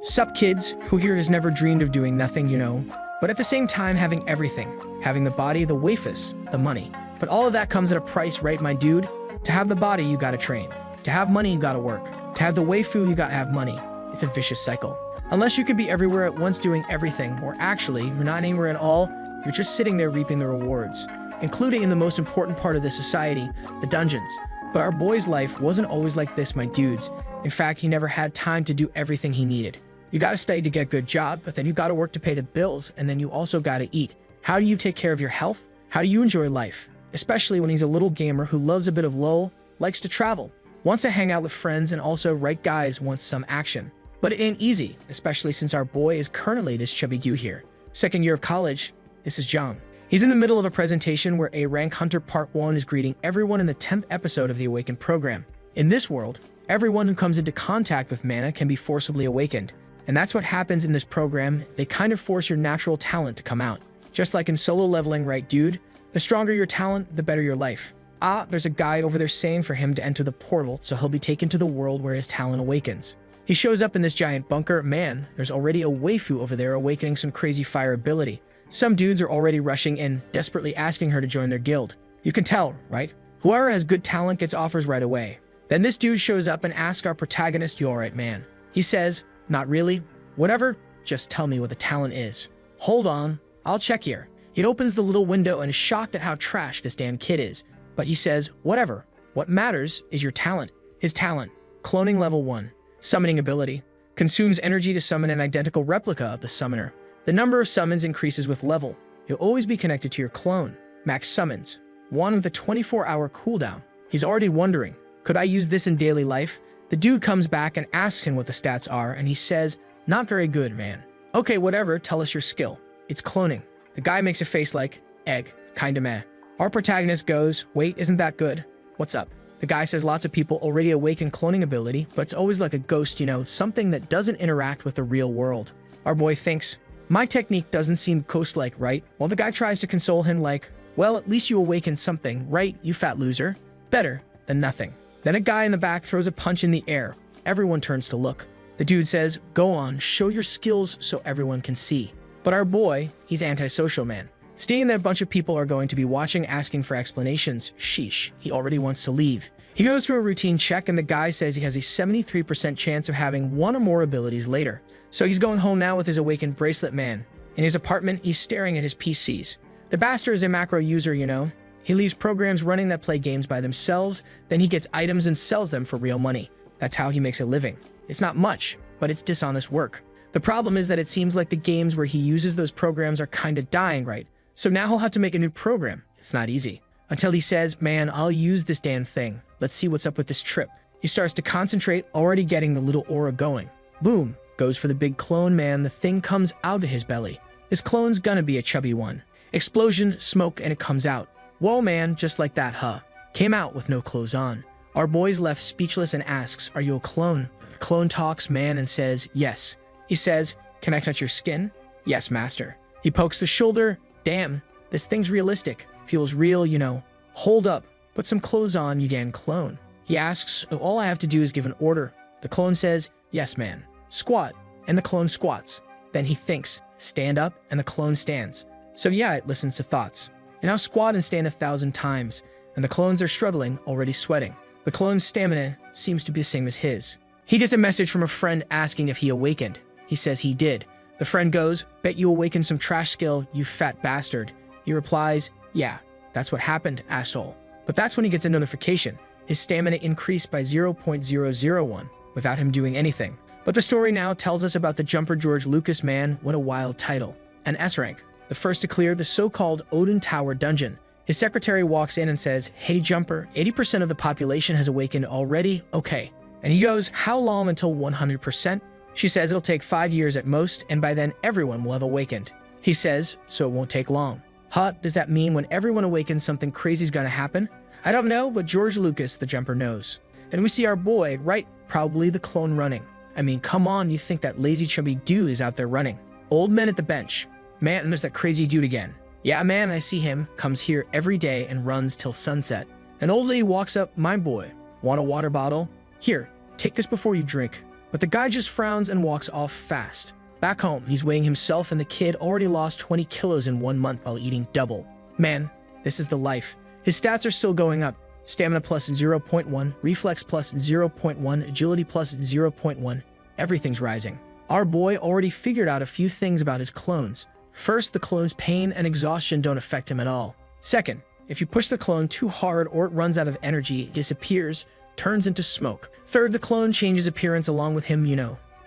Sup kids, who here has never dreamed of doing nothing, but at the same time having everything, having the body, the wafus, the money. But all of that comes at a price, right, my dude? To have the body, you gotta train. To have money, you gotta work. To have the waifu, you gotta have money. It's a vicious cycle. Unless you can be everywhere at once doing everything, or actually, you're not anywhere at all, you're just sitting there reaping the rewards, including in the most important part of this society, the dungeons. But our boy's life wasn't always like this, my dudes. In fact, he never had time to do everything he needed. You gotta study to get a good job, but then you gotta work to pay the bills, and then you also gotta eat. How do you take care of your health? How do you enjoy life? Especially when he's a little gamer who loves a bit of lol, likes to travel, wants to hang out with friends, and also, right guys, wants some action. But it ain't easy, especially since our boy is currently this chubby dude here. Second year of college, this is John. He's in the middle of a presentation where a Rank Hunter Part 1 is greeting everyone in the 10th episode of the Awakened program. In this world, everyone who comes into contact with mana can be forcibly awakened. And that's what happens in this program. They kind of force your natural talent to come out. Just like in solo leveling, right dude? The stronger your talent, the better your life. There's a guy over there saying for him to enter the portal so he'll be taken to the world where his talent awakens. He shows up in this giant bunker. Man, there's already a waifu over there awakening some crazy fire ability. Some dudes are already rushing in, desperately asking her to join their guild. You can tell, right? Whoever has good talent gets offers right away. Then this dude shows up and asks our protagonist, "You alright, man?" He says, "Not really. Whatever, just tell me what the talent is." "Hold on, I'll check here." He opens the little window and is shocked at how trash this damn kid is. But he says, "Whatever. What matters is your talent." His talent, cloning level 1. Summoning ability. Consumes energy to summon an identical replica of the summoner. The number of summons increases with level. You'll always be connected to your clone. Max summons. 1 with a 24-hour cooldown. He's already wondering, could I use this in daily life? The dude comes back and asks him what the stats are, and he says, "Not very good, man." "Okay, whatever, tell us your skill." "It's cloning." The guy makes a face like, "Egg, kinda meh." Our protagonist goes, "Wait, isn't that good? What's up?" The guy says lots of people already awaken cloning ability, but it's always like a ghost, something that doesn't interact with the real world. Our boy thinks, "My technique doesn't seem ghost-like, right?" While the guy tries to console him like, "Well, at least you awakened something, right, you fat loser? Better than nothing." Then a guy in the back throws a punch in the air. Everyone turns to look. The dude says, "Go on, show your skills so everyone can see." But our boy, he's antisocial, man. Seeing that a bunch of people are going to be watching, asking for explanations, sheesh, he already wants to leave. He goes through a routine check and the guy says he has a 73% chance of having 1 or more abilities later. So he's going home now with his awakened bracelet, man. In his apartment, he's staring at his PCs. The bastard is a macro user, He leaves programs running that play games by themselves, then he gets items and sells them for real money. That's how he makes a living. It's not much, but it's dishonest work. The problem is that it seems like the games where he uses those programs are kinda dying, right? So now he'll have to make a new program. It's not easy. Until he says, "Man, I'll use this damn thing. Let's see what's up with this trip." He starts to concentrate, already getting the little aura going. Boom, goes for the big clone, man. The thing comes out of his belly. This clone's gonna be a chubby one. Explosion, smoke, and it comes out. Whoa, man, just like that, huh? Came out with no clothes on. Our boy's left speechless and asks, "Are you a clone?" The clone talks, man, and says, "Yes." He says, "Can I touch your skin?" "Yes, master." He pokes the shoulder. "Damn, this thing's realistic. Feels real, Hold up, put some clothes on, you damn clone." He asks, "All I have to do is give an order." The clone says, "Yes, man." "Squat," and the clone squats. Then he thinks, "Stand up," and the clone stands. So yeah, it listens to thoughts. And now squat and stand 1,000 times, and the clones are struggling, already sweating. The clone's stamina seems to be the same as his. He gets a message from a friend asking if he awakened. He says he did. The friend goes, "Bet you awakened some trash skill, you fat bastard." He replies, "Yeah, that's what happened, asshole." But that's when he gets a notification. His stamina increased by 0.001 without him doing anything. But the story now tells us about the jumper George Lucas, man. What a wild title. An S rank, the first to clear the so-called Odin Tower dungeon. His secretary walks in and says, "Hey jumper, 80% of the population has awakened already, okay." And he goes, "How long until 100%? She says it'll take 5 years at most, and by then everyone will have awakened. He says, "So it won't take long." Huh, does that mean when everyone awakens something crazy's gonna happen? I don't know, but George Lucas, the jumper, knows. Then we see our boy, right, probably the clone running. I mean, come on, you think that lazy chubby dude is out there running. Old men at the bench. Man, and there's that crazy dude again. Yeah, man, I see him, comes here every day and runs till sunset. An old lady walks up, "My boy, want a water bottle? Here, take this before you drink." But the guy just frowns and walks off fast. Back home, he's weighing himself and the kid already lost 20 kilos in 1 month while eating double. Man, this is the life. His stats are still going up. Stamina plus 0.1, reflex plus 0.1, agility plus 0.1. Everything's rising. Our boy already figured out a few things about his clones. First, the clone's pain and exhaustion don't affect him at all. Second, if you push the clone too hard or it runs out of energy, it disappears, turns into smoke. Third, the clone changes appearance along with him,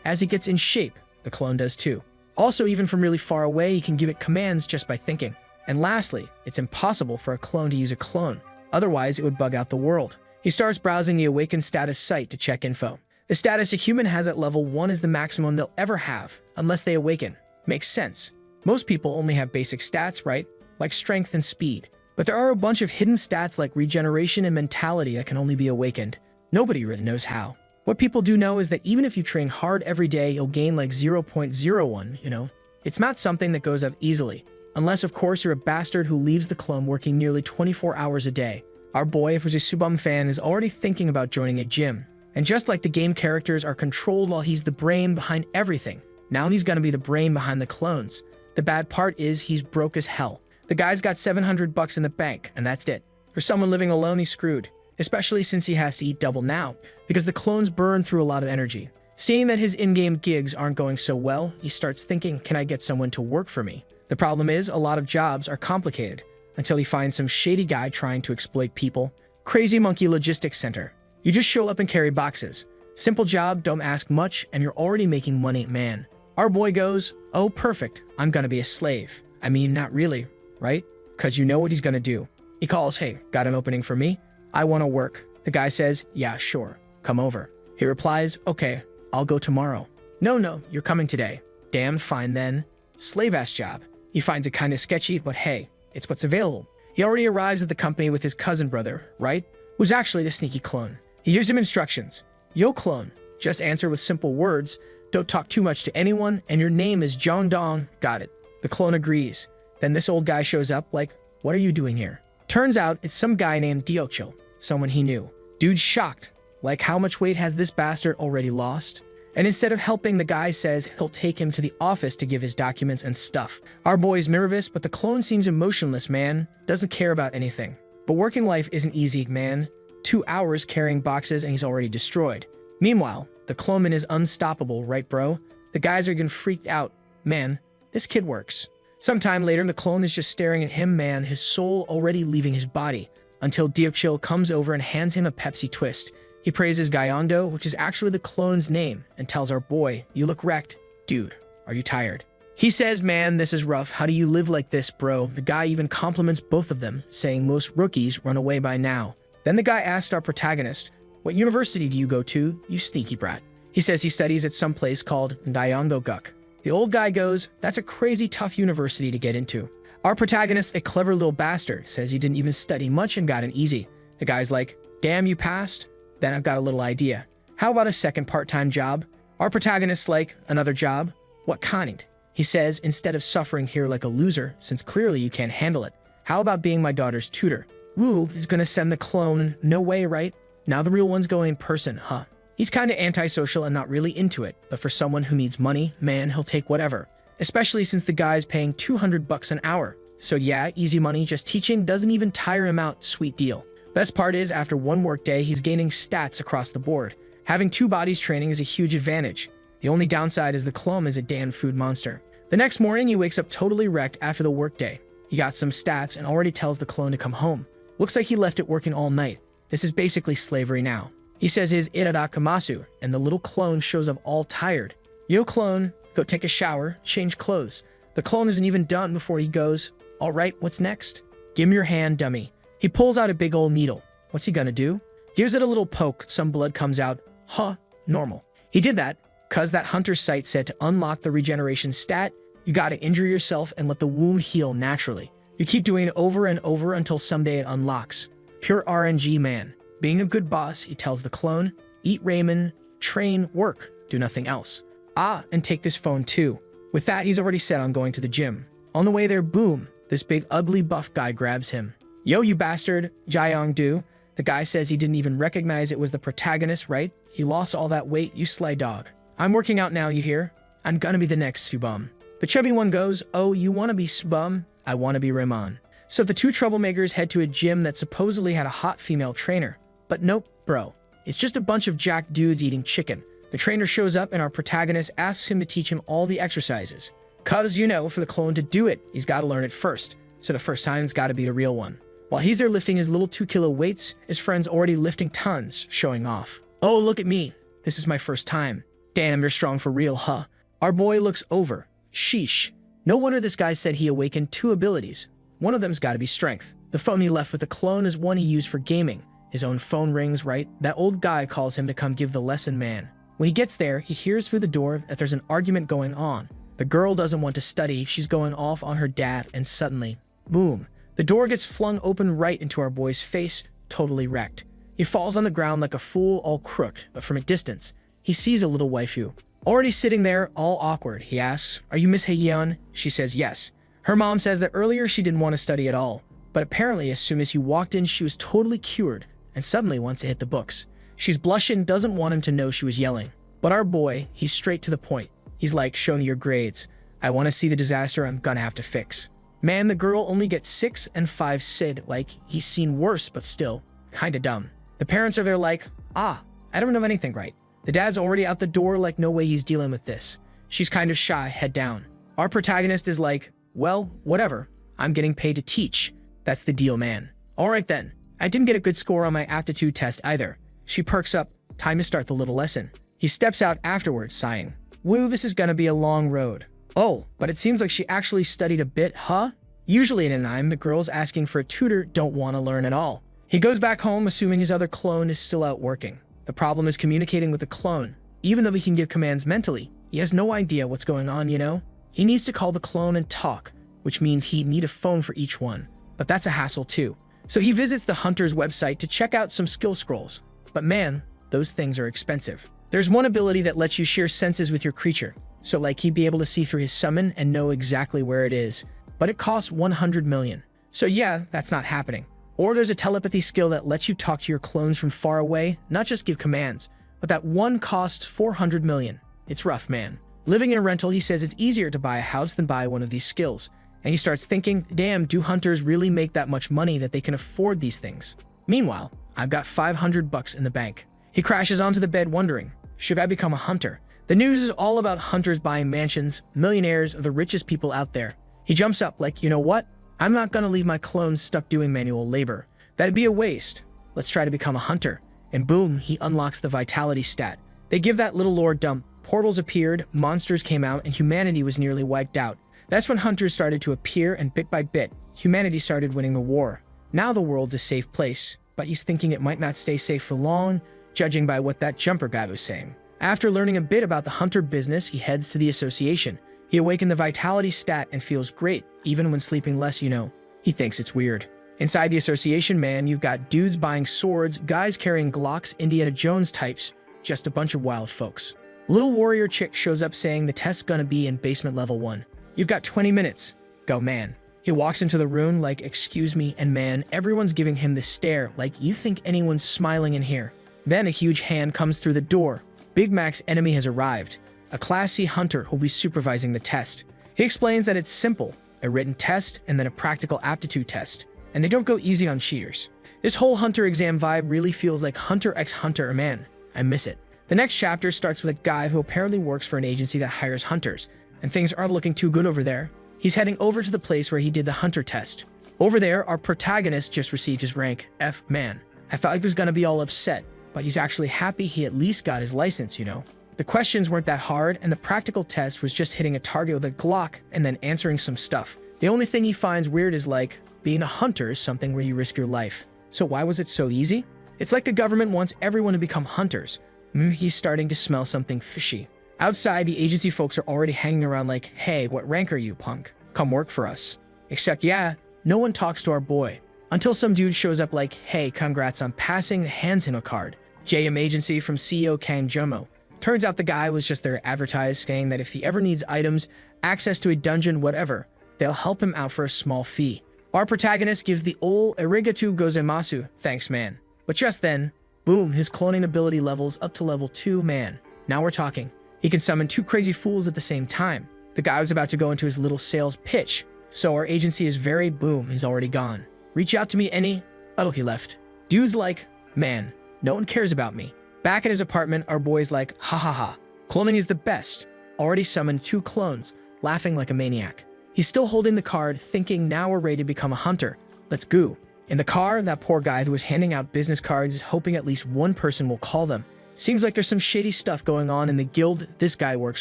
As he gets in shape, the clone does too. Also, even from really far away, he can give it commands just by thinking. And lastly, it's impossible for a clone to use a clone. Otherwise, it would bug out the world. He starts browsing the Awakened status site to check info. The status a human has at level 1 is the maximum they'll ever have, unless they awaken. Makes sense. Most people only have basic stats, right? Like strength and speed. But there are a bunch of hidden stats like regeneration and mentality that can only be awakened. Nobody really knows how. What people do know is that even if you train hard every day, you'll gain like 0.01, It's not something that goes up easily. Unless, of course, you're a bastard who leaves the clone working nearly 24 hours a day. Our boy, if he's a Subum fan, is already thinking about joining a gym. And just like the game characters are controlled while he's the brain behind everything, now he's gonna be the brain behind the clones. The bad part is he's broke as hell. The guy's got $700 in the bank, and that's it. For someone living alone, he's screwed. Especially since he has to eat double now, because the clones burn through a lot of energy. Seeing that his in-game gigs aren't going so well, he starts thinking, can I get someone to work for me? The problem is, a lot of jobs are complicated, until he finds some shady guy trying to exploit people. Crazy Monkey Logistics Center. You just show up and carry boxes. Simple job, don't ask much, and you're already making money, man. Our boy goes, oh perfect, I'm gonna be a slave. I mean, not really, right? Cause you know what he's gonna do. He calls, hey, got an opening for me? I wanna work. The guy says, yeah, sure, come over. He replies, okay, I'll go tomorrow. No, you're coming today. Damn, fine then. Slave-ass job. He finds it kinda sketchy, but hey, it's what's available. He already arrives at the company with his cousin brother, right? Who's actually the sneaky clone. He gives him instructions. Yo, clone, just answer with simple words, don't talk too much to anyone, and your name is John Dong. Got it. The clone agrees. Then this old guy shows up like, what are you doing here? Turns out it's some guy named Diochil, someone he knew. Dude's shocked. Like, how much weight has this bastard already lost? And instead of helping, the guy says he'll take him to the office to give his documents and stuff. Our boy's nervous, but the clone seems emotionless, man. Doesn't care about anything. But working life isn't easy, man. 2 hours carrying boxes and he's already destroyed. Meanwhile, the cloneman is unstoppable, right bro? The guys are getting freaked out. Man, this kid works. Sometime later, the clone is just staring at him, man, his soul already leaving his body. Until Diochil comes over and hands him a Pepsi Twist. He praises Gyeongdo, which is actually the clone's name, and tells our boy, you look wrecked. Dude, are you tired? He says, man, this is rough. How do you live like this, bro? The guy even compliments both of them, saying most rookies run away by now. Then the guy asked our protagonist, what university do you go to, you sneaky brat? He says he studies at some place called Gyeongdo-guk. The old guy goes, that's a crazy tough university to get into. Our protagonist, a clever little bastard, says he didn't even study much and got an easy. The guy's like, damn, you passed? Then I've got a little idea. How about a second part-time job? Our protagonist's like, another job? What kind? He says, instead of suffering here like a loser, since clearly you can't handle it, how about being my daughter's tutor? Woo is gonna send the clone, no way, right? Now the real one's going in person, huh? He's kinda antisocial and not really into it, but for someone who needs money, man, he'll take whatever. Especially since the guy's paying $200 an hour. So yeah, easy money, just teaching doesn't even tire him out, sweet deal. Best part is, after one workday, he's gaining stats across the board. Having 2 bodies training is a huge advantage. The only downside is the clone is a damn food monster. The next morning, he wakes up totally wrecked after the workday. He got some stats and already tells the clone to come home. Looks like he left it working all night. This is basically slavery now. He says his iradakamasu, and the little clone shows up all tired. Yo, clone, go take a shower, change clothes. The clone isn't even done before he goes, all right, what's next? Give me your hand, dummy. He pulls out a big old needle. What's he gonna do? Gives it a little poke, some blood comes out. Huh, normal. He did that, cause that hunter's site said to unlock the regeneration stat, you gotta injure yourself and let the wound heal naturally. You keep doing it over and over until someday it unlocks. Pure RNG, man. Being a good boss, he tells the clone, eat ramen, train, work, do nothing else. Ah, and take this phone too. With that, he's already set on going to the gym. On the way there, boom, this big ugly buff guy grabs him. Yo, you bastard, Jaeong-do. The guy says he didn't even recognize it was the protagonist, right? He lost all that weight, you sly dog. I'm working out now, you hear? I'm gonna be the next Subum. The chubby one goes, oh, you wanna be Subum? I wanna be Raymond. So the two troublemakers head to a gym that supposedly had a hot female trainer. But nope, bro. It's just a bunch of jacked dudes eating chicken. The trainer shows up and our protagonist asks him to teach him all the exercises. Cause, you know, for the clone to do it, he's gotta learn it first. So the first time's gotta be the real one. While he's there lifting his little 2-kilo weights, his friend's already lifting tons, showing off. Oh, look at me. This is my first time. Damn, you're strong for real, huh? Our boy looks over. Sheesh. No wonder this guy said he awakened 2 abilities. One of them's gotta be strength. The phone he left with the clone is one he used for gaming. His own phone rings, right? That old guy calls him to come give the lesson, man. When he gets there, he hears through the door that there's an argument going on. The girl doesn't want to study, she's going off on her dad, and suddenly, boom. The door gets flung open right into our boy's face, totally wrecked. He falls on the ground like a fool, all crook, but from a distance, he sees a little waifu. Already sitting there, all awkward, he asks, "Are you Miss Haeyeon?" She says yes. Her mom says that earlier she didn't want to study at all, but apparently as soon as he walked in, she was totally cured, and suddenly wants to hit the books. She's blushing, doesn't want him to know she was yelling. But our boy, he's straight to the point. He's like, show me your grades. I want to see the disaster I'm gonna have to fix. Man, the girl only gets 6 and 5 Sid, like, he's seen worse, but still, kinda dumb. The parents are there like, I don't know anything right. The dad's already out the door like no way he's dealing with this. She's kind of shy, head down. Our protagonist is like, well, whatever. I'm getting paid to teach. That's the deal, man. Alright then. I didn't get a good score on my aptitude test either. She perks up. Time to start the little lesson. He steps out afterwards, sighing. Woo, this is gonna be a long road. Oh, but it seems like she actually studied a bit, huh? Usually in an anime, the girls asking for a tutor don't want to learn at all. He goes back home, assuming his other clone is still out working. The problem is communicating with the clone. Even though he can give commands mentally, he has no idea what's going on, you know? He needs to call the clone and talk, which means he'd need a phone for each one. But that's a hassle too. So he visits the hunter's website to check out some skill scrolls. But man, those things are expensive. There's one ability that lets you share senses with your creature. So like he'd be able to see through his summon and know exactly where it is. But it costs 100 million. So yeah, that's not happening. Or there's a telepathy skill that lets you talk to your clones from far away, not just give commands. But that one costs 400 million. It's rough, man. Living in a rental, he says it's easier to buy a house than buy one of these skills. And he starts thinking, damn, do hunters really make that much money that they can afford these things? Meanwhile, I've got 500 bucks in the bank. He crashes onto the bed wondering, should I become a hunter? The news is all about hunters buying mansions, millionaires, the richest people out there. He jumps up like, you know what? I'm not gonna leave my clones stuck doing manual labor. That'd be a waste. Let's try to become a hunter. And boom, he unlocks the vitality stat. They give that little lore dump. Portals appeared, monsters came out, and humanity was nearly wiped out. That's when hunters started to appear, and bit by bit, humanity started winning the war. Now the world's a safe place, but he's thinking it might not stay safe for long, judging by what that jumper guy was saying. After learning a bit about the hunter business, he heads to the association. He awakened the vitality stat and feels great, even when sleeping less, you know. He thinks it's weird. Inside the association, man, you've got dudes buying swords, guys carrying Glocks, Indiana Jones types, just a bunch of wild folks. Little warrior chick shows up saying the test's gonna be in basement level 1. You've got 20 minutes. Go, man. He walks into the room like, excuse me, and man, everyone's giving him this stare like you think anyone's smiling in here. Then a huge hand comes through the door. Big Mac's enemy has arrived. A Class C hunter who'll be supervising the test. He explains that it's simple, a written test and then a practical aptitude test. And they don't go easy on cheaters. This whole hunter exam vibe really feels like Hunter x Hunter, man. I miss it. The next chapter starts with a guy who apparently works for an agency that hires hunters, and things aren't looking too good over there. He's heading over to the place where he did the hunter test. Over there, our protagonist just received his rank F. Man, I thought he was gonna be all upset, but he's actually happy he at least got his license, you know. The questions weren't that hard, and the practical test was just hitting a target with a Glock and then answering some stuff. The only thing he finds weird is like, being a hunter is something where you risk your life. So why was it so easy? It's like the government wants everyone to become hunters. He's starting to smell something fishy. Outside, the agency folks are already hanging around like, hey, what rank are you, punk? Come work for us. Except, yeah, no one talks to our boy. Until some dude shows up like, hey, congrats on passing, and hands him a card. JM Agency from CEO Kang Jomo. Turns out the guy was just there advertised saying that if he ever needs items, access to a dungeon, whatever, they'll help him out for a small fee. Our protagonist gives the ol arigatou gozaimasu, thanks man. But just then, boom, his cloning ability levels up to level 2, man. Now we're talking. He can summon two crazy fools at the same time. The guy was about to go into his little sales pitch. So our agency is very boom, he's already gone. Reach out to me any... Oh, he left. Dude's like, man, no one cares about me. Back at his apartment, our boy's like, ha ha ha. Cloning is the best. Already summoned two clones, laughing like a maniac. He's still holding the card, thinking now we're ready to become a hunter. Let's go. In the car, that poor guy who was handing out business cards, hoping at least one person will call them. Seems like there's some shady stuff going on in the guild this guy works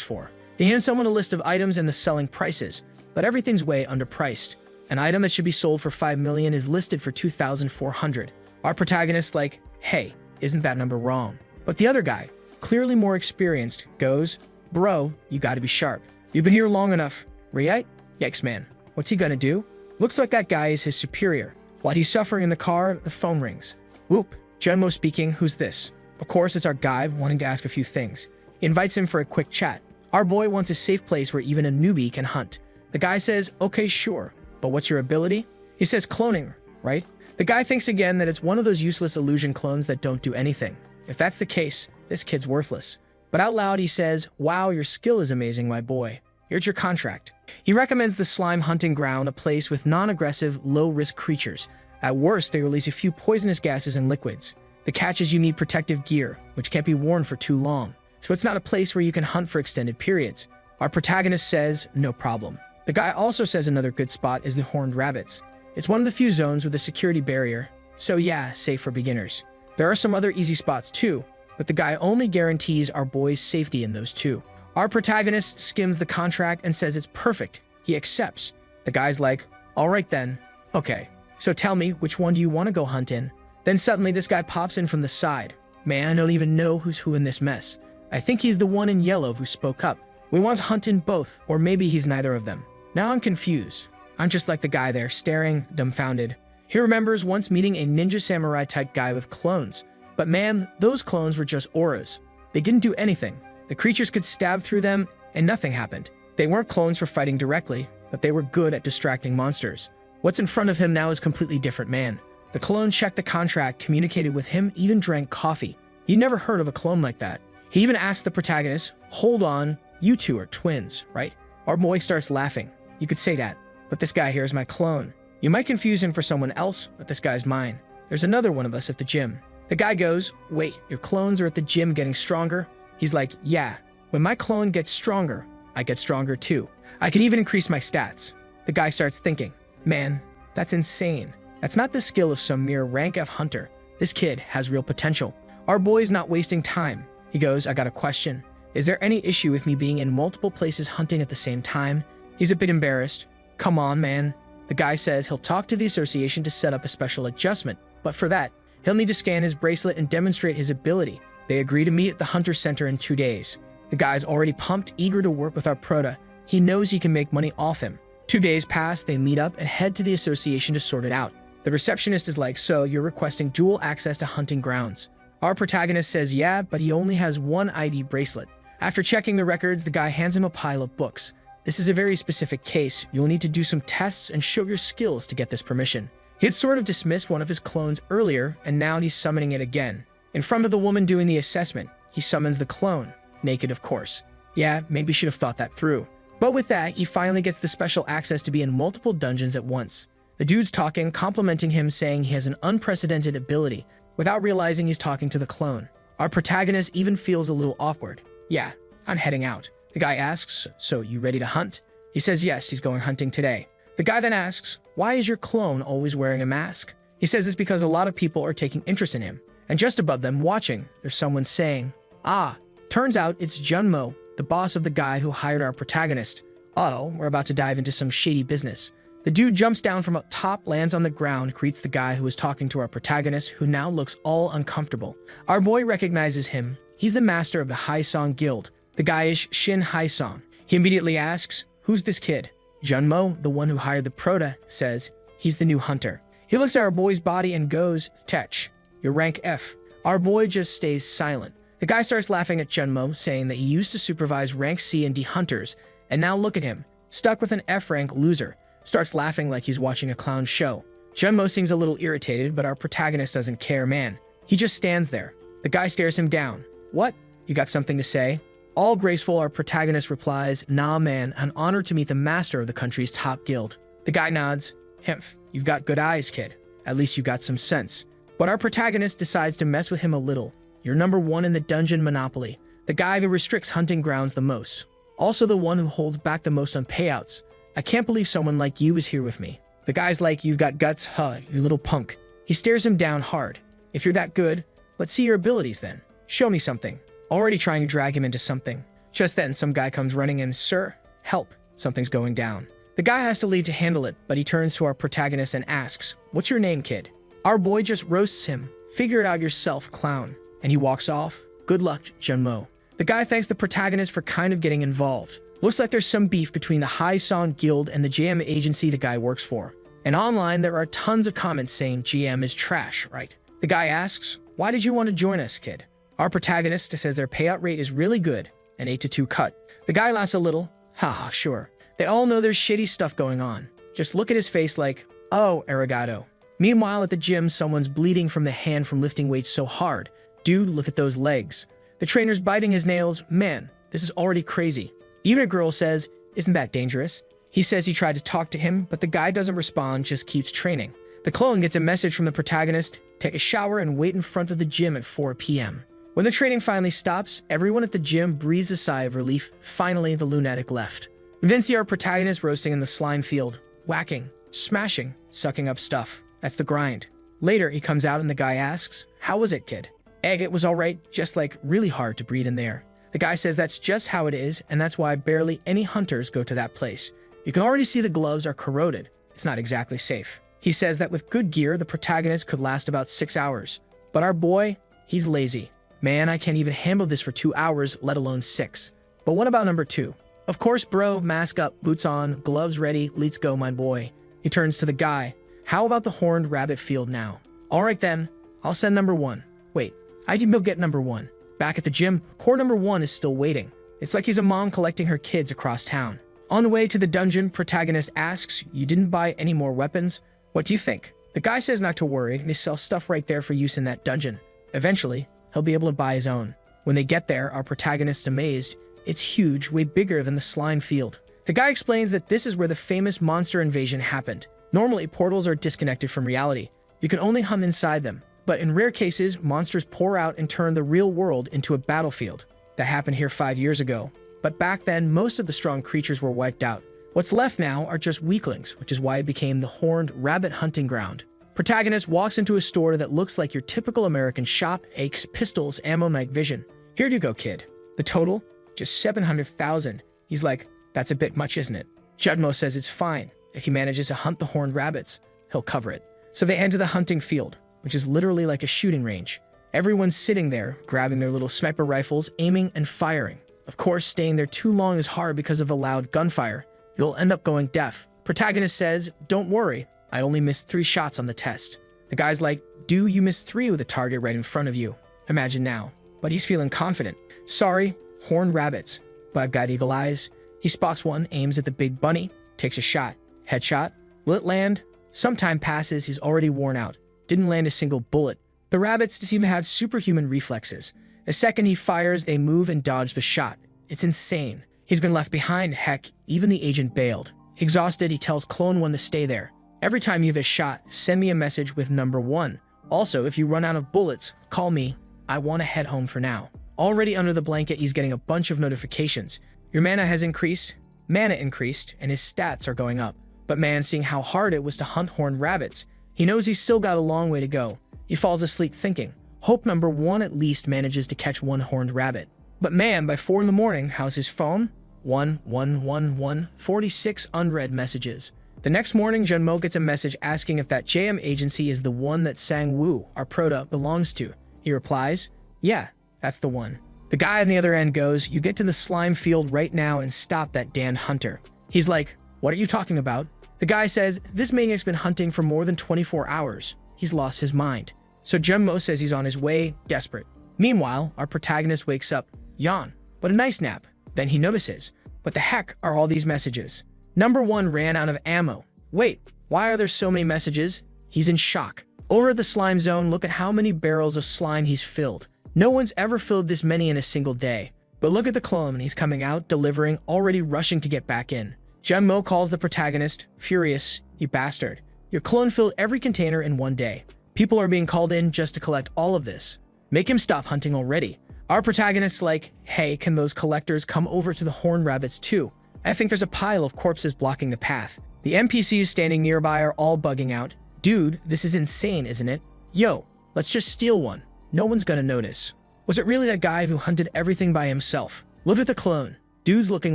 for. He hands someone a list of items and the selling prices, but everything's way underpriced. An item that should be sold for 5 million is listed for 2,400. Our protagonist's like, hey, isn't that number wrong? But the other guy, clearly more experienced, goes, bro, you gotta be sharp. You've been here long enough, right? Yikes, man. What's he gonna do? Looks like that guy is his superior. While he's suffering in the car, the phone rings. Whoop, Junmo speaking, who's this? Of course, it's our guy wanting to ask a few things. He invites him for a quick chat. Our boy wants a safe place where even a newbie can hunt. The guy says, okay, sure, but what's your ability? He says cloning, right? The guy thinks again that it's one of those useless illusion clones that don't do anything. If that's the case, this kid's worthless. But out loud he says, wow, your skill is amazing, my boy. Here's your contract. He recommends the slime hunting ground, a place with non-aggressive, low-risk creatures. At worst, they release a few poisonous gases and liquids. The catch is you need protective gear, which can't be worn for too long. So it's not a place where you can hunt for extended periods. Our protagonist says, no problem. The guy also says another good spot is the Horned Rabbits. It's one of the few zones with a security barrier, so yeah, safe for beginners. There are some other easy spots too, but the guy only guarantees our boy's safety in those two. Our protagonist skims the contract and says it's perfect. He accepts. The guy's like, all right then. Okay, so tell me, which one do you want to go hunt in? Then suddenly this guy pops in from the side. Man, I don't even know who's who in this mess. I think he's the one in yellow who spoke up. We want to hunt in both, or maybe he's neither of them. Now I'm confused. I'm just like the guy there, staring, dumbfounded. He remembers once meeting a ninja samurai type guy with clones. But man, those clones were just auras. They didn't do anything. The creatures could stab through them, and nothing happened. They weren't clones for fighting directly, but they were good at distracting monsters. What's in front of him now is a completely different man. The clone checked the contract, communicated with him, even drank coffee. He'd never heard of a clone like that. He even asked the protagonist, hold on, you two are twins, right? Our boy starts laughing. You could say that, but this guy here is my clone. You might confuse him for someone else, but this guy's mine. There's another one of us at the gym. The guy goes, wait, your clones are at the gym getting stronger? He's like, yeah, when my clone gets stronger, I get stronger too. I can even increase my stats. The guy starts thinking, man, that's insane. That's not the skill of some mere rank F hunter. This kid has real potential. Our boy's not wasting time. He goes, I got a question. Is there any issue with me being in multiple places hunting at the same time? He's a bit embarrassed. Come on, man. The guy says he'll talk to the association to set up a special adjustment, but for that, he'll need to scan his bracelet and demonstrate his ability. They agree to meet at the Hunter Center in 2 days. The guy's already pumped, eager to work with our prota. He knows he can make money off him. 2 days pass, they meet up and head to the association to sort it out. The receptionist is like, so you're requesting dual access to hunting grounds. Our protagonist says yeah, but he only has one ID bracelet. After checking the records, the guy hands him a pile of books. This is a very specific case. You'll need to do some tests and show your skills to get this permission. He had sort of dismissed one of his clones earlier, and now he's summoning it again. In front of the woman doing the assessment, he summons the clone. Naked, of course. Yeah, maybe should have thought that through. But with that, he finally gets the special access to be in multiple dungeons at once. The dude's talking, complimenting him, saying he has an unprecedented ability, without realizing he's talking to the clone. Our protagonist even feels a little awkward. Yeah, I'm heading out. The guy asks, so you ready to hunt? He says yes, he's going hunting today. The guy then asks, why is your clone always wearing a mask? He says it's because a lot of people are taking interest in him. And just above them, watching, there's someone saying, ah, turns out it's Junmo, the boss of the guy who hired our protagonist. Uh-oh, we're about to dive into some shady business. The dude jumps down from up top, lands on the ground, greets the guy who was talking to our protagonist, who now looks all uncomfortable. Our boy recognizes him. He's the master of the Haisong Guild. The guy is Shin Haisong. He immediately asks, who's this kid? Junmo, the one who hired the prota, says, he's the new hunter. He looks at our boy's body and goes, Tech, you're rank F. Our boy just stays silent. The guy starts laughing at Junmo, saying that he used to supervise rank C and D hunters, and now look at him, stuck with an F rank loser. Starts laughing like he's watching a clown show. Junmo seems a little irritated, but our protagonist doesn't care, man. He just stands there. The guy stares him down. What? You got something to say? All graceful, our protagonist replies, "Nah, man, an honor to meet the master of the country's top guild." The guy nods. "Himph, you've got good eyes, kid. At least you got some sense." But our protagonist decides to mess with him a little. "You're number one in the dungeon monopoly. The guy who restricts hunting grounds the most. Also the one who holds back the most on payouts. I can't believe someone like you is here with me." The guy's like, "You've got guts, huh, you little punk." He stares him down hard. "If you're that good, let's see your abilities then. Show me something." Already trying to drag him into something. Just then, some guy comes running in. "Sir, help. Something's going down." The guy has to leave to handle it, but he turns to our protagonist and asks, "What's your name, kid?" Our boy just roasts him. "Figure it out yourself, clown." And he walks off. "Good luck, Junmo." The guy thanks the protagonist for kind of getting involved. Looks like there's some beef between the High Song Guild and the GM agency the guy works for. And online, there are tons of comments saying GM is trash, right? The guy asks, "Why did you want to join us, kid?" Our protagonist says their payout rate is really good, an 8-2 cut. The guy laughs a little. "Haha, sure. They all know there's shitty stuff going on. Just look at his face like, oh, arigato." Meanwhile, at the gym, someone's bleeding from the hand from lifting weights so hard. "Dude, look at those legs." The trainer's biting his nails. "Man, this is already crazy." Even a girl says, "Isn't that dangerous?" He says he tried to talk to him, but the guy doesn't respond, just keeps training. The clone gets a message from the protagonist: "Take a shower and wait in front of the gym at 4 p.m. When the training finally stops, everyone at the gym breathes a sigh of relief. Finally, the lunatic left. We then see our protagonist roasting in the slime field, whacking, smashing, sucking up stuff. That's the grind. Later, he comes out and the guy asks, "How was it, kid?" "Egg, it was alright, just like really hard to breathe in there." The guy says that's just how it is, and that's why barely any hunters go to that place. You can already see the gloves are corroded. It's not exactly safe. He says that with good gear, the protagonist could last about 6 hours. But our boy, he's lazy. "Man, I can't even handle this for 2 hours, let alone 6. But what about number 2? "Of course, bro, mask up, boots on, gloves ready, let's go, my boy." He turns to the guy. "How about the horned rabbit field now?" "Alright then, I'll send number 1. Wait, I didn't get number 1. Back at the gym, core number 1 is still waiting. It's like he's a mom collecting her kids across town. On the way to the dungeon, protagonist asks, "You didn't buy any more weapons? What do you think?" The guy says not to worry, they sell stuff right there for use in that dungeon. Eventually, he'll be able to buy his own. When they get there, our protagonist's amazed. It's huge, way bigger than the slime field. The guy explains that this is where the famous monster invasion happened. Normally, portals are disconnected from reality. You can only hunt inside them. But in rare cases, monsters pour out and turn the real world into a battlefield. That happened here 5 years ago. But back then, most of the strong creatures were wiped out. What's left now are just weaklings, which is why it became the horned rabbit hunting ground. Protagonist walks into a store that looks like your typical American shop, aches, pistols, ammo, night vision. "Here you go, kid." The total? Just 700,000. He's like, "That's a bit much, isn't it?" Judmo says it's fine. If he manages to hunt the horned rabbits, he'll cover it. So they enter the hunting field, which is literally like a shooting range. Everyone's sitting there, grabbing their little sniper rifles, aiming and firing. Of course, staying there too long is hard because of the loud gunfire. You'll end up going deaf. Protagonist says, "Don't worry, I only missed 3 shots on the test." The guy's like, "Dude, you missed 3 with a target right in front of you. Imagine now." But he's feeling confident. "Sorry, horned rabbits." But I've got eagle eyes. He spots one, aims at the big bunny, takes a shot. Headshot. Will it land? Some time passes, he's already worn out. Didn't land a single bullet. The rabbits seem to have superhuman reflexes. The second he fires, they move and dodge the shot. It's insane. He's been left behind, heck, even the agent bailed. Exhausted, he tells Clone 1 to stay there. "Every time you have a shot, send me a message with number 1. Also, if you run out of bullets, call me. I want to head home for now." Already under the blanket, he's getting a bunch of notifications. Your mana increased, and his stats are going up. But man, seeing how hard it was to hunt horned rabbits, he knows he's still got a long way to go. He falls asleep thinking, hope number 1 at least manages to catch 1 horned rabbit. But man, by 4 in the morning, how's his phone? 46 unread messages. The next morning, Junmo gets a message asking if that JM agency is the one that Sang Woo, our prota, belongs to. He replies, "Yeah, that's the one." The guy on the other end goes, "You get to the slime field right now and stop that damn hunter." He's like, "What are you talking about?" The guy says, "This maniac's been hunting for more than 24 hours. He's lost his mind." So Junmo says he's on his way, desperate. Meanwhile, our protagonist wakes up, yawn. What a nice nap. Then he notices, what the heck are all these messages? Number 1 ran out of ammo. Wait, why are there so many messages? He's in shock. Over at the slime zone, look at how many barrels of slime he's filled. No one's ever filled this many in a single day. But look at the clone, he's coming out, delivering, already rushing to get back in. Mo calls the protagonist, furious, "You bastard. Your clone filled every container in one day. People are being called in just to collect all of this. Make him stop hunting already." Our protagonist's like, "Hey, can those collectors come over to the horned rabbits too? I think there's a pile of corpses blocking the path." The NPCs standing nearby are all bugging out. "Dude, this is insane, isn't it? Yo, let's just steal one. No one's gonna notice." Was it really that guy who hunted everything by himself? Look at the clone. Dude's looking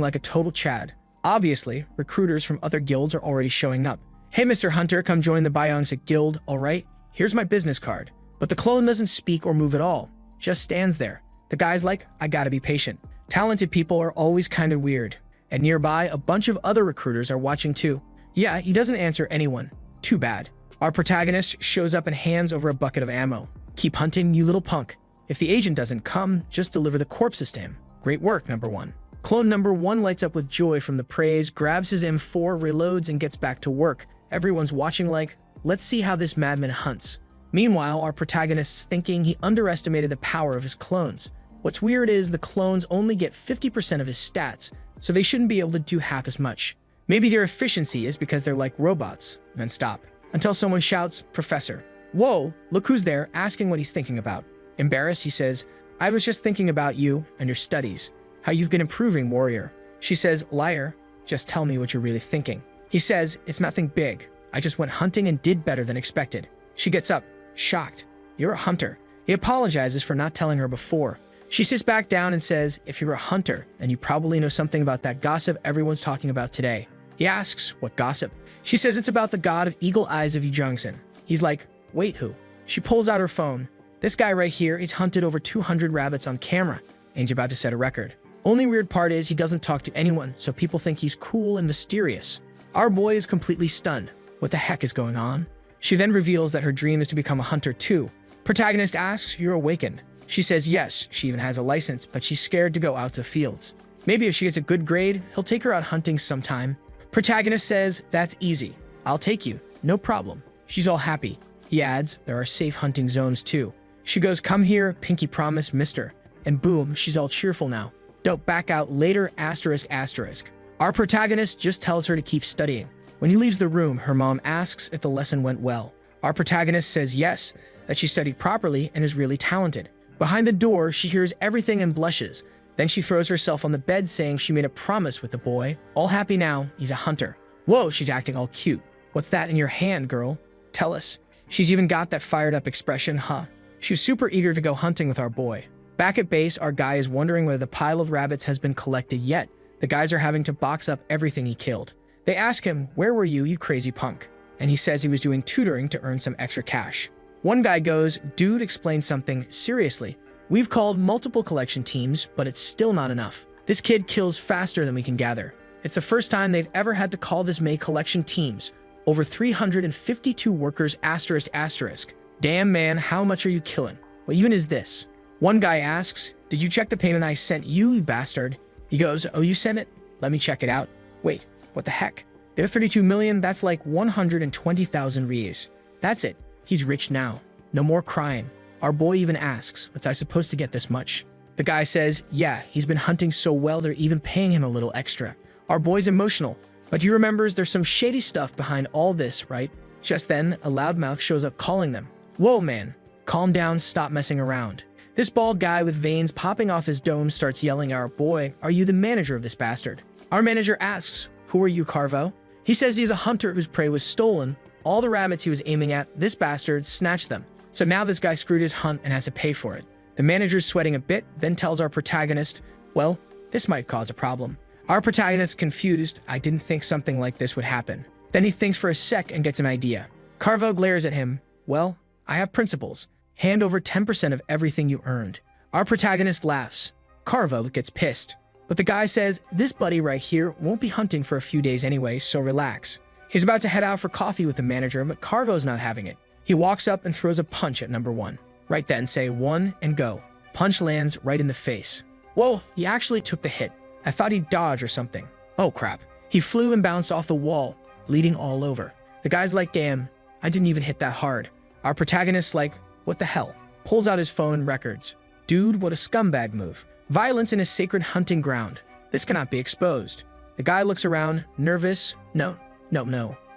like a total Chad. Obviously, recruiters from other guilds are already showing up. "Hey, Mr. Hunter, come join the Biongsik Guild, alright? Here's my business card." But the clone doesn't speak or move at all, just stands there. The guy's like, "I gotta be patient." Talented people are always kinda weird. And nearby, a bunch of other recruiters are watching too. Yeah, he doesn't answer anyone. Too bad. Our protagonist shows up and hands over a bucket of ammo. "Keep hunting, you little punk. If the agent doesn't come, just deliver the corpses to him. Great work, number one." Clone number one lights up with joy from the praise, grabs his M4, reloads, and gets back to work. Everyone's watching like, let's see how this madman hunts. Meanwhile, our protagonist's thinking he underestimated the power of his clones. What's weird is the clones only get 50% of his stats, so they shouldn't be able to do half as much. Maybe their efficiency is because they're like robots. Then stop. Until someone shouts, "Professor." "Whoa, look who's there," asking what he's thinking about. Embarrassed, he says, "I was just thinking about you and your studies, how you've been improving, warrior." She says, "Liar, just tell me what you're really thinking." He says, "It's nothing big. I just went hunting and did better than expected." She gets up, shocked. "You're a hunter." He apologizes for not telling her before. She sits back down and says, "If you're a hunter, then you probably know something about that gossip everyone's talking about today." He asks, "What gossip?" She says it's about the god of eagle eyes of Yijungsan. He's like, "Wait, who?" She pulls out her phone. "This guy right here, he's hunted over 200 rabbits on camera, and he's about to set a record. Only weird part is he doesn't talk to anyone, so people think he's cool and mysterious." Our boy is completely stunned. What the heck is going on? She then reveals that her dream is to become a hunter too. Protagonist asks, "You're awakened?" She says yes, she even has a license, but she's scared to go out to the fields. Maybe if she gets a good grade, he'll take her out hunting sometime. Protagonist says, "That's easy. I'll take you. No problem." She's all happy. He adds, "There are safe hunting zones too." She goes, "Come here, pinky promise, mister." And boom, she's all cheerful now. Don't back out later, asterisk, asterisk. Our protagonist just tells her to keep studying. When he leaves the room, her mom asks if the lesson went well. Our protagonist says yes, that she studied properly and is really talented. Behind the door, she hears everything and blushes. Then she throws herself on the bed saying she made a promise with the boy. All happy now, he's a hunter. Whoa, she's acting all cute. "What's that in your hand, girl? Tell us." She's even got that fired up expression, huh? She's super eager to go hunting with our boy. Back at base, our guy is wondering whether the pile of rabbits has been collected yet. The guys are having to box up everything he killed. They ask him, "Where were you crazy punk?" And he says he was doing tutoring to earn some extra cash. One guy goes, "Dude, explain something. Seriously. We've called multiple collection teams, but it's still not enough. This kid kills faster than we can gather. It's the first time they've ever had to call this May collection teams. Over 352 workers, asterisk, asterisk. Damn, man, how much are you killing? What even is this?" One guy asks, "Did you check the payment I sent you, you bastard?" He goes, "Oh, you sent it? Let me check it out." Wait, what the heck? They're 32 million, that's like 120,000 reais. That's it. He's rich now. No more crying. Our boy even asks, "Was I supposed to get this much?" The guy says, "Yeah, he's been hunting so well they're even paying him a little extra." Our boy's emotional, but he remembers there's some shady stuff behind all this, right? Just then, a loudmouth shows up calling them. "Whoa, man. Calm down, stop messing around." This bald guy with veins popping off his dome starts yelling at our boy, "Are you the manager of this bastard?" Our manager asks, "Who are you, Carvo?" He says he's a hunter whose prey was stolen. All the rabbits he was aiming at, this bastard snatched them. So now this guy screwed his hunt and has to pay for it. The manager's sweating a bit, then tells our protagonist, "Well, this might cause a problem." Our protagonist confused. "I didn't think something like this would happen." Then he thinks for a sec and gets an idea. Carvo glares at him. "Well, I have principles. Hand over 10% of everything you earned." Our protagonist laughs. Carvo gets pissed. But the guy says, "This buddy right here won't be hunting for a few days anyway, so relax." He's about to head out for coffee with the manager, but Carvo's not having it. He walks up and throws a punch at number one. Right then, say one and go. Punch lands right in the face. Whoa, he actually took the hit. I thought he'd dodge or something. Oh crap. He flew and bounced off the wall, bleeding all over. The guy's like, "Damn, I didn't even hit that hard." Our protagonist's like, "What the hell?" Pulls out his phone records. "Dude, what a scumbag move. Violence in a sacred hunting ground. This cannot be exposed. The guy looks around, nervous. No.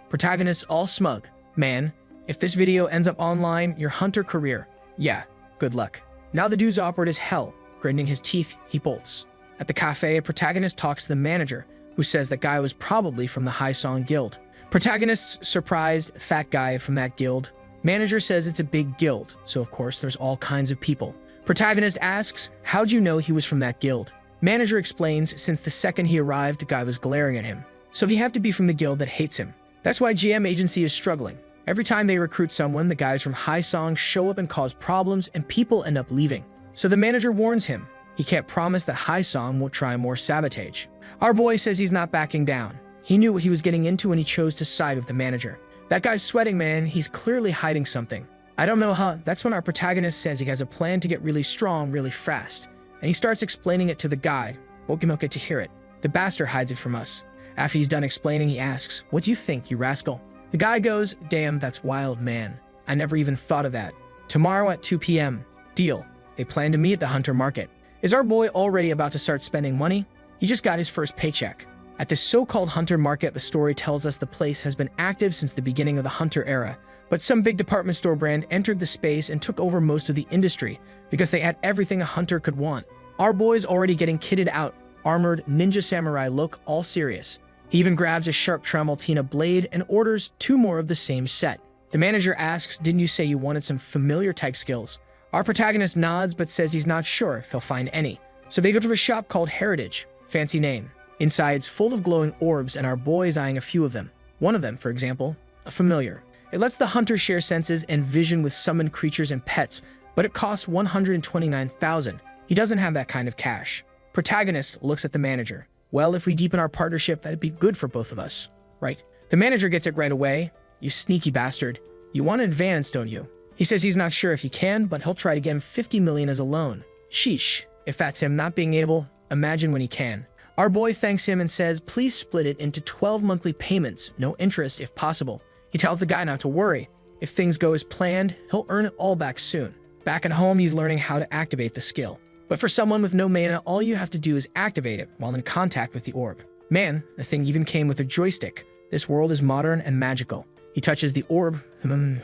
Protagonist all smug. Man, if this video ends up online, your hunter career. Yeah, good luck. Now the dude's awkward as hell. Grinding his teeth, he bolts. At the cafe, a protagonist talks to the manager, who says that guy was probably from the High Song Guild. Protagonist's surprised, fat guy from that guild. Manager says it's a big guild, so of course there's all kinds of people. Protagonist asks, how'd you know he was from that guild? Manager explains since the second he arrived, the guy was glaring at him. So he have to be from the guild that hates him. That's why GM agency is struggling. Every time they recruit someone, the guys from High Song show up and cause problems, and people end up leaving. So the manager warns him. He can't promise that High Song won't try more sabotage. Our boy says he's not backing down. He knew what he was getting into and he chose to side with the manager. That guy's sweating, man. He's clearly hiding something. I don't know, huh? That's when our protagonist says he has a plan to get really strong really fast. And he starts explaining it to the guy. Won't get to hear it. The bastard hides it from us. After he's done explaining, he asks, what do you think, you rascal? The guy goes, damn, that's wild, man. I never even thought of that. Tomorrow at 2 p.m. Deal. They plan to meet at the Hunter Market. Is our boy already about to start spending money? He just got his first paycheck. At this so-called Hunter Market, the story tells us the place has been active since the beginning of the Hunter era, but some big department store brand entered the space and took over most of the industry because they had everything a hunter could want. Our boy's already getting kitted out, armored, ninja samurai look, all serious. He even grabs a sharp Tramontina blade and orders 2 more of the same set. The manager asks, didn't you say you wanted some familiar type skills? Our protagonist nods but says he's not sure if he'll find any. So they go to a shop called Heritage, fancy name. Inside it's full of glowing orbs and our boy's eyeing a few of them. One of them, for example, a familiar. It lets the hunter share senses and vision with summoned creatures and pets, but it costs 129,000. He doesn't have that kind of cash. Protagonist looks at the manager. Well, if we deepen our partnership, that'd be good for both of us, right? The manager gets it right away. You sneaky bastard. You want an advance, don't you? He says he's not sure if he can, but he'll try to get him 50 million as a loan. Sheesh. If that's him not being able, imagine when he can. Our boy thanks him and says, please split it into 12 monthly payments, no interest if possible. He tells the guy not to worry. If things go as planned, he'll earn it all back soon. Back at home, he's learning how to activate the skill. But for someone with no mana, all you have to do is activate it while in contact with the orb. Man, the thing even came with a joystick. This world is modern and magical. He touches the orb,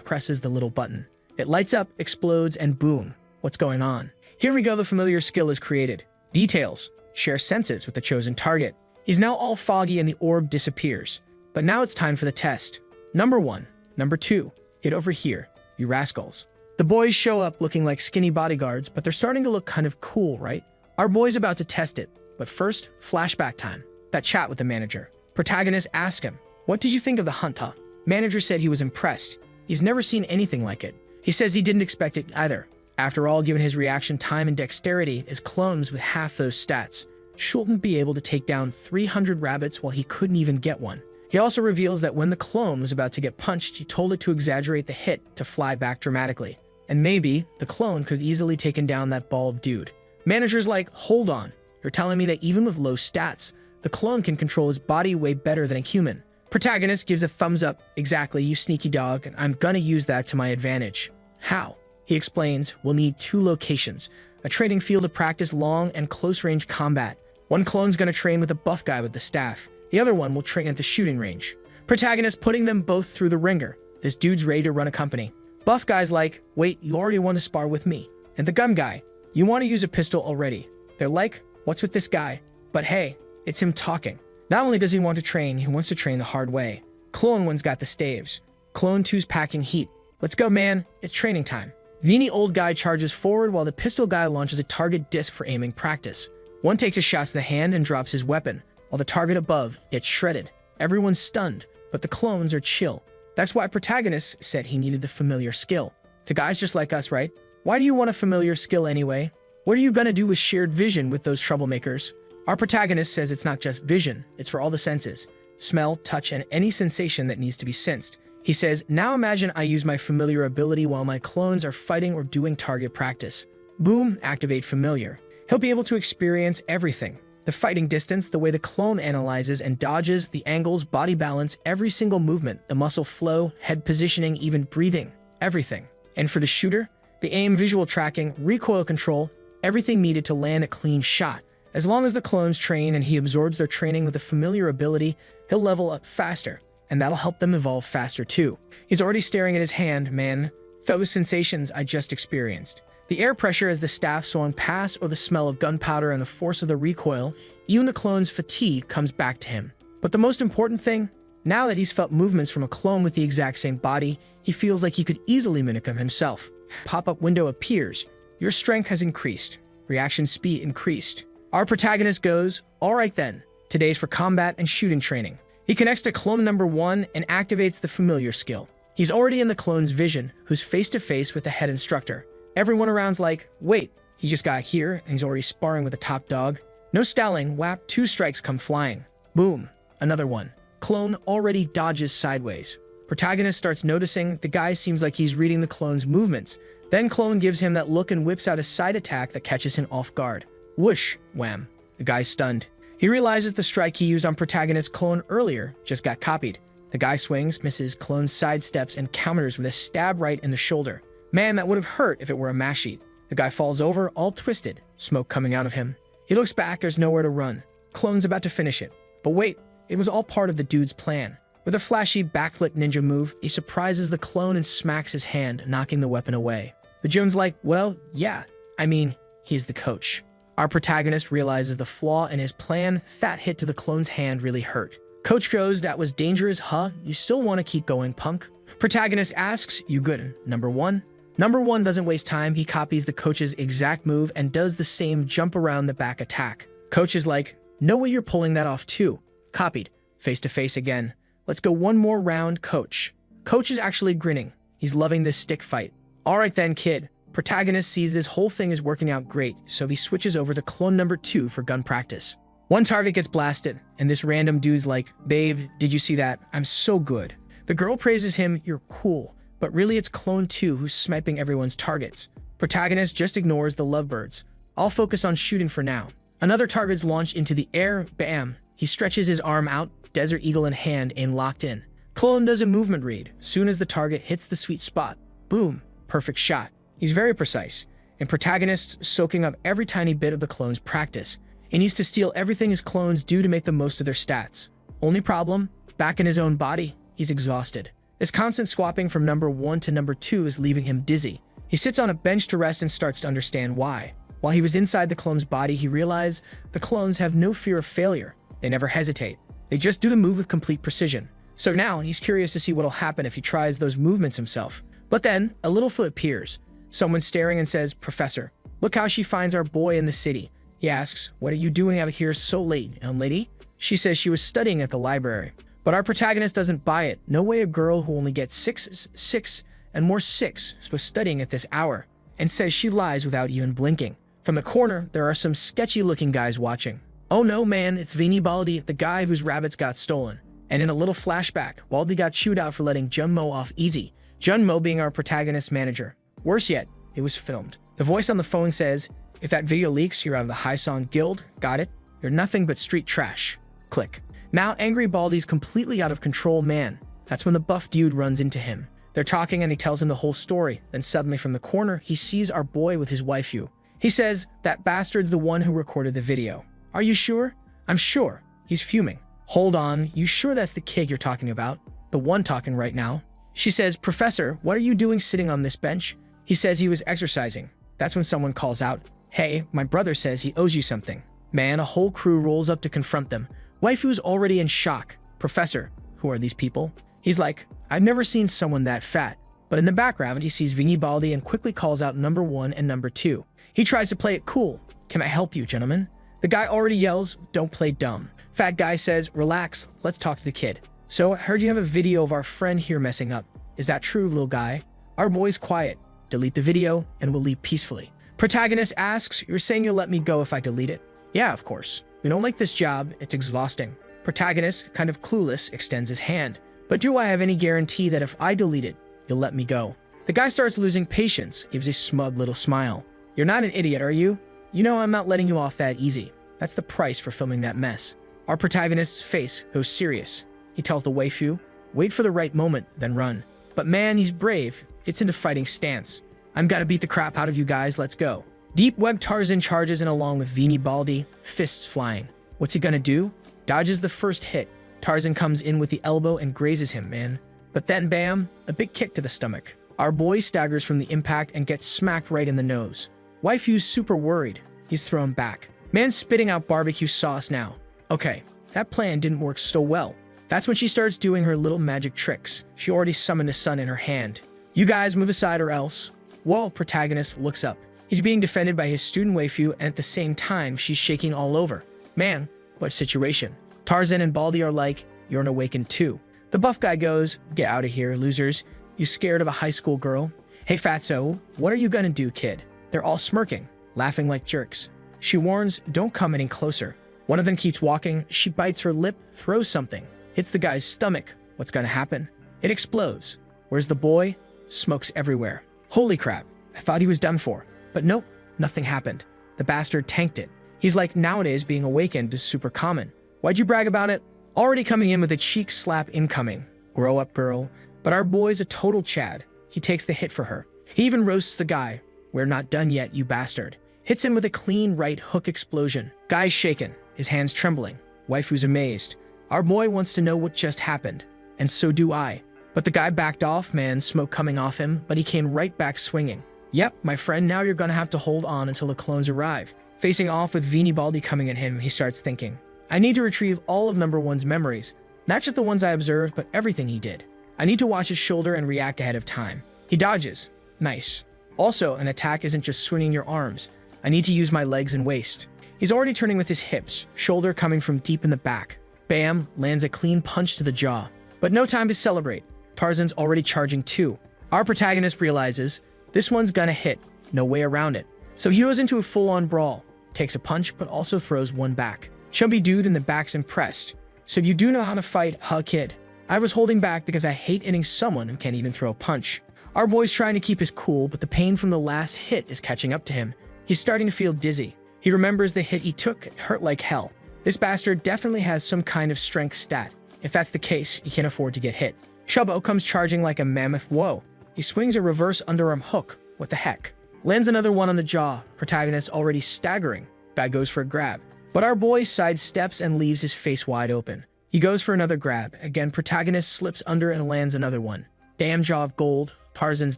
presses the little button. It lights up, explodes, and boom. What's going on? Here we go, the familiar skill is created. Details. Share senses with the chosen target. He's now all foggy and the orb disappears. But now it's time for the test. Number 1. Number 2. Get over here, you rascals. The boys show up looking like skinny bodyguards, but they're starting to look kind of cool, right? Our boy's about to test it. But first, flashback time. That chat with the manager. Protagonist asked him, what did you think of the hunt, huh? Manager said he was impressed. He's never seen anything like it. He says he didn't expect it either. After all, given his reaction time and dexterity, his clones with half those stats shouldn't be able to take down 300 rabbits while he couldn't even get one. He also reveals that when the clone was about to get punched, he told it to exaggerate the hit to fly back dramatically. And maybe the clone could have easily taken down that bald dude. Manager's like, hold on, you're telling me that even with low stats, the clone can control his body way better than a human. Protagonist gives a thumbs up, exactly, you sneaky dog, and I'm gonna use that to my advantage. How? He explains, we'll need 2 locations, a training field to practice long and close-range combat. One clone's gonna train with a buff guy with the staff. The other one will train at the shooting range. Protagonist putting them both through the ringer. This dude's ready to run a company. Buff guy's like, wait, you already want to spar with me. And the gun guy, you want to use a pistol already. They're like, what's with this guy? But hey, it's him talking. Not only does he want to train, he wants to train the hard way. Clone 1's got the staves. Clone 2's packing heat. Let's go, man. It's training time. Veiny old guy charges forward while the pistol guy launches a target disc for aiming practice. One takes a shot to the hand and drops his weapon, while the target above gets shredded. Everyone's stunned, but the clones are chill. That's why protagonist said he needed the familiar skill. To guys just like us, right? Why do you want a familiar skill anyway? What are you gonna do with shared vision with those troublemakers? Our protagonist says it's not just vision, it's for all the senses. Smell, touch, and any sensation that needs to be sensed. He says, now imagine I use my familiar ability while my clones are fighting or doing target practice. Boom, activate familiar. He'll be able to experience everything. The fighting distance, the way the clone analyzes and dodges, the angles, body balance, every single movement, the muscle flow, head positioning, even breathing, everything. And for the shooter, the aim, visual tracking, recoil control, everything needed to land a clean shot. As long as the clones train and he absorbs their training with a familiar ability, he'll level up faster, and that'll help them evolve faster too. He's already staring at his hand, man. Those sensations I just experienced. The air pressure as the staff swung past, or the smell of gunpowder and the force of the recoil, even the clone's fatigue comes back to him. But the most important thing, now that he's felt movements from a clone with the exact same body, he feels like he could easily mimic him himself. Pop-up window appears. Your strength has increased. Reaction speed increased. Our protagonist goes, all right then, today's for combat and shooting training. He connects to clone number 1 and activates the familiar skill. He's already in the clone's vision, who's face-to-face with the head instructor. Everyone around's like, wait, he just got here and he's already sparring with the top dog. No stalling, whap, 2 strikes come flying. Boom, another one. Clone already dodges sideways. Protagonist starts noticing the guy seems like he's reading the clone's movements. Then clone gives him that look and whips out a side attack that catches him off guard. Whoosh, wham. The guy's stunned. He realizes the strike he used on protagonist clone earlier just got copied. The guy swings, misses, clone sidesteps, and counters with a stab right in the shoulder. Man, that would have hurt if it were a mash sheet. The guy falls over, all twisted, smoke coming out of him. He looks back, there's nowhere to run. Clone's about to finish it. But wait, it was all part of the dude's plan. With a flashy backflip ninja move, he surprises the clone and smacks his hand, knocking the weapon away. The Jone's like, well, yeah, I mean, he's the coach. Our protagonist realizes the flaw in his plan. That hit to the clone's hand really hurt. Coach goes, that was dangerous, huh? You still want to keep going, punk? Protagonist asks, you good, number 1? Number 1 doesn't waste time. He copies the coach's exact move and does the same jump around the back attack. Coach is like, no way you're pulling that off too. Copied. Face to face again. Let's go one more round, coach. Coach is actually grinning. He's loving this stick fight. All right then, kid. Protagonist sees this whole thing is working out great, so he switches over to clone number 2 for gun practice. One target gets blasted, and this random dude's like, babe, did you see that? I'm so good. The girl praises him, you're cool, but really it's clone 2 who's sniping everyone's targets. Protagonist just ignores the lovebirds. I'll focus on shooting for now. Another target's launched into the air, bam. He stretches his arm out, Desert Eagle in hand, aim locked in. Clone does a movement read. Soon as the target hits the sweet spot, boom, perfect shot. He's very precise, and protagonist soaking up every tiny bit of the clone's practice. He needs to steal everything his clones do to make the most of their stats. Only problem, back in his own body, he's exhausted. This constant swapping from number 1 to number 2 is leaving him dizzy. He sits on a bench to rest and starts to understand why. While he was inside the clone's body, he realized the clones have no fear of failure. They never hesitate. They just do the move with complete precision. So now he's curious to see what'll happen if he tries those movements himself. But then a little foot appears. Someone staring and says, Professor, look how she finds our boy in the city. He asks, what are you doing out here so late, young lady? She says she was studying at the library. But our protagonist doesn't buy it. No way a girl who only gets six, and more 6 was studying at this hour, and says she lies without even blinking. From the corner, there are some sketchy-looking guys watching. Oh no, man, it's Vini Baldi, the guy whose rabbits got stolen. And in a little flashback, Baldi got chewed out for letting Junmo off easy. Junmo being our protagonist's manager. Worse yet, it was filmed. The voice on the phone says, if that video leaks, you're out of the High Song Guild. Got it? You're nothing but street trash. Click. Now angry Baldi's completely out of control, man. That's when the buff dude runs into him. They're talking and he tells him the whole story. Then suddenly from the corner, he sees our boy with his waifu. He says, that bastard's the one who recorded the video. Are you sure? I'm sure. He's fuming. Hold on, you sure that's the kid you're talking about? The one talking right now? She says, Professor, what are you doing sitting on this bench? He says he was exercising. That's when someone calls out, hey, my brother says he owes you something. Man, a whole crew rolls up to confront them. Waifu's already in shock. Professor, who are these people? He's like, I've never seen someone that fat. But in the background, he sees Vini Baldi and quickly calls out number 1 and number 2. He tries to play it cool. Can I help you, gentlemen? The guy already yells, don't play dumb. Fat guy says, relax, let's talk to the kid. So I heard you have a video of our friend here messing up. Is that true, little guy? Our boy's quiet. Delete the video and we'll leave peacefully. Protagonist asks, you're saying you'll let me go if I delete it? Yeah, of course. We don't like this job, it's exhausting. Protagonist, kind of clueless, extends his hand. But do I have any guarantee that if I delete it, you'll let me go? The guy starts losing patience, gives a smug little smile. You're not an idiot, are you? You know I'm not letting you off that easy. That's the price for filming that mess. Our protagonist's face goes serious. He tells the waifu, wait for the right moment, then run. But man, he's brave. It's into fighting stance. I'm gonna beat the crap out of you guys, let's go. Deep Web Tarzan charges in along with Vini Baldi, fists flying. What's he gonna do? Dodges the first hit. Tarzan comes in with the elbow and grazes him, man. But then bam, a big kick to the stomach. Our boy staggers from the impact and gets smacked right in the nose. Waifu's super worried. He's thrown back. Man's spitting out barbecue sauce now. Okay, that plan didn't work so well. That's when she starts doing her little magic tricks. She already summoned a sun in her hand. You guys move aside or else. Whoa, protagonist looks up. He's being defended by his student waifu, and at the same time, she's shaking all over. Man, what situation. Tarzan and Baldi are like, you're an awakened too. The buff guy goes, get out of here, losers. You scared of a high school girl? Hey Fatso, what are you gonna do, kid? They're all smirking, laughing like jerks. She warns, don't come any closer. One of them keeps walking, she bites her lip, throws something. Hits the guy's stomach. What's gonna happen? It explodes. Where's the boy? Smokes everywhere. Holy crap, I thought he was done for. But nope, nothing happened. The bastard tanked it. He's like, nowadays being awakened is super common. Why'd you brag about it? Already coming in with a cheek slap incoming. Grow up, girl. But our boy's a total Chad. He takes the hit for her. He even roasts the guy. We're not done yet, you bastard. Hits him with a clean right hook explosion. Guy's shaken, his hands trembling. Waifu's amazed. Our boy wants to know what just happened. And so do I. But the guy backed off, man, smoke coming off him, but he came right back swinging. Yep, my friend, now you're gonna have to hold on until the clones arrive. Facing off with Vini Baldi coming at him, he starts thinking, I need to retrieve all of number one's memories. Not just the ones I observed, but everything he did. I need to watch his shoulder and react ahead of time. He dodges. Nice. Also, an attack isn't just swinging your arms. I need to use my legs and waist. He's already turning with his hips, shoulder coming from deep in the back. Bam, lands a clean punch to the jaw. But no time to celebrate. Tarzan's already charging too. Our protagonist realizes, this one's gonna hit, no way around it. So he goes into a full-on brawl, takes a punch, but also throws one back. Chubby dude in the back's impressed. So you do know how to fight, huh, kid? I was holding back because I hate hitting someone who can't even throw a punch. Our boy's trying to keep his cool, but the pain from the last hit is catching up to him. He's starting to feel dizzy. He remembers the hit he took hurt like hell. This bastard definitely has some kind of strength stat. If that's the case, he can't afford to get hit. Chubbo comes charging like a mammoth. Whoa. He swings a reverse underarm hook. What the heck? Lands another one on the jaw. Protagonist already staggering. Guy goes for a grab. But our boy sidesteps and leaves his face wide open. He goes for another grab. Again, protagonist slips under and lands another one. Damn jaw of gold. Tarzan's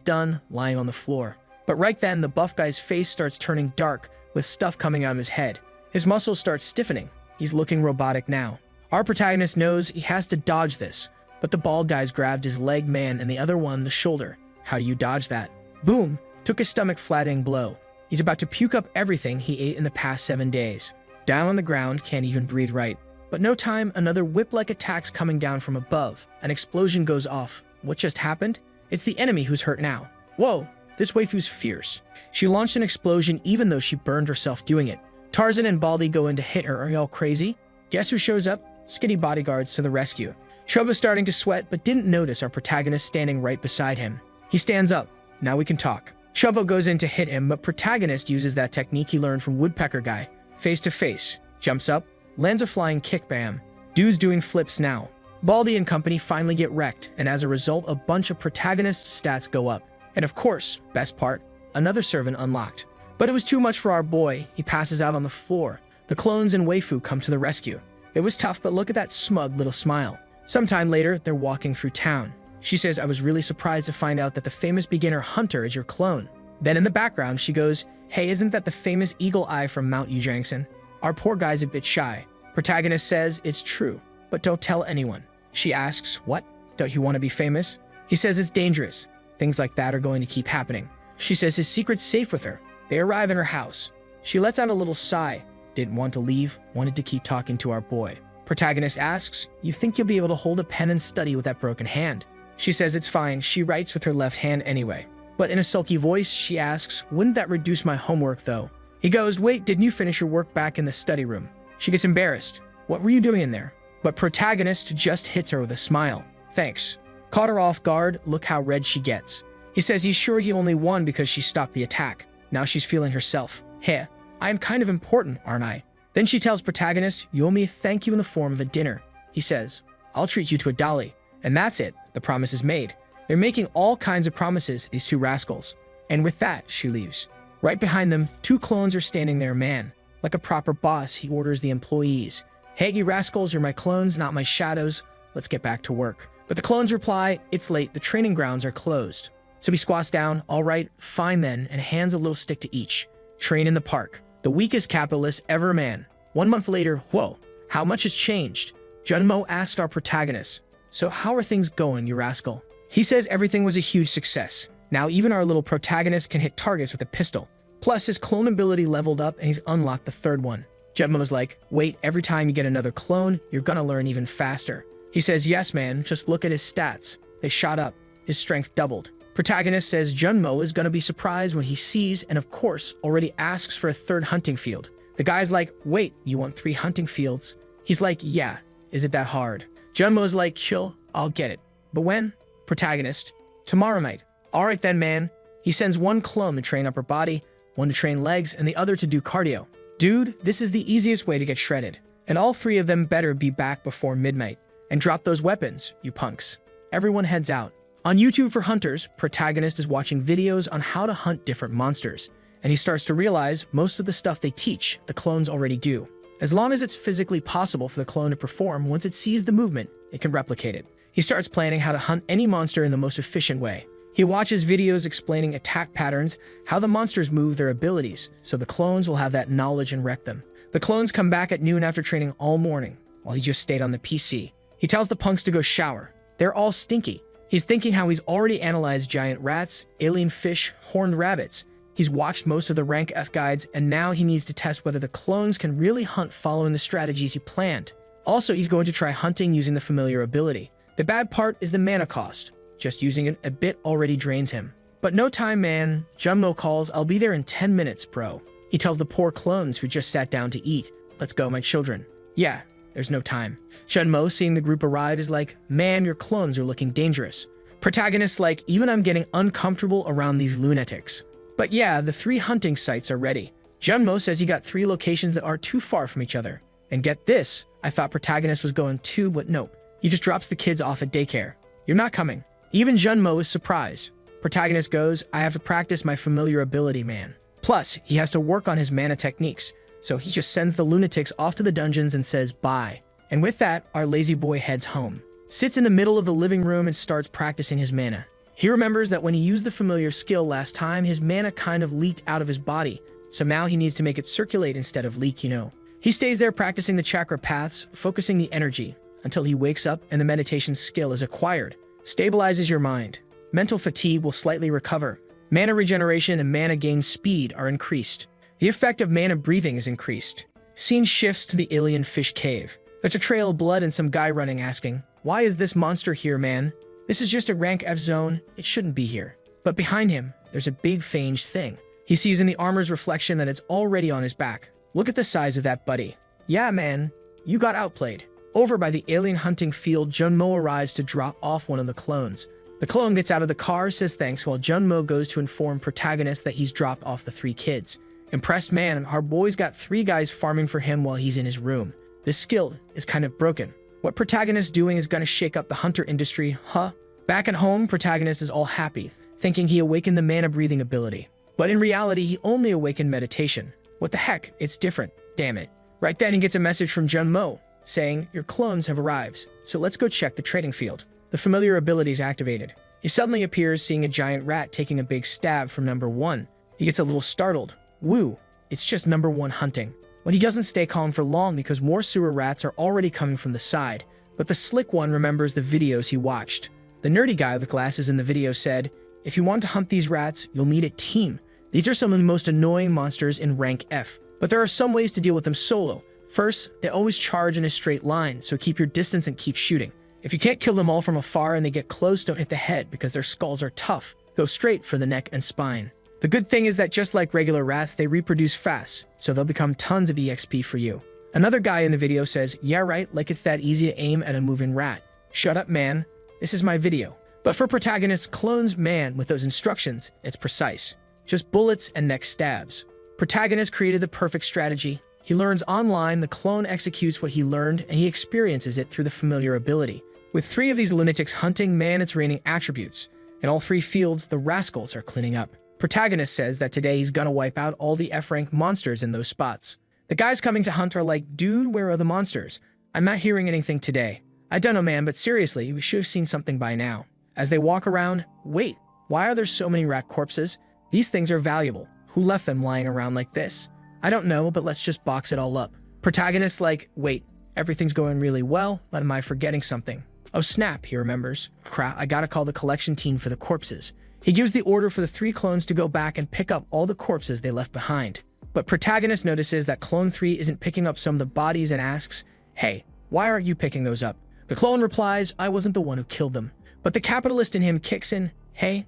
done, lying on the floor. But right then, the buff guy's face starts turning dark, with stuff coming out of his head. His muscles start stiffening. He's looking robotic now. Our protagonist knows he has to dodge this, but the bald guy's grabbed his leg, man, and the other one the shoulder. How do you dodge that? Boom! Took his stomach flattening blow. He's about to puke up everything he ate in the past 7 days. Down on the ground, can't even breathe right. But no time, another whip-like attack's coming down from above. An explosion goes off. What just happened? It's the enemy who's hurt now. Whoa! This waifu's fierce. She launched an explosion even though she burned herself doing it. Tarzan and Baldi go in to hit her. Are y'all crazy? Guess who shows up? Skinny bodyguards to the rescue. Chubba's starting to sweat, but didn't notice our protagonist standing right beside him. He stands up. Now we can talk. Chubba goes in to hit him, but protagonist uses that technique he learned from Woodpecker Guy. Face to face. Jumps up. Lands a flying kick, bam. Dude's doing flips now. Baldi and company finally get wrecked, and as a result, a bunch of protagonists' stats go up. And of course, best part, another servant unlocked. But it was too much for our boy. He passes out on the floor. The clones and waifu come to the rescue. It was tough, but look at that smug little smile. Sometime later, they're walking through town. She says, I was really surprised to find out that the famous beginner hunter is your clone. Then in the background, she goes, hey, isn't that the famous eagle eye from Mount Ujangson? Our poor guy's a bit shy. Protagonist says, it's true, but don't tell anyone. She asks, what? Don't you want to be famous? He says it's dangerous. Things like that are going to keep happening. She says his secret's safe with her. They arrive in her house. She lets out a little sigh. Didn't want to leave, wanted to keep talking to our boy. Protagonist asks, you think you'll be able to hold a pen and study with that broken hand? She says it's fine, she writes with her left hand anyway. But in a sulky voice, she asks, wouldn't that reduce my homework though? He goes, wait, didn't you finish your work back in the study room? She gets embarrassed. What were you doing in there? But protagonist just hits her with a smile. Thanks. Caught her off guard, look how red she gets. He says he's sure he only won because she stopped the attack. Now she's feeling herself. Hey, I am kind of important, aren't I? Then she tells protagonist, you owe me a thank you in the form of a dinner. He says, I'll treat you to a dolly. And that's it. The promise is made. They're making all kinds of promises, these two rascals. And with that, she leaves. Right behind them, 2 clones are standing there, man. Like a proper boss, he orders the employees. "Hey, you rascals, you're my clones, not my shadows. Let's get back to work." But the clones reply, "It's late, the training grounds are closed." So he squats down, "All right, fine then," and hands a little stick to each. "Train in the park." The weakest capitalist ever, man. 1 month later, whoa, how much has changed? Junmo asked our protagonist, "So how are things going, you rascal?" He says everything was a huge success. Now even our little protagonist can hit targets with a pistol. Plus his clone ability leveled up and he's unlocked the 3rd one. Junmo's like, "Wait, every time you get another clone, you're gonna learn even faster." He says, "Yes, man, just look at his stats. They shot up. His strength doubled." Protagonist says Junmo is gonna be surprised when he sees, and of course, already asks for a 3rd hunting field. The guy's like, "Wait, you want 3 hunting fields?" He's like, "Yeah, is it that hard?" Junmo's like, "Chill, I'll get it." "But when?" Protagonist, "Tomorrow night." "All right then, man." He sends 1 clone to train upper body, 1 to train legs, and the other to do cardio. Dude, this is the easiest way to get shredded. And all 3 of them better be back before midnight. And drop those weapons, you punks. Everyone heads out. On YouTube for hunters, protagonist is watching videos on how to hunt different monsters. And he starts to realize most of the stuff they teach, the clones already do. As long as it's physically possible for the clone to perform, once it sees the movement, it can replicate it. He starts planning how to hunt any monster in the most efficient way. He watches videos explaining attack patterns, how the monsters move their abilities, so the clones will have that knowledge and wreck them. The clones come back at noon after training all morning, while he just stayed on the PC. He tells the punks to go shower. They're all stinky. He's thinking how he's already analyzed giant rats, alien fish, horned rabbits. He's watched most of the rank F guides, and now he needs to test whether the clones can really hunt following the strategies he planned. Also, he's going to try hunting using the familiar ability. The bad part is the mana cost. Just using it a bit already drains him. But no time, man. Junmo calls, "I'll be there in 10 minutes, bro." He tells the poor clones who just sat down to eat, "Let's go, my children." Yeah, there's no time. Junmo, seeing the group arrive, is like, "Man, your clones are looking dangerous." Protagonist's like, "Even I'm getting uncomfortable around these lunatics." But yeah, the 3 hunting sites are ready. Junmo says he got 3 locations that aren't too far from each other. And get this, I thought protagonist was going too, but nope. He just drops the kids off at daycare. "You're not coming." Even Junmo is surprised. Protagonist goes, "I have to practice my familiar ability, man." Plus, he has to work on his mana techniques, so he just sends the lunatics off to the dungeons and says bye. And with that, our lazy boy heads home. Sits in the middle of the living room and starts practicing his mana. He remembers that when he used the familiar skill last time, his mana kind of leaked out of his body, so now he needs to make it circulate instead of leak, you know. He stays there practicing the chakra paths, focusing the energy, until he wakes up and the meditation skill is acquired. Stabilizes your mind. Mental fatigue will slightly recover. Mana regeneration and mana gain speed are increased. The effect of mana breathing is increased. Scene shifts to the alien fish cave. There's a trail of blood and some guy running asking, "Why is this monster here, man? This is just a rank F zone. It shouldn't be here." But behind him, there's a big fanged thing. He sees in the armor's reflection that it's already on his back. Look at the size of that buddy. Yeah, man, you got outplayed. Over by the alien hunting field, Junmo arrives to drop off one of the clones. The clone gets out of the car, says thanks, while Junmo goes to inform protagonist that he's dropped off the 3 kids. Impressed man, our boy's got 3 guys farming for him while he's in his room. This skill is kind of broken. What protagonist's doing is gonna shake up the hunter industry, huh? Back at home, protagonist is all happy, thinking he awakened the mana breathing ability. But in reality, he only awakened meditation. What the heck, it's different, damn it. Right then he gets a message from Junmo, saying, "Your clones have arrived, so let's go check the trading field." The familiar ability is activated. He suddenly appears seeing a giant rat taking a big stab from number 1. He gets a little startled. Woo, it's just number 1 hunting. But he doesn't stay calm for long because more sewer rats are already coming from the side. But the slick one remembers the videos he watched. The nerdy guy with glasses in the video said, "If you want to hunt these rats, you'll need a team. These are some of the most annoying monsters in rank F. But there are some ways to deal with them solo. First, they always charge in a straight line, so keep your distance and keep shooting. If you can't kill them all from afar and they get close, don't hit the head because their skulls are tough. Go straight for the neck and spine. The good thing is that just like regular rats, they reproduce fast, so they'll become tons of EXP for you." Another guy in the video says, "Yeah right, like it's that easy to aim at a moving rat." Shut up, man. This is my video. But for protagonist clones, man, with those instructions, it's precise. Just bullets and neck stabs. Protagonist created the perfect strategy. He learns online, the clone executes what he learned, and he experiences it through the familiar ability. With 3 of these lunatics hunting, man, it's raining attributes. In all 3 fields, the rascals are cleaning up. Protagonist says that today he's gonna wipe out all the F-rank monsters in those spots. The guys coming to hunt are like, dude, where are the monsters? I'm not hearing anything today. I don't know, man, but seriously, we should have seen something by now. As they walk around, wait, why are there so many rat corpses? These things are valuable. Who left them lying around like this? I don't know, but let's just box it all up. Protagonist like, wait, everything's going really well, but am I forgetting something? Oh snap, he remembers. Crap, I gotta call the collection team for the corpses. He gives the order for the 3 clones to go back and pick up all the corpses they left behind. But Protagonist notices that Clone 3 isn't picking up some of the bodies and asks, hey, why aren't you picking those up? The clone replies, I wasn't the one who killed them. But the capitalist in him kicks in, hey,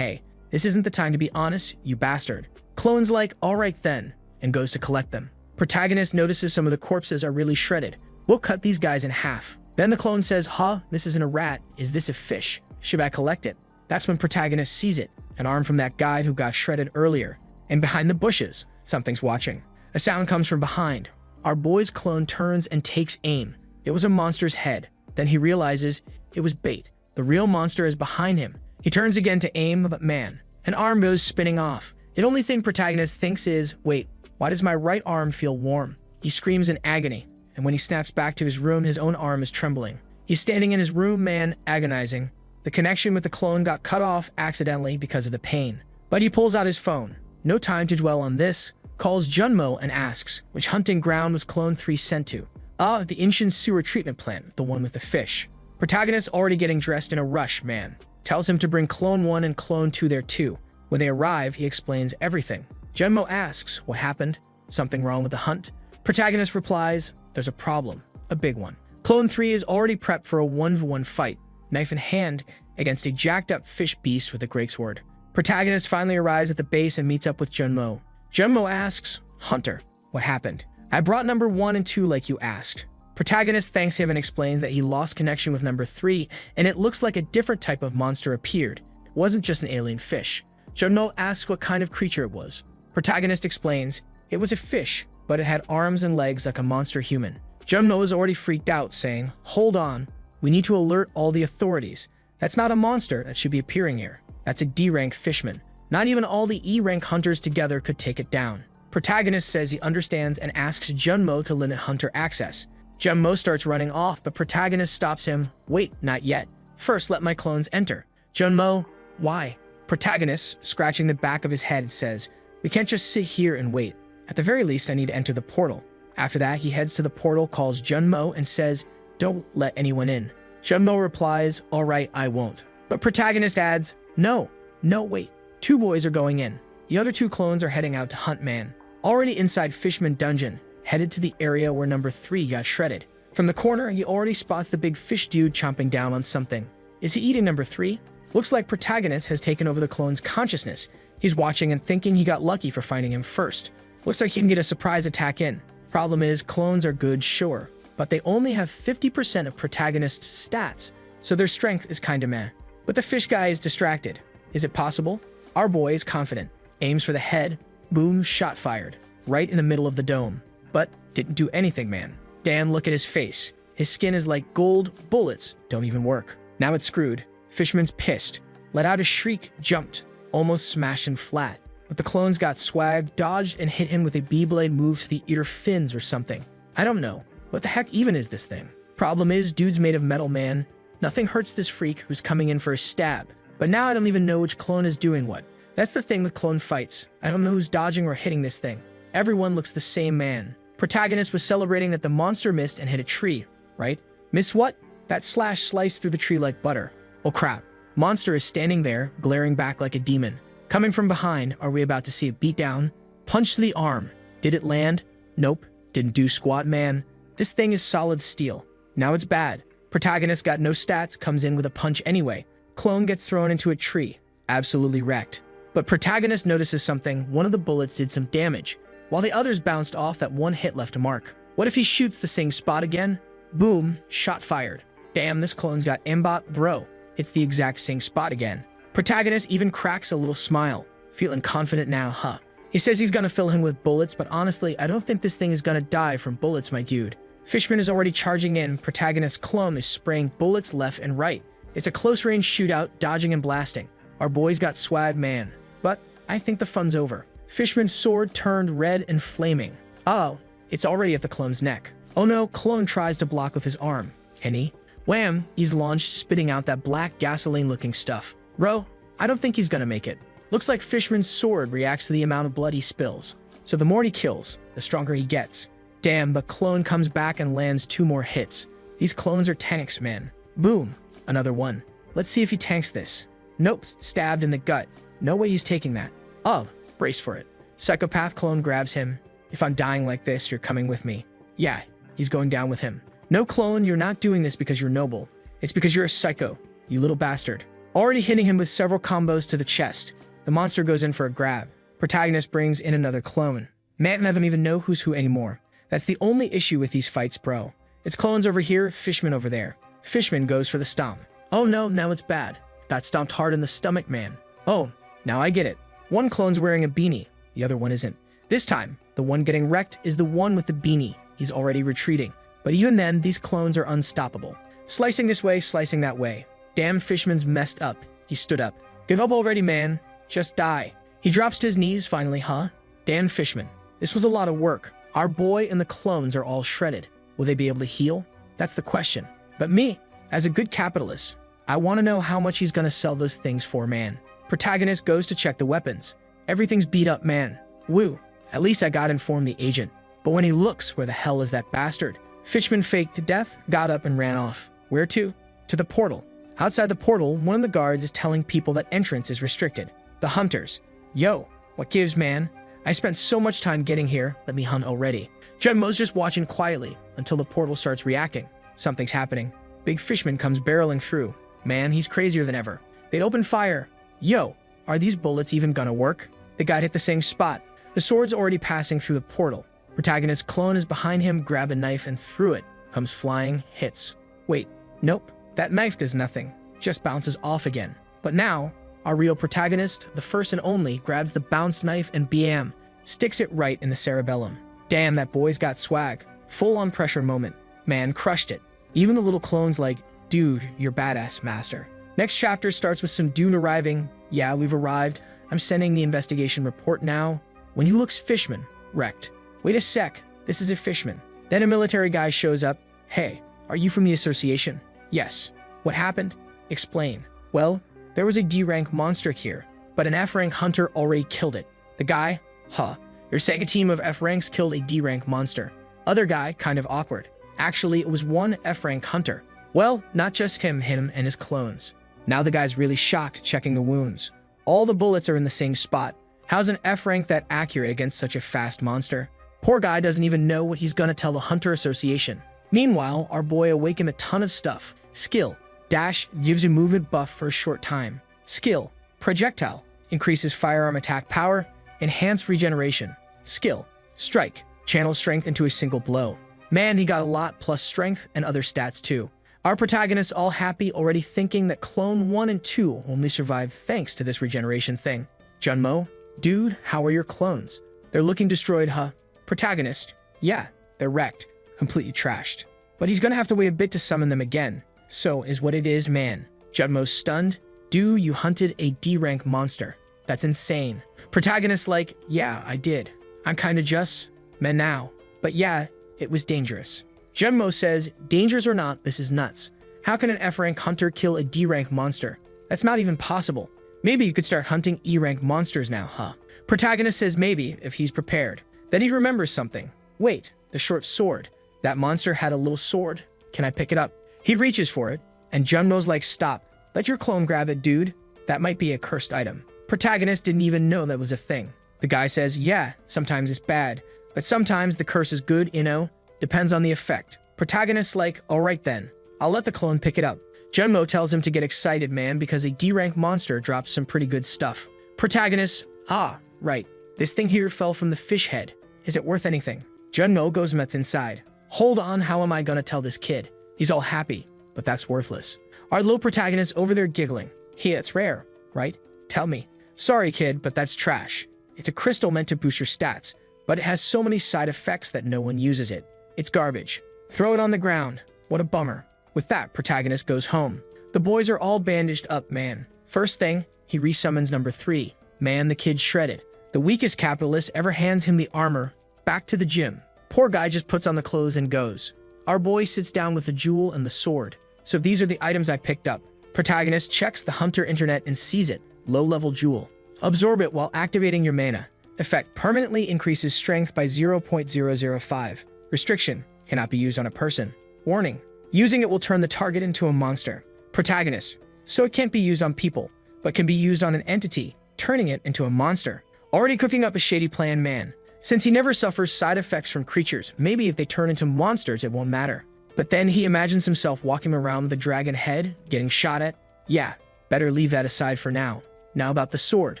this isn't the time to be honest, you bastard. Clone's like, alright then, and goes to collect them. Protagonist notices some of the corpses are really shredded. We'll cut these guys in half. Then the clone says, huh, this isn't a rat, is this a fish? Should I collect it? That's when Protagonist sees it, an arm from that guy who got shredded earlier. And behind the bushes, something's watching. A sound comes from behind. Our boy's clone turns and takes aim. It was a monster's head. Then he realizes it was bait. The real monster is behind him. He turns again to aim, but man, an arm goes spinning off. The only thing Protagonist thinks is, wait, why does my right arm feel warm? He screams in agony, and when he snaps back to his room, his own arm is trembling. He's standing in his room, man, agonizing. The connection with the clone got cut off accidentally because of the pain. But he pulls out his phone. No time to dwell on this. Calls Junmo and asks, which hunting ground was Clone 3 sent to? The ancient sewer treatment plant, the one with the fish. Protagonist already getting dressed in a rush, man. Tells him to bring Clone 1 and Clone 2 there too. When they arrive, he explains everything. Junmo asks, what happened? Something wrong with the hunt? Protagonist replies, there's a problem, a big one. Clone 3 is already prepped for a 1v1 fight, knife in hand, against a jacked up fish beast with a greatsword. Protagonist finally arrives at the base and meets up with Junmo. Junmo asks, Hunter, what happened? I brought number 1 and 2 like you asked. Protagonist thanks him and explains that he lost connection with number 3, and it looks like a different type of monster appeared. It wasn't just an alien fish. Junmo asks what kind of creature it was. Protagonist explains, it was a fish, but it had arms and legs like a monster human. Junmo is already freaked out, saying, hold on, we need to alert all the authorities. That's not a monster that should be appearing here. That's a D-rank fishman. Not even all the E-rank hunters together could take it down. Protagonist says he understands and asks Junmo to limit hunter access. Junmo starts running off, but Protagonist stops him. Wait, not yet. First, let my clones enter. Junmo, why? Protagonist, scratching the back of his head, says, we can't just sit here and wait. At the very least, I need to enter the portal. After that, he heads to the portal, calls Junmo, and says, don't let anyone in. Junmo replies, all right, I won't. But Protagonist adds, no, wait. 2 boys are going in. The other 2 clones are heading out to hunt man. Already inside Fishman Dungeon, headed to the area where number 3 got shredded. From the corner, he already spots the big fish dude chomping down on something. Is he eating number 3? Looks like Protagonist has taken over the clone's consciousness. He's watching and thinking he got lucky for finding him first. Looks like he can get a surprise attack in. Problem is, clones are good, sure, but they only have 50% of Protagonist's stats, so their strength is kinda meh. But the fish guy is distracted. Is it possible? Our boy is confident. Aims for the head. Boom, shot fired. Right in the middle of the dome. But didn't do anything, man. Damn, look at his face. His skin is like gold. Bullets don't even work. Now it's screwed. Fishman's pissed. Let out a shriek, jumped. Almost smashed him flat. But the clones got swag, dodged, and hit him with a B-blade move to the eater fins or something. I don't know. What the heck even is this thing? Problem is, dude's made of metal, man. Nothing hurts this freak who's coming in for a stab. But now I don't even know which clone is doing what. That's the thing with clone fights. I don't know who's dodging or hitting this thing. Everyone looks the same, man. Protagonist was celebrating that the monster missed and hit a tree, right? Miss what? That slash sliced through the tree like butter. Oh crap. Monster is standing there, glaring back like a demon. Coming from behind, are we about to see a beatdown? Punch to the arm. Did it land? Nope. Didn't do squat, man. This thing is solid steel. Now it's bad. Protagonist got no stats, comes in with a punch anyway. Clone gets thrown into a tree. Absolutely wrecked. But Protagonist notices something. One of the bullets did some damage, while the others bounced off. That one hit left a mark. What if he shoots the same spot again? Boom, shot fired. Damn, this clone's got aimbot, bro. It's the exact same spot again. Protagonist even cracks a little smile. Feeling confident now, huh? He says he's gonna fill him with bullets, but honestly, I don't think this thing is gonna die from bullets, my dude. Fishman is already charging in. Protagonist's clone is spraying bullets left and right. It's a close-range shootout, dodging and blasting. Our boys got swag, man. But I think the fun's over. Fishman's sword turned red and flaming. Oh, it's already at the clone's neck. Oh no, clone tries to block with his arm. Can he? Wham! He's launched, spitting out that black gasoline-looking stuff. Bro, I don't think he's gonna make it. Looks like Fishman's sword reacts to the amount of blood he spills. So the more he kills, the stronger he gets. Damn, but clone comes back and lands 2 more hits. These clones are tanks, man. Boom, another one. Let's see if he tanks this. Nope, stabbed in the gut. No way he's taking that. Oh, brace for it. Psychopath clone grabs him. If I'm dying like this, you're coming with me. Yeah, he's going down with him. No, clone, you're not doing this because you're noble. It's because you're a psycho, you little bastard. Already hitting him with several combos to the chest. The monster goes in for a grab. Protagonist brings in another clone. Man, I don't even know who's who anymore. That's the only issue with these fights, bro. It's clones over here, Fishman over there. Fishman goes for the stomp. Oh no, now it's bad. Got stomped hard in the stomach, man. Oh, now I get it. One clone's wearing a beanie, the other one isn't. This time, the one getting wrecked is the one with the beanie. He's already retreating. But even then, these clones are unstoppable. Slicing this way, slicing that way. Damn, Fishman's messed up. He stood up. Give up already, man. Just die. He drops to his knees finally, huh? Damn, Fishman. This was a lot of work. Our boy and the clones are all shredded. Will they be able to heal? That's the question. But me, as a good capitalist, I want to know how much he's gonna sell those things for, man. Protagonist goes to check the weapons. Everything's beat up, man. Woo. At least I got informed the agent. But when he looks, where the hell is that bastard? Fishman faked to death, got up and ran off. Where to? To the portal. Outside the portal, one of the guards is telling people that entrance is restricted. The hunters. Yo, what gives, man? I spent so much time getting here, let me hunt already. Junmo's just watching quietly until the portal starts reacting. Something's happening. Big Fishman comes barreling through. Man, he's crazier than ever. They'd open fire. Yo, are these bullets even gonna work? The guy hit the same spot. The sword's already passing through the portal. Protagonist's clone is behind him, grab a knife and threw it. Comes flying, hits. Wait, nope. That knife does nothing. Just bounces off again. But now, our real protagonist, the first and only, grabs the bounce knife and bam, sticks it right in the cerebellum. Damn, that boy's got swag. Full on pressure moment. Man, crushed it. Even the little clone's like, dude, you're badass, master. Next chapter starts with some Dune arriving. Yeah, we've arrived. I'm sending the investigation report now. When he looks Fishman, wrecked. Wait a sec, this is a Fishman. Then a military guy shows up. Hey, are you from the association? Yes. What happened? Explain. Well, there was a D-rank monster here, but an F-rank hunter already killed it. The guy? Huh. You're saying a team of F-ranks killed a D-rank monster. Other guy, kind of awkward. Actually, it was one F-rank hunter. Well, not just him and his clones. Now the guy's really shocked, checking the wounds. All the bullets are in the same spot. How's an F-rank that accurate against such a fast monster? Poor guy doesn't even know what he's gonna tell the Hunter Association. Meanwhile, our boy awakened a ton of stuff. Skill. Dash gives you movement buff for a short time. Skill. Projectile. Increases firearm attack power. Enhanced regeneration. Skill. Strike. Channels strength into a single blow. Man, he got a lot plus strength and other stats too. Our protagonists all happy, already thinking that Clone 1 and 2 only survived thanks to this regeneration thing. Junmo, dude, how are your clones? They're looking destroyed, huh? Protagonist, yeah, they're wrecked, completely trashed. But he's gonna have to wait a bit to summon them again. So is what it is, man. Junmo's stunned. Dude, you hunted a D-rank monster. That's insane. Protagonist like, yeah, I did. I'm kinda just, man now. But yeah, it was dangerous. Junmo says, dangers or not, this is nuts. How can an F-rank hunter kill a D-rank monster? That's not even possible. Maybe you could start hunting E-rank monsters now, huh? Protagonist says maybe, if he's prepared. Then he remembers something. Wait, the short sword. That monster had a little sword. Can I pick it up? He reaches for it, and Junmo's like, stop. Let your clone grab it, dude. That might be a cursed item. Protagonist didn't even know that was a thing. The guy says, yeah, sometimes it's bad, but sometimes the curse is good, you know? Depends on the effect. Protagonist's like, alright then, I'll let the clone pick it up. Junmo tells him to get excited, man, because a D-rank monster drops some pretty good stuff. Protagonist, ah, right. This thing here fell from the fish head. Is it worth anything? Junmo goes nuts inside. Hold on, how am I gonna tell this kid? He's all happy, but that's worthless. Our little protagonist over there giggling. Yeah, it's rare, right? Tell me. Sorry, kid, but that's trash. It's a crystal meant to boost your stats, but it has so many side effects that no one uses it. It's garbage. Throw it on the ground. What a bummer. With that, protagonist goes home. The boys are all bandaged up, man. First thing, he resummons number 3. Man, the kid's shredded. The weakest capitalist ever hands him the armor. Back to the gym. Poor guy just puts on the clothes and goes. Our boy sits down with the jewel and the sword. So these are the items I picked up. Protagonist checks the hunter internet and sees it. Low-level jewel. Absorb it while activating your mana. Effect permanently increases strength by 0.005. Restriction. Cannot be used on a person. Warning. Using it will turn the target into a monster. Protagonist. So it can't be used on people, but can be used on an entity, turning it into a monster. Already cooking up a shady plan, man. Since he never suffers side effects from creatures, maybe if they turn into monsters it won't matter. But then he imagines himself walking around with a dragon head, getting shot at. Yeah, better leave that aside for now. Now about the sword.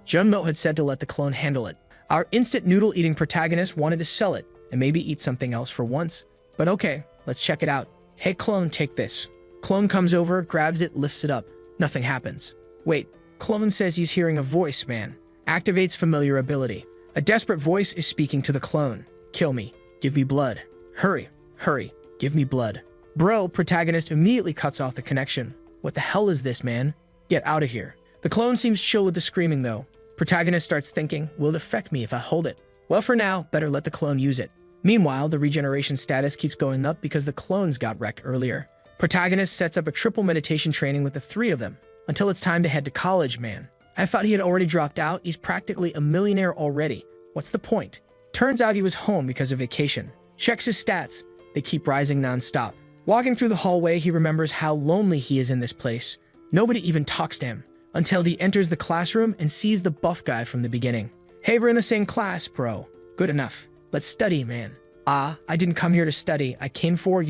Junmo had said to let the clone handle it. Our instant noodle-eating protagonist wanted to sell it, and maybe eat something else for once. But okay, let's check it out. Hey clone, take this. Clone comes over, grabs it, lifts it up. Nothing happens. Wait, clone says he's hearing a voice, man. Activates familiar ability. A desperate voice is speaking to the clone. Kill me. Give me blood. Hurry. Hurry. Give me blood. Bro, protagonist immediately cuts off the connection. What the hell is this, man? Get out of here. The clone seems chill with the screaming, though. Protagonist starts thinking, will it affect me if I hold it? Well, for now, better let the clone use it. Meanwhile, the regeneration status keeps going up because the clones got wrecked earlier. Protagonist sets up a triple meditation training with the three of them, until it's time to head to college, man. I thought he had already dropped out. He's practically a millionaire already. What's the point? Turns out he was home because of vacation. Checks his stats. They keep rising non-stop. Walking through the hallway, he remembers how lonely he is in this place. Nobody even talks to him, until he enters the classroom and sees the buff guy from the beginning. Hey, we're in the same class, bro. Good enough. Let's study, man. I didn't come here to study. I came for,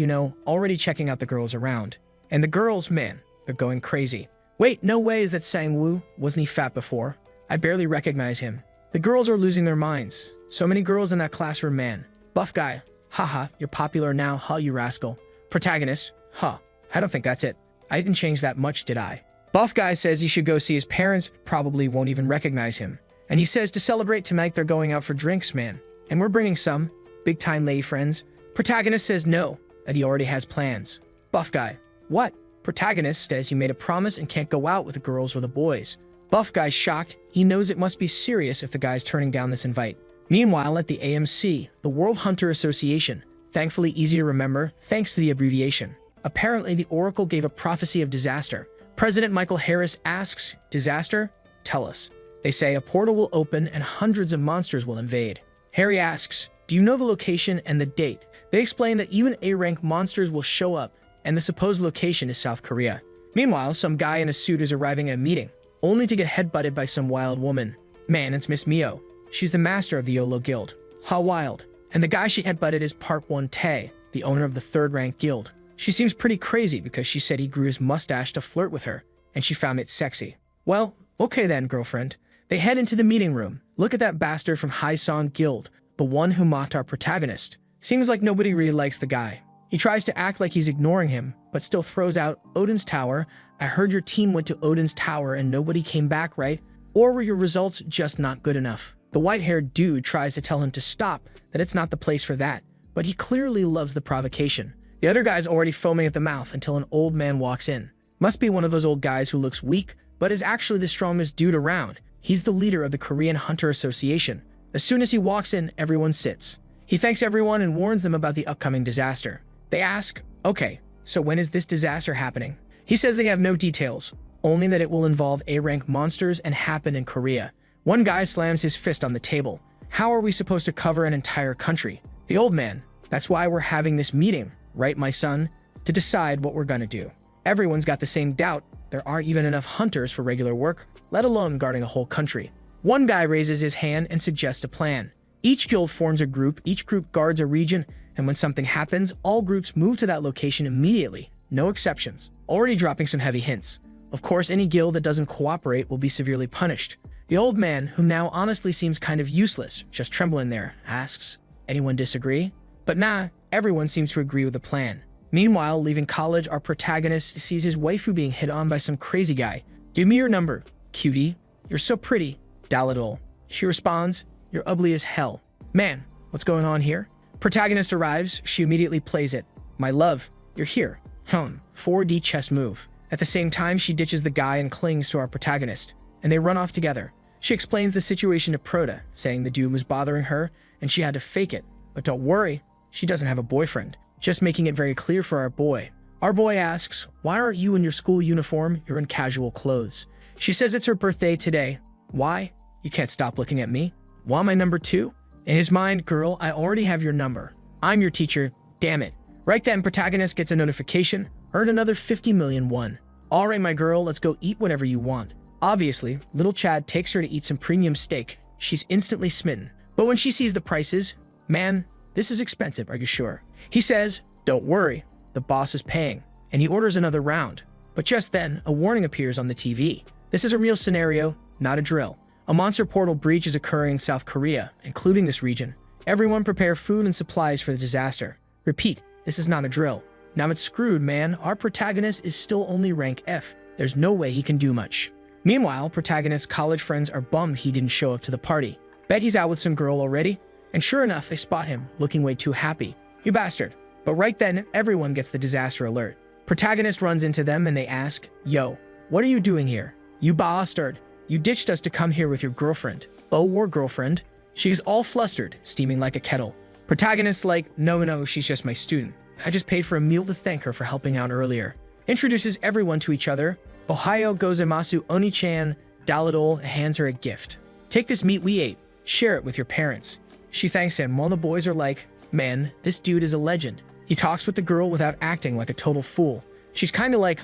already checking out the girls around. And the girls, man, they're going crazy. Wait, no way is that Sang-woo. Wasn't he fat before? I barely recognize him. The girls are losing their minds. So many girls in that classroom, man. Buff guy. Haha, you're popular now, huh, you rascal. Protagonist. Huh, I don't think that's it. I didn't change that much, did I? Buff guy says he should go see his parents, probably won't even recognize him. And he says to celebrate tonight they're going out for drinks, man. And we're bringing some. Big time lady friends. Protagonist says no, that he already has plans. Buff guy. What? Protagonist says he made a promise and can't go out with the girls or the boys. Buff guy's shocked. He knows it must be serious if the guy's turning down this invite. Meanwhile, at the AMC, the World Hunter Association, thankfully easy to remember thanks to the abbreviation. Apparently, the Oracle gave a prophecy of disaster. President Michael Harris asks, disaster? Tell us. They say a portal will open and hundreds of monsters will invade. Harry asks, do you know the location and the date? They explain that even A-rank monsters will show up, and the supposed location is South Korea. Meanwhile, some guy in a suit is arriving at a meeting, only to get headbutted by some wild woman. Man, it's Miss Mio. She's the master of the YOLO Guild. How wild. And the guy she headbutted is Park Won-tae, the owner of the third-rank guild. She seems pretty crazy because she said he grew his mustache to flirt with her, and she found it sexy. Well, okay then, girlfriend. They head into the meeting room. Look at that bastard from Haesong Guild, the one who mocked our protagonist. Seems like nobody really likes the guy. He tries to act like he's ignoring him, but still throws out Odin's Tower. I heard your team went to Odin's Tower and nobody came back, right? Or were your results just not good enough? The white-haired dude tries to tell him to stop, that it's not the place for that, but he clearly loves the provocation. The other guy's already foaming at the mouth until an old man walks in. Must be one of those old guys who looks weak, but is actually the strongest dude around. He's the leader of the Korean Hunter Association. As soon as he walks in, everyone sits. He thanks everyone and warns them about the upcoming disaster. They ask, okay, so when is this disaster happening? He says they have no details, only that it will involve A-rank monsters and happen in Korea. One guy slams his fist on the table. How are we supposed to cover an entire country? The old man, that's why we're having this meeting, right, my son? To decide what we're gonna do. Everyone's got the same doubt. There aren't even enough hunters for regular work, let alone guarding a whole country. One guy raises his hand and suggests a plan. Each guild forms a group, each group guards a region, and when something happens, all groups move to that location immediately. No exceptions. Already dropping some heavy hints. Of course, any guild that doesn't cooperate will be severely punished. The old man, who now honestly seems kind of useless, just trembling there, asks, anyone disagree? But nah, everyone seems to agree with the plan. Meanwhile, leaving college, our protagonist sees his waifu being hit on by some crazy guy. Give me your number, cutie. You're so pretty. Daladol. She responds, you're ugly as hell. Man, what's going on here? Protagonist arrives, she immediately plays it. My love, you're here. 4D chess move. At the same time, she ditches the guy and clings to our protagonist, and they run off together. She explains the situation to Proda, saying the dude was bothering her and she had to fake it. But don't worry, she doesn't have a boyfriend, just making it very clear for our boy. Our boy asks, why aren't you in your school uniform? You're in casual clothes. She says it's her birthday today. Why? You can't stop looking at me. Want my number too? In his mind, girl, I already have your number. I'm your teacher, damn it. Right then, protagonist gets a notification, earned another 50 million won. All right, my girl, let's go eat whatever you want. Obviously, little Chad takes her to eat some premium steak. She's instantly smitten. But when she sees the prices, man, this is expensive, are you sure? He says, don't worry, the boss is paying, and he orders another round. But just then, a warning appears on the TV. This is a real scenario, not a drill. A monster portal breach is occurring in South Korea, including this region. Everyone prepare food and supplies for the disaster. Repeat, this is not a drill. Now it's screwed, man. Our protagonist is still only rank F. There's no way he can do much. Meanwhile, protagonist's college friends are bummed he didn't show up to the party. Bet he's out with some girl already. And sure enough, they spot him, looking way too happy. You bastard. But right then, everyone gets the disaster alert. Protagonist runs into them and they ask, yo, what are you doing here? You bastard. You ditched us to come here with your girlfriend. Oh, war girlfriend. She is all flustered, steaming like a kettle. Protagonist's like, no, she's just my student. I just paid for a meal to thank her for helping out earlier. Introduces everyone to each other. Ohayo gozaimasu oni-chan. Daladol hands her a gift. Take this meat we ate. Share it with your parents. She thanks him while the boys are like, man, this dude is a legend. He talks with the girl without acting like a total fool. She's kinda like,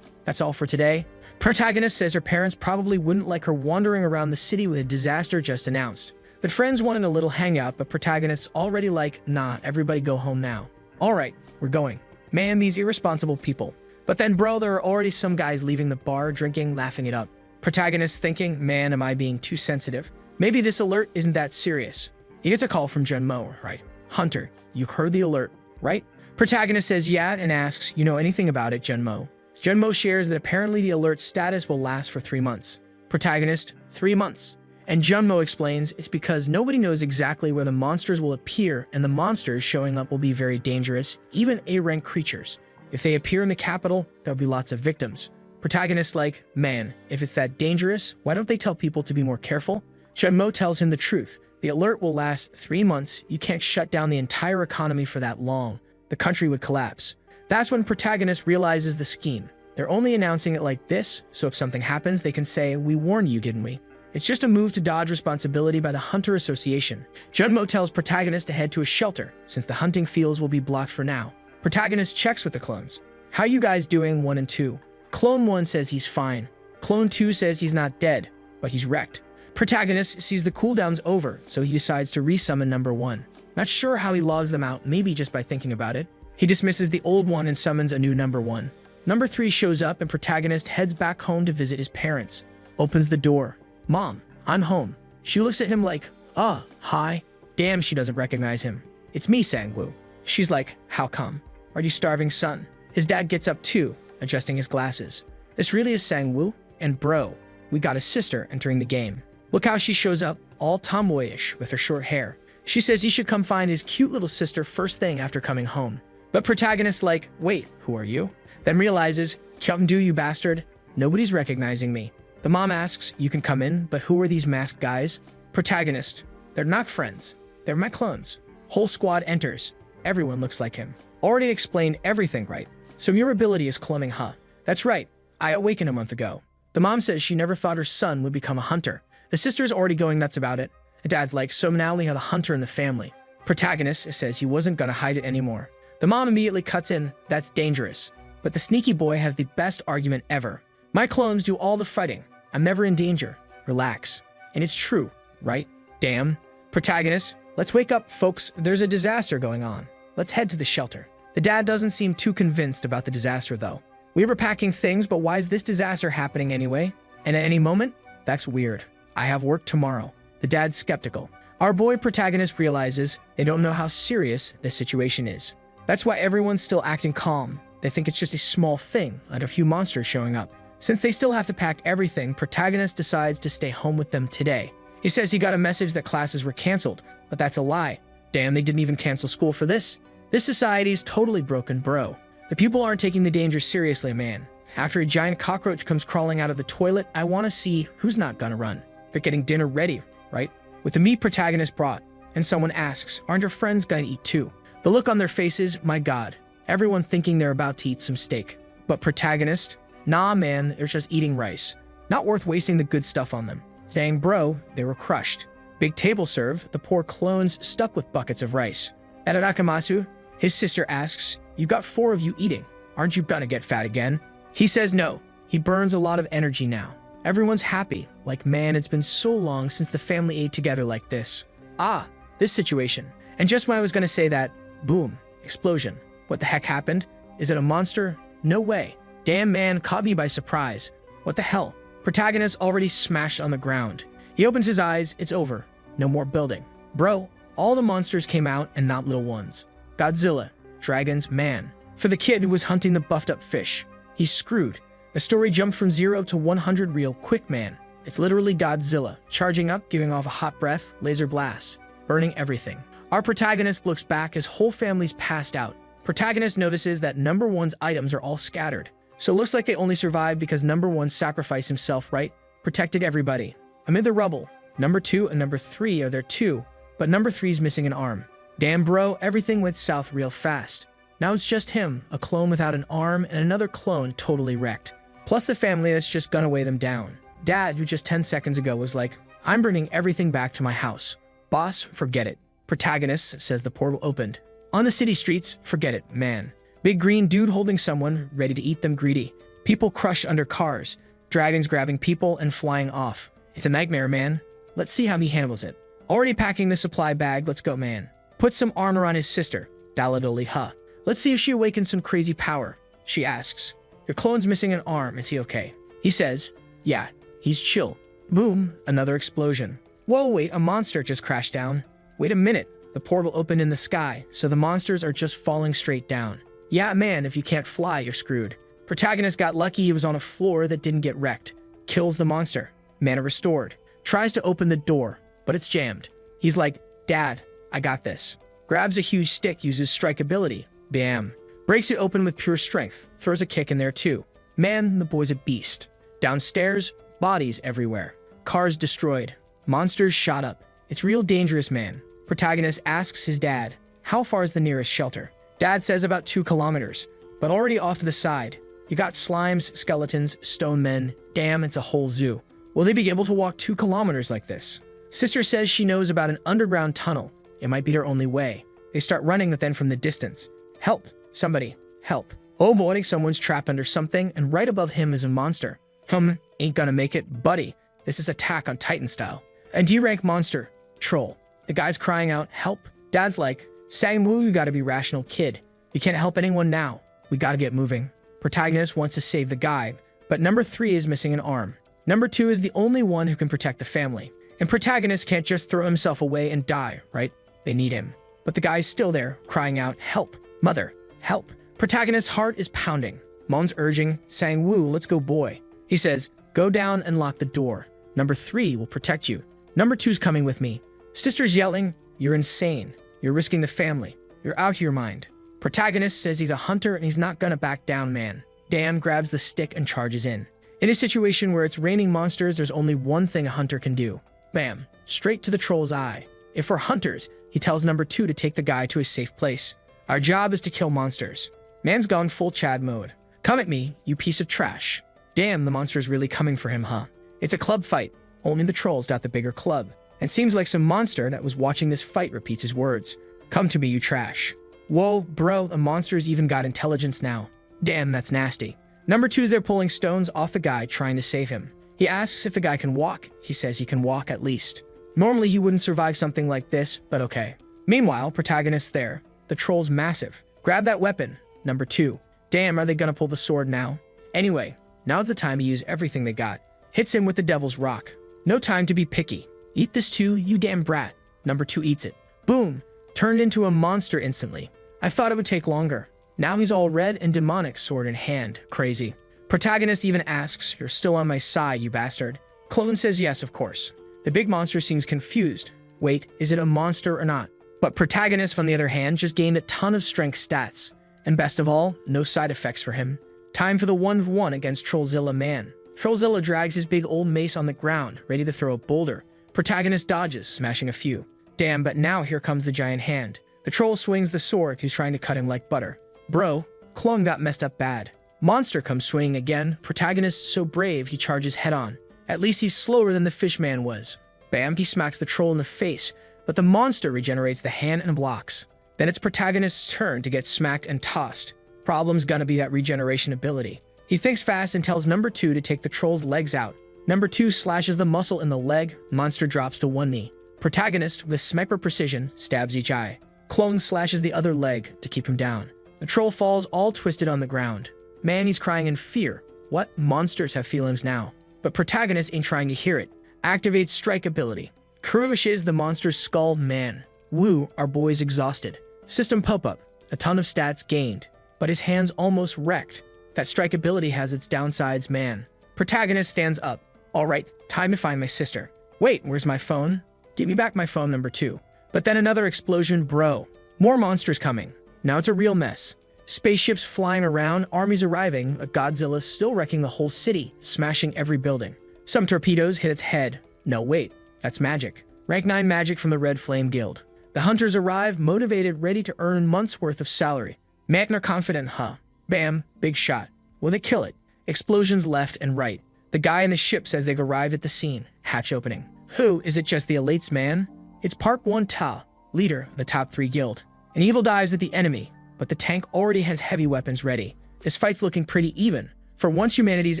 that's all for today. Protagonist says her parents probably wouldn't like her wandering around the city with a disaster just announced. But friends wanted a little hangout, but protagonist's already like, nah, everybody go home now. All right, we're going. Man, these irresponsible people. But then, bro, there are already some guys leaving the bar, drinking, laughing it up. Protagonist thinking, man, am I being too sensitive? Maybe this alert isn't that serious. He gets a call from Junmo, right? Hunter, you heard the alert, right? Protagonist says yeah and asks, you know anything about it, Junmo? Junmo shares that apparently the alert status will last for 3 months. Protagonist, 3 months. And Junmo explains it's because nobody knows exactly where the monsters will appear, and the monsters showing up will be very dangerous, even A-rank creatures. If they appear in the capital, there'll be lots of victims. Protagonist's like, man, if it's that dangerous, why don't they tell people to be more careful? Junmo tells him the truth. The alert will last 3 months. You can't shut down the entire economy for that long. The country would collapse. That's when protagonist realizes the scheme. They're only announcing it like this, so if something happens, they can say, we warned you, didn't we? It's just a move to dodge responsibility by the Hunter Association. Junmo tells protagonist to head to a shelter, since the hunting fields will be blocked for now. Protagonist checks with the clones. How you guys doing, 1 and 2? Clone 1 says he's fine. Clone 2 says he's not dead, but he's wrecked. Protagonist sees the cooldown's over, so he decides to resummon number 1. Not sure how he logs them out, maybe just by thinking about it. He dismisses the old one and summons a new number 1. Number 3 shows up and protagonist heads back home to visit his parents. Opens the door. Mom, I'm home. She looks at him like, hi. Damn, she doesn't recognize him. It's me, Sangwoo. She's like, how come? Are you starving, son? His dad gets up too, adjusting his glasses. This really is Sangwoo? And bro, we got a sister entering the game. Look how she shows up, all tomboyish with her short hair. She says he should come find his cute little sister first thing after coming home. But protagonist's like, wait, who are you? Then realizes, do you bastard? Nobody's recognizing me. The mom asks, you can come in, but who are these masked guys? Protagonist, they're not friends. They're my clones. Whole squad enters. Everyone looks like him. Already explained everything, right? So your ability is cloning, huh? That's right. I awakened a month ago. The mom says she never thought her son would become a hunter. The sister's already going nuts about it. The dad's like, so now we have a hunter in the family. Protagonist says he wasn't gonna hide it anymore. The mom immediately cuts in, that's dangerous. But the sneaky boy has the best argument ever. My clones do all the fighting. I'm never in danger. Relax. And it's true, right? Damn. Protagonist, let's wake up, folks. There's a disaster going on. Let's head to the shelter. The dad doesn't seem too convinced about the disaster, though. We were packing things, but why is this disaster happening anyway? And at any moment? That's weird. I have work tomorrow. The dad's skeptical. Our boy protagonist realizes they don't know how serious this situation is. That's why everyone's still acting calm. They think it's just a small thing, like a few monsters showing up. Since they still have to pack everything, protagonist decides to stay home with them today. He says he got a message that classes were canceled, but that's a lie. Damn, they didn't even cancel school for this. This society's totally broken, bro. The people aren't taking the danger seriously, man. After a giant cockroach comes crawling out of the toilet, I want to see who's not gonna run. They're getting dinner ready, right? With the meat protagonist brought, and someone asks, aren't your friends gonna eat too? The look on their faces, my god, everyone thinking they're about to eat some steak. But protagonist, nah man, they're just eating rice. Not worth wasting the good stuff on them. Dang bro, they were crushed. Big table serve, the poor clones stuck with buckets of rice. At Anakamasu, his sister asks, you got 4 of you eating. Aren't you gonna get fat again? He says no. He burns a lot of energy now. Everyone's happy. Like, man, it's been so long since the family ate together like this. Ah, this situation. And just when I was gonna say that, boom, explosion. What the heck happened? Is it a monster? No way. Damn man, caught me by surprise. What the hell? Protagonist already smashed on the ground. He opens his eyes, it's over. No more building. Bro, all the monsters came out and not little ones. Godzilla, dragons, man. For the kid who was hunting the buffed up fish, he's screwed. The story jumped from 0 to 100 real quick, man. It's literally Godzilla, charging up, giving off a hot breath, laser blast, burning everything. Our protagonist looks back, his whole family's passed out. Protagonist notices that number 1's items are all scattered. So it looks like they only survived because number 1 sacrificed himself, right? Protected everybody. Amid the rubble, number 2 and number 3 are there too, but number 3's missing an arm. Damn bro, everything went south real fast. Now it's just him, a clone without an arm, and another clone totally wrecked. Plus the family that's just gonna weigh them down. Dad, who just 10 seconds ago was like, I'm bringing everything back to my house. Boss, forget it. Protagonist says the portal opened. On the city streets, forget it, man. Big green dude holding someone, ready to eat them greedy. People crushed under cars. Dragons grabbing people and flying off. It's a nightmare, man. Let's see how he handles it. Already packing the supply bag, let's go, man. Put some armor on his sister. Daladoli huh. Let's see if she awakens some crazy power. She asks, your clone's missing an arm, is he okay? He says, yeah, he's chill. Boom, another explosion. Whoa, wait, a monster just crashed down. Wait a minute, the portal opened in the sky, so the monsters are just falling straight down. Yeah, man, if you can't fly, you're screwed. Protagonist got lucky he was on a floor that didn't get wrecked. Kills the monster. Mana restored. Tries to open the door, but it's jammed. He's like, Dad, I got this. Grabs a huge stick, uses strike ability. Bam. Breaks it open with pure strength. Throws a kick in there too. Man, the boy's a beast. Downstairs, bodies everywhere. Cars destroyed. Monsters shot up. It's real dangerous, man. Protagonist asks his dad, how far is the nearest shelter? Dad says about 2 kilometers, but already off to the side. You got slimes, skeletons, stone men. Damn, it's a whole zoo. Will they be able to walk 2 kilometers like this? Sister says she knows about an underground tunnel. It might be their only way. They start running, but then from the distance. Help! Somebody, help. Oh boy, someone's trapped under something, and right above him is a monster. Ain't gonna make it, buddy. This is Attack on Titan style. A D-rank monster. Troll. The guy's crying out, help. Dad's like, Sang-woo, you gotta be rational, kid. You can't help anyone now. We gotta get moving. Protagonist wants to save the guy, but number 3 is missing an arm. Number 2 is the only one who can protect the family. And protagonist can't just throw himself away and die, right? They need him. But the guy's still there, crying out, help. Mother, help. Protagonist's heart is pounding. Mom's urging, Sang-woo, let's go, boy. He says, go down and lock the door. Number 3 will protect you. Number 2's coming with me. Sister's yelling, you're insane. You're risking the family. You're out of your mind. Protagonist says he's a hunter and he's not gonna back down, man. Dan grabs the stick and charges in. In a situation where it's raining monsters, there's only one thing a hunter can do. Bam, straight to the troll's eye. If we're hunters, he tells number 2 to take the guy to a safe place. Our job is to kill monsters. Man's gone full Chad mode. Come at me, you piece of trash. Damn, the monster's really coming for him, huh? It's a club fight. Only the trolls got the bigger club. And seems like some monster that was watching this fight repeats his words. Come to me, you trash. Whoa, bro, the monster's even got intelligence now. Damn, that's nasty. Number 2's there pulling stones off the guy, trying to save him. He asks if the guy can walk. He says he can walk at least. Normally he wouldn't survive something like this, but okay. Meanwhile, protagonist's there. The troll's massive. Grab that weapon. Number 2. Damn, are they gonna pull the sword now? Anyway, now's the time to use everything they got. Hits him with the devil's rock. No time to be picky. Eat this too, you damn brat. Number 2 eats it. Boom! Turned into a monster instantly. I thought it would take longer. Now he's all red and demonic, sword in hand. Crazy. Protagonist even asks, you're still on my side, you bastard. Clone says yes, of course. The big monster seems confused. Wait, is it a monster or not? But protagonist, on the other hand, just gained a ton of strength stats. And best of all, no side effects for him. Time for the 1v1 against Trollzilla man. Trollzilla drags his big old mace on the ground, ready to throw a boulder. Protagonist dodges, smashing a few. Damn, but now here comes the giant hand. The troll swings the sword, who's trying to cut him like butter. Bro, clone got messed up bad. Monster comes swinging again. Protagonist so brave he charges head on. At least he's slower than the fishman was. Bam, he smacks the troll in the face, but the monster regenerates the hand and blocks. Then it's protagonist's turn to get smacked and tossed. Problem's gonna be that regeneration ability. He thinks fast and tells number 2 to take the troll's legs out. Number 2 slashes the muscle in the leg, monster drops to one knee. Protagonist, with sniper precision, stabs each eye. Clone slashes the other leg to keep him down. The troll falls all twisted on the ground. Man, he's crying in fear. What? Monsters have feelings now. But protagonist ain't trying to hear it. Activates strike ability. Curvishes the monster's skull. Man. Woo, our boy's exhausted. System pop-up. A ton of stats gained. But his hand's almost wrecked. That strike ability has its downsides, man. Protagonist stands up. Alright, time to find my sister. Wait, where's my phone? Give me back my phone, number 2. But then another explosion, bro. More monsters coming. Now it's a real mess. Spaceships flying around, armies arriving, a Godzilla's still wrecking the whole city, smashing every building. Some torpedoes hit its head. No, wait, that's magic. Rank 9 magic from the Red Flame Guild. The hunters arrive, motivated, ready to earn months' worth of salary. Man, they're confident, huh? Bam, big shot. Will they kill it? Explosions left and right. The guy in the ship says they've arrived at the scene. Hatch opening. Who? Is it just the elites, man? It's Park 1 Ta, leader of the top 3 guild. An evil dives at the enemy, but the tank already has heavy weapons ready. This fight's looking pretty even. For once humanity's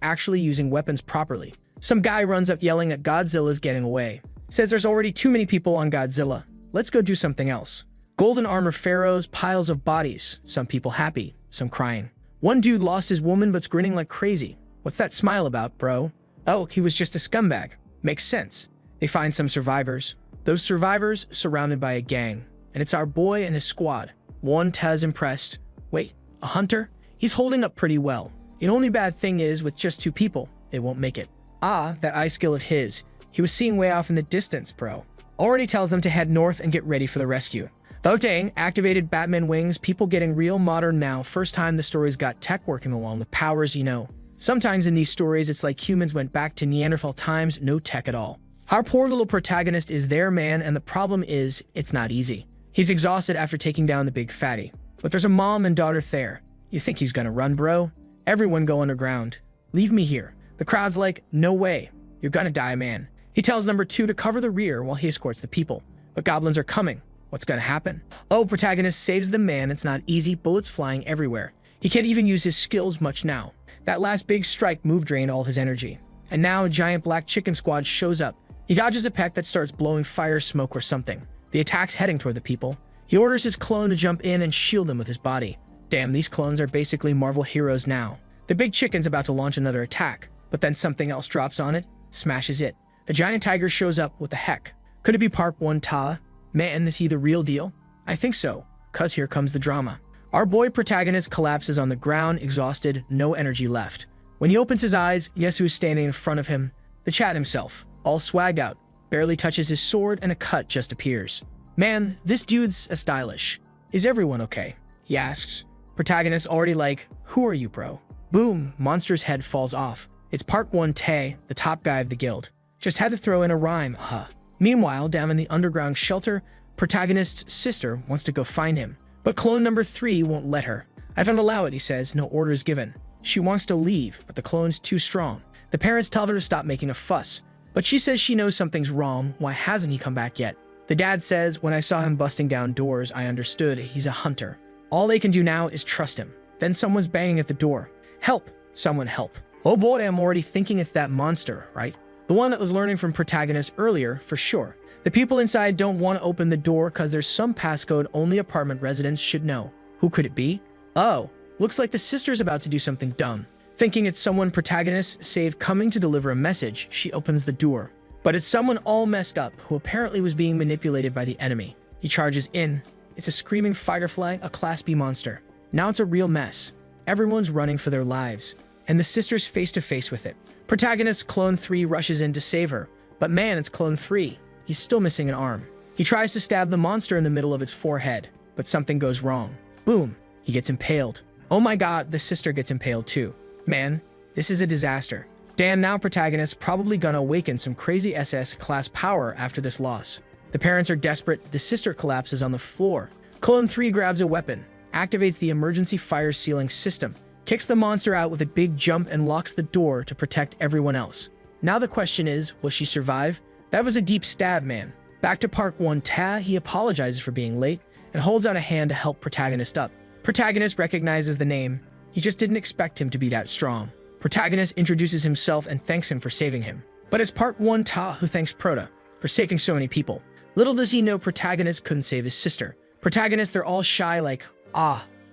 actually using weapons properly. Some guy runs up yelling that Godzilla's getting away. Says there's already too many people on Godzilla. Let's go do something else. Golden armor pharaohs, piles of bodies. Some people happy, some crying. One dude lost his woman but's grinning like crazy. What's that smile about, bro? Oh, he was just a scumbag. Makes sense. They find some survivors. Those survivors surrounded by a gang. And it's our boy and his squad. One Taz impressed. Wait, a hunter? He's holding up pretty well. The only bad thing is, with just 2 people, they won't make it. Ah, that eye skill of his. He was seeing way off in the distance, bro. Already tells them to head north and get ready for the rescue. Though dang, activated Batman wings, people getting real modern now. First time the story's got tech working along with powers, you know. Sometimes in these stories, it's like humans went back to Neanderthal times, no tech at all. Our poor little protagonist is there, man, and the problem is, it's not easy. He's exhausted after taking down the big fatty. But there's a mom and daughter there. You think he's gonna run, bro? Everyone go underground. Leave me here. The crowd's like, no way. You're gonna die, man. He tells number 2 to cover the rear while he escorts the people. But goblins are coming. What's gonna happen? Oh, protagonist saves the man. It's not easy. Bullets flying everywhere. He can't even use his skills much now. That last big strike move drained all his energy. And now a giant black chicken squad shows up. He dodges a peck that starts blowing fire, smoke, or something. The attack's heading toward the people. He orders his clone to jump in and shield them with his body. Damn, these clones are basically Marvel heroes now. The big chicken's about to launch another attack, but then something else drops on it, smashes it. The giant tiger shows up. What the heck? Could it be Park 1 Ta? Man, is he the real deal? I think so, cause here comes the drama. Our boy protagonist collapses on the ground, exhausted, no energy left. When he opens his eyes, guess who's standing in front of him? The Chat himself, all swagged out, barely touches his sword and a cut just appears. Man, this dude's stylish. Is everyone okay? He asks. Protagonist already like, who are you, bro? Boom, monster's head falls off. It's Park 1 Tae, the top guy of the guild. Just had to throw in a rhyme, huh? Meanwhile, down in the underground shelter, protagonist's sister wants to go find him. But clone number 3 won't let her. I don't allow it, he says, no orders given. She wants to leave, but the clone's too strong. The parents tell her to stop making a fuss. But she says she knows something's wrong. Why hasn't he come back yet? The dad says, when I saw him busting down doors, I understood he's a hunter. All they can do now is trust him. Then someone's banging at the door. Help! Someone help. Oh boy, I'm already thinking it's that monster, right? The one that was learning from protagonist earlier, for sure. The people inside don't want to open the door because there's some passcode only apartment residents should know. Who could it be? Oh, looks like the sister's about to do something dumb. Thinking it's someone protagonist saved coming to deliver a message, she opens the door. But it's someone all messed up who apparently was being manipulated by the enemy. He charges in. It's a screaming firefly, a Class B monster. Now it's a real mess. Everyone's running for their lives, and the sister's face to face with it. Protagonist Clone 3 rushes in to save her, but man, it's Clone 3. He's still missing an arm. He tries to stab the monster in the middle of its forehead, but something goes wrong. Boom, he gets impaled. Oh my god, the sister gets impaled too. Man, this is a disaster. Damn, now protagonist probably gonna awaken some crazy SS class power after this loss. The parents are desperate, the sister collapses on the floor. Clone 3 grabs a weapon, activates the emergency fire sealing system, kicks the monster out with a big jump and locks the door to protect everyone else. Now the question is, will she survive? That was a deep stab, man. Back to Part 1, he apologizes for being late and holds out a hand to help protagonist up. Protagonist recognizes the name. He just didn't expect him to be that strong. Protagonist introduces himself and thanks him for saving him. But it's Part 1 who thanks Prota for saving so many people. Little does he know protagonist couldn't save his sister. Protagonist, they're all shy like,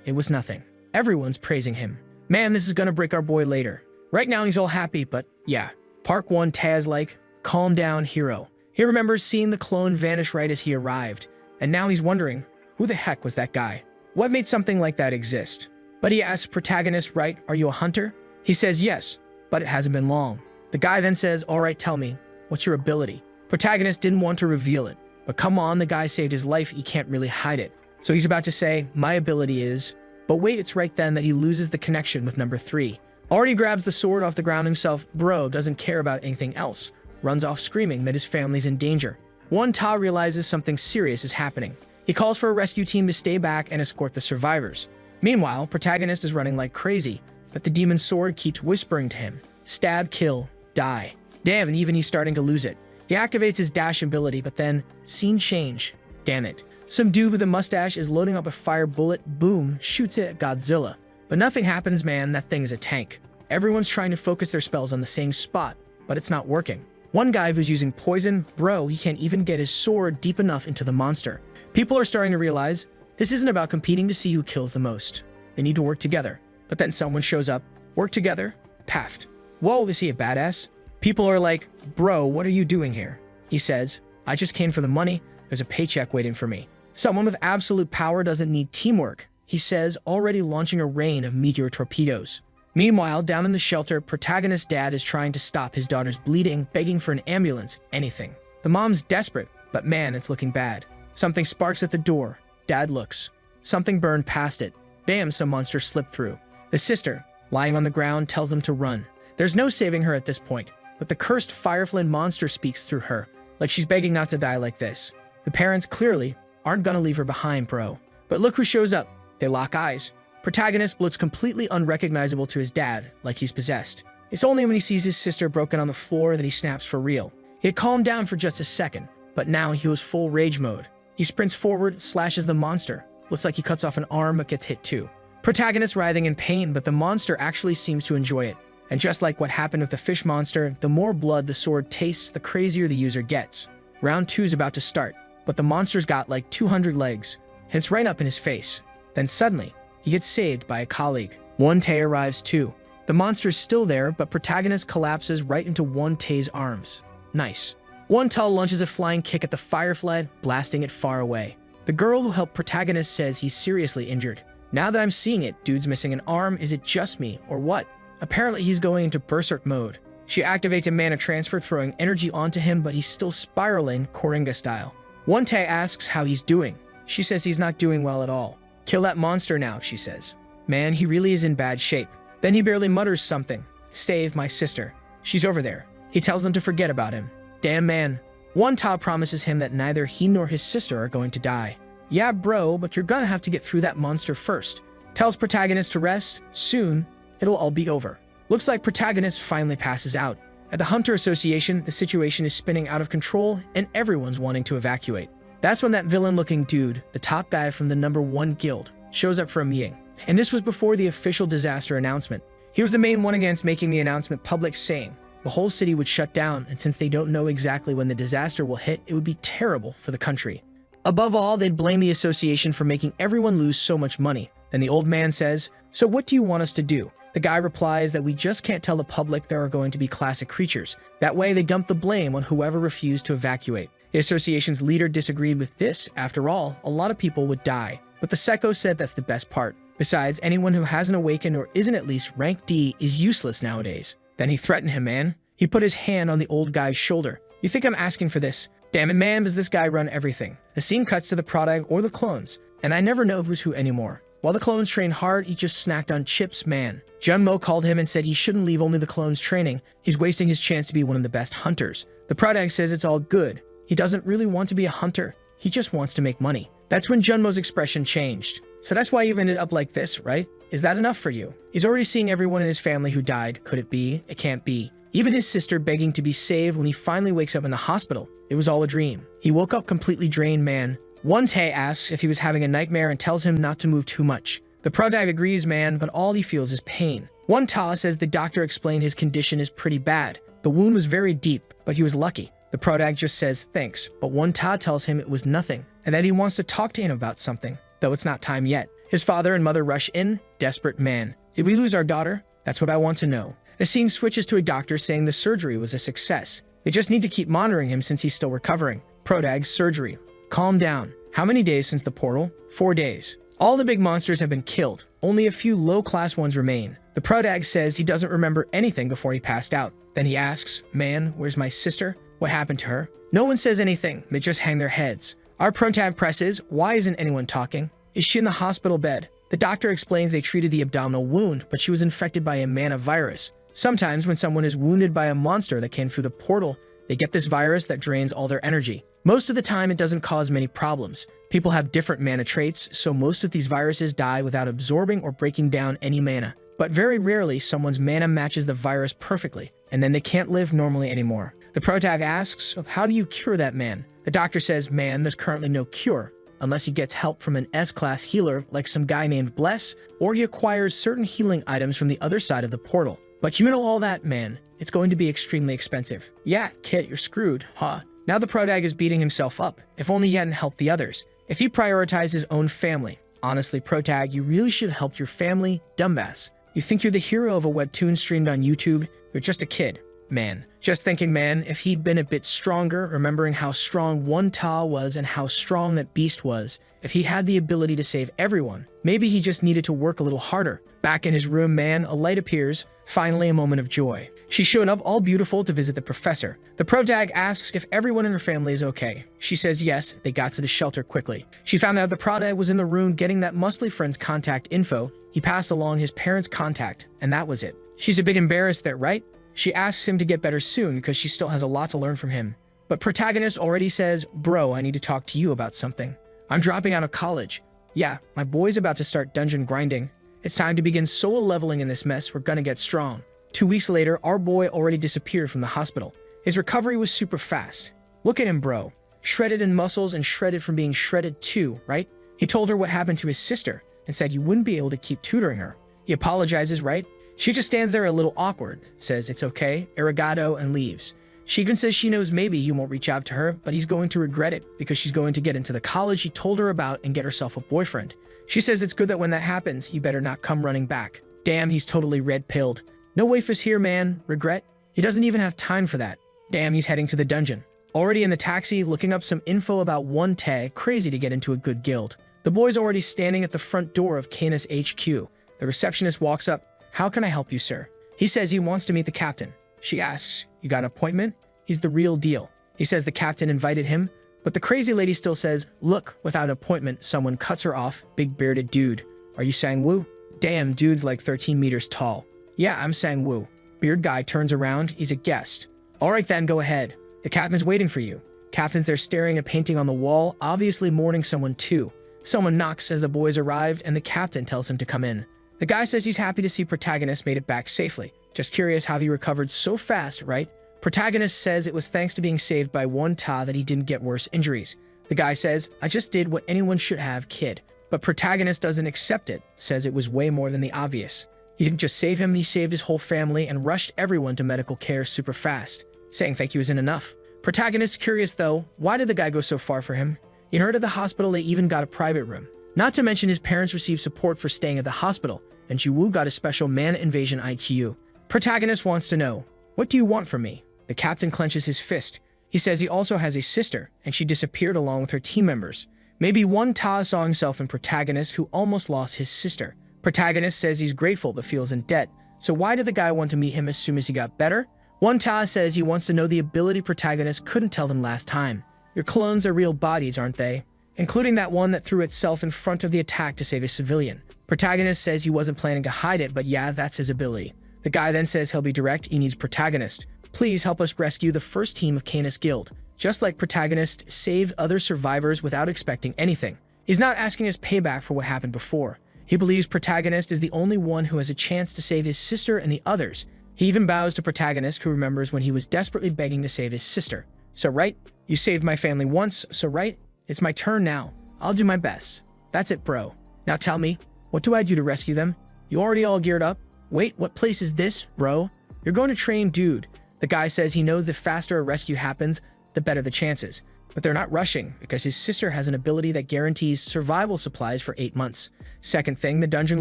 it was nothing. Everyone's praising him. Man, this is gonna break our boy later. Right now he's all happy, but yeah. Part 1 is like, calm down, hero. He remembers seeing the clone vanish right as he arrived, and now he's wondering, who the heck was that guy? What made something like that exist? But he asks protagonist, right, are you a hunter? He says yes, but it hasn't been long. The guy then says, all right, tell me, what's your ability? Protagonist didn't want to reveal it, but come on, the guy saved his life, he can't really hide it. So he's about to say, my ability is, but wait, it's right then that he loses the connection with number 3. Already grabs the sword off the ground himself, bro doesn't care about anything else, runs off screaming that his family's in danger. Realizes something serious is happening. He calls for a rescue team to stay back and escort the survivors. Meanwhile, protagonist is running like crazy, but the demon's sword keeps whispering to him, stab, kill, die. Damn, and even he's starting to lose it. He activates his dash ability, but then, scene change. Damn it. Some dude with a mustache is loading up a fire bullet, boom, shoots it at Godzilla. But nothing happens, man, that thing is a tank. Everyone's trying to focus their spells on the same spot, but it's not working. One guy who's using poison, bro, he can't even get his sword deep enough into the monster. People are starting to realize, this isn't about competing to see who kills the most. They need to work together. But then someone shows up, work together, paffed. Whoa, is he a badass? People are like, bro, what are you doing here? He says, I just came for the money, there's a paycheck waiting for me. Someone with absolute power doesn't need teamwork, he says, already launching a rain of meteor torpedoes. Meanwhile, down in the shelter, protagonist's dad is trying to stop his daughter's bleeding, begging for an ambulance, anything. The mom's desperate, but man, it's looking bad. Something sparks at the door. Dad looks. Something burned past it. Bam, some monster slipped through. The sister, lying on the ground, tells him to run. There's no saving her at this point, but the cursed Fireflint monster speaks through her, like she's begging not to die like this. The parents clearly aren't gonna leave her behind, bro. But look who shows up. They lock eyes. Protagonist looks completely unrecognizable to his dad, like he's possessed. It's only when he sees his sister broken on the floor that he snaps for real. He had calmed down for just a second, but now he was full rage mode. He sprints forward, slashes the monster. Looks like he cuts off an arm, but gets hit too. Protagonist writhing in pain, but the monster actually seems to enjoy it. And just like what happened with the fish monster, the more blood the sword tastes, the crazier the user gets. Round 2 is about to start, but the monster's got like 200 legs, and it's right up in his face. Then suddenly, he gets saved by a colleague. One-tae arrives too. The monster's still there, but protagonist collapses right into One-tae's arms. Nice. One-tae launches a flying kick at the firefly, blasting it far away. The girl who helped protagonist says he's seriously injured. Now that I'm seeing it, dude's missing an arm, is it just me, or what? Apparently he's going into berserk mode. She activates a mana transfer, throwing energy onto him, but he's still spiraling, Koringa style. One-tae asks how he's doing. She says he's not doing well at all. Kill that monster now, she says. Man, he really is in bad shape. Then he barely mutters something. Save my sister. She's over there. He tells them to forget about him. Damn man. One-tae promises him that neither he nor his sister are going to die. Yeah bro, but you're gonna have to get through that monster first. Tells protagonist to rest. Soon, it'll all be over. Looks like protagonist finally passes out. At the Hunter Association, the situation is spinning out of control and everyone's wanting to evacuate. That's when that villain-looking dude, the top guy from the #1 guild, shows up for a meeting. And this was before the official disaster announcement. He was the main one against making the announcement public, saying the whole city would shut down, and since they don't know exactly when the disaster will hit, it would be terrible for the country. Above all, they'd blame the association for making everyone lose so much money. Then the old man says, so what do you want us to do? The guy replies that we just can't tell the public there are going to be classic creatures. That way they dump the blame on whoever refused to evacuate. The association's leader disagreed with this. After all, a lot of people would die. But the Sekko said that's the best part. Besides, anyone who hasn't awakened or isn't at least rank D is useless nowadays. Then he threatened him, man. He put his hand on the old guy's shoulder. You think I'm asking for this? Damn it, man, does this guy run everything? The scene cuts to the product or the clones, and I never know who's who anymore. While the clones trained hard, he just snacked on chips, man. Junmo called him and said he shouldn't leave only the clones training. He's wasting his chance to be one of the best hunters. The protagonist says it's all good. He doesn't really want to be a hunter. He just wants to make money. That's when Junmo's expression changed. So that's why you've ended up like this, right? Is that enough for you? He's already seeing everyone in his family who died. Could it be? It can't be. Even his sister begging to be saved when he finally wakes up in the hospital. It was all a dream. He woke up completely drained, man. One Tae asks if he was having a nightmare and tells him not to move too much. The protagonist agrees, man, but all he feels is pain. One Ta says the doctor explained his condition is pretty bad. The wound was very deep, but he was lucky. The protagonist just says thanks, but one Ta tells him it was nothing, and that he wants to talk to him about something, though it's not time yet. His father and mother rush in, desperate, man. Did we lose our daughter? That's what I want to know. The scene switches to a doctor saying the surgery was a success. They just need to keep monitoring him since he's still recovering. Protagonist surgery. Calm down. How many days since the portal? 4 days. All the big monsters have been killed. Only a few low-class ones remain. The protagonist says he doesn't remember anything before he passed out. Then he asks, man, where's my sister? What happened to her? No one says anything. They just hang their heads. Our protagonist presses, why isn't anyone talking? Is she in the hospital bed? The doctor explains they treated the abdominal wound, but she was infected by a mana virus. Sometimes when someone is wounded by a monster that came through the portal, they get this virus that drains all their energy. Most of the time, it doesn't cause many problems. People have different mana traits, so most of these viruses die without absorbing or breaking down any mana. But very rarely, someone's mana matches the virus perfectly, and then they can't live normally anymore. The protagonist asks, how do you cure that man? The doctor says, man, there's currently no cure, unless he gets help from an S-class healer like some guy named Bless, or he acquires certain healing items from the other side of the portal. But you know all that, man. It's going to be extremely expensive. Yeah, kid, you're screwed, huh? Now the protagonist is beating himself up. If only he hadn't helped the others. If he prioritized his own family. Honestly, protagonist, you really should have helped your family, dumbass. You think you're the hero of a webtoon streamed on YouTube? You're just a kid. Man. Just thinking, man, if he'd been a bit stronger, remembering how strong one Ta was and how strong that beast was, if he had the ability to save everyone, maybe he just needed to work a little harder. Back in his room, man, a light appears. Finally, a moment of joy. She's shown up all beautiful to visit the professor. The protagonist asks if everyone in her family is okay. She says yes, they got to the shelter quickly. She found out the protagonist was in the room getting that muscly friend's contact info. He passed along his parents' contact, and that was it. She's a bit embarrassed there, right? She asks him to get better soon because she still has a lot to learn from him. But protagonist already says, bro, I need to talk to you about something. I'm dropping out of college. Yeah, my boy's about to start dungeon grinding. It's time to begin solo leveling in this mess. We're gonna get strong. 2 weeks later, our boy already disappeared from the hospital. His recovery was super fast. Look at him, bro. Shredded in muscles and shredded from being shredded too, right? He told her what happened to his sister and said you wouldn't be able to keep tutoring her. He apologizes, right? She just stands there a little awkward, says it's okay, arigato, and leaves. She even says she knows maybe he won't reach out to her, but he's going to regret it because she's going to get into the college he told her about and get herself a boyfriend. She says it's good that when that happens, he better not come running back. Damn, he's totally red-pilled. No wafers here, man. Regret? He doesn't even have time for that. Damn, he's heading to the dungeon. Already in the taxi, looking up some info about one Tae, crazy to get into a good guild. The boy's already standing at the front door of Kana's HQ. The receptionist walks up. How can I help you, sir? He says he wants to meet the captain. She asks, you got an appointment? He's the real deal. He says the captain invited him, but the crazy lady still says, look, without an appointment, someone cuts her off, big bearded dude. Are you Sang-woo? Damn, dude's like 13 meters tall. Yeah, I'm Sang-woo. Beard guy turns around, he's a guest. All right then, go ahead. The captain's waiting for you. Captain's there staring at painting on the wall, obviously mourning someone too. Someone knocks as the boys arrived and the captain tells him to come in. The guy says he's happy to see protagonist made it back safely. Just curious how he recovered so fast, right? Protagonist says it was thanks to being saved by one Ta that he didn't get worse injuries. The guy says, I just did what anyone should have, kid. But protagonist doesn't accept it, says it was way more than the obvious. He didn't just save him, he saved his whole family and rushed everyone to medical care super fast. Saying thank you isn't enough. Protagonist curious though, why did the guy go so far for him? He heard at the hospital they even got a private room. Not to mention his parents received support for staying at the hospital, and Jiwoo got a special man invasion ITU. Protagonist wants to know, what do you want from me? The captain clenches his fist. He says he also has a sister, and she disappeared along with her team members. Maybe one Ta saw himself in protagonist who almost lost his sister. Protagonist says he's grateful but feels in debt. So why did the guy want to meet him as soon as he got better? One Ta says he wants to know the ability protagonist couldn't tell them last time. Your clones are real bodies, aren't they? Including that one that threw itself in front of the attack to save a civilian. Protagonist says he wasn't planning to hide it, but yeah, that's his ability. The guy then says he'll be direct, he needs Protagonist. Please help us rescue the first team of Canis Guild. Just like Protagonist saved other survivors without expecting anything. He's not asking his payback for what happened before. He believes Protagonist is the only one who has a chance to save his sister and the others. He even bows to Protagonist, who remembers when he was desperately begging to save his sister. So right, you saved my family once, so right, it's my turn now. I'll do my best. That's it, bro. Now tell me, what do I do to rescue them? You already all geared up? Wait, what place is this, bro? You're going to train, dude. The guy says he knows the faster a rescue happens, the better the chances. But they're not rushing, because his sister has an ability that guarantees survival supplies for 8 months. Second thing, the dungeon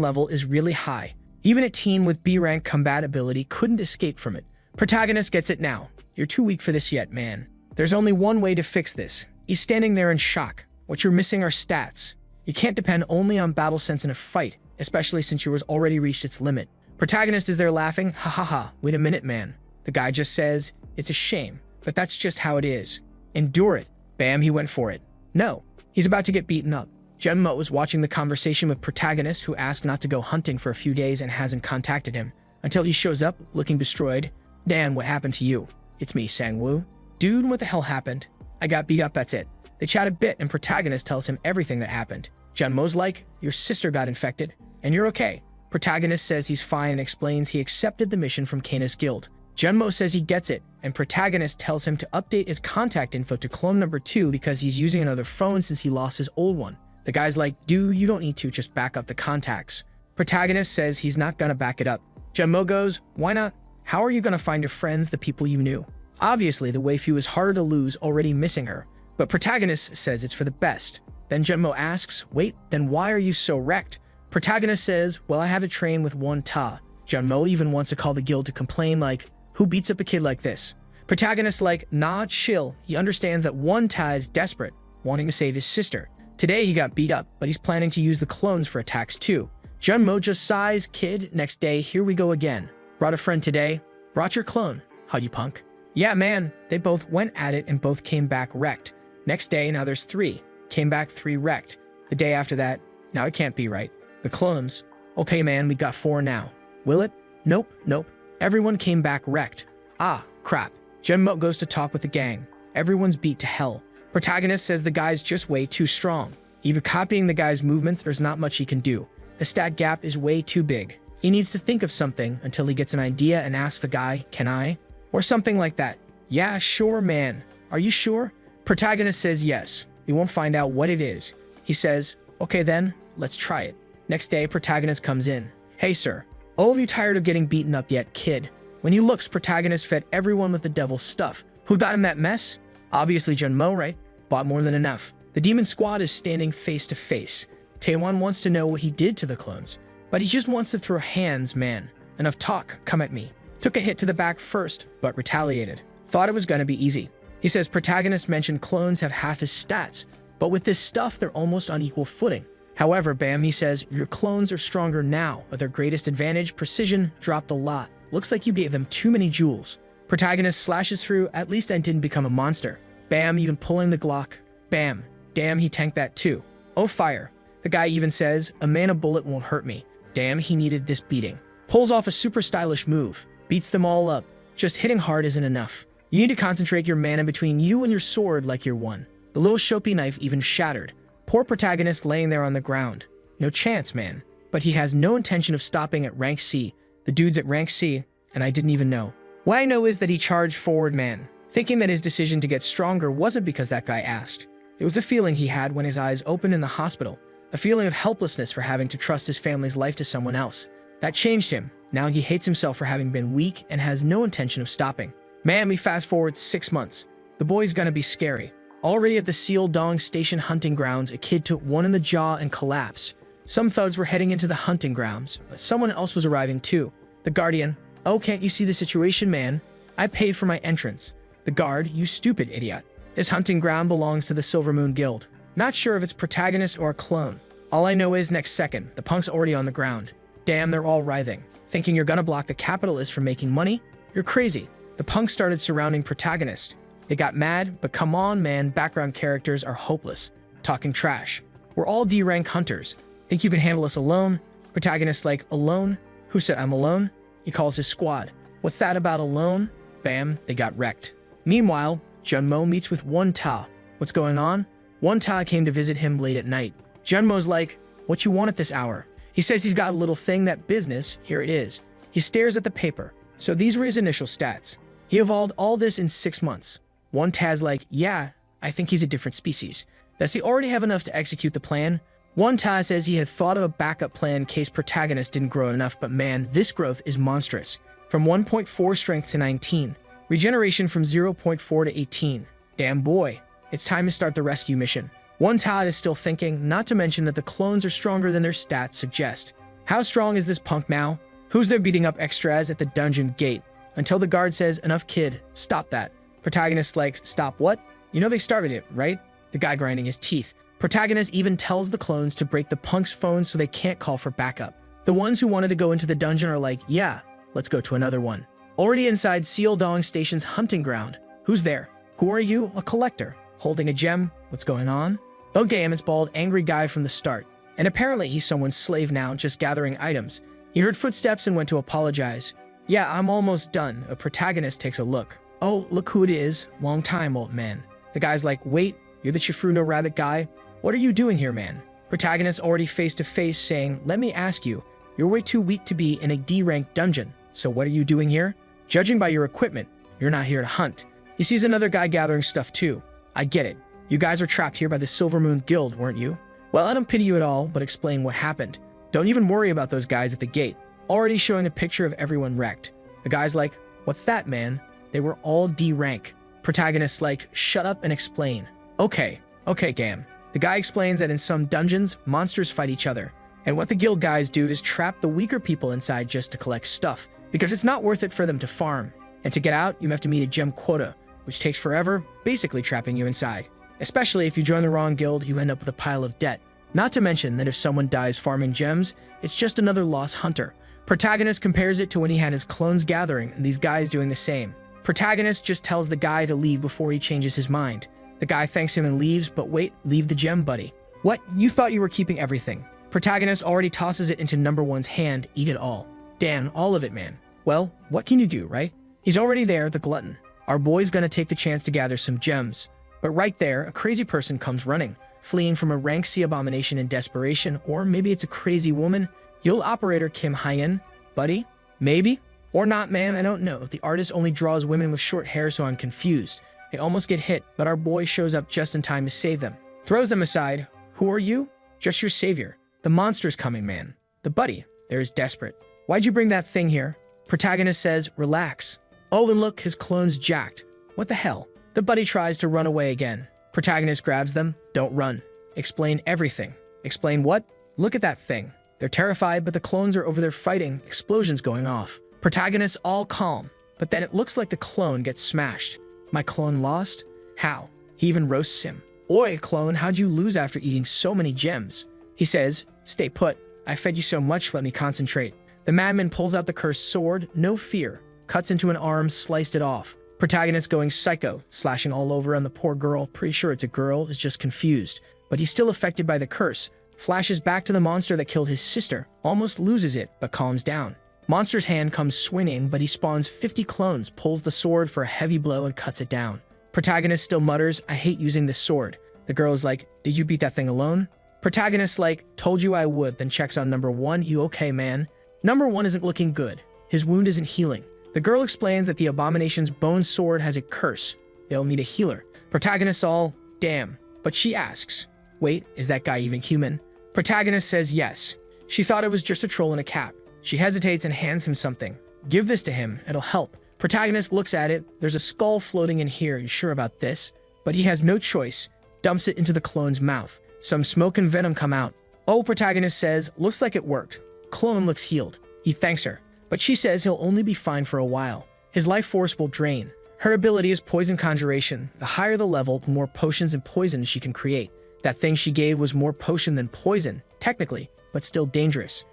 level is really high. Even a team with B-rank combat ability couldn't escape from it. Protagonist gets it now. You're too weak for this yet, man. There's only one way to fix this. He's standing there in shock. What you're missing are stats. You can't depend only on battle sense in a fight, especially since yours already reached its limit. Protagonist is there laughing, ha ha ha, wait a minute, man. The guy just says, it's a shame, but that's just how it is. Endure it. Bam, he went for it. No, he's about to get beaten up. Genmo was watching the conversation with Protagonist, who asked not to go hunting for a few days and hasn't contacted him, until he shows up, looking destroyed. Dan, what happened to you? It's me, Sangwoo. Dude, what the hell happened? I got beat up, that's it. They chat a bit and Protagonist tells him everything that happened. Genmo's like, your sister got infected, and you're okay. Protagonist says he's fine and explains he accepted the mission from Canis Guild. Genmo says he gets it, and Protagonist tells him to update his contact info to clone number 2 because he's using another phone since he lost his old one. The guy's like, dude, you don't need to, just back up the contacts. Protagonist says he's not gonna back it up. Genmo goes, why not? How are you gonna find your friends, the people you knew? Obviously, the waifu is harder to lose, already missing her. But Protagonist says it's for the best. Then Genmo asks, wait, then why are you so wrecked? Protagonist says, well, I have to train with one Ta. Genmo even wants to call the guild to complain like, who beats up a kid like this? Protagonist like, nah, chill. He understands that one Ta is desperate, wanting to save his sister. Today he got beat up, but he's planning to use the clones for attacks too. Genmo just sighs, kid, next day, here we go again. Brought a friend today, brought your clone. How'd you punk? Yeah, man, they both went at it and both came back wrecked. Next day, now there's 3. Came back 3 wrecked. The day after that, now it can't be right. The clones. Okay, man, we got 4 now. Will it? Nope, nope. Everyone came back wrecked. Ah, crap. Genmo goes to talk with the gang. Everyone's beat to hell. Protagonist says the guy's just way too strong. Even copying the guy's movements, there's not much he can do. The stat gap is way too big. He needs to think of something until he gets an idea and asks the guy, can I? Or something like that. Yeah, sure, man. Are you sure? Protagonist says yes. We won't find out what it is. He says, okay then, let's try it. Next day, Protagonist comes in. Hey, sir. All of you tired of getting beaten up yet, kid? When he looks, Protagonist fed everyone with the devil's stuff. Who got him that mess? Obviously Genmo, right? Bought more than enough. The demon squad is standing face to face. Taewon wants to know what he did to the clones, but he just wants to throw hands, man. Enough talk, come at me. Took a hit to the back first, but retaliated. Thought it was gonna be easy. He says Protagonist mentioned clones have half his stats, but with this stuff, they're almost on equal footing. However, Bam, he says, your clones are stronger now, but their greatest advantage, precision, dropped a lot. Looks like you gave them too many jewels. Protagonist slashes through, at least I didn't become a monster. Bam, even pulling the Glock. Bam. Damn, he tanked that too. Oh, fire. The guy even says, a mana bullet won't hurt me. Damn, he needed this beating. Pulls off a super stylish move. Beats them all up. Just hitting hard isn't enough. You need to concentrate your mana between you and your sword like you're one. The little Shopi knife even shattered. Poor Protagonist laying there on the ground. No chance, man. But he has no intention of stopping at rank C. The dude's at rank C, and I didn't even know. What I know is that he charged forward, man, thinking that his decision to get stronger wasn't because that guy asked. It was the feeling he had when his eyes opened in the hospital, a feeling of helplessness for having to trust his family's life to someone else. That changed him. Now he hates himself for having been weak and has no intention of stopping. Man, we fast forward 6 months. The boy's gonna be scary. Already at the Seal Dong Station hunting grounds, a kid took one in the jaw and collapsed. Some thugs were heading into the hunting grounds, but someone else was arriving too. The Guardian. Oh, can't you see the situation, man? I paid for my entrance. The guard, you stupid idiot. This hunting ground belongs to the Silver Moon Guild. Not sure if it's Protagonist or a clone. All I know is next second, the punk's already on the ground. Damn, they're all writhing. Thinking you're gonna block the capitalists from making money? You're crazy. The punks started surrounding Protagonist. They got mad, but come on, man, background characters are hopeless. Talking trash. We're all D-rank hunters. Think you can handle us alone? Protagonist like, alone? Who said I'm alone? He calls his squad. What's that about alone? Bam, they got wrecked. Meanwhile, Junmo meets with Won-ta. What's going on? Won-ta came to visit him late at night. Junmo's like, what you want at this hour? He says he's got a little thing, that business. Here it is. He stares at the paper. So these were his initial stats. He evolved all this in 6 months. Won-ta's like, yeah, I think he's a different species. Does he already have enough to execute the plan? Won-ta says he had thought of a backup plan in case protagonist didn't grow enough, but man, this growth is monstrous. From 1.4 strength to 19. Regeneration from 0.4 to 18. Damn boy. It's time to start the rescue mission. Won-ta is still thinking, not to mention that the clones are stronger than their stats suggest. How strong is this punk now? Who's there beating up extras at the dungeon gate? Until the guard says, enough kid, stop that. Protagonist like, stop what? You know they started it, right? The guy grinding his teeth. Protagonist even tells the clones to break the punk's phones so they can't call for backup. The ones who wanted to go into the dungeon are like, yeah, let's go to another one. Already inside Sealdong Station's hunting ground. Who's there? Who are you? A collector. Holding a gem? What's going on? Oh damn, it's bald, angry guy from the start. And apparently he's someone's slave now, just gathering items. He heard footsteps and went to apologize. Yeah, I'm almost done. A protagonist takes a look. Oh, look who it is. Long time, old man. The guy's like, wait, you're the Chifuno rabbit guy? What are you doing here, man? Protagonist already face to face saying, let me ask you, you're way too weak to be in a D-ranked dungeon. So what are you doing here? Judging by your equipment, you're not here to hunt. He sees another guy gathering stuff too. I get it. You guys were trapped here by the Silver Moon Guild, weren't you? Well, I don't pity you at all, but explain what happened. Don't even worry about those guys at the gate. Already showing a picture of everyone wrecked. The guy's like, what's that, man? They were all D-rank. Protagonist's like, shut up and explain. Okay, Gam. The guy explains that in some dungeons, monsters fight each other. And what the guild guys do is trap the weaker people inside just to collect stuff, because it's not worth it for them to farm. And to get out, you have to meet a gem quota, which takes forever, basically trapping you inside. Especially if you join the wrong guild, you end up with a pile of debt. Not to mention that if someone dies farming gems, it's just another lost hunter. Protagonist compares it to when he had his clones gathering, and these guys doing the same. Protagonist just tells the guy to leave before he changes his mind. The guy thanks him and leaves, but wait, leave the gem, buddy. What? You thought you were keeping everything. Protagonist already tosses it into number one's hand, eat it all. Dan, all of it, man. Well, what can you do, right? He's already there, the glutton. Our boy's gonna take the chance to gather some gems. But right there, a crazy person comes running, fleeing from a rank C abomination in desperation, or maybe it's a crazy woman. Guild operator Kim Hyen, buddy? Maybe? Or not, man, I don't know. The artist only draws women with short hair, so I'm confused. They almost get hit, but our boy shows up just in time to save them. Throws them aside. Who are you? Just your savior. The monster's coming, man. The buddy, there is desperate. Why'd you bring that thing here? Protagonist says, relax. Oh, and look, his clone's jacked. What the hell? The buddy tries to run away again. Protagonist grabs them. Don't run. Explain everything. Explain what? Look at that thing. They're terrified, but the clones are over there fighting. Explosions going off. Protagonist all calm. But then it looks like the clone gets smashed. My clone lost? How? He even roasts him. Oi, clone, how'd you lose after eating so many gems? He says, stay put. I fed you so much, let me concentrate. The madman pulls out the cursed sword, no fear. Cuts into an arm, sliced it off. Protagonist going psycho, slashing all over on the poor girl. Pretty sure it's a girl, is just confused. But he's still affected by the curse. Flashes back to the monster that killed his sister. Almost loses it, but calms down. Monster's hand comes swinging, but he spawns 50 clones, pulls the sword for a heavy blow and cuts it down. Protagonist still mutters, I hate using this sword. The girl is like, did you beat that thing alone? Protagonist like, told you I would, then checks on number one, you okay, man? Number one isn't looking good. His wound isn't healing. The girl explains that the abomination's bone sword has a curse. They'll need a healer. Protagonist all, damn. But she asks, wait, is that guy even human? Protagonist says yes. She thought it was just a troll in a cap. She hesitates and hands him something. Give this to him, it'll help. Protagonist looks at it. There's a skull floating in here, you sure about this? But he has no choice. Dumps it into the clone's mouth. Some smoke and venom come out. Oh, protagonist says, looks like it worked. Clone looks healed. He thanks her. But she says he'll only be fine for a while. His life force will drain. Her ability is poison conjuration. The higher the level, the more potions and poisons she can create. That thing she gave was more potion than poison, technically, but still dangerous.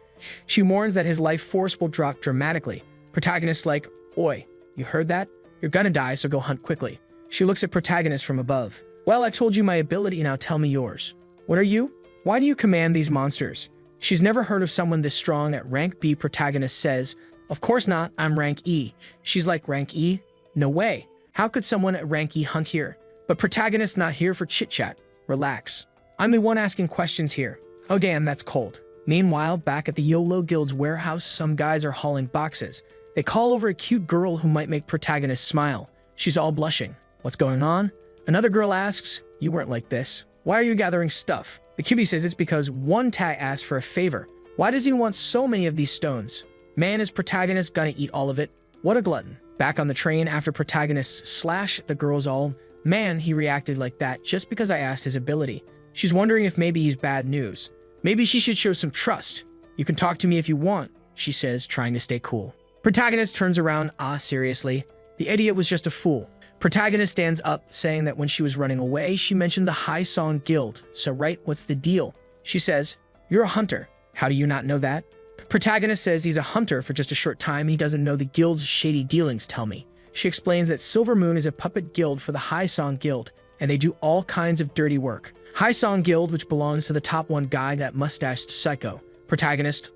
She warns that his life force will drop dramatically. Protagonist's like, oi, you heard that? You're gonna die, so go hunt quickly. She looks at protagonist from above. Well, I told you my ability, now tell me yours. What are you? Why do you command these monsters? She's never heard of someone this strong at rank B. Protagonist says, "Of course not, I'm rank E." She's like, "Rank E? No way. How could someone at rank E hunt here?" But Protagonist's not here for chit-chat. Relax. I'm the one asking questions here. Oh damn, that's cold. Meanwhile, back at the YOLO Guild's warehouse, some guys are hauling boxes. They call over a cute girl who might make Protagonist smile. She's all blushing. What's going on? Another girl asks, "You weren't like this. Why are you gathering stuff?" The cutie says it's because one tag asked for a favor. Why does he want so many of these stones? Man, is Protagonist gonna eat all of it? What a glutton. Back on the train after Protagonist slash the girls all, "Man, he reacted like that just because I asked his ability." She's wondering if maybe he's bad news. Maybe she should show some trust. "You can talk to me if you want," she says, trying to stay cool. Protagonist turns around, seriously? The idiot was just a fool. Protagonist stands up, saying that when she was running away, she mentioned the High Song Guild. So right, what's the deal? She says, "You're a hunter. How do you not know that?" Protagonist says he's a hunter for just a short time. He doesn't know the guild's shady dealings, tell me. She explains that Silver Moon is a puppet guild for the High Song Guild, and they do all kinds of dirty work. High Song Guild, which belongs to the top one guy, that mustached psycho. Protagonist,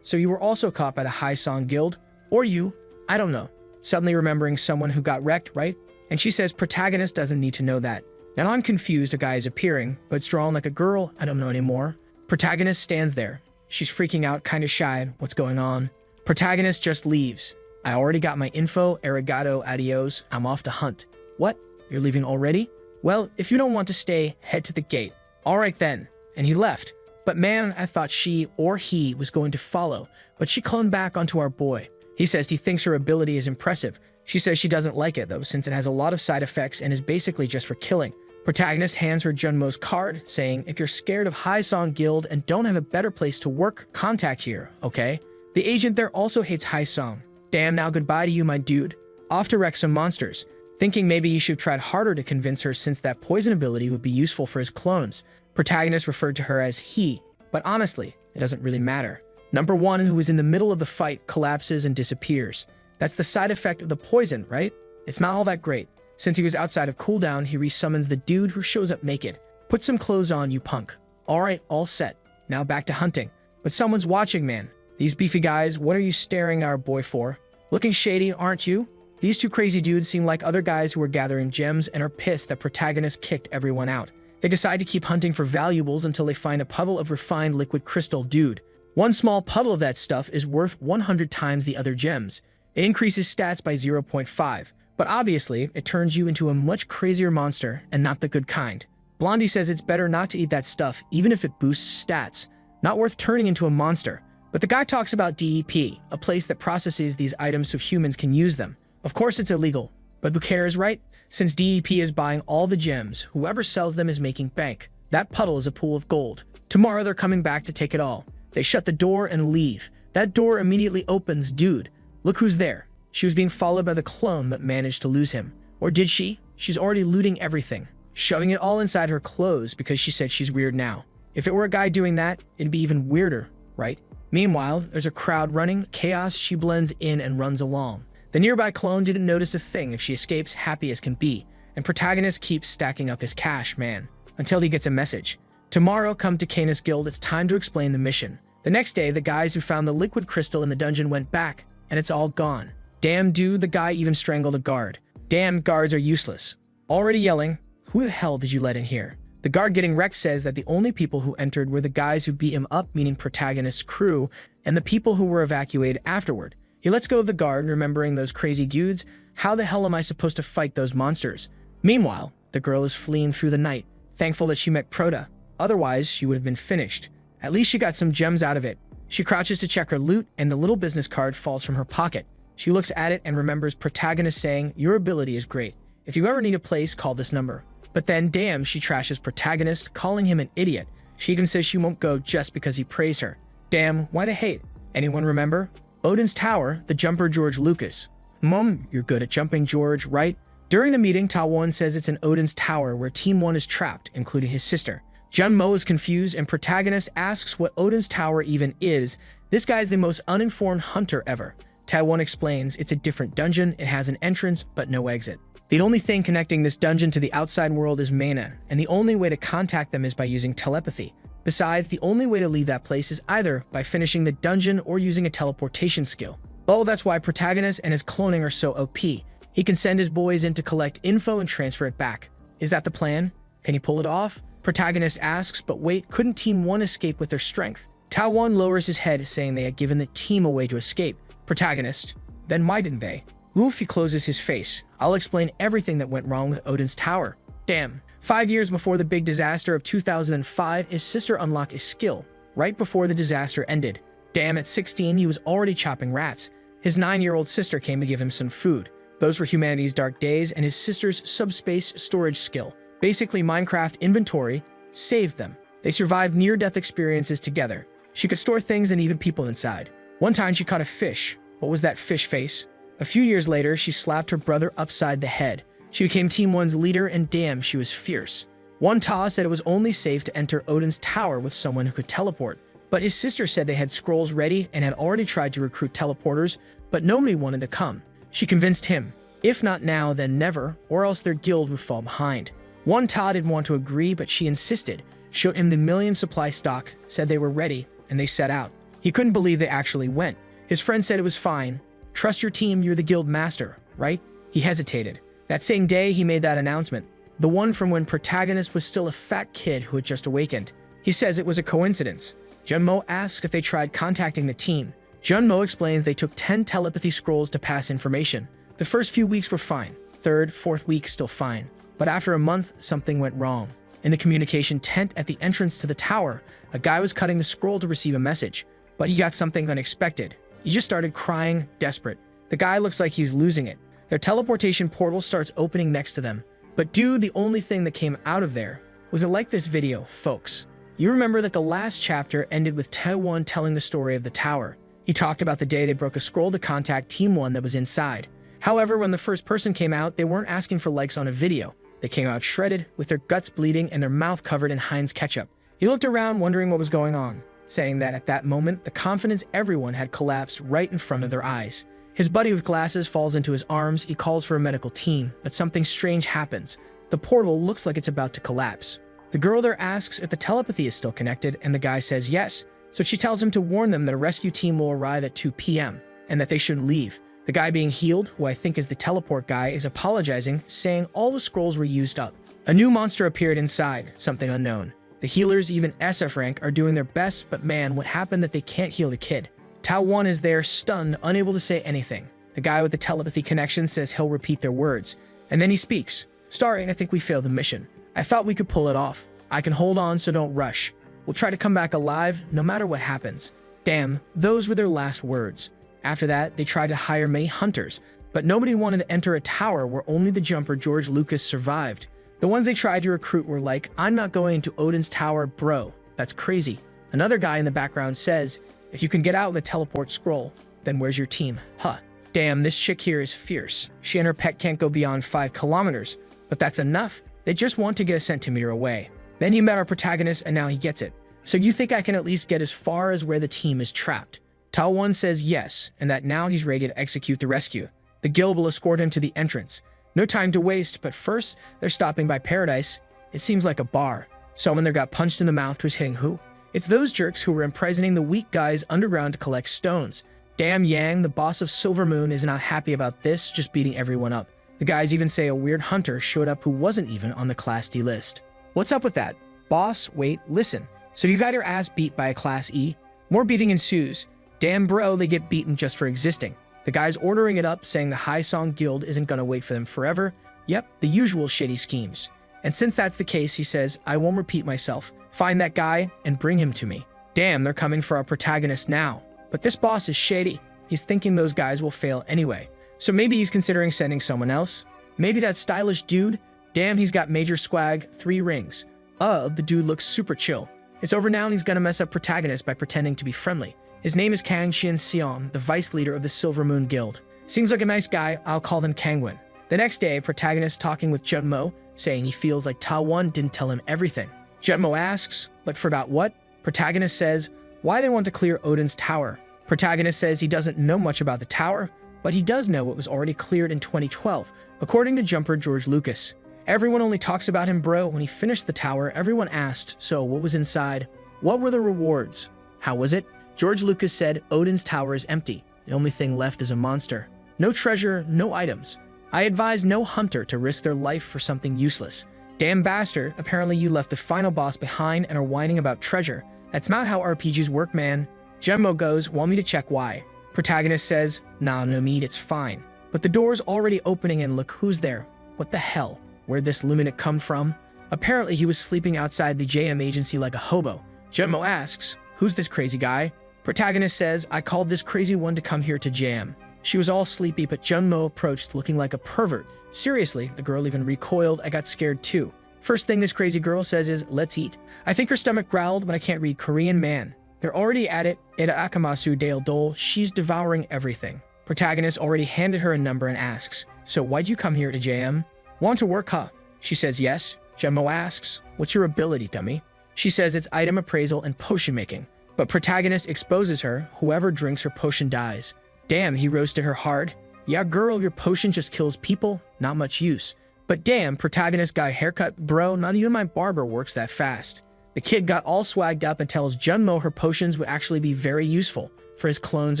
so you were also caught by the High Song Guild? Or you? I don't know. Suddenly remembering someone who got wrecked, right? And she says Protagonist doesn't need to know that. Now I'm confused, a guy is appearing, but it's drawn like a girl, I don't know anymore. Protagonist stands there. She's freaking out, kinda shy. What's going on? Protagonist just leaves. "I already got my info, arigato, adios, I'm off to hunt." "What? You're leaving already?" "Well, if you don't want to stay, head to the gate." "All right then." And he left. But man, I thought she or he was going to follow, but she clung back onto our boy. He says he thinks her ability is impressive. She says she doesn't like it though, since it has a lot of side effects and is basically just for killing. Protagonist hands her Junmo's card, saying, "If you're scared of High Song Guild and don't have a better place to work, contact here, okay?" The agent there also hates High Song. "Damn, now goodbye to you, my dude. Off to wreck some monsters." Thinking maybe he should have tried harder to convince her since that poison ability would be useful for his clones. Protagonist referred to her as he, but honestly, it doesn't really matter. Number one, who was in the middle of the fight, collapses and disappears. That's the side effect of the poison, right? It's not all that great. Since he was outside of cooldown, he resummons the dude who shows up naked. "Put some clothes on, you punk." "Alright, all set. Now back to hunting." "But someone's watching, man. These beefy guys, what are you staring at our boy for? Looking shady, aren't you?" These two crazy dudes seem like other guys who are gathering gems and are pissed that Protagonist kicked everyone out. They decide to keep hunting for valuables until they find a puddle of refined liquid crystal. Dude, one small puddle of that stuff is worth 100 times the other gems. It increases stats by 0.5, but obviously, it turns you into a much crazier monster and not the good kind. Blondie says it's better not to eat that stuff even if it boosts stats. Not worth turning into a monster. But the guy talks about DEP, a place that processes these items so humans can use them. Of course it's illegal, but who cares, right? Since DEP is buying all the gems, whoever sells them is making bank. That puddle is a pool of gold. Tomorrow they're coming back to take it all. They shut the door and leave. That door immediately opens. Dude, look who's there. She was being followed by the clone but managed to lose him. Or did she? She's already looting everything, shoving it all inside her clothes because she said she's weird now. If it were a guy doing that, it'd be even weirder, right? Meanwhile, there's a crowd running, chaos, she blends in and runs along. The nearby clone didn't notice a thing if she escapes, happy as can be, and Protagonist keeps stacking up his cash, man, until he gets a message. Tomorrow, come to Canis Guild, it's time to explain the mission. The next day, the guys who found the liquid crystal in the dungeon went back, and it's all gone. Damn dude, the guy even strangled a guard. Damn, guards are useless. Already yelling, who the hell did you let in here? The guard getting wrecked says that the only people who entered were the guys who beat him up, meaning Protagonist's crew, and the people who were evacuated afterward. He lets go of the guard, remembering those crazy dudes. How the hell am I supposed to fight those monsters? Meanwhile, the girl is fleeing through the night, thankful that she met Prota. Otherwise, she would have been finished. At least she got some gems out of it. She crouches to check her loot, and the little business card falls from her pocket. She looks at it and remembers Protagonist saying, "Your ability is great. If you ever need a place, call this number." But then, damn, she trashes Protagonist, calling him an idiot. She even says she won't go just because he praised her. Damn, why the hate? Anyone remember? Odin's Tower, the jumper George Lucas. Mom, you're good at jumping, George, right? During the meeting, Ta-Won says it's an Odin's Tower where Team 1 is trapped, including his sister. Junmo is confused, and Protagonist asks what Odin's Tower even is. This guy's the most uninformed hunter ever. Ta-Won explains it's a different dungeon, it has an entrance, but no exit. The only thing connecting this dungeon to the outside world is mana, and the only way to contact them is by using telepathy. Besides, the only way to leave that place is either by finishing the dungeon or using a teleportation skill. Oh, that's why protagonist and his cloning are so OP. He can send his boys in to collect info and transfer it back. Is that the plan? Can he pull it off? Protagonist asks, but wait, couldn't Team 1 escape with their strength? Tao 1 lowers his head, saying they had given the team a way to escape. Protagonist, then why didn't they? Luffy closes his face. I'll explain everything that went wrong with Odin's tower. Damn. 5 years before the big disaster of 2005, his sister unlocked his skill, right before the disaster ended. Damn, at 16, he was already chopping rats. His 9-year-old sister came to give him some food. Those were humanity's dark days, and his sister's subspace storage skill, basically Minecraft inventory, saved them. They survived near-death experiences together. She could store things and even people inside. One time she caught a fish. What was that fish face? A few years later, she slapped her brother upside the head. She became Team 1's leader, and damn, she was fierce. One Ta said it was only safe to enter Odin's tower with someone who could teleport. But his sister said they had scrolls ready and had already tried to recruit teleporters, but nobody wanted to come. She convinced him. If not now, then never, or else their guild would fall behind. One Ta didn't want to agree, but she insisted, showed him the million supply stock, said they were ready, and they set out. He couldn't believe they actually went. His friend said it was fine. Trust your team, you're the guild master, right? He hesitated. That same day, he made that announcement. The one from when protagonist was still a fat kid who had just awakened. He says it was a coincidence. Junmo asks if they tried contacting the team. Junmo explains they took 10 telepathy scrolls to pass information. The first few weeks were fine. Third, fourth week, still fine. But after a month, something went wrong. In the communication tent at the entrance to the tower, a guy was cutting the scroll to receive a message. But he got something unexpected. He just started crying, desperate. The guy looks like he's losing it. Their teleportation portal starts opening next to them. But dude, the only thing that came out of there was like this video, folks. You remember that the last chapter ended with Tao 1 telling the story of the tower. He talked about the day they broke a scroll to contact Team 1 that was inside. However, when the first person came out, they weren't asking for likes on a video. They came out shredded, with their guts bleeding and their mouth covered in Heinz ketchup. He looked around wondering what was going on, saying that at that moment, the confidence everyone had collapsed right in front of their eyes. His buddy with glasses falls into his arms. He calls for a medical team, but something strange happens. The portal looks like it's about to collapse. The girl there asks if the telepathy is still connected, and the guy says yes. So she tells him to warn them that a rescue team will arrive at 2 p.m. and that they shouldn't leave. The guy being healed, who I think is the teleport guy, is apologizing, saying all the scrolls were used up. A new monster appeared inside, something unknown. The healers, even SF rank, are doing their best, but man, what happened that they can't heal the kid? Tao 1 is there, stunned, unable to say anything. The guy with the telepathy connection says he'll repeat their words. And then he speaks. Starry, I think we failed the mission. I thought we could pull it off. I can hold on, so don't rush. We'll try to come back alive, no matter what happens. Damn, those were their last words. After that, they tried to hire many hunters, but nobody wanted to enter a tower where only the jumper George Lucas survived. The ones they tried to recruit were like, I'm not going into Odin's tower, bro. That's crazy. Another guy in the background says, if you can get out with a teleport scroll, then where's your team? Huh. Damn, this chick here is fierce. She and her pet can't go beyond 5 kilometers, but that's enough. They just want to get a centimeter away. Then he met our protagonist, and now he gets it. So you think I can at least get as far as where the team is trapped? Tao 1 says yes, and that now he's ready to execute the rescue. The guild will escort him to the entrance. No time to waste, but first, they're stopping by Paradise. It seems like a bar. Someone there got punched in the mouth who's hitting who? It's those jerks who were imprisoning the weak guys underground to collect stones. Damn, Yang, the boss of Silver Moon, is not happy about this, just beating everyone up. The guys even say a weird hunter showed up who wasn't even on the Class D list. What's up with that? Boss, wait, listen. So you got your ass beat by a Class E? More beating ensues. Damn bro, they get beaten just for existing. The guy's ordering it up, saying the High Song Guild isn't gonna wait for them forever. Yep, the usual shitty schemes. And since that's the case, he says, I won't repeat myself. Find that guy and bring him to me. Damn, they're coming for our protagonist now. But this boss is shady. He's thinking those guys will fail anyway. So maybe he's considering sending someone else? Maybe that stylish dude? Damn, he's got major swag, 3 rings. The dude looks super chill. It's over now and he's gonna mess up protagonist by pretending to be friendly. His name is Kang Xian, the vice leader of the Silver Moon Guild. Seems like a nice guy, I'll call him Kangwin. The next day, protagonist talking with Junmo, saying he feels like Tao 1 didn't tell him everything. Junmo asks, but forgot what? Protagonist says, why they want to clear Odin's tower. Protagonist says he doesn't know much about the tower, but he does know it was already cleared in 2012, according to jumper George Lucas. Everyone only talks about him, bro. When he finished the tower, everyone asked, so what was inside? What were the rewards? How was it? George Lucas said, Odin's tower is empty. The only thing left is a monster. No treasure, no items. I advise no hunter to risk their life for something useless. Damn bastard, apparently you left the final boss behind and are whining about treasure. That's not how RPGs work, man. Genmo goes, want me to check why? Protagonist says, nah, no need, it's fine. But the door's already opening and look who's there. What the hell? Where'd this luminate come from? Apparently he was sleeping outside the JM agency like a hobo. Genmo asks, who's this crazy guy? Protagonist says, I called this crazy one to come here to jam. She was all sleepy, but Junmo approached looking like a pervert. Seriously, the girl even recoiled. I got scared too. First thing this crazy girl says is, let's eat. I think her stomach growled, but I can't read Korean, man. They're already at it. Eda akamasu dale dole. She's devouring everything. Protagonist already handed her a number and asks, so why'd you come here to JM? Want to work, huh? She says yes. Junmo asks, what's your ability, dummy? She says it's item appraisal and potion making. But protagonist exposes her. Whoever drinks her potion dies. Damn, he roasted her hard. Yeah, girl, your potion just kills people. Not much use. But damn, protagonist got a haircut. Bro, not even my barber works that fast. The kid got all swagged up and tells Junmo her potions would actually be very useful. For his clones,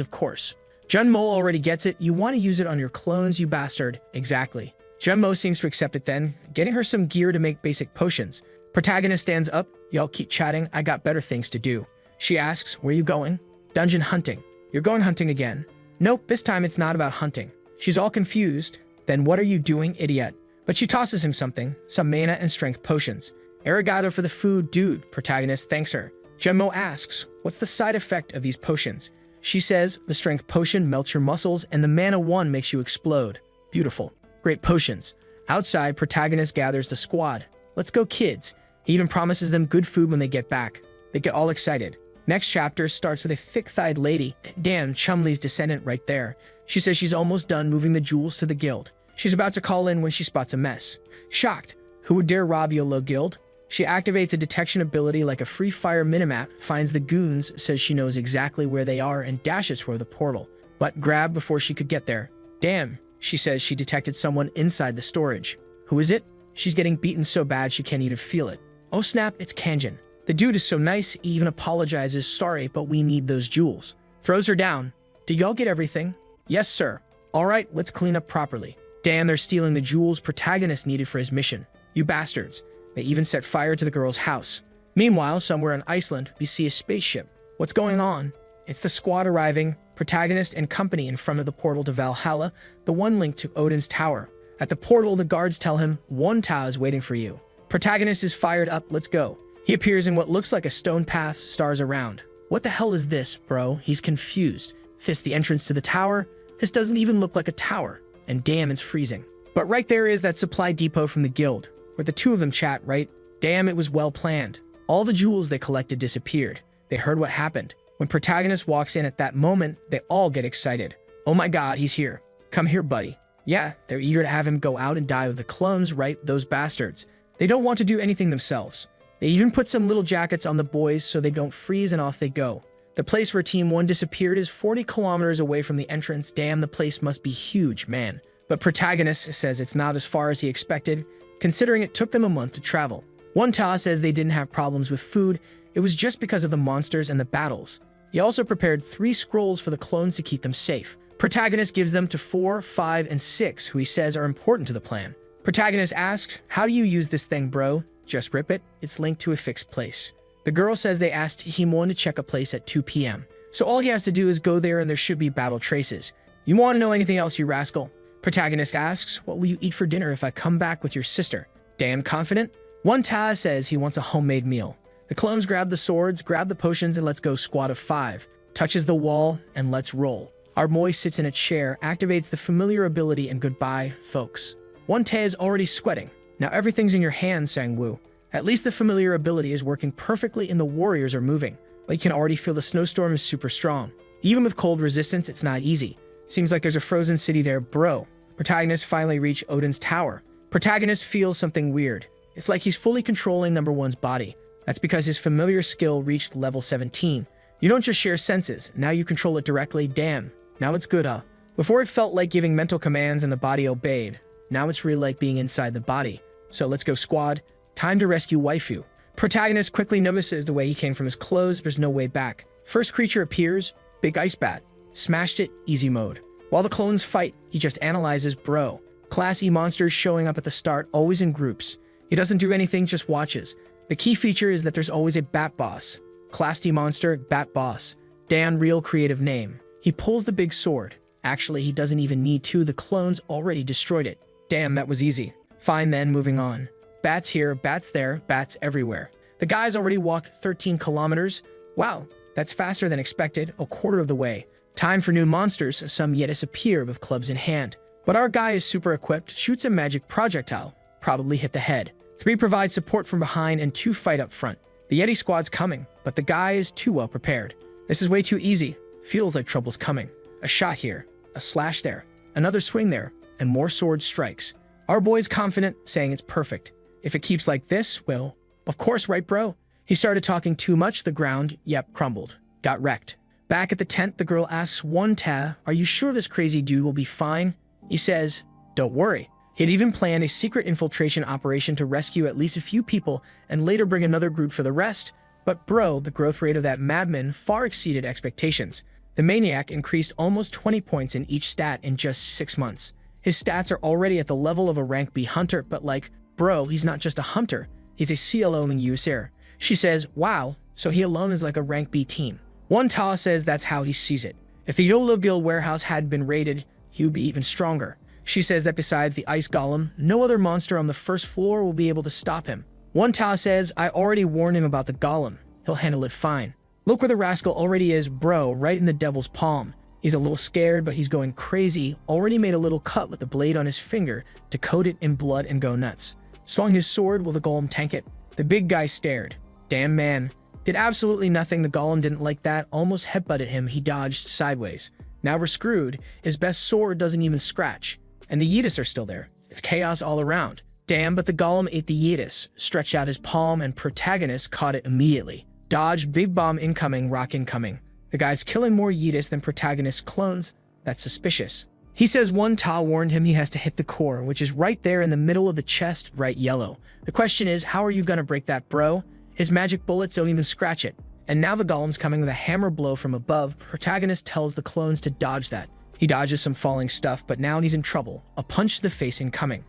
of course. Junmo already gets it. You want to use it on your clones, you bastard. Exactly. Junmo seems to accept it then, getting her some gear to make basic potions. Protagonist stands up. Y'all keep chatting. I got better things to do. She asks, where you going? Dungeon hunting. You're going hunting again. Nope, this time it's not about hunting. She's all confused. Then what are you doing, idiot? But she tosses him something, some mana and strength potions. Arigato for the food, dude. Protagonist thanks her. Junmo asks, what's the side effect of these potions? She says, the strength potion melts your muscles and the mana one makes you explode. Beautiful. Great potions. Outside, protagonist gathers the squad. Let's go, kids. He even promises them good food when they get back. They get all excited. Next chapter starts with a thick-thighed lady. Damn, Chumley's descendant right there. She says she's almost done moving the jewels to the guild. She's about to call in when she spots a mess. Shocked. Who would dare rob Yahello guild? She activates a detection ability like a free fire minimap, finds the goons, says she knows exactly where they are, and dashes for the portal. But grabbed before she could get there. Damn, she says she detected someone inside the storage. Who is it? She's getting beaten so bad she can't even feel it. Oh snap, it's Kanjin. The dude is so nice, he even apologizes, sorry, but we need those jewels. Throws her down. Did y'all get everything? Yes, sir. All right, let's clean up properly. Damn, they're stealing the jewels protagonist needed for his mission. You bastards. They even set fire to the girl's house. Meanwhile, somewhere in Iceland, we see a spaceship. What's going on? It's the squad arriving, protagonist and company in front of the portal to Valhalla, the one linked to Odin's tower. At the portal, the guards tell him, one Tau is waiting for you. Protagonist is fired up, let's go. He appears in what looks like a stone path, stars around. What the hell is this, bro? He's confused. This the entrance to the tower? This doesn't even look like a tower. And damn, it's freezing. But right there is that supply depot from the guild, where the two of them chat, right? Damn, it was well planned. All the jewels they collected disappeared. They heard what happened. When protagonist walks in at that moment, they all get excited. Oh my god, he's here. Come here, buddy. Yeah, they're eager to have him go out and die with the clones, right? Those bastards. They don't want to do anything themselves. They even put some little jackets on the boys so they don't freeze, and off they go. The place where Team 1 disappeared is 40 kilometers away from the entrance. Damn, the place must be huge, man. But protagonist says it's not as far as he expected, considering it took them a month to travel. One Ta says they didn't have problems with food, it was just because of the monsters and the battles. He also prepared 3 scrolls for the clones to keep them safe. Protagonist gives them to 4, 5, and 6, who he says are important to the plan. Protagonist asks, how do you use this thing, bro? Just rip it. It's linked to a fixed place. The girl says they asked him to check a place at 2 p.m. So all he has to do is go there and there should be battle traces. You want to know anything else, you rascal? Protagonist asks, what will you eat for dinner if I come back with your sister? Damn confident? One Taz says he wants a homemade meal. The clones grab the swords, grab the potions, and let's go squad of 5. Touches the wall, and let's roll. Our Moy sits in a chair, activates the familiar ability, and goodbye, folks. One Te is already sweating. Now everything's in your hands, sang Wu. At least the familiar ability is working perfectly and the warriors are moving. But you can already feel the snowstorm is super strong. Even with cold resistance, it's not easy. Seems like there's a frozen city there, bro. Protagonist finally reach Odin's tower. Protagonist feels something weird. It's like he's fully controlling number 1's body. That's because his familiar skill reached level 17. You don't just share senses, now you control it directly. Damn, now it's good, huh? Before it felt like giving mental commands and the body obeyed. Now it's really like being inside the body. So let's go squad. Time to rescue waifu. Protagonist quickly notices the way he came from his clothes, there's no way back. First creature appears, big ice bat. Smashed it, easy mode. While the clones fight, he just analyzes bro. Class E monsters showing up at the start, always in groups. He doesn't do anything, just watches. The key feature is that there's always a bat boss. Class D monster, bat boss. Dan, real creative name. He pulls the big sword. Actually, he doesn't even need to, the clones already destroyed it. Damn, that was easy. Fine then, moving on. Bats here, bats there, bats everywhere. The guy's already walked 13 kilometers. Wow, that's faster than expected, a quarter of the way. Time for new monsters, some Yetis appear with clubs in hand. But our guy is super equipped, shoots a magic projectile, probably hit the head. 3 provide support from behind and 2 fight up front. The Yeti squad's coming, but the guy is too well prepared. This is way too easy, feels like trouble's coming. A shot here, a slash there, another swing there, and more sword strikes. Our boy's confident, saying it's perfect. If it keeps like this, well, of course, right bro? He started talking too much, the ground, yep, crumbled. Got wrecked. Back at the tent, the girl asks One-Ta, are you sure this crazy dude will be fine? He says, don't worry. He'd even planned a secret infiltration operation to rescue at least a few people and later bring another group for the rest. But bro, the growth rate of that madman far exceeded expectations. The maniac increased almost 20 points in each stat in just 6 months. His stats are already at the level of a rank B hunter, but like, bro, he's not just a hunter. He's a CLO user. She says, wow, so he alone is like a rank B team. One-Ta says that's how he sees it. If the Yahello Guild warehouse had been raided, he would be even stronger. She says that besides the ice golem, no other monster on the first floor will be able to stop him. One-Ta says, I already warned him about the golem. He'll handle it fine. Look where the rascal already is, bro, right in the devil's palm. He's a little scared, but he's going crazy, already made a little cut with the blade on his finger to coat it in blood and go nuts. Swung his sword, will the golem tank it? The big guy stared. Damn man. Did absolutely nothing, the golem didn't like that, almost headbutted him, he dodged sideways. Now we're screwed, his best sword doesn't even scratch. And the Yetis are still there. It's chaos all around. Damn, but the golem ate the Yetis, stretched out his palm, and protagonist caught it immediately. Dodge, big bomb incoming, rock incoming. The guy's killing more Yetis than protagonist clones. That's suspicious. He says One-Ta warned him he has to hit the core, which is right there in the middle of the chest, right yellow. The question is, how are you gonna break that, bro? His magic bullets don't even scratch it. And now the golem's coming with a hammer blow from above. Protagonist tells the clones to dodge that. He dodges some falling stuff, but now he's in trouble. A punch to the face incoming.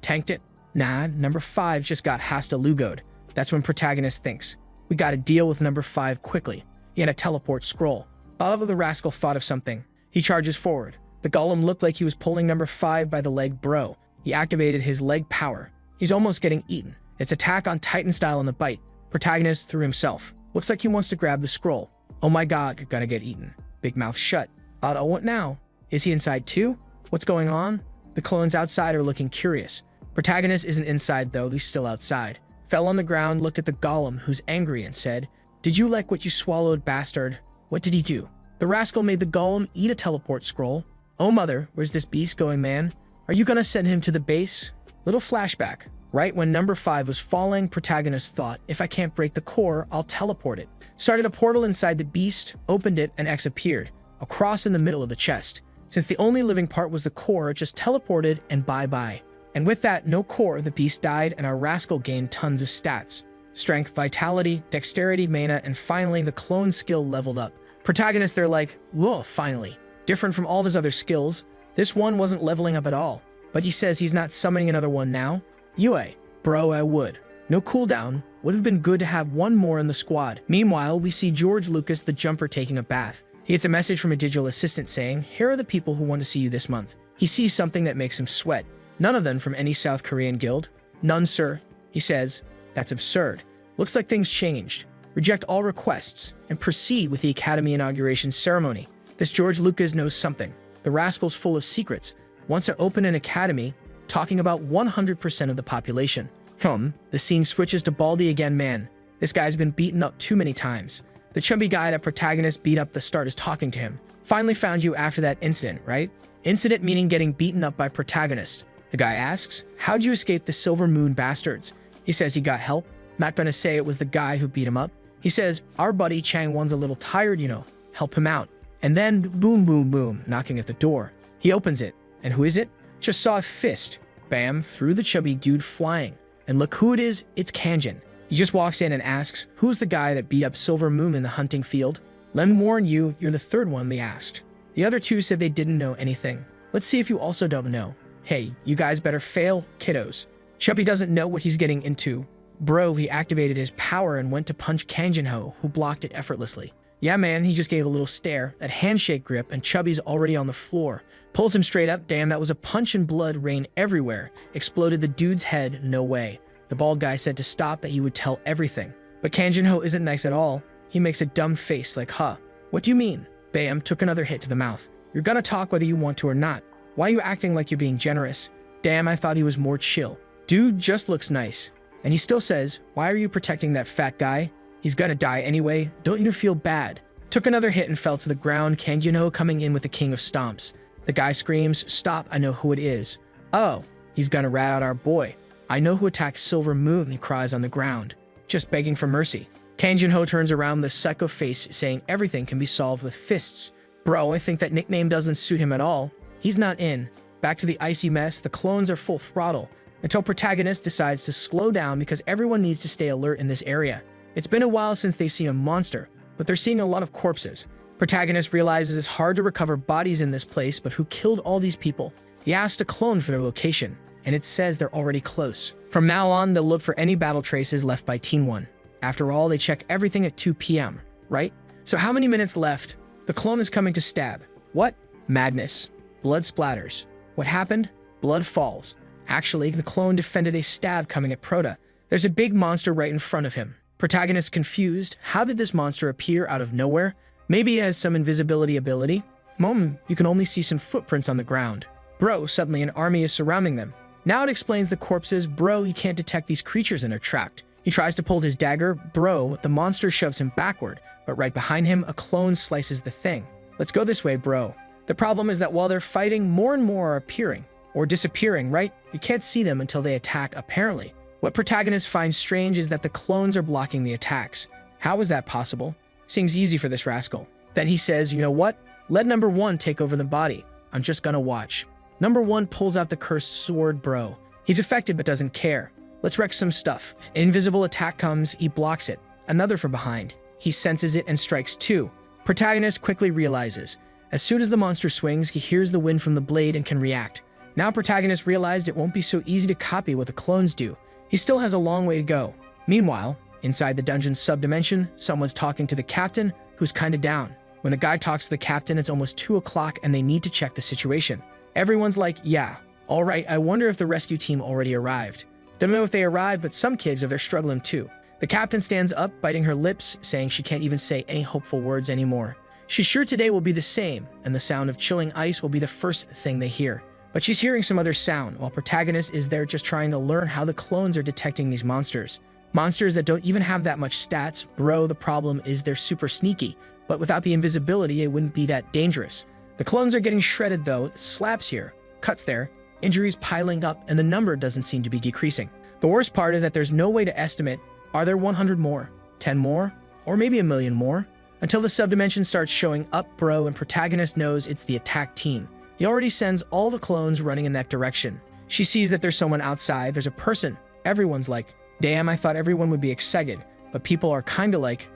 Tanked it? Nah, number 5 just got hasta-lugoed. That's when protagonist thinks, we gotta deal with number 5 quickly. He had a teleport scroll. Oliver the rascal thought of something. He charges forward. The golem looked like he was pulling number 5 by the leg, bro. He activated his leg power. He's almost getting eaten. It's attack on Titan style on the bite. Protagonist threw himself. Looks like he wants to grab the scroll. Oh my god, you're gonna get eaten. Big mouth shut. What now? Is he inside too? What's going on? The clones outside are looking curious. Protagonist isn't inside though, he's still outside. Fell on the ground, looked at the golem, who's angry, and said, did you like what you swallowed, bastard? What did he do? The rascal made the golem eat a teleport scroll. Oh mother, where's this beast going, man? Are you gonna send him to the base? Little flashback. Right when number 5 was falling, protagonist thought, if I can't break the core, I'll teleport it. Started a portal inside the beast, opened it, and X appeared. A cross in the middle of the chest. Since the only living part was the core, it just teleported and bye-bye. And with that, no core, the beast died and our rascal gained tons of stats. Strength, vitality, dexterity, mana, and finally the clone skill leveled up. Protagonist, they're like, whoa, finally. Different from all of his other skills, this one wasn't leveling up at all. But he says he's not summoning another one now. Yue, bro, I would. No cooldown, would have been good to have one more in the squad. Meanwhile, we see George Lucas the Jumper taking a bath. He gets a message from a digital assistant saying, here are the people who want to see you this month. He sees something that makes him sweat. None of them from any South Korean guild. None, sir. He says, that's absurd. Looks like things changed. Reject all requests and proceed with the Academy inauguration ceremony. This George Lucas knows something. The rascal's full of secrets. Wants to open an academy, talking about 100% of the population. The scene switches to Baldy again, man. This guy's been beaten up too many times. The chubby guy that protagonist beat up the start is talking to him. Finally found you after that incident, right? Incident meaning getting beaten up by protagonist. The guy asks, how'd you escape the Silver Moon bastards? He says he got help. Not gonna say it was the guy who beat him up. He says, our buddy Chang Won's a little tired, you know. Help him out. And then boom, boom, boom, knocking at the door. He opens it. And who is it? Just saw a fist. Bam, threw the chubby dude flying. And look who it is, it's Kanjin. He just walks in and asks, "Who's the guy that beat up Silver Moon in the hunting field?" "Let me warn you, you're the third one," they asked. The other two said they didn't know anything. "Let's see if you also don't know." "Hey, you guys better fail, kiddos." Chubby doesn't know what he's getting into. Bro, he activated his power and went to punch Kanjin-ho, who blocked it effortlessly. Yeah, man, he just gave a little stare, that handshake grip, and Chubby's already on the floor. Pulls him straight up. Damn, that was a punch and blood rain everywhere. Exploded the dude's head. No way. The bald guy said to stop, that he would tell everything. But Kanjin-ho isn't nice at all. He makes a dumb face like, "Huh, what do you mean?" Bam, took another hit to the mouth. "You're gonna talk whether you want to or not. Why are you acting like you're being generous?" Damn, I thought he was more chill. Dude just looks nice. And he still says, "Why are you protecting that fat guy? He's gonna die anyway. Don't you feel bad?" Took another hit and fell to the ground. Kanjin-ho coming in with the king of stomps. The guy screams, "Stop, I know who it is." "Oh, he's gonna rat out our boy. I know who attacked Silver Moon," he cries on the ground, just begging for mercy. Kanjin-ho turns around with a psycho face, saying everything can be solved with fists. Bro, I think that nickname doesn't suit him at all. He's not in. Back to the icy mess, the clones are full throttle, until protagonist decides to slow down because everyone needs to stay alert in this area. It's been a while since they've seen a monster, but they're seeing a lot of corpses. Protagonist realizes it's hard to recover bodies in this place, but who killed all these people? He asks a clone for their location, and it says they're already close. From now on, they'll look for any battle traces left by Team 1. After all, they check everything at 2 p.m., right? So how many minutes left? The clone is coming to stab. What? Madness. Blood splatters. What happened? Blood falls. Actually, the clone defended a stab coming at Prota. There's a big monster right in front of him. Protagonist confused. How did this monster appear out of nowhere? Maybe it has some invisibility ability? You can only see some footprints on the ground. Bro, suddenly an army is surrounding them. Now it explains the corpses. Bro, he can't detect these creatures and are trapped. He tries to pull his dagger. Bro, the monster shoves him backward, but right behind him, a clone slices the thing. "Let's go this way, bro." The problem is that while they're fighting, more and more are appearing, or disappearing, right? You can't see them until they attack, apparently. What protagonist finds strange is that the clones are blocking the attacks. How is that possible? Seems easy for this rascal. Then he says, "You know what? Let number 1 take over the body. I'm just gonna watch." Number 1 pulls out the cursed sword. Bro, he's affected but doesn't care. "Let's wreck some stuff." An invisible attack comes. He blocks it. Another from behind. He senses it and strikes 2. Protagonist quickly realizes. As soon as the monster swings, he hears the wind from the blade and can react. Now protagonist realized it won't be so easy to copy what the clones do. He still has a long way to go. Meanwhile, inside the dungeon's subdimension, someone's talking to the captain, who's kinda down. When the guy talks to the captain, it's almost 2 o'clock and they need to check the situation. Everyone's like, "Yeah, all right, I wonder if the rescue team already arrived." Don't know if they arrived, but some kids are there struggling too. The captain stands up, biting her lips, saying she can't even say any hopeful words anymore. She's sure today will be the same, and the sound of chilling ice will be the first thing they hear. But she's hearing some other sound, while protagonist is there just trying to learn how the clones are detecting these monsters. Monsters that don't even have that much stats. Bro, the problem is they're super sneaky, but without the invisibility, it wouldn't be that dangerous. The clones are getting shredded though. Slaps here, cuts there, injuries piling up, and the number doesn't seem to be decreasing. The worst part is that there's no way to estimate, are there 100 more, 10 more, or maybe 1,000,000 more? Until the subdimension starts showing up, bro, and protagonist knows it's the attack team. He already sends all the clones running in that direction. She sees that there's someone outside, there's a person. Everyone's like, "Damn, I thought everyone would be excited," but people are kinda like,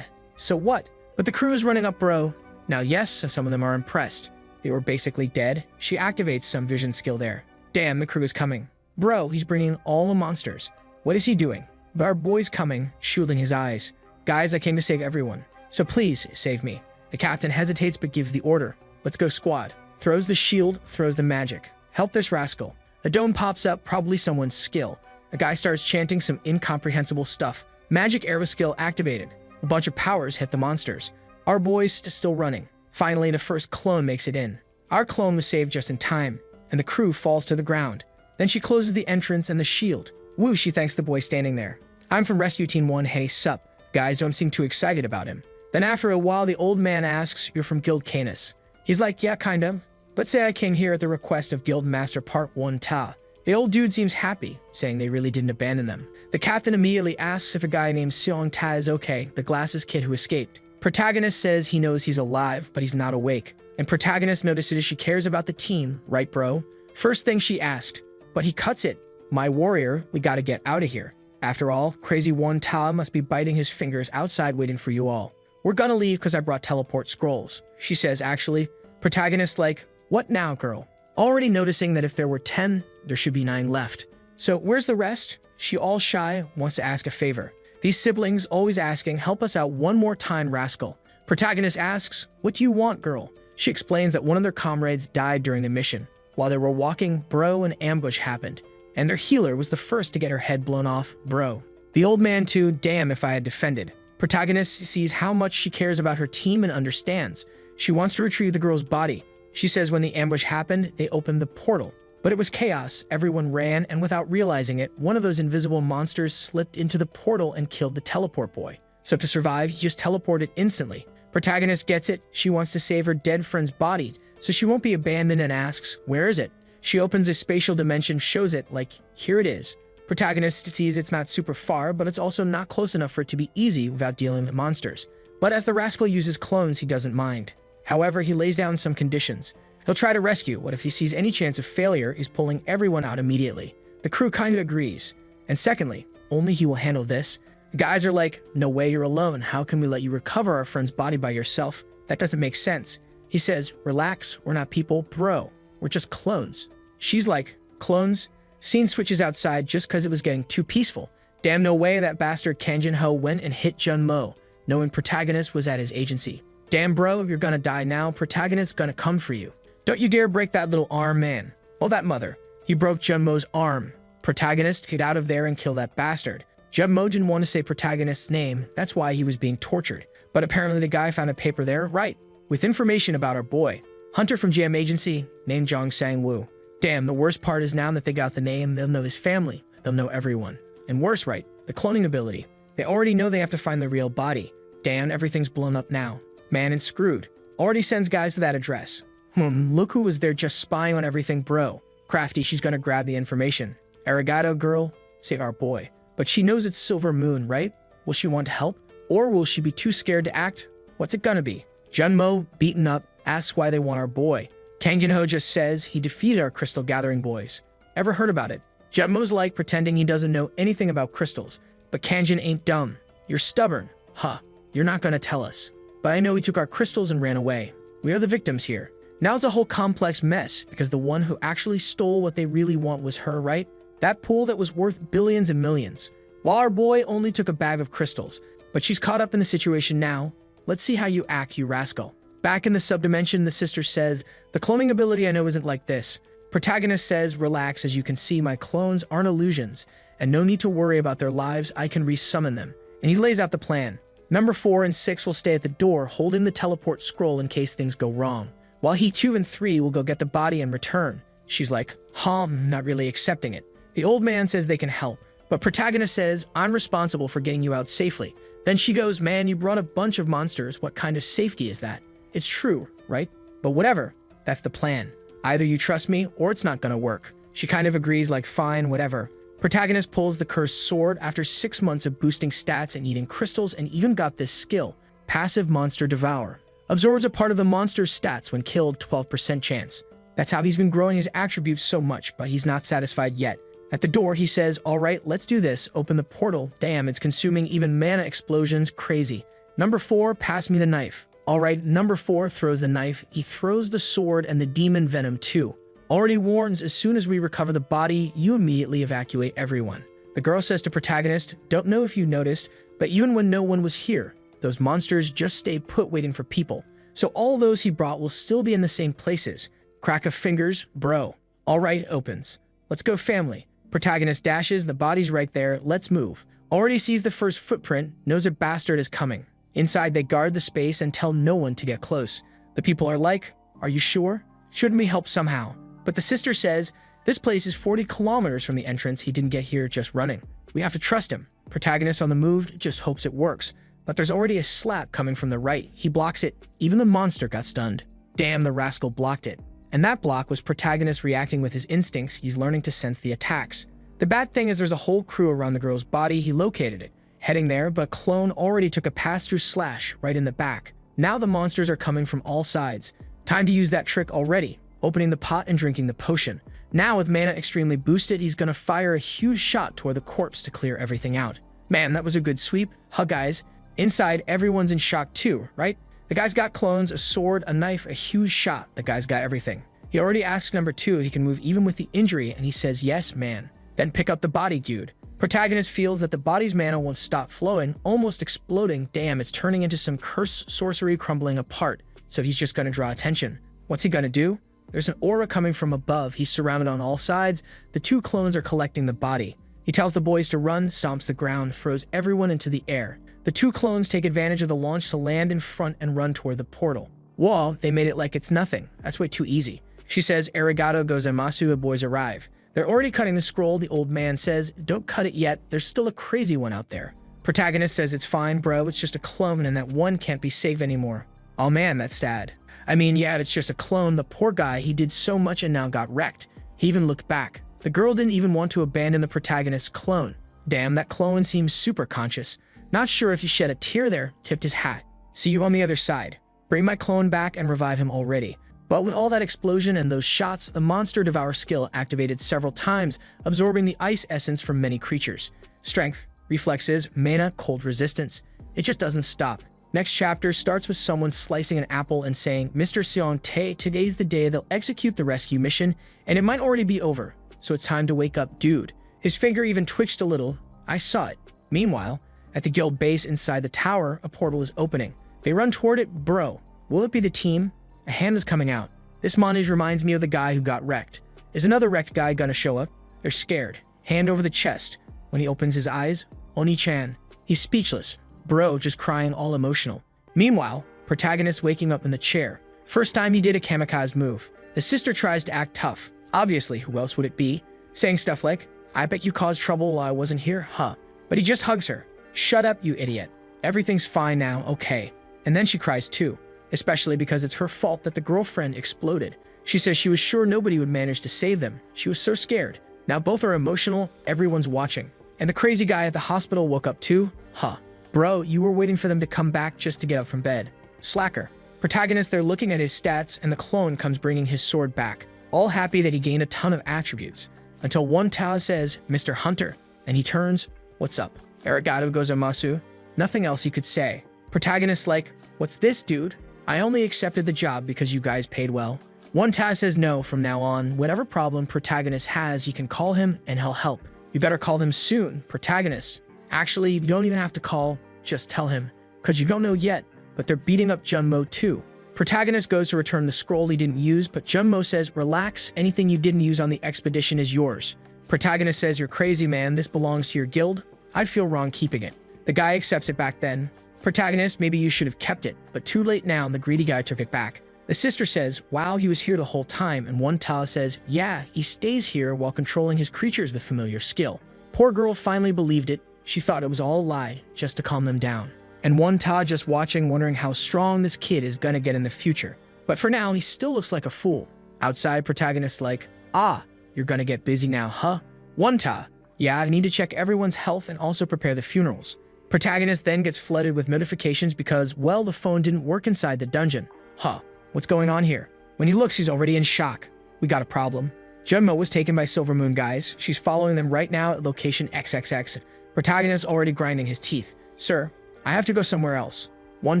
so what? But the crew is running up, bro. Now yes, some of them are impressed. They were basically dead. She activates some vision skill there. Damn, the crew is coming. Bro, he's bringing all the monsters. What is he doing? But our boy's coming, shielding his eyes. "Guys, I came to save everyone, so please save me." The captain hesitates but gives the order. "Let's go, squad." Throws the shield, throws the magic. "Help this rascal." A dome pops up, probably someone's skill. The guy starts chanting some incomprehensible stuff. Magic arrow skill activated. A bunch of powers hit the monsters. Our boy's still running. Finally, the first clone makes it in. Our clone was saved just in time, and the crew falls to the ground. Then she closes the entrance and the shield. Woo, she thanks the boy standing there. "I'm from Rescue Team 1, hey sup." Guys don't seem too excited about him. Then after a while, the old man asks, "You're from Guild Canis?" He's like, "Yeah, kind of. Let's say I came here at the request of Guild Master Part 1 Ta." The old dude seems happy, saying they really didn't abandon them. The captain immediately asks if a guy named Seong Ta is okay, the glasses kid who escaped. Protagonist says he knows he's alive, but he's not awake. And protagonist notices she cares about the team, right bro? First thing she asked, but he cuts it. "My warrior, we gotta get out of here." After all, Crazy One Ta must be biting his fingers outside waiting for you all. We're gonna leave because I brought teleport scrolls, she says actually. Protagonist like, what now, girl? Already noticing that if there were 10, there should be 9 left. So where's the rest? She all shy, wants to ask a favor. These siblings always asking, help us out one more time, rascal. Protagonist asks, what do you want, girl? She explains that one of their comrades died during the mission. While they were walking, bro, an ambush happened. And their healer was the first to get her head blown off, bro. The old man too, damn if I had defended. Protagonist sees how much she cares about her team and understands. She wants to retrieve the girl's body. She says when the ambush happened, they opened the portal. But it was chaos, everyone ran, and without realizing it, one of those invisible monsters slipped into the portal and killed the teleport boy. So to survive, he just teleported instantly. Protagonist gets it, she wants to save her dead friend's body, so she won't be abandoned and asks, where is it? She opens a spatial dimension, shows it, like, here it is. Protagonist sees it's not super far, but it's also not close enough for it to be easy without dealing with monsters. But as the rascal uses clones, he doesn't mind. However, he lays down some conditions. He'll try to rescue, what if he sees any chance of failure, he's pulling everyone out immediately. The crew kind of agrees. And secondly, only he will handle this. The guys are like, no way, you're alone. How can we let you recover our friend's body by yourself? That doesn't make sense. He says, relax, we're not people, bro. We're just clones. She's like, clones? Scene switches outside just because it was getting too peaceful. Damn, no way that bastard Kanjin Ho went and hit Jun Mo, knowing Protagonist was at his agency. Damn, bro, if you're gonna die now, Protagonist's gonna come for you. Don't you dare break that little arm, man. Oh, that mother. He broke Jun Mo's arm. Protagonist, get out of there and kill that bastard. Jun Mo didn't want to say Protagonist's name, that's why he was being tortured. But apparently the guy found a paper there, right, with information about our boy. Hunter from GM Agency, named Jong Sang-woo. Damn, the worst part is now that they got the name, they'll know his family. They'll know everyone. And worse, right, the cloning ability. They already know they have to find the real body. Damn, everything's blown up now. Man and screwed. Already sends guys to that address. Look who was there just spying on everything, bro. Crafty, she's gonna grab the information. Arigato, girl, save our boy. But she knows it's Silver Moon, right? Will she want to help? Or will she be too scared to act? What's it gonna be? Jun Mo, beaten up, asks why they want our boy. Kang Jin Ho just says he defeated our crystal gathering boys. Ever heard about it? Jun Mo's like pretending he doesn't know anything about crystals. But Kanjin ain't dumb. You're stubborn. Huh. You're not gonna tell us. But I know he took our crystals and ran away. We are the victims here. Now it's a whole complex mess because the one who actually stole what they really want was her, right? That pool that was worth billions and millions. While our boy only took a bag of crystals. But she's caught up in the situation now. Let's see how you act, you rascal. Back in the subdimension, the sister says, the cloning ability I know isn't like this. Protagonist says, relax, as you can see, my clones aren't illusions, and no need to worry about their lives, I can resummon them. And he lays out the plan. Number 4 and 6 will stay at the door, holding the teleport scroll in case things go wrong. While he 2 and 3 will go get the body and return. She's like, not really accepting it. The old man says they can help, but Protagonist says, I'm responsible for getting you out safely. Then she goes, man, you brought a bunch of monsters, what kind of safety is that? It's true, right? But whatever, that's the plan. Either you trust me, or it's not gonna work. She kind of agrees like, fine, whatever. Protagonist pulls the cursed sword after 6 months of boosting stats and eating crystals and even got this skill, Passive Monster Devour. Absorbs a part of the monster's stats when killed, 12% chance. That's how he's been growing his attributes so much, but he's not satisfied yet. At the door, he says, all right, let's do this. Open the portal. Damn, it's consuming even mana explosions. Crazy. Number 4, pass me the knife. All right, number 4 throws the knife. He throws the sword and the demon venom too. Already warns, as soon as we recover the body, you immediately evacuate everyone. The girl says to Protagonist, don't know if you noticed, but even when no one was here, those monsters just stayed put waiting for people. So all those he brought will still be in the same places. Crack of fingers, bro. All right, opens. Let's go, family. Protagonist dashes, the body's right there, let's move. Already sees the first footprint, knows a bastard is coming. Inside, they guard the space and tell no one to get close. The people are like, are you sure? Shouldn't we help somehow? But the sister says, this place is 40 kilometers from the entrance, he didn't get here just running. We have to trust him. Protagonist on the move just hopes it works. But there's already a slap coming from the right. He blocks it. Even the monster got stunned. Damn, the rascal blocked it. And that block was Protagonist reacting with his instincts. He's learning to sense the attacks. The bad thing is there's a whole crew around the girl's body. He located it. Heading there, but Clone already took a pass-through slash right in the back. Now the monsters are coming from all sides. Time to use that trick already. Opening the pot and drinking the potion. Now with mana extremely boosted, he's gonna fire a huge shot toward the corpse to clear everything out. Man, that was a good sweep. Huh, guys? Inside, everyone's in shock too, right? The guy's got clones, a sword, a knife, a huge shot. The guy's got everything. He already asks number 2 if he can move even with the injury, and he says yes, man. Then pick up the body, dude. Protagonist feels that the body's mana won't stop flowing, almost exploding. Damn, it's turning into some cursed sorcery crumbling apart. So he's just gonna draw attention. What's he gonna do? There's an aura coming from above. He's surrounded on all sides. The 2 clones are collecting the body. He tells the boys to run, stomps the ground, throws everyone into the air. The 2 clones take advantage of the launch to land in front and run toward the portal. Whoa, they made it like it's nothing. That's way too easy. She says, arigato gozaimasu, the boys arrive. They're already cutting the scroll. The old man says, don't cut it yet. There's still a crazy one out there. Protagonist says, it's fine, bro. It's just a clone and that one can't be saved anymore. Oh man, that's sad. I mean, yeah, it's just a clone. The poor guy, he did so much and now got wrecked. He even looked back. The girl didn't even want to abandon the protagonist's clone. Damn, that clone seems super conscious. Not sure if he shed a tear there, tipped his hat. See you on the other side. Bring my clone back and revive him already. But with all that explosion and those shots, the monster devour skill activated several times, absorbing the ice essence from many creatures. Strength, reflexes, mana, cold resistance. It just doesn't stop. Next chapter starts with someone slicing an apple and saying, Mr. Seong-tae, today's the day they'll execute the rescue mission, and it might already be over, so it's time to wake up, dude. His finger even twitched a little. I saw it. Meanwhile, at the guild base inside the tower, a portal is opening. They run toward it. Bro, will it be the team? A hand is coming out. This montage reminds me of the guy who got wrecked. Is another wrecked guy gonna show up? They're scared. Hand over the chest. When he opens his eyes, Oni-chan. He's speechless. Bro just crying all emotional. Meanwhile, protagonist waking up in the chair. First time he did a kamikaze move. The sister tries to act tough. Obviously, who else would it be? Saying stuff like, I bet you caused trouble while I wasn't here, huh? But he just hugs her. Shut up, you idiot. Everything's fine now, okay. And then she cries too. Especially because it's her fault that the girlfriend exploded. She says she was sure nobody would manage to save them. She was so scared. Now both are emotional, everyone's watching. And the crazy guy at the hospital woke up too? Huh. Bro, you were waiting for them to come back just to get up from bed. Slacker. Protagonist, they're looking at his stats and the clone comes bringing his sword back. All happy that he gained a ton of attributes. Until one Tao says, Mr. Hunter. And he turns, what's up? Arigato gozaimasu. Nothing else he could say. Protagonist like, what's this, dude? I only accepted the job because you guys paid well. One Taz says no from now on. Whatever problem protagonist has, you can call him and he'll help. You better call him soon, protagonist. Actually, you don't even have to call, just tell him. Cause you don't know yet, but they're beating up Junmo too. Protagonist goes to return the scroll he didn't use, but Junmo says, relax, anything you didn't use on the expedition is yours. Protagonist says, you're crazy, man, this belongs to your guild. I'd feel wrong keeping it. The guy accepts it back then. Protagonist, maybe you should have kept it, but too late now and the greedy guy took it back. The sister says, wow, he was here the whole time, and one Ta says, yeah, he stays here while controlling his creatures with familiar skill. Poor girl finally believed it. She thought it was all a lie, just to calm them down. And one Ta just watching, wondering how strong this kid is gonna get in the future. But for now, he still looks like a fool. Outside, protagonist like, ah, you're gonna get busy now, huh? One Ta, yeah, I need to check everyone's health and also prepare the funerals. Protagonist then gets flooded with notifications because, well, the phone didn't work inside the dungeon. Huh, what's going on here? When he looks, he's already in shock. We got a problem. Junmo was taken by Silver Moon guys. She's following them right now at location XXX. Protagonist already grinding his teeth. Sir, I have to go somewhere else. One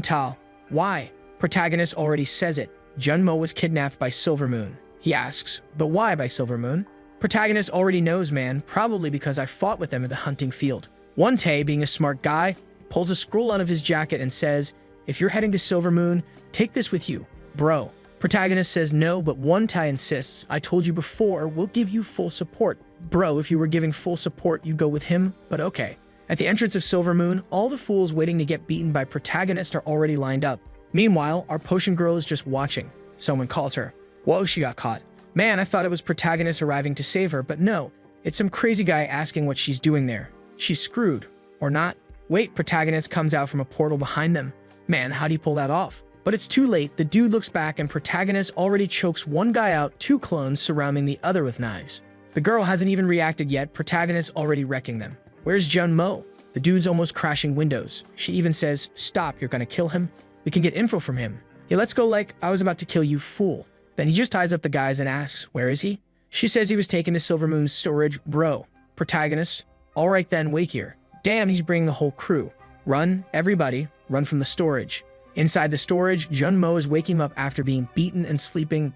Tal. Why? Protagonist already says it. Junmo was kidnapped by Silver Moon. He asks, but why by Silver Moon? Protagonist already knows, man, probably because I fought with them at the hunting field. One Tae, being a smart guy, pulls a scroll out of his jacket and says, if you're heading to Silver Moon, take this with you. Bro. Protagonist says no, but One Tae insists, I told you before, we'll give you full support. Bro, if you were giving full support, you'd go with him, but okay. At the entrance of Silver Moon, all the fools waiting to get beaten by protagonist are already lined up. Meanwhile, our potion girl is just watching. Someone calls her. Whoa, she got caught. Man, I thought it was protagonist arriving to save her, but no. It's some crazy guy asking what she's doing there. She's screwed. Or not. Wait, protagonist comes out from a portal behind them. Man, how'd he pull that off? But it's too late. The dude looks back and protagonist already chokes one guy out, 2 clones surrounding the other with knives. The girl hasn't even reacted yet, protagonist already wrecking them. Where's Junmo? The dude's almost crashing windows. She even says, stop, you're gonna kill him? We can get info from him. Yeah, let's go like, I was about to kill you, fool. Then he just ties up the guys and asks, where is he? She says he was taken to Silver Moon's storage. Bro. Protagonist. Alright then, wait here. Damn, he's bringing the whole crew. Run, everybody, run from the storage. Inside the storage, Junmo is waking up after being beaten and sleeping.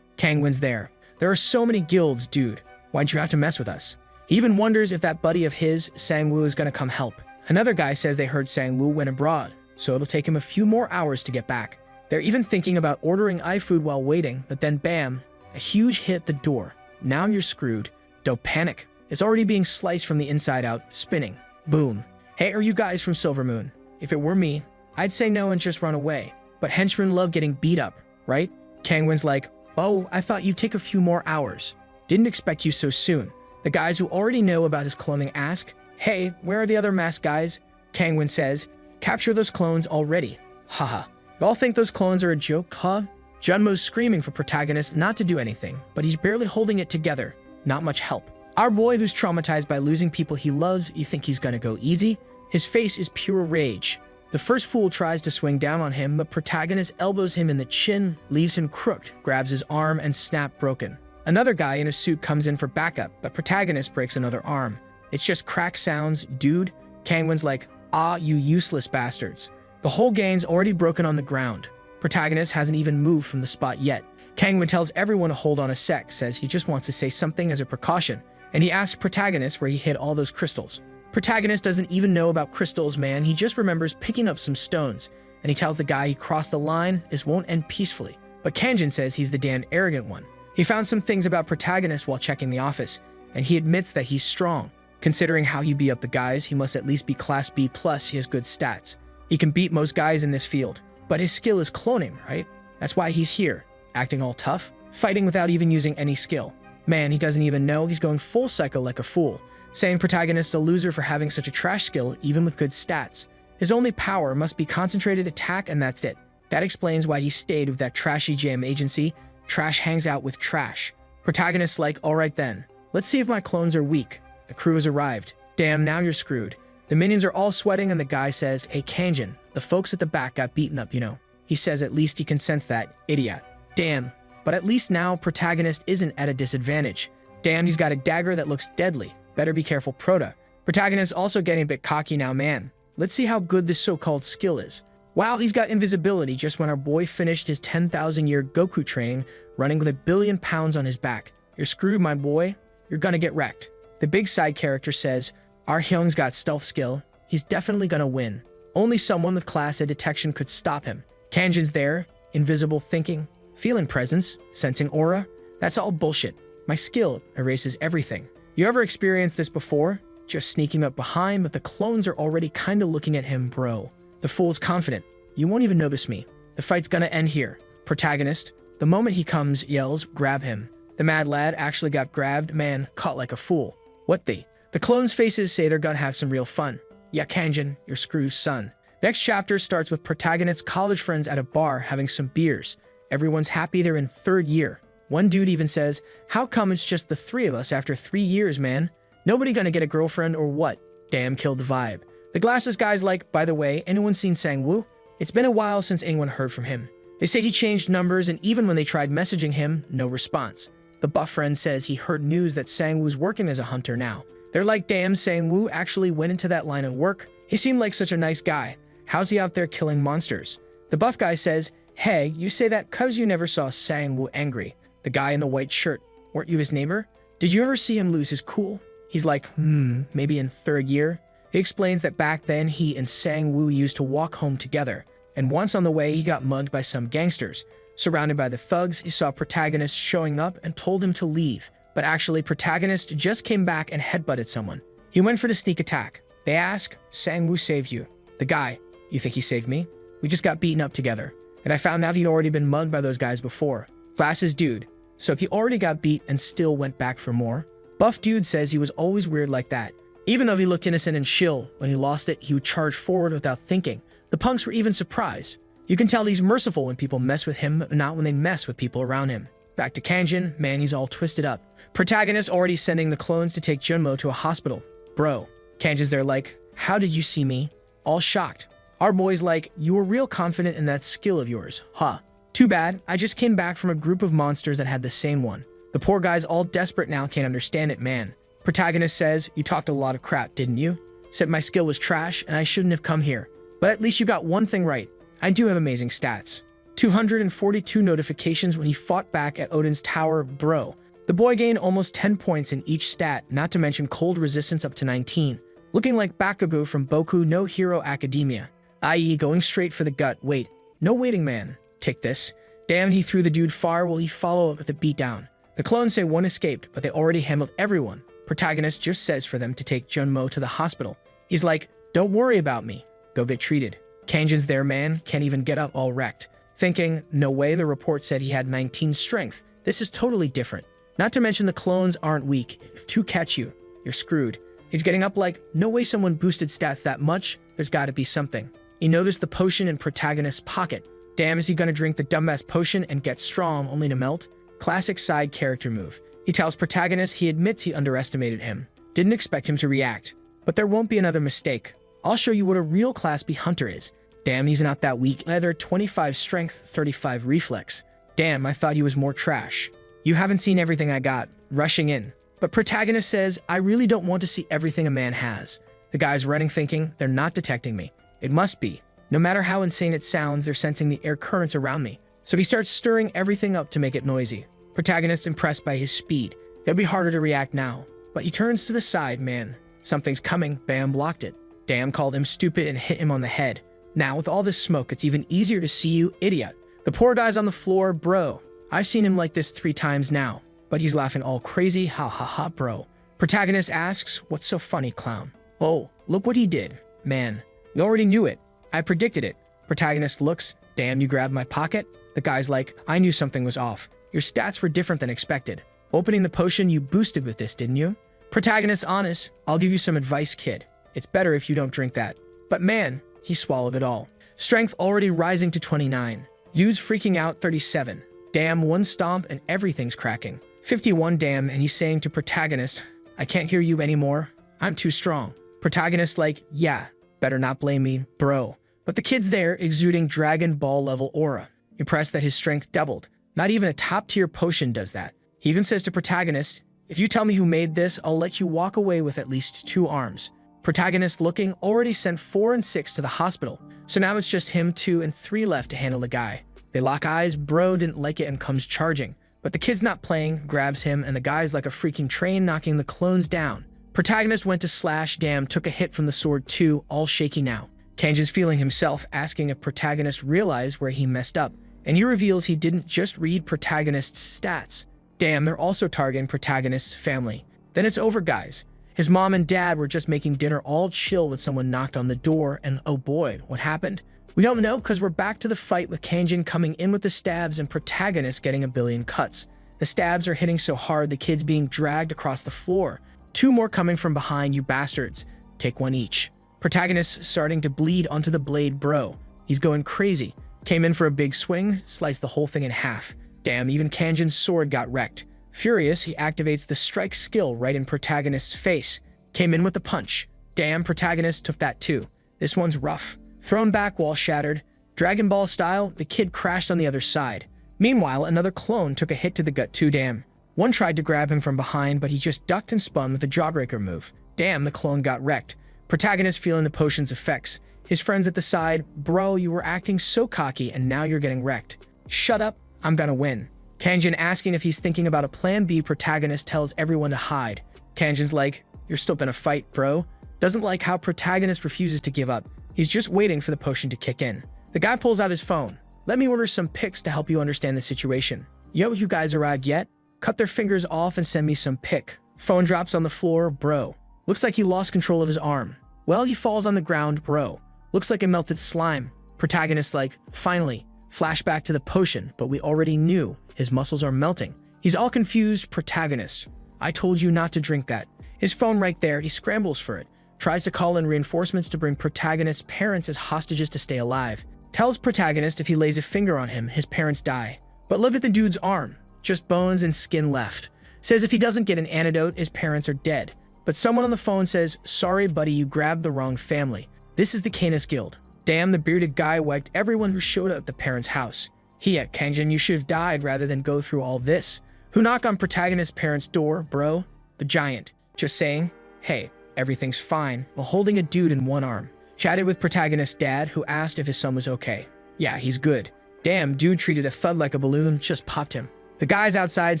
Kangwin's there. There are so many guilds, dude. Why'd you have to mess with us? He even wonders if that buddy of his, Sangwoo, is gonna come help. Another guy says they heard Sangwoo went abroad, so it'll take him a few more hours to get back. They're even thinking about ordering iFood while waiting, but then bam, a huge hit at the door. Now you're screwed. Don't panic. It's already being sliced from the inside out, spinning. Boom. Hey, are you guys from Silver Moon? If it were me, I'd say no and just run away. But henchmen love getting beat up, right? Kangwin's like, oh, I thought you'd take a few more hours. Didn't expect you so soon. The guys who already know about his cloning ask, hey, where are the other masked guys? Kangwin says, capture those clones already. Haha. You all think those clones are a joke, huh? Junmo's screaming for protagonist not to do anything, but he's barely holding it together. Not much help. Our boy who's traumatized by losing people he loves, you think he's gonna go easy? His face is pure rage. The first fool tries to swing down on him, but protagonist elbows him in the chin, leaves him crooked, grabs his arm, and snap broken. Another guy in a suit comes in for backup, but protagonist breaks another arm. It's just crack sounds, dude. Kangwin's like, ah, you useless bastards. The whole gang's already broken on the ground. Protagonist hasn't even moved from the spot yet. Kangwin tells everyone to hold on a sec, says he just wants to say something as a precaution, and he asks protagonist where he hid all those crystals. Protagonist doesn't even know about crystals, man. He just remembers picking up some stones, and he tells the guy he crossed the line, this won't end peacefully. But Kanjin says he's the damn arrogant one. He found some things about protagonist while checking the office, and he admits that he's strong. Considering how he beat up the guys, he must at least be class B+, he has good stats. He can beat most guys in this field, but his skill is cloning, right? That's why he's here, acting all tough, fighting without even using any skill. Man, he doesn't even know he's going full psycho like a fool, saying protagonist a loser for having such a trash skill even with good stats. His only power must be concentrated attack and that's it. That explains why he stayed with that trashy jam agency. Trash hangs out with trash. Protagonist's like, alright then, let's see if my clones are weak. The crew has arrived. Damn, now you're screwed. The minions are all sweating and the guy says, hey Kanjin, the folks at the back got beaten up, you know. He says at least he can sense that, idiot. Damn, but at least now protagonist isn't at a disadvantage. Damn, he's got a dagger that looks deadly. Better be careful, Prota. Protagonist also getting a bit cocky now, man. Let's see how good this so-called skill is. Wow, he's got invisibility just when our boy finished his 10,000-year Goku training, running with 1 billion pounds on his back. You're screwed, my boy. You're gonna get wrecked. The big side character says, our Hyung's got stealth skill. He's definitely gonna win. Only someone with class A detection could stop him. Kanjin's there, invisible thinking, feeling presence, sensing aura. That's all bullshit. My skill erases everything. You ever experienced this before? Just sneaking up behind, but the clones are already kinda looking at him, bro. The fool's confident. You won't even notice me. The fight's gonna end here. Protagonist, the moment he comes, yells, grab him. The mad lad actually got grabbed, man, caught like a fool. What the? The clones' faces say they're gonna have some real fun. Yeah, Kanjin, you're screwed, son. Next chapter starts with protagonist's college friends at a bar having some beers. Everyone's happy they're in 3rd year. One dude even says, how come it's just the 3 of us after 3 years, man? Nobody gonna get a girlfriend or what? Damn, killed the vibe. The glasses guy's like, by the way, anyone seen Sangwoo? It's been a while since anyone heard from him. They say he changed numbers and even when they tried messaging him, no response. The buff friend says he heard news that Sangwoo's working as a hunter now. They're like, damn, Sangwoo actually went into that line of work. He seemed like such a nice guy. How's he out there killing monsters? The buff guy says, hey, you say that 'cause you never saw Sangwoo angry. The guy in the white shirt, weren't you his neighbor? Did you ever see him lose his cool? He's like, maybe in 3rd year. He explains that back then he and Sangwoo used to walk home together, and once on the way he got mugged by some gangsters. Surrounded by the thugs, he saw protagonist showing up and told him to leave, but actually protagonist just came back and headbutted someone. He went for the sneak attack. They ask, Sangwoo saved you. The guy, you think he saved me? We just got beaten up together, and I found out he'd already been mugged by those guys before. Glasses dude, so if he already got beat and still went back for more? Buff dude says he was always weird like that. Even though he looked innocent and chill, when he lost it, he would charge forward without thinking. The punks were even surprised. You can tell he's merciful when people mess with him, but not when they mess with people around him. Back to Kanjin, man, he's all twisted up. Protagonist already sending the clones to take Junmo to a hospital. Bro, Kanjin's there like, how did you see me? All shocked. Our boy's like, you were real confident in that skill of yours, huh? Too bad, I just came back from a group of monsters that had the same one. The poor guy's all desperate now, can't understand it, man. Protagonist says, "You talked a lot of crap, didn't you? Said my skill was trash and I shouldn't have come here. But at least you got one thing right. I do have amazing stats. 242 notifications when he fought back at Odin's tower, bro. The boy gained almost 10 points in each stat, not to mention cold resistance up to 19. Looking like Bakugo from Boku no Hero Academia, i.e. going straight for the gut. Wait, no waiting, man. Take this." Damn, he threw the dude far. Will he follow up with a beatdown? The clones say one escaped, but they already handled everyone. Protagonist just says for them to take Junmo to the hospital. He's like, "Don't worry about me. Go get treated." Kanjin's there, man. Can't even get up, all wrecked. Thinking, no way, the report said he had 19 strength. This is totally different. Not to mention the clones aren't weak. If two catch you, you're screwed. He's getting up like, no way someone boosted stats that much. There's gotta be something. He noticed the potion in Protagonist's pocket. Damn, is he gonna drink the dumbass potion and get strong only to melt? Classic side character move. He tells Protagonist he admits he underestimated him. Didn't expect him to react. But there won't be another mistake. I'll show you what a real Class B hunter is. Damn, he's not that weak. Leather, 25 strength, 35 reflex. Damn, I thought he was more trash. You haven't seen everything I got. Rushing in. But Protagonist says, I really don't want to see everything a man has. The guy's running thinking, they're not detecting me. It must be. No matter how insane it sounds, they're sensing the air currents around me. So he starts stirring everything up to make it noisy. Protagonist impressed by his speed. It'll be harder to react now. But he turns to the side, man. Something's coming. Bam, blocked it. Damn, called him stupid and hit him on the head. Now, with all this smoke, it's even easier to see you, idiot. The poor guy's on the floor, bro. I've seen him like this 3 times now. But he's laughing all crazy, ha ha ha, bro. Protagonist asks, what's so funny, clown? Oh, look what he did. Man, you already knew it. I predicted it. Protagonist looks, damn, you grabbed my pocket? The guy's like, I knew something was off. Your stats were different than expected. Opening the potion you boosted with this, didn't you? Protagonist honest, I'll give you some advice, kid. It's better if you don't drink that. But man, he swallowed it all. Strength already rising to 29. Dude's freaking out, 37. Damn, one stomp and everything's cracking. 51, damn, and he's saying to Protagonist, I can't hear you anymore. I'm too strong. Protagonist like, yeah, better not blame me, bro. But the kid's there, exuding Dragon Ball level aura. Impressed that his strength doubled. Not even a top-tier potion does that. He even says to Protagonist, if you tell me who made this, I'll let you walk away with at least 2 arms. Protagonist looking already sent 4 and 6 to the hospital. So now it's just him, 2 and 3 left to handle the guy. They lock eyes, bro didn't like it and comes charging. But the kid's not playing, grabs him, and the guy's like a freaking train knocking the clones down. Protagonist went to slash, damn, took a hit from the sword too, all shaky now. Kanji's feeling himself, asking if Protagonist realized where he messed up. And he reveals he didn't just read Protagonist's stats. Damn, they're also targeting Protagonist's family. Then it's over, guys. His mom and dad were just making dinner all chill when someone knocked on the door, and oh boy, what happened? We don't know because we're back to the fight with Kanjin coming in with the stabs and Protagonist getting a billion cuts. The stabs are hitting so hard the kid's being dragged across the floor. 2 more coming from behind, you bastards. Take 1 each. Protagonist starting to bleed onto the blade, bro. He's going crazy. Came in for a big swing, sliced the whole thing in half. Damn, even Kanjin's sword got wrecked. Furious, he activates the strike skill right in Protagonist's face. Came in with a punch. Damn, Protagonist took that too. This one's rough. Thrown back, wall shattered. Dragon Ball style, the kid crashed on the other side. Meanwhile, another clone took a hit to the gut too, damn. One tried to grab him from behind, but he just ducked and spun with a jawbreaker move. Damn, the clone got wrecked. Protagonist feeling the potion's effects. His friends at the side, bro, you were acting so cocky and now you're getting wrecked. Shut up, I'm gonna win. Kanjin asking if he's thinking about a plan B, Protagonist tells everyone to hide. Kanjin's like, you're still gonna fight, bro. Doesn't like how Protagonist refuses to give up. He's just waiting for the potion to kick in. The guy pulls out his phone. Let me order some pics to help you understand the situation. Yo, you guys arrived yet? Cut their fingers off and send me some pic. Phone drops on the floor, bro. Looks like he lost control of his arm. Well, he falls on the ground, bro. Looks like a melted slime. Protagonist like, finally. Flashback to the potion, but we already knew. His muscles are melting. He's all confused, Protagonist. I told you not to drink that. His phone right there, he scrambles for it. Tries to call in reinforcements to bring Protagonist's parents as hostages to stay alive. Tells Protagonist if he lays a finger on him, his parents die. But look at the dude's arm. Just bones and skin left. Says if he doesn't get an antidote, his parents are dead. But someone on the phone says, sorry buddy, you grabbed the wrong family. This is the Canis Guild. Damn, the bearded guy wiped everyone who showed up at the parents' house. Kanjin, you should have died rather than go through all this. who knock on protagonist's parents' door, bro, the giant, just saying, hey, everything's fine, while holding a dude in one arm. Chatted with protagonist's dad, who asked if his son was okay. Yeah, he's good. Damn, dude treated a thud like a balloon, just popped him. The guys outside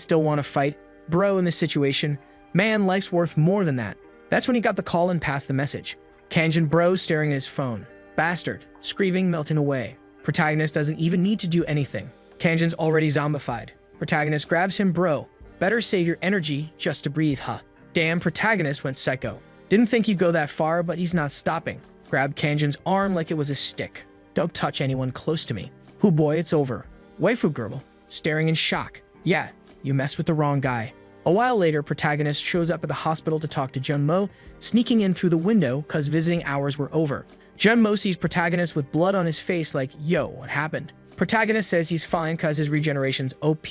still want to fight. Bro, in this situation, man, life's worth more than that. That's when he got the call and passed the message. Kanjin bro staring at his phone. Bastard, screaming, melting away. Protagonist doesn't even need to do anything. Kanjin's already zombified. Protagonist grabs him, bro. Better save your energy just to breathe, huh? Damn, protagonist went psycho. Didn't think he'd go that far, but he's not stopping. Grabbed Kanjin's arm like it was a stick. Don't touch anyone close to me. Hoo boy, it's over. Waifu girl, staring in shock. Yeah, you messed with the wrong guy. A while later, protagonist shows up at the hospital to talk to Junmo, sneaking in through the window cause visiting hours were over. Junmo sees protagonist with blood on his face like, yo, what happened? Protagonist says he's fine cause his regeneration's OP,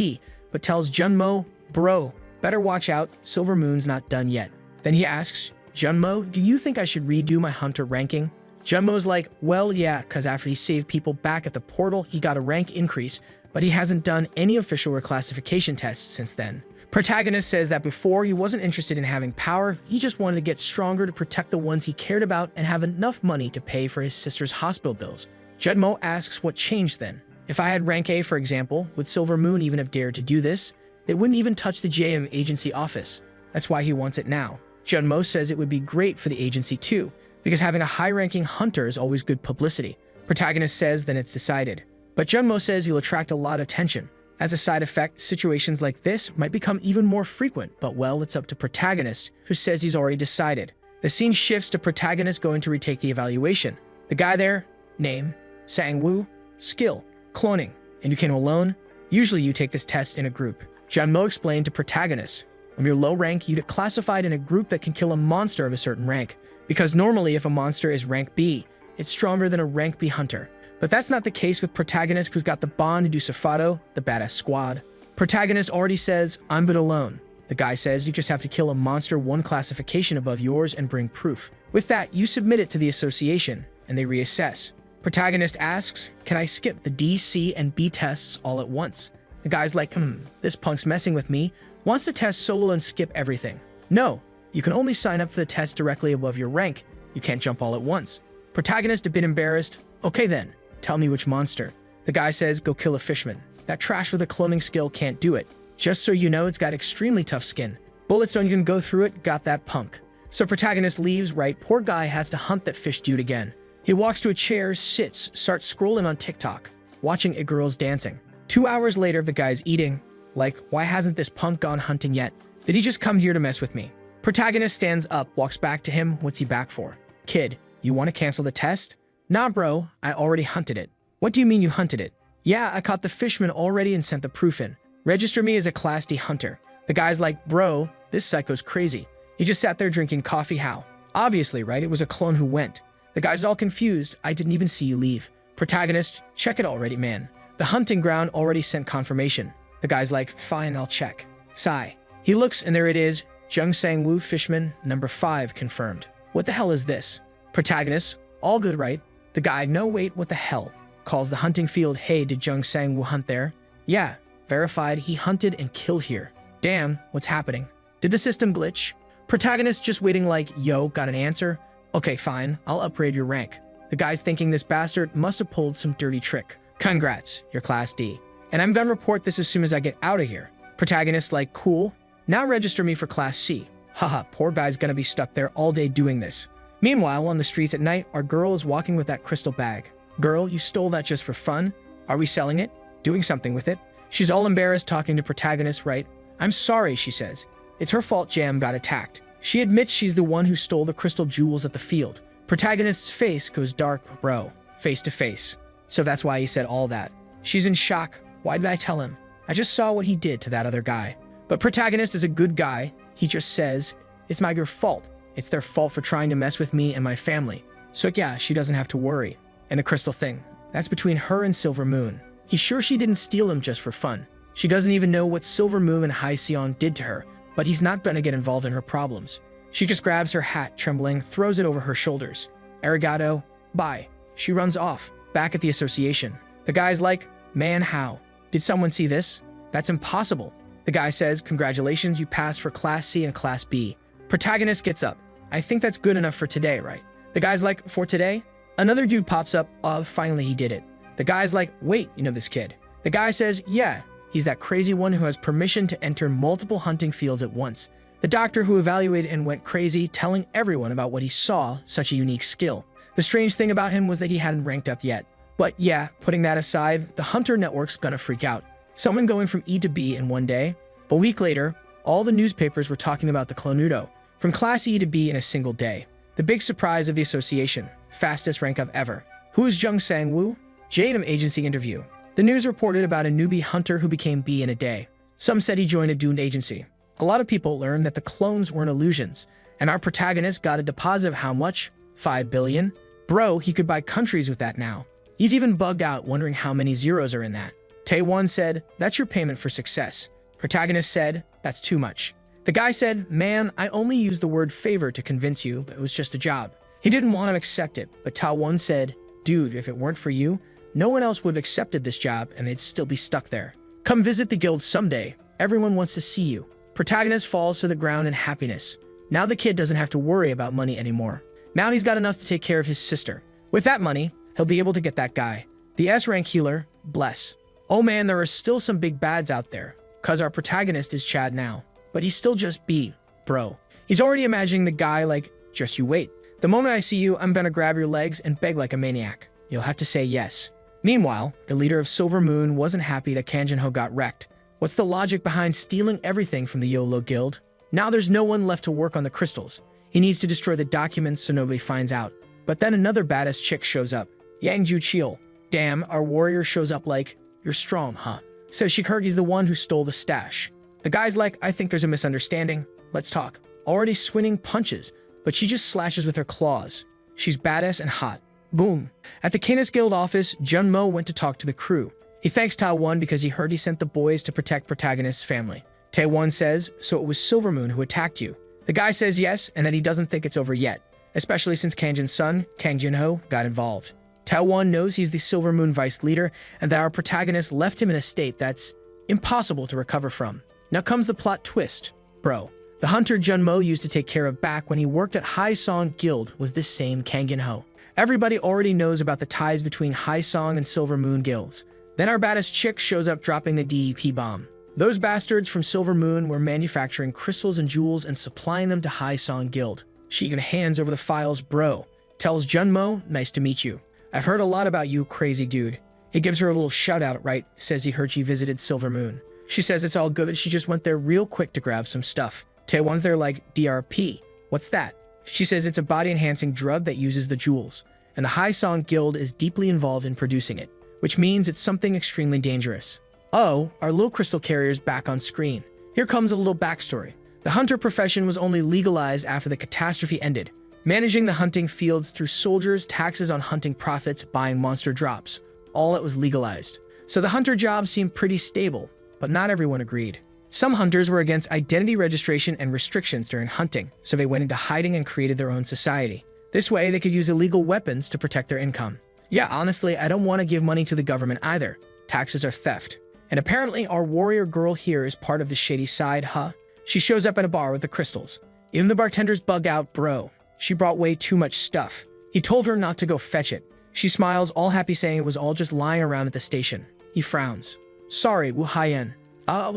but tells Junmo, bro, better watch out, Silver Moon's not done yet. Then he asks, Junmo, do you think I should redo my hunter ranking? Junmo's like, well, yeah, cause after he saved people back at the portal, he got a rank increase, but he hasn't done any official reclassification tests since then. Protagonist says that before he wasn't interested in having power, he just wanted to get stronger to protect the ones he cared about and have enough money to pay for his sister's hospital bills. Junmo asks what changed then. If I had rank A, for example, would Silver Moon even have dared to do this? They wouldn't even touch the JM agency office. That's why he wants it now. Junmo says it would be great for the agency too, because having a high-ranking hunter is always good publicity. Protagonist says then it's decided. But Junmo says he'll attract a lot of attention. As a side effect, situations like this might become even more frequent, but well, it's up to protagonist, who says he's already decided. The scene shifts to protagonist going to retake the evaluation. The guy there, name, Sang-woo, skill, cloning, and you came alone? Usually you take this test in a group. Junmo explained to protagonist, when you're low rank, you get classified in a group that can kill a monster of a certain rank, because normally if a monster is rank B, it's stronger than a rank B hunter. But that's not the case with protagonist, who's got the bond to do Safado, the badass squad. Protagonist already says, I'm but alone. The guy says you just have to kill a monster one classification above yours and bring proof. With that, you submit it to the association, and they reassess. Protagonist asks, can I skip the D, C, and B tests all at once? The guy's like, this punk's messing with me, wants to test solo and skip everything. No, you can only sign up for the test directly above your rank. You can't jump all at once. Protagonist a bit embarrassed, okay then. Tell me which monster. The guy says, go kill a fishman. That trash with a cloning skill can't do it. Just so you know, it's got extremely tough skin. Bullets don't even go through it, got that punk. So protagonist leaves, right? Poor guy has to hunt that fish dude again. He walks to a chair, sits, starts scrolling on TikTok, watching a girl's dancing. 2 hours later, the guy's eating. Like, why hasn't this punk gone hunting yet? Did he just come here to mess with me? Protagonist stands up, walks back to him. What's he back for? Kid, you want to cancel the test? Nah, bro, I already hunted it. What do you mean you hunted it? Yeah, I caught the fishman already and sent the proof in. Register me as a Class D hunter. The guy's like, bro, this psycho's crazy. He just sat there drinking coffee, how? Obviously, right? It was a clone who went. The guy's all confused. I didn't even see you leave. Protagonist, check it already, man. The hunting ground already sent confirmation. The guy's like, fine, I'll check. Sigh. He looks and there it is. Jung Sang-woo Fishman, number 5, confirmed. What the hell is this? Protagonist, all good, right? The guy, no wait, what the hell? Calls the hunting field, hey, did Jung Sang-woo hunt there? Yeah, verified, he hunted and killed here. Damn, what's happening? Did the system glitch? Protagonist just waiting like, yo, got an answer? Okay, fine, I'll upgrade your rank. The guy's thinking this bastard must have pulled some dirty trick. Congrats, you're Class D. And I'm gonna report this as soon as I get out of here. Protagonist like, cool. Now register me for Class C. Haha, poor guy's gonna be stuck there all day doing this. Meanwhile, on the streets at night, our girl is walking with that crystal bag. Girl, you stole that just for fun? Are we selling it? Doing something with it? She's all embarrassed talking to protagonist, right? I'm sorry, she says. It's her fault Jam got attacked. She admits she's the one who stole the crystal jewels at the field. Protagonist's face goes dark, bro. Face to face. So that's why he said all that. She's in shock. Why did I tell him? I just saw what he did to that other guy. But protagonist is a good guy. He just says, it's not your fault. It's their fault for trying to mess with me and my family. So yeah, she doesn't have to worry. And the crystal thing, that's between her and Silver Moon. He's sure she didn't steal him just for fun. She doesn't even know what Silver Moon and Hai Seon did to her, but he's not gonna get involved in her problems. She just grabs her hat, trembling, throws it over her shoulders. Arigato, bye. She runs off, back at the association. The guy's like, man, how? Did someone see this? That's impossible. The guy says, "Congratulations, you passed for Class C and Class B." Protagonist gets up. "I think that's good enough for today, right?" The guy's like, "For today?" Another dude pops up. "Oh, finally he did it." The guy's like, "Wait, you know this kid?" The guy says, "Yeah, he's that crazy one who has permission to enter multiple hunting fields at once." The doctor who evaluated and went crazy, telling everyone about what he saw, such a unique skill. The strange thing about him was that he hadn't ranked up yet. But yeah, putting that aside, the Hunter Network's gonna freak out. Someone going from E to B in one day. A week later, all the newspapers were talking about the Clonudo, from Class E to B in a single day. The big surprise of the association, fastest rank up ever. Who is Jung Sang-woo? JDM agency interview. The news reported about a newbie hunter who became B in a day. Some said he joined a doomed agency. A lot of people learned that the clones weren't illusions, and our protagonist got a deposit of how much? 5 billion? Bro, he could buy countries with that now. He's even bugged out wondering how many zeros are in that. Taewon said, "That's your payment for success." Protagonist said, "That's too much." The guy said, "Man, I only used the word favor to convince you, but it was just a job." He didn't want to accept it, but Taewon said, "Dude, if it weren't for you, no one else would have accepted this job and they'd still be stuck there. Come visit the guild someday. Everyone wants to see you." Protagonist falls to the ground in happiness. Now the kid doesn't have to worry about money anymore. Now he's got enough to take care of his sister. With that money, he'll be able to get that guy, the S-rank healer, Bless. Oh man, there are still some big bads out there, cause our protagonist is Chad now. But he's still just B, bro. He's already imagining the guy like, "Just you wait. The moment I see you, I'm gonna grab your legs and beg like a maniac. You'll have to say yes." Meanwhile, the leader of Silver Moon wasn't happy that Kang Jin-ho got wrecked. What's the logic behind stealing everything from the Yahello guild? Now there's no one left to work on the crystals. He needs to destroy the documents so nobody finds out. But then another badass chick shows up. Yang Ju-chil. Damn, our warrior shows up like, "You're strong, huh?" Says she heard he's the one who stole the stash. The guy's like, "I think there's a misunderstanding. Let's talk." Already swinging punches, but she just slashes with her claws. She's badass and hot. Boom. At the Canis Guild office, Jun-mo went to talk to the crew. He thanks Taewon because he heard he sent the boys to protect protagonist's family. Taewon says, "So it was Silver Moon who attacked you?" The guy says yes, and that he doesn't think it's over yet, especially since Kang Jin's son, Kang Jin-ho, got involved. Taewon knows he's the Silver Moon vice leader and that our protagonist left him in a state that's impossible to recover from. Now comes the plot twist. Bro, the hunter Jun-mo used to take care of back when he worked at Haesong Guild was this same Kang Jin-ho. Everybody already knows about the ties between Haesong and Silver Moon guilds. Then our baddest chick shows up dropping the DEP bomb. Those bastards from Silver Moon were manufacturing crystals and jewels and supplying them to Haesong Guild. She even hands over the files. Bro tells Jun-mo, "Nice to meet you. I've heard a lot about you, crazy dude." He gives her a little shout out, right? Says he heard she visited Silver Moon. She says it's all good, she just went there real quick to grab some stuff. Taewon's there like, "DRP, what's that?" She says it's a body-enhancing drug that uses the jewels, and the Haesong Guild is deeply involved in producing it, which means it's something extremely dangerous. Oh, our little crystal carrier's back on screen. Here comes a little backstory. The hunter profession was only legalized after the catastrophe ended, managing the hunting fields through soldiers, taxes on hunting profits, buying monster drops. All that was legalized. So the hunter job seemed pretty stable, but not everyone agreed. Some hunters were against identity registration and restrictions during hunting, so they went into hiding and created their own society. This way, they could use illegal weapons to protect their income. Yeah, honestly, I don't want to give money to the government either. Taxes are theft. And apparently, our warrior girl here is part of the shady side, huh? She shows up at a bar with the crystals. Even the bartenders bug out, bro. She brought way too much stuff. He told her not to go fetch it. She smiles, all happy, saying it was all just lying around at the station. He frowns. Sorry, Wu Haiyan.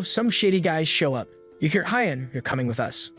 Some shady guys show up. You hear, Haiyan, you're coming with us.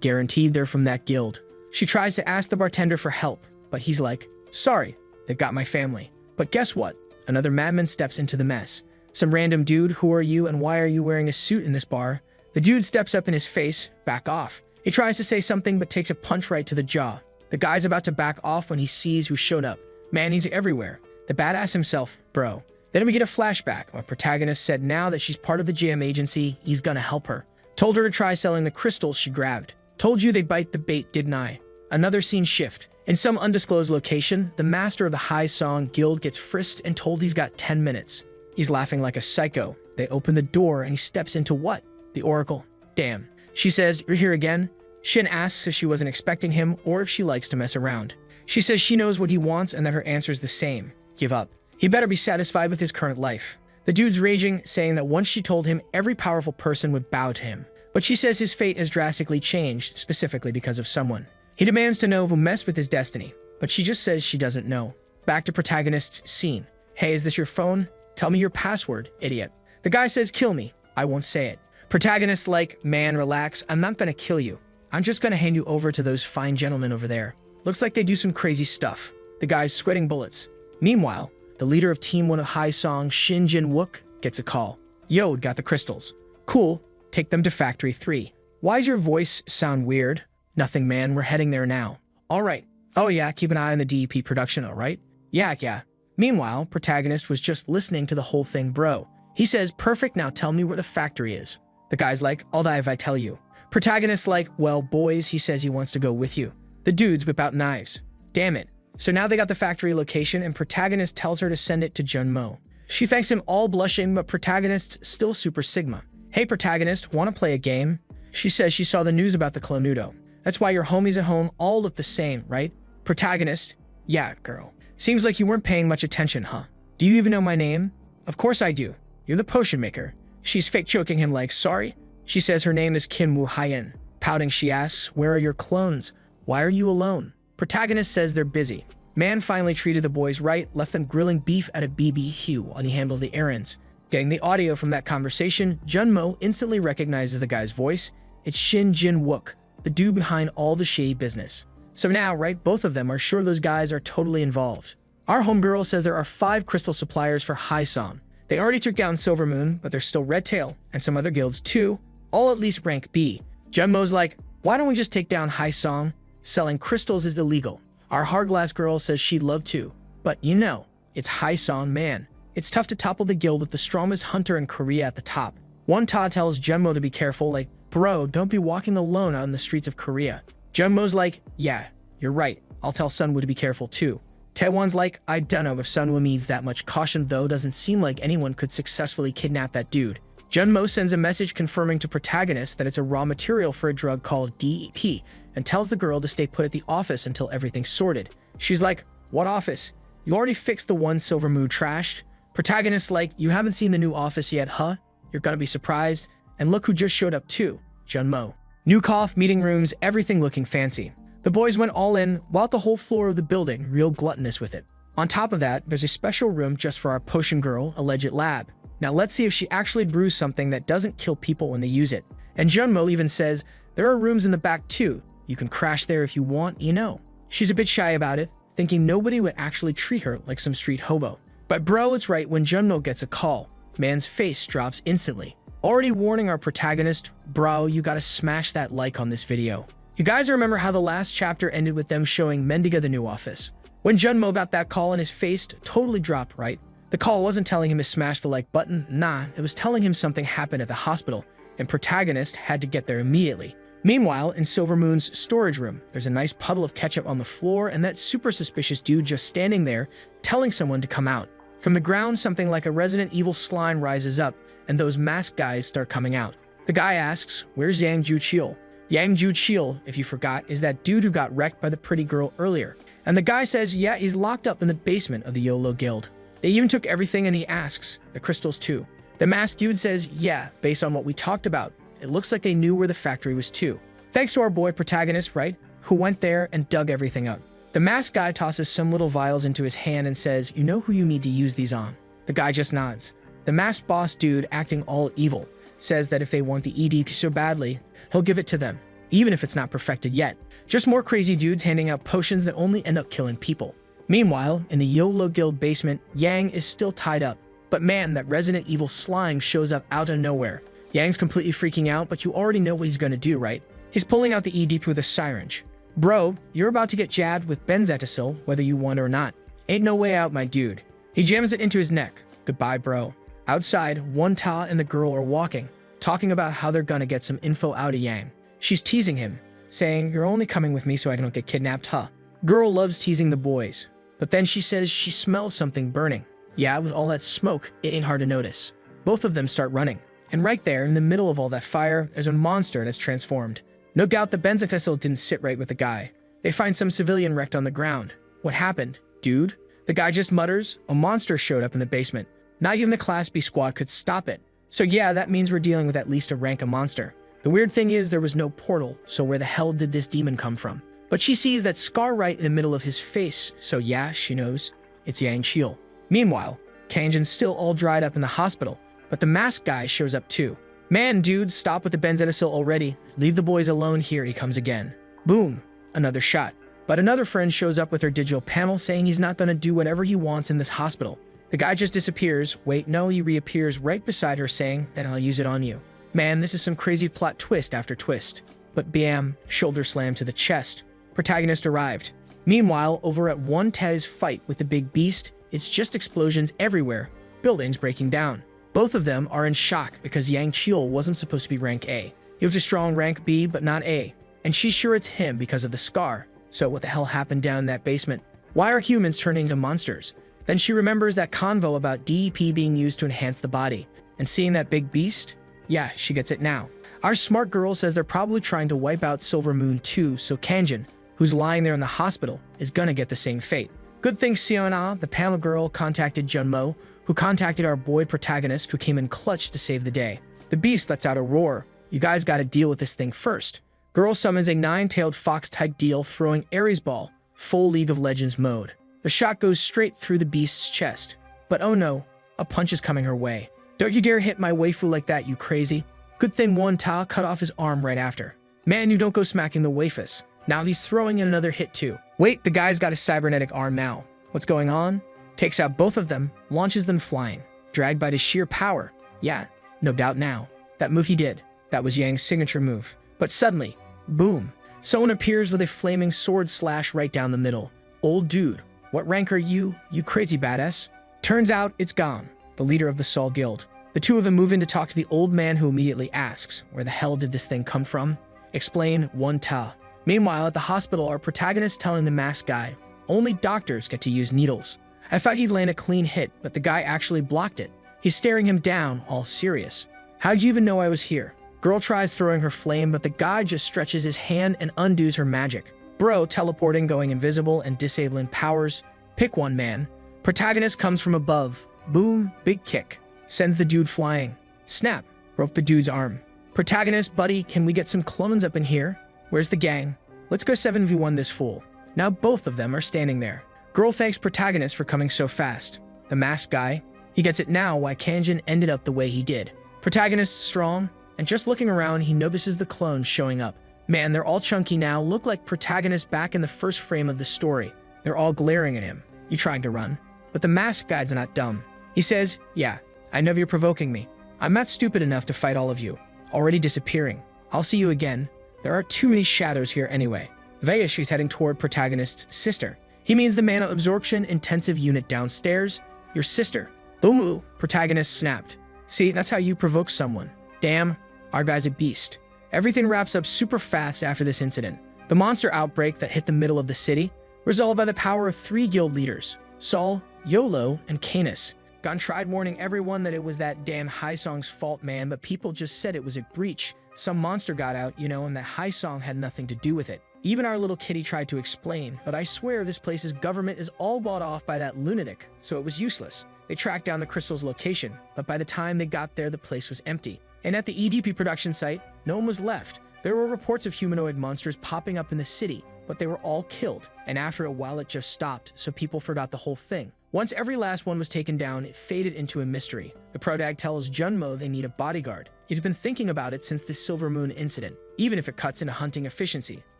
Guaranteed they're from that guild. She tries to ask the bartender for help, but he's like, sorry, they got my family. But guess what? Another madman steps into the mess. Some random dude, who are you and why are you wearing a suit in this bar? The dude steps up in his face, back off. He tries to say something but takes a punch right to the jaw. The guy's about to back off when he sees who showed up. Man, he's everywhere. The badass himself, bro. Then we get a flashback. Our protagonist said now that she's part of the JM agency, he's gonna help her. Told her to try selling the crystals she grabbed. Told you they'd bite the bait, didn't I? Another scene shift. In some undisclosed location, the master of the Haesong Guild gets frisked and told he's got 10 minutes. He's laughing like a psycho. They open the door and he steps into what? The Oracle. Damn. She says, you're here again? Shin asks if she wasn't expecting him or if she likes to mess around. She says she knows what he wants and that her answer's the same. Give up. He better be satisfied with his current life. The dude's raging, saying that once she told him every powerful person would bow to him. But she says his fate has drastically changed, specifically because of someone. He demands to know who messed with his destiny, but she just says she doesn't know. Back to protagonist's scene. Hey, is this your phone? Tell me your password, idiot. The guy says, kill me. I won't say it. Protagonist like, man, relax. I'm not gonna kill you. I'm just gonna hand you over to those fine gentlemen over there. Looks like they do some crazy stuff. The guy's sweating bullets. Meanwhile, the leader of Team 1 of High Song, Shin Jin-wook, gets a call. Yo, got the crystals. Cool. Take them to Factory 3. Why's your voice sound weird? Nothing, man. We're heading there now. All right. Oh, yeah. Keep an eye on the DEP production, all right? Yeah. Meanwhile, protagonist was just listening to the whole thing, bro. He says, perfect. Now tell me where the factory is. The guy's like, I'll die if I tell you. Protagonist's like, well, boys, he says he wants to go with you. The dudes whip out knives. Damn it. So now they got the factory location, and protagonist tells her to send it to Junmo. She thanks him, all blushing, but protagonist's still super sigma. Hey, protagonist, want to play a game? She says she saw the news about the Clonudo. That's why your homies at home all look the same, right? Protagonist, yeah, girl. Seems like you weren't paying much attention, huh? Do you even know my name? Of course I do. You're the potion maker. She's fake choking him like, sorry? She says her name is Kim Woo Hyen. Pouting, she asks, where are your clones? Why are you alone? Protagonist says they're busy. Man finally treated the boys right, left them grilling beef at a BBQ while he handled the errands. Getting the audio from that conversation, Junmo instantly recognizes the guy's voice. It's Shin Jin-wook, the dude behind all the shady business. So now, right, both of them are sure those guys are totally involved. Our homegirl says there are 5 crystal suppliers for Haisong. They already took down Silver Moon, but there's still Red Tail and some other guilds too, all at least rank B. Junmo's like, why don't we just take down Haisong? Selling crystals is illegal. Our Hardglass girl says she'd love to, but you know, it's Haisong, man. It's tough to topple the guild with the strongest hunter in Korea at the top. One Ta tells Junmo to be careful, like, bro, don't be walking alone out in the streets of Korea. Junmo's like, yeah, you're right. I'll tell Sunwoo to be careful too. Taewon's like, I don't know if Sunwoo needs that much caution though, doesn't seem like anyone could successfully kidnap that dude. Junmo sends a message confirming to protagonist that it's a raw material for a drug called DEP and tells the girl to stay put at the office until everything's sorted. She's like, what office? You already fixed the one Silver Moon trashed? Protagonist's like, you haven't seen the new office yet, huh? You're gonna be surprised. And look who just showed up too, Junmo. New cough, meeting rooms, everything looking fancy. The boys went all in, while the whole floor of the building real gluttonous with it. On top of that, there's a special room just for our potion girl, alleged lab. Now let's see if she actually brews something that doesn't kill people when they use it. And Junmo even says, there are rooms in the back too. You can crash there if you want, you know. She's a bit shy about it, thinking nobody would actually treat her like some street hobo. But bro, it's right when Junmo gets a call. Man's face drops instantly. Already warning our protagonist, bro, you gotta smash that like on this video. You guys remember how the last chapter ended with them showing Mendiga the new office? When Junmo got that call and his face totally dropped, right? The call wasn't telling him to smash the like button, nah, it was telling him something happened at the hospital, and protagonist had to get there immediately. Meanwhile, in Silver Moon's storage room, there's a nice puddle of ketchup on the floor and that super suspicious dude just standing there, telling someone to come out. From the ground, something like a Resident Evil slime rises up, and those masked guys start coming out. The guy asks, where's Yang Ju-chil? Yang Ju-chil, if you forgot, is that dude who got wrecked by the pretty girl earlier. And the guy says, yeah, he's locked up in the basement of the Yahello Guild. They even took everything, and he asks, the crystals too. The masked dude says, yeah, based on what we talked about, it looks like they knew where the factory was too. Thanks to our boy protagonist, right, who went there and dug everything up. The masked guy tosses some little vials into his hand and says, you know who you need to use these on. The guy just nods. The masked boss dude, acting all evil, says that if they want the ED so badly, he'll give it to them, even if it's not perfected yet. Just more crazy dudes handing out potions that only end up killing people. Meanwhile, in the Yahello Guild basement, Yang is still tied up. But man, that Resident Evil slime shows up out of nowhere. Yang's completely freaking out, but you already know what he's gonna do, right? He's pulling out the ED with a syringe. Bro, you're about to get jabbed with benzetacil, whether you want or not. Ain't no way out, my dude. He jams it into his neck. Goodbye, bro. Outside, one Ta and the girl are walking, talking about how they're gonna get some info out of Yang. She's teasing him, saying, you're only coming with me so I don't get kidnapped, huh? Girl loves teasing the boys. But then she says she smells something burning. Yeah, with all that smoke, it ain't hard to notice. Both of them start running. And right there, in the middle of all that fire, there's a monster that's transformed. No doubt the benzetacil didn't sit right with the guy. They find some civilian wrecked on the ground. What happened, dude? The guy just mutters, a monster showed up in the basement. Not even the Class B squad could stop it. So yeah, that means we're dealing with at least a rank of monster. The weird thing is there was no portal, so where the hell did this demon come from? But she sees that scar right in the middle of his face, so yeah, she knows. It's Yahello. Meanwhile, Kanjin's still all dried up in the hospital, but the masked guy shows up too. Man, dude, stop with the benzetacil already. Leave the boys alone. Here he comes again. Boom, another shot. But another friend shows up with her digital panel saying he's not gonna do whatever he wants in this hospital. The guy just disappears. Wait, no, he reappears right beside her saying that I'll use it on you. Man, this is some crazy plot twist after twist. But bam, shoulder slam to the chest. Protagonist arrived. Meanwhile, over at One Tez fight with the big beast, it's just explosions everywhere, buildings breaking down. Both of them are in shock because Yahello wasn't supposed to be rank A. He was a strong rank B, but not A. And she's sure it's him because of the scar. So what the hell happened down in that basement? Why are humans turning into monsters? Then she remembers that convo about DEP being used to enhance the body. And seeing that big beast? Yeah, she gets it now. Our smart girl says they're probably trying to wipe out Silver Moon too, so Kanjin, who's lying there in the hospital, is gonna get the same fate. Good thing Siona, the panel girl, contacted Junmo, who contacted our boy protagonist who came in clutch to save the day. The beast lets out a roar. You guys gotta deal with this thing first. Girl summons a nine-tailed fox type deal throwing Ares Ball, full League of Legends mode. The shot goes straight through the beast's chest. But oh no, a punch is coming her way. Don't you dare hit my waifu like that, you crazy. Good thing One Ta cut off his arm right after. Man, you don't go smacking the waifus. Now he's throwing in another hit too. Wait, the guy's got a cybernetic arm now. What's going on? Takes out both of them, launches them flying. Dragged by the sheer power. Yeah, no doubt now. That move he did. That was Yang's signature move. But suddenly, boom. Someone appears with a flaming sword slash right down the middle. Old dude, what rank are you, you crazy badass? Turns out it's Gon, the leader of the Sol Guild. The two of them move in to talk to the old man who immediately asks, where the hell did this thing come from? Explain One Ta. Meanwhile, at the hospital, our protagonist telling the masked guy, only doctors get to use needles. I thought he'd land a clean hit, but the guy actually blocked it. He's staring him down, all serious. How'd you even know I was here? Girl tries throwing her flame, but the guy just stretches his hand and undoes her magic. Bro teleporting, going invisible, and disabling powers. Pick one, man. Protagonist comes from above. Boom, big kick. Sends the dude flying. Snap, broke the dude's arm. Protagonist, buddy, can we get some clones up in here? Where's the gang? Let's go 7v1 this fool. Now both of them are standing there. Girl thanks protagonist for coming so fast. The masked guy, he gets it now why Kanjin ended up the way he did. Protagonist strong, and just looking around, he notices the clones showing up. Man, they're all chunky now, look like protagonist back in the first frame of the story. They're all glaring at him. You trying to run? But the masked guy's not dumb. He says, yeah, I know you're provoking me. I'm not stupid enough to fight all of you. Already disappearing. I'll see you again. There are too many shadows here anyway. Veish, she's heading toward protagonist's sister. He means the mana absorption intensive unit downstairs. Your sister. Boomoo, protagonist snapped. See, that's how you provoke someone. Damn, our guy's a beast. Everything wraps up super fast after this incident. The monster outbreak that hit the middle of the city, resolved by the power of 3 guild leaders, Sol, Yolo, and Canis. Gon tried warning everyone that it was that damn Haisong's fault, man, but people just said it was a breach. Some monster got out, you know, and that Haisong had nothing to do with it. Even our little kitty tried to explain, but I swear this place's government is all bought off by that lunatic, so it was useless. They tracked down the crystal's location, but by the time they got there, the place was empty. And at the EDP production site, no one was left. There were reports of humanoid monsters popping up in the city, but they were all killed, and after a while it just stopped, so people forgot the whole thing. Once every last one was taken down, it faded into a mystery. The Prodag tells Junmo they need a bodyguard. He's been thinking about it since the Silver Moon incident. Even if it cuts into hunting efficiency,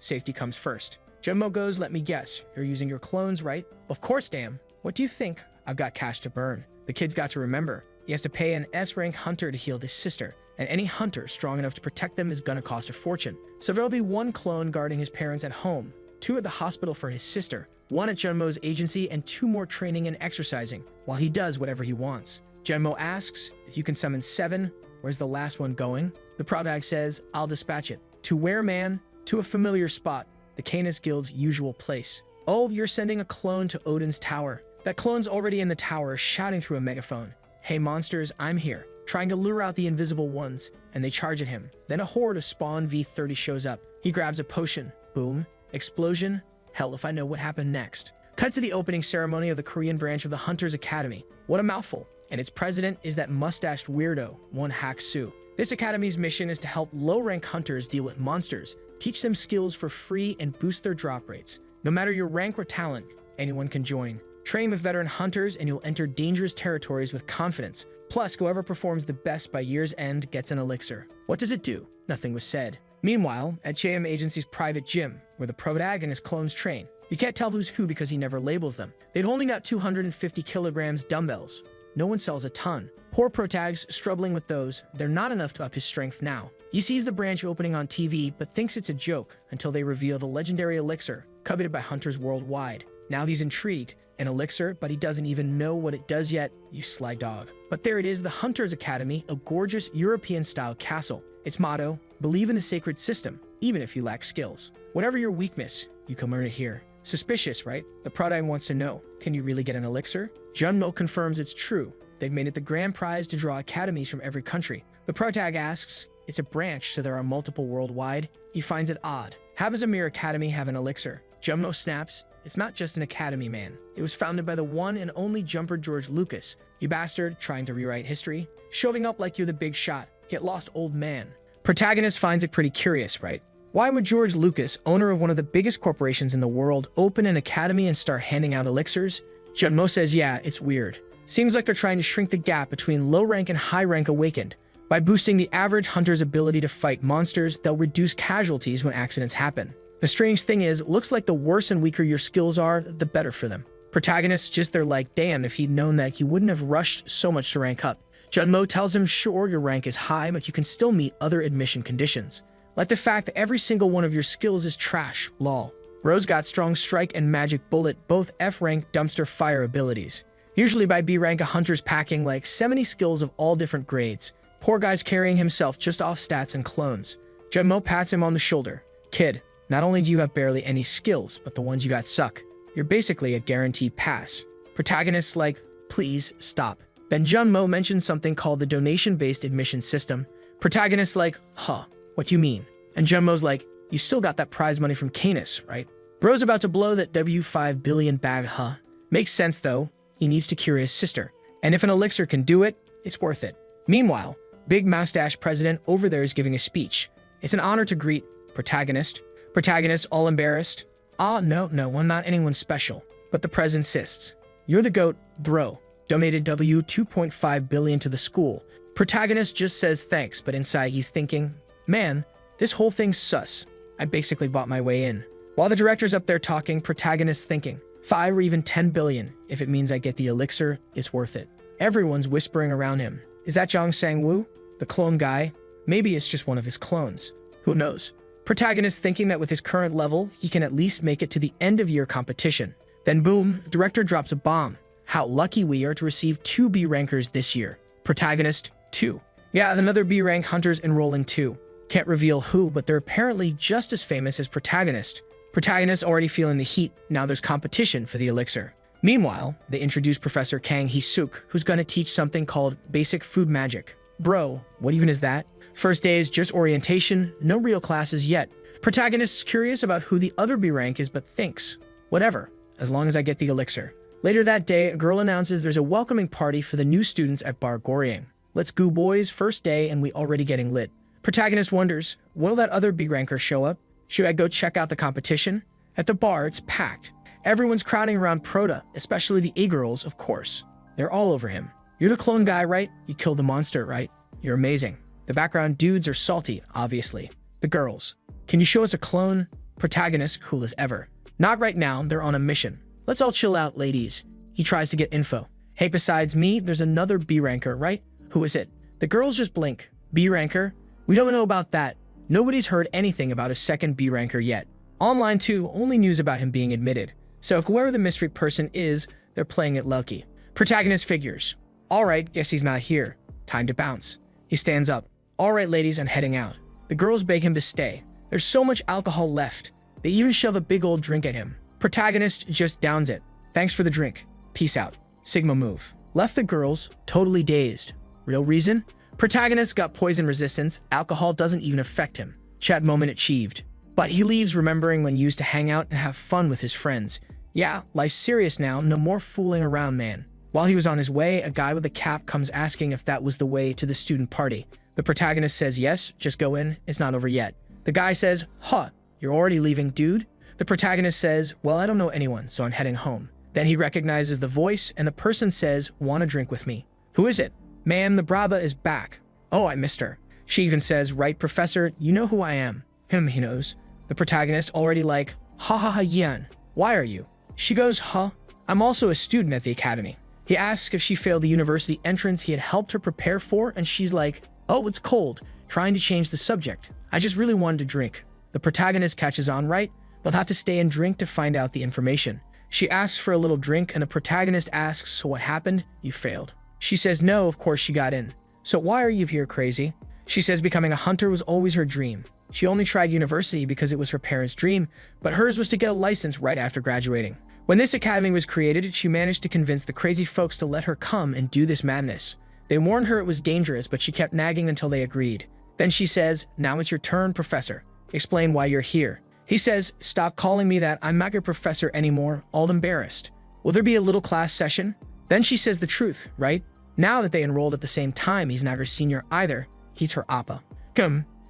safety comes first. Junmo goes, let me guess, you're using your clones, right? Of course, damn. What do you think? I've got cash to burn. The kid's got to remember. He has to pay an S-rank hunter to heal his sister, and any hunter strong enough to protect them is gonna cost a fortune. So there'll be 1 clone guarding his parents at home, 2 at the hospital for his sister, 1 at Junmo's agency, and 2 more training and exercising, while he does whatever he wants. Junmo asks, if you can summon 7, where's the last one going? The Prodag says, I'll dispatch it. To where, man? To a familiar spot, the Canis Guild's usual place. Oh, you're sending a clone to Odin's tower. That clone's already in the tower, shouting through a megaphone. Hey monsters, I'm here, trying to lure out the invisible ones, and they charge at him. Then a horde of Spawn V30 shows up. He grabs a potion. Boom. Explosion. Hell if I know what happened next. Cut to the opening ceremony of the Korean branch of the Hunters Academy. What a mouthful. And its president is that mustached weirdo, Won Hak-soo. This academy's mission is to help low-rank hunters deal with monsters, teach them skills for free, and boost their drop rates. No matter your rank or talent, anyone can join. Train with veteran hunters and you'll enter dangerous territories with confidence. Plus, whoever performs the best by year's end gets an elixir. What does it do? Nothing was said. Meanwhile, at JM Agency's private gym, where the protag and his clones train, you can't tell who's who because he never labels them. They'd holding out 250 kilograms dumbbells. No one sells a ton. Poor protags struggling with those, they're not enough to up his strength now. He sees the branch opening on TV, but thinks it's a joke until they reveal the legendary elixir, coveted by hunters worldwide. Now he's intrigued. An elixir, but he doesn't even know what it does yet, you sly dog. But there it is, the Hunters Academy, a gorgeous European-style castle. Its motto, believe in the sacred system, even if you lack skills. Whatever your weakness, you can learn it here. Suspicious, right? The protag wants to know, can you really get an elixir? Junmo confirms it's true. They've made it the grand prize to draw academies from every country. The protag asks, it's a branch, so there are multiple worldwide. He finds it odd. How does a mere academy have an elixir? Junmo snaps, it's not just an academy, man. It was founded by the one and only jumper George Lucas. You bastard, trying to rewrite history? Showing up like you're the big shot. Get lost, old man. Protagonist finds it pretty curious, right? Why would George Lucas, owner of one of the biggest corporations in the world, open an academy and start handing out elixirs? Junmo says, yeah, it's weird. Seems like they're trying to shrink the gap between low rank and high rank awakened. By boosting the average hunter's ability to fight monsters, they'll reduce casualties when accidents happen. The strange thing is, looks like the worse and weaker your skills are, the better for them. Protagonists just they're like, damn, if he'd known that, he wouldn't have rushed so much to rank up. Junmo tells him, sure, your rank is high, but you can still meet other admission conditions. Like the fact that every single one of your skills is trash, lol. Bro's got strong strike and magic bullet, both F-rank dumpster fire abilities. Usually by B-rank, a hunter's packing like 70 skills of all different grades. Poor guy's carrying himself just off stats and clones. Junmo pats him on the shoulder. Kid, not only do you have barely any skills, but the ones you got suck. You're basically a guaranteed pass. Protagonist's like, please stop. Then Junmo mentions something called the donation-based admission system. Protagonist's like, huh, what you mean? And Junmo's like, you still got that prize money from Canis, right? Bro's about to blow that W5 billion bag, huh? Makes sense though, he needs to cure his sister. And if an elixir can do it, it's worth it. Meanwhile, big mustache president over there is giving a speech. It's an honor to greet protagonist. Protagonist all embarrassed. No, I'm not anyone special. But the prez insists. You're the GOAT, bro. Donated W 2.5 billion to the school. Protagonist just says thanks, but inside he's thinking, man, this whole thing's sus. I basically bought my way in. While the director's up there talking, protagonist's thinking, 5 or even 10 billion. If it means I get the elixir, it's worth it. Everyone's whispering around him. Is that Jong Sang-woo? The clone guy? Maybe it's just one of his clones. Who knows? Protagonist thinking that with his current level, he can at least make it to the end of year competition. Then boom, the director drops a bomb. How lucky we are to receive 2 B rankers this year. Protagonist, 2. Yeah, another B rank hunters enrolling too. Can't reveal who, but they're apparently just as famous as Protagonist. Protagonist already feeling the heat, now there's competition for the elixir. Meanwhile, they introduce Professor Kang Hee-suk, who's gonna teach something called basic food magic. Bro, what even is that? First day is just orientation, no real classes yet. Protagonist is curious about who the other B rank is but thinks, whatever, as long as I get the elixir. Later that day, a girl announces there's a welcoming party for the new students at Bar Goryang. Let's go boys, first day and we already getting lit. Protagonist wonders, will that other B ranker show up? Should I go check out the competition? At the bar, it's packed. Everyone's crowding around Prota, especially the A-girls, of course. They're all over him. You're the clone guy, right? You killed the monster, right? You're amazing. The background dudes are salty, obviously. The girls. Can you show us a clone? Protagonist, cool as ever. Not right now, they're on a mission. Let's all chill out, ladies. He tries to get info. Hey, besides me, there's another B ranker, right? Who is it? The girls just blink. B ranker? We don't know about that. Nobody's heard anything about a second B ranker yet. Online too, only news about him being admitted. So if whoever the mystery person is, they're playing it lucky. Protagonist figures. Alright, guess he's not here. Time to bounce. He stands up. Alright ladies, I'm heading out. The girls beg him to stay. There's so much alcohol left. They even shove a big old drink at him. Protagonist just downs it. Thanks for the drink. Peace out. Sigma move. Left the girls, totally dazed. Real reason? Protagonist got poison resistance. Alcohol doesn't even affect him. Chat moment achieved. But he leaves remembering when he used to hang out and have fun with his friends. Yeah, life's serious now, no more fooling around, man. While he was on his way, a guy with a cap comes asking if that was the way to the student party. The protagonist says yes, just go in, it's not over yet. The guy says, huh, you're already leaving, dude? The protagonist says, well, I don't know anyone, so I'm heading home. Then he recognizes the voice, and the person says, want a drink with me? Who is it? Ma'am, the Braba is back. Oh, I missed her. She even says, right, professor, you know who I am. He knows. The protagonist already like, ha ha ha yan, why are you? She goes, huh? I'm also a student at the academy. He asks if she failed the university entrance he had helped her prepare for, and she's like, oh, it's cold, trying to change the subject. I just really wanted to drink. The protagonist catches on right. They'll have to stay and drink to find out the information. She asks for a little drink, and the protagonist asks, so what happened? You failed. She says no, of course she got in. So why are you here, crazy? She says becoming a hunter was always her dream. She only tried university because it was her parents' dream, but hers was to get a license right after graduating. When this academy was created, she managed to convince the crazy folks to let her come and do this madness. They warned her it was dangerous, but she kept nagging until they agreed. Then she says, now it's your turn, professor. Explain why you're here. He says, stop calling me that, I'm not your professor anymore, all embarrassed. Will there be a little class session? Then she says the truth, right? Now that they enrolled at the same time, he's not her senior either, he's her appa.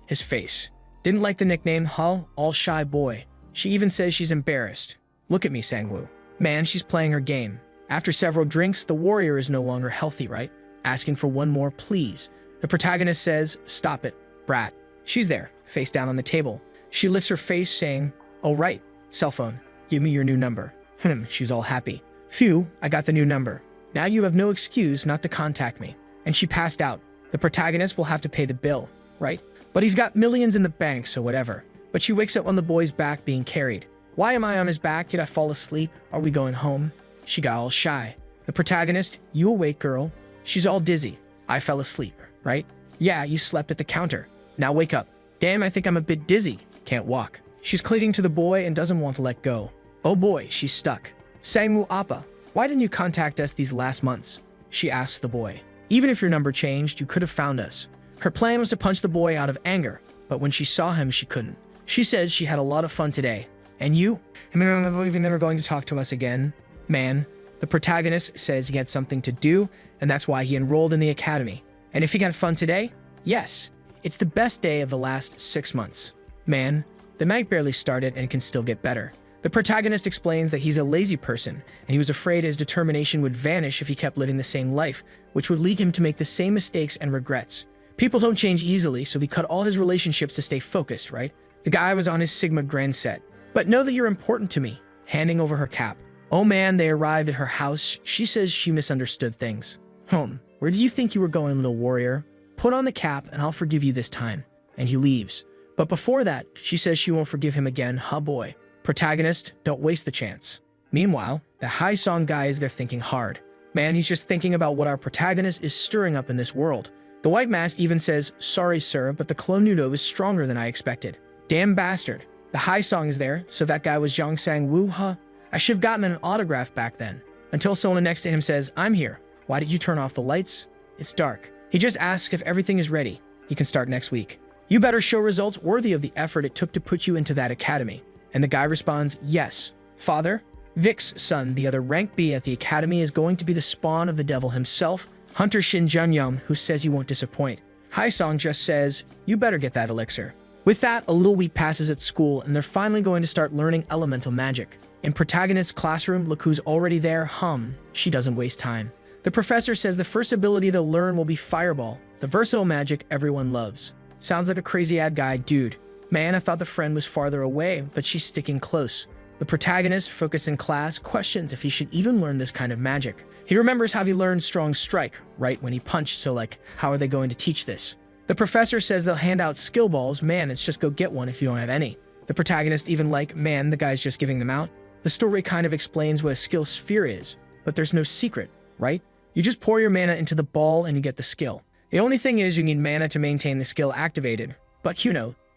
His face. Didn't like the nickname, huh? All shy boy. She even says she's embarrassed. Look at me, Sangwoo. Man, she's playing her game. After several drinks, the warrior is no longer healthy, right? Asking for one more, please. The protagonist says, stop it, brat. She's there, face down on the table. She licks her face, saying, oh right, cell phone, give me your new number. She's all happy. Phew, I got the new number. Now you have no excuse not to contact me. And she passed out. The protagonist will have to pay the bill, right? But he's got millions in the bank, so whatever. But she wakes up on the boy's back being carried. Why am I on his back? Did I fall asleep? Are we going home? She got all shy. The protagonist, you awake, girl? She's all dizzy. I fell asleep, right? Yeah, you slept at the counter. Now wake up. Damn, I think I'm a bit dizzy. Can't walk. She's clinging to the boy and doesn't want to let go. Oh boy, she's stuck. Sangwoo Appa, why didn't you contact us these last months? She asked the boy. Even if your number changed, you could have found us. Her plan was to punch the boy out of anger, but when she saw him, she couldn't. She says she had a lot of fun today. And you? You're never going to talk to us again? Man, the protagonist says he had something to do, and that's why he enrolled in the academy. And if he got fun today? Yes. It's the best day of the last 6 months. Man, the mag barely started and can still get better. The protagonist explains that he's a lazy person, and he was afraid his determination would vanish if he kept living the same life, which would lead him to make the same mistakes and regrets. People don't change easily, so he cut all his relationships to stay focused, right? The guy was on his Sigma Grand set. But know that you're important to me, handing over her cap. Oh man, they arrived at her house. She says she misunderstood things. Where do you think you were going, little warrior? Put on the cap and I'll forgive you this time. And he leaves. But before that, she says she won't forgive him again, huh boy. Protagonist, don't waste the chance. Meanwhile, the high song guy is there thinking hard. Man, he's just thinking about what our protagonist is stirring up in this world. The white mask even says, sorry sir, but the clone Nudo is stronger than I expected. Damn bastard. The high song is there, so that guy was Zhang Sang-woo, huh? I should have gotten an autograph back then. Until someone next to him says, I'm here. Why did you turn off the lights? It's dark. He just asks if everything is ready. He can start next week. You better show results worthy of the effort it took to put you into that academy. And the guy responds, yes. Father, Vic's son, the other rank B at the academy, is going to be the spawn of the devil himself, Hunter Shin Junyum, who says he won't disappoint. Hai Song just says, you better get that elixir. With that, a little week passes at school, and they're finally going to start learning elemental magic. In protagonist's classroom, look who's already there, she doesn't waste time. The professor says the first ability they'll learn will be Fireball, the versatile magic everyone loves. Sounds like a crazy ad guy, dude. Man, I thought the friend was farther away, but she's sticking close. The protagonist, focused in class, questions if he should even learn this kind of magic. He remembers how he learned Strong Strike, right when he punched, so how are they going to teach this? The professor says they'll hand out skill balls. Man, it's just go get one if you don't have any. The protagonist even man, the guy's just giving them out. The story kind of explains what a skill sphere is, but there's no secret, right? You just pour your mana into the ball and you get the skill. The only thing is you need mana to maintain the skill activated, but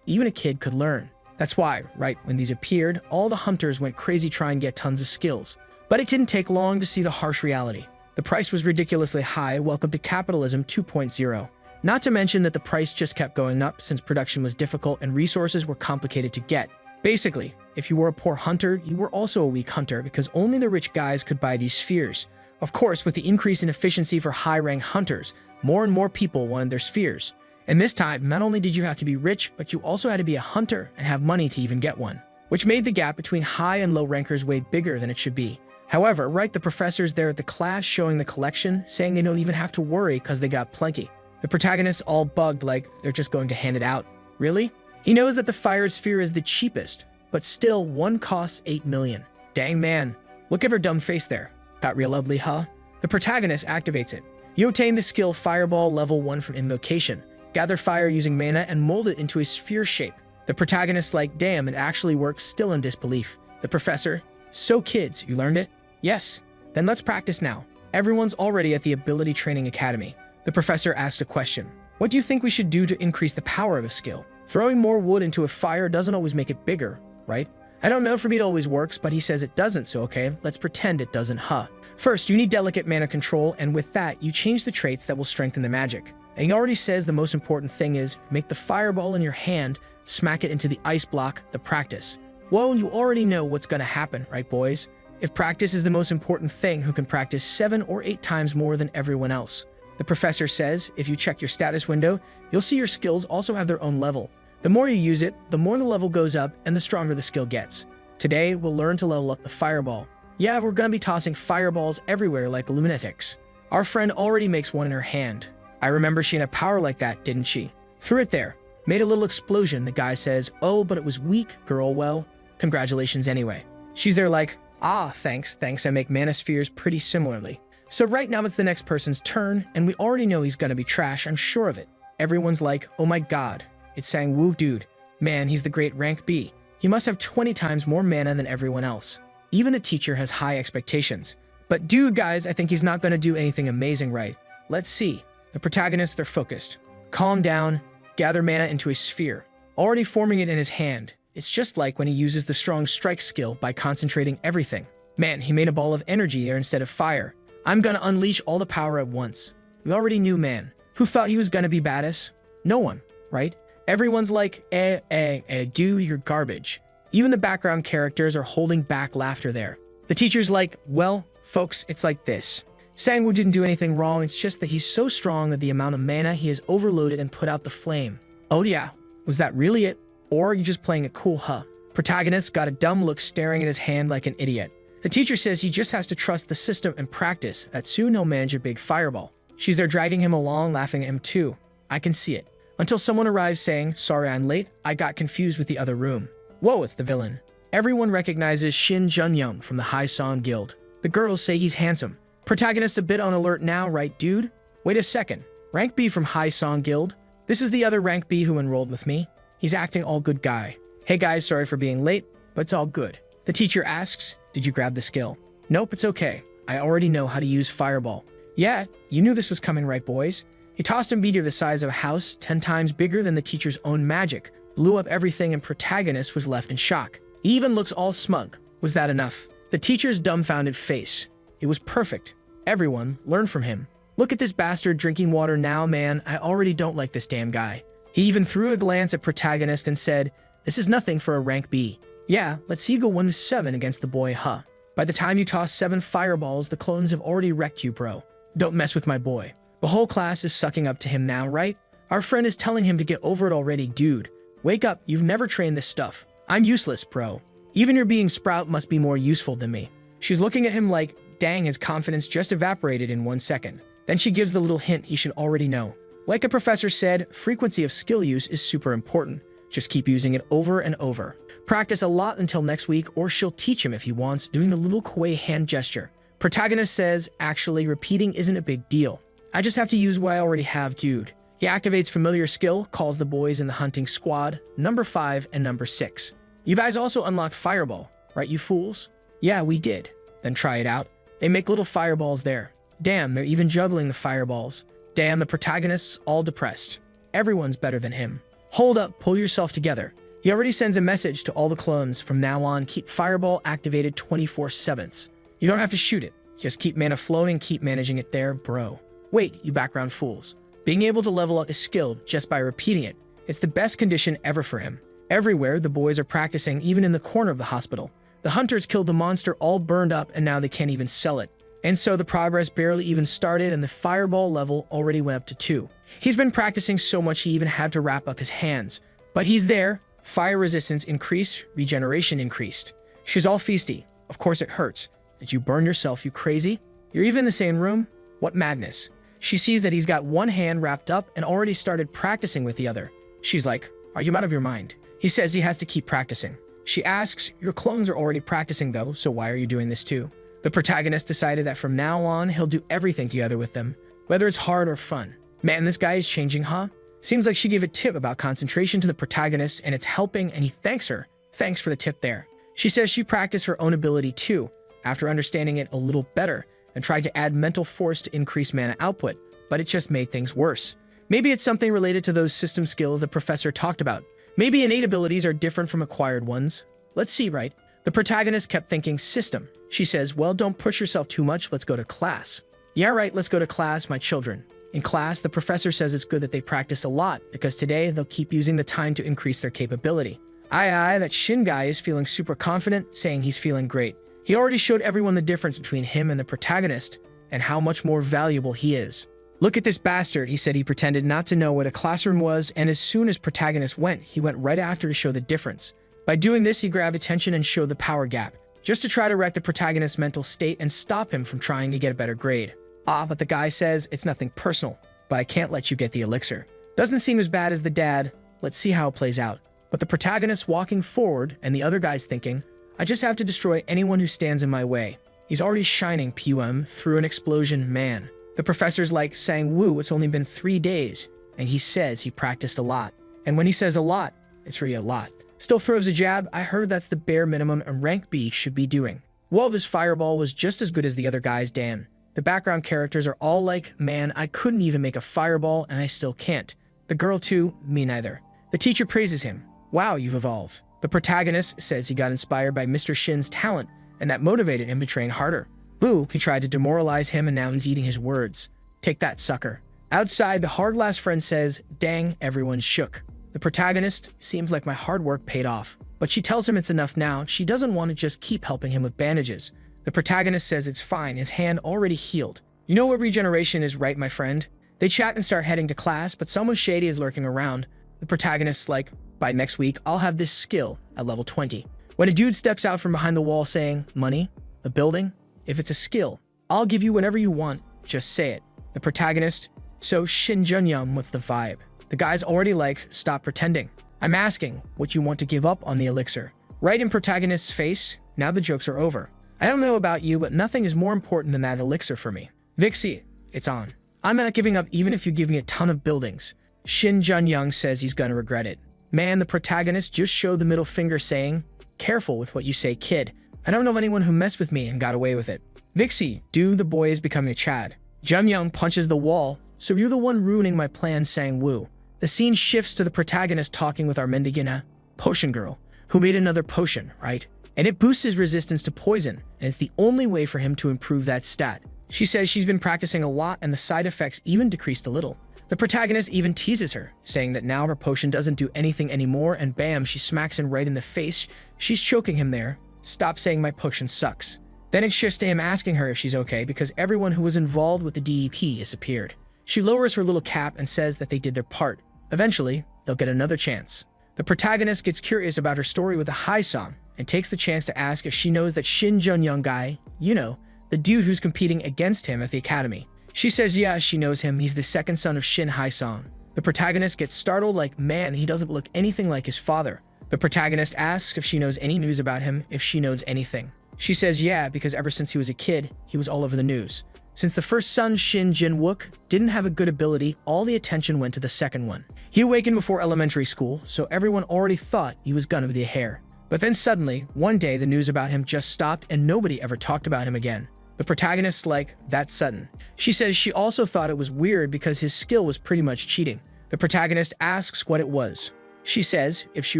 even a kid could learn. That's why, right when these appeared, all the hunters went crazy trying to get tons of skills. But it didn't take long to see the harsh reality. The price was ridiculously high. Welcome to capitalism 2.0. Not to mention that the price just kept going up since production was difficult and resources were complicated to get. Basically, If you were a poor hunter, you were also a weak hunter because only the rich guys could buy these spheres. Of course, with the increase in efficiency for high-rank hunters, more and more people wanted their spheres. And this time, not only did you have to be rich, but you also had to be a hunter and have money to even get one, which made the gap between high and low rankers way bigger than it should be. However, right, the professors there at the class showing the collection, saying they don't even have to worry because they got plenty. The protagonists all bugged like they're just going to hand it out. Really? He knows that the fire sphere is the cheapest, but still one costs 8 million. Dang man, look at her dumb face there. Got real ugly, huh? The protagonist activates it. You obtain the skill Fireball level 1 from Invocation. Gather fire using mana and mold it into a sphere shape. The protagonist's like, damn, it actually works, still in disbelief. The professor, so kids, you learned it? Yes. Then let's practice now. Everyone's already at the Ability Training Academy. The professor asked a question. What do you think we should do to increase the power of a skill? Throwing more wood into a fire doesn't always make it bigger, right? I don't know, for me it always works, but he says it doesn't, so okay, let's pretend it doesn't, huh? First, you need delicate mana control, and with that, you change the traits that will strengthen the magic. And he already says the most important thing is, make the fireball in your hand, smack it into the ice block, the practice. Well, you already know what's gonna happen, right boys? If practice is the most important thing, who can practice 7 or 8 times more than everyone else? The professor says, if you check your status window, you'll see your skills also have their own level. The more you use it, the more the level goes up and the stronger the skill gets. Today, we'll learn to level up the fireball. Yeah, we're gonna be tossing fireballs everywhere like lunatics. Our friend already makes one in her hand. I remember she had a power like that, didn't she? Threw it there. Made a little explosion. The guy says, oh, but it was weak, girl. Well, congratulations anyway. She's there like, ah, thanks. I make mana spheres pretty similarly. So right now it's the next person's turn, and we already know he's gonna be trash, I'm sure of it. Everyone's like, oh my god. It's saying, woo dude. Man, he's the great rank B. He must have 20 times more mana than everyone else. Even a teacher has high expectations. But dude, guys, I think he's not gonna do anything amazing, right? Let's see. The protagonists, they're focused. Calm down, gather mana into a sphere. Already forming it in his hand. It's just like when he uses the strong strike skill by concentrating everything. Man, he made a ball of energy there instead of fire. I'm gonna unleash all the power at once. We already knew, man. Who thought he was gonna be badass? No one, right? Everyone's like, dude, you're garbage. Even the background characters are holding back laughter there. The teacher's like, well, folks, it's like this. Sangwoo didn't do anything wrong, it's just that he's so strong that the amount of mana he has overloaded and put out the flame. Oh yeah, was that really it? Or are you just playing it cool, huh? Protagonist got a dumb look staring at his hand like an idiot. The teacher says he just has to trust the system and practice, that soon he'll manage a big fireball. She's there dragging him along, laughing at him too. I can see it. Until someone arrives saying, sorry I'm late, I got confused with the other room. Whoa, it's the villain. Everyone recognizes Shin Junyoung from the High Song Guild. The girls say he's handsome. Protagonist a bit on alert now, right dude? Wait a second. Rank B from High Song Guild? This is the other Rank B who enrolled with me. He's acting all good guy. Hey guys, sorry for being late, but it's all good. The teacher asks, did you grab the skill? Nope, it's okay. I already know how to use Fireball. Yeah, you knew this was coming, right boys? He tossed a meteor the size of a house, 10 times bigger than the teacher's own magic, blew up everything, and protagonist was left in shock. He even looks all smug. Was that enough? The teacher's dumbfounded face. It was perfect. Everyone, learn from him. Look at this bastard drinking water now, man. I already don't like this damn guy. He even threw a glance at protagonist and said, this is nothing for a rank B. Yeah, let's see you go 1-7 against the boy, huh? By the time you toss 7 fireballs, the clones have already wrecked you, bro. Don't mess with my boy. The whole class is sucking up to him now, right? Our friend is telling him to get over it already, dude. Wake up, you've never trained this stuff. I'm useless, bro. Even your being Sprout must be more useful than me. She's looking at him like, dang, his confidence just evaporated in 1 second. Then she gives the little hint he should already know. Like a professor said, frequency of skill use is super important. Just keep using it over and over. Practice a lot until next week, or she'll teach him if he wants, doing the little kawaii hand gesture. Protagonist says, actually, repeating isn't a big deal. I just have to use what I already have, dude. He activates familiar skill, calls the boys in the hunting squad, number 5 and number 6. You guys also unlocked Fireball, right, you fools? Yeah, we did. Then try it out. They make little fireballs there. Damn, they're even juggling the fireballs. Damn, the protagonist's all depressed. Everyone's better than him. Hold up, pull yourself together. He already sends a message to all the clones. From now on, keep Fireball activated 24/7. You don't have to shoot it. Just keep mana flowing, keep managing it there, bro. Wait, you background fools. Being able to level up is skilled just by repeating it. It's the best condition ever for him. Everywhere, the boys are practicing, even in the corner of the hospital. The hunters killed the monster all burned up and now they can't even sell it. And so the progress barely even started and the fireball level already went up to 2. He's been practicing so much he even had to wrap up his hands. But he's there. Fire resistance increased, regeneration increased. She's all feisty. Of course it hurts. Did you burn yourself, you crazy? You're even in the same room? What madness. She sees that he's got one hand wrapped up and already started practicing with the other. She's like, are you out of your mind? He says he has to keep practicing. She asks, your clones are already practicing though, so why are you doing this too? The protagonist decided that from now on, he'll do everything together with them, whether it's hard or fun. Man, this guy is changing, huh? Seems like she gave a tip about concentration to the protagonist and it's helping and he thanks her. Thanks for the tip there. She says she practiced her own ability too, after understanding it a little better, and tried to add mental force to increase mana output, but it just made things worse. Maybe it's something related to those system skills the professor talked about. Maybe innate abilities are different from acquired ones. Let's see, right? The protagonist kept thinking system. She says, well, don't push yourself too much, let's go to class. Yeah, right, let's go to class, my children. In class, the professor says it's good that they practice a lot, because today they'll keep using the time to increase their capability. Aye, that Shin guy is feeling super confident, saying he's feeling great. He already showed everyone the difference between him and the protagonist, and how much more valuable he is. Look at this bastard, he said. He pretended not to know what a classroom was, and as soon as protagonist went, he went right after to show the difference. By doing this, he grabbed attention and showed the power gap, just to try to wreck the protagonist's mental state and stop him from trying to get a better grade. But the guy says, it's nothing personal, but I can't let you get the elixir. Doesn't seem as bad as the dad. Let's see how it plays out. But the protagonist walking forward, and the other guy's thinking, I just have to destroy anyone who stands in my way. He's already shining PUM through an explosion, man. The professor's like saying, woo, it's only been 3 days. And he says he practiced a lot. And when he says a lot, it's really a lot. Still throws a jab. I heard that's the bare minimum a rank B should be doing. Well, his fireball was just as good as the other guy's, damn. The background characters are all like, man, I couldn't even make a fireball and I still can't. The girl too, me neither. The teacher praises him. Wow, you've evolved. The protagonist says he got inspired by Mr. Shin's talent and that motivated him to train harder. Boo, he tried to demoralize him and now he's eating his words. Take that, sucker. Outside, the hard-glass friend says, dang, everyone's shook. The protagonist seems like my hard work paid off. But she tells him it's enough now. She doesn't want to just keep helping him with bandages. The protagonist says it's fine, his hand already healed. You know what regeneration is, right, my friend? They chat and start heading to class, but someone shady is lurking around. The protagonist's like, by next week, I'll have this skill at level 20. When a dude steps out from behind the wall saying, money? A building? If it's a skill, I'll give you whatever you want, just say it. The protagonist, so Shin Junyum, what's the vibe? The guy's already like, stop pretending. I'm asking what you want to give up on the elixir. Right in protagonist's face, now the jokes are over. I don't know about you, but nothing is more important than that elixir for me. Vixie, it's on. I'm not giving up even if you give me a ton of buildings. Shin Jun-young says he's gonna regret it. Man, the protagonist just showed the middle finger saying, careful with what you say, kid. I don't know of anyone who messed with me and got away with it. Vixie, dude, the boy is becoming a Chad. Jun-young punches the wall, so you're the one ruining my plan, saying woo. The scene shifts to the protagonist talking with our Mendigina, potion girl, who made another potion, right? And it boosts his resistance to poison, and it's the only way for him to improve that stat. She says she's been practicing a lot and the side effects even decreased a little. The protagonist even teases her, saying that now her potion doesn't do anything anymore, and bam, she smacks him right in the face. She's choking him there. Stop saying my potion sucks. Then it shifts to him asking her if she's okay because everyone who was involved with the DEP disappeared. She lowers her little cap and says that they did their part. Eventually, they'll get another chance. The protagonist gets curious about her story with a high song and takes the chance to ask if she knows that Shin Jun-young guy, you know, the dude who's competing against him at the academy. She says yeah, she knows him. He's the second son of Shin Haesong. The protagonist gets startled like, man, he doesn't look anything like his father. The protagonist asks if she knows any news about him, if she knows anything. She says yeah, because ever since he was a kid, he was all over the news. Since the first son, Shin Jin-wook, didn't have a good ability, all the attention went to the second one. He awakened before elementary school, so everyone already thought he was gonna be the heir. But then suddenly, one day the news about him just stopped and nobody ever talked about him again. The protagonist's like, that's sudden. She says she also thought it was weird because his skill was pretty much cheating. The protagonist asks what it was. She says, if she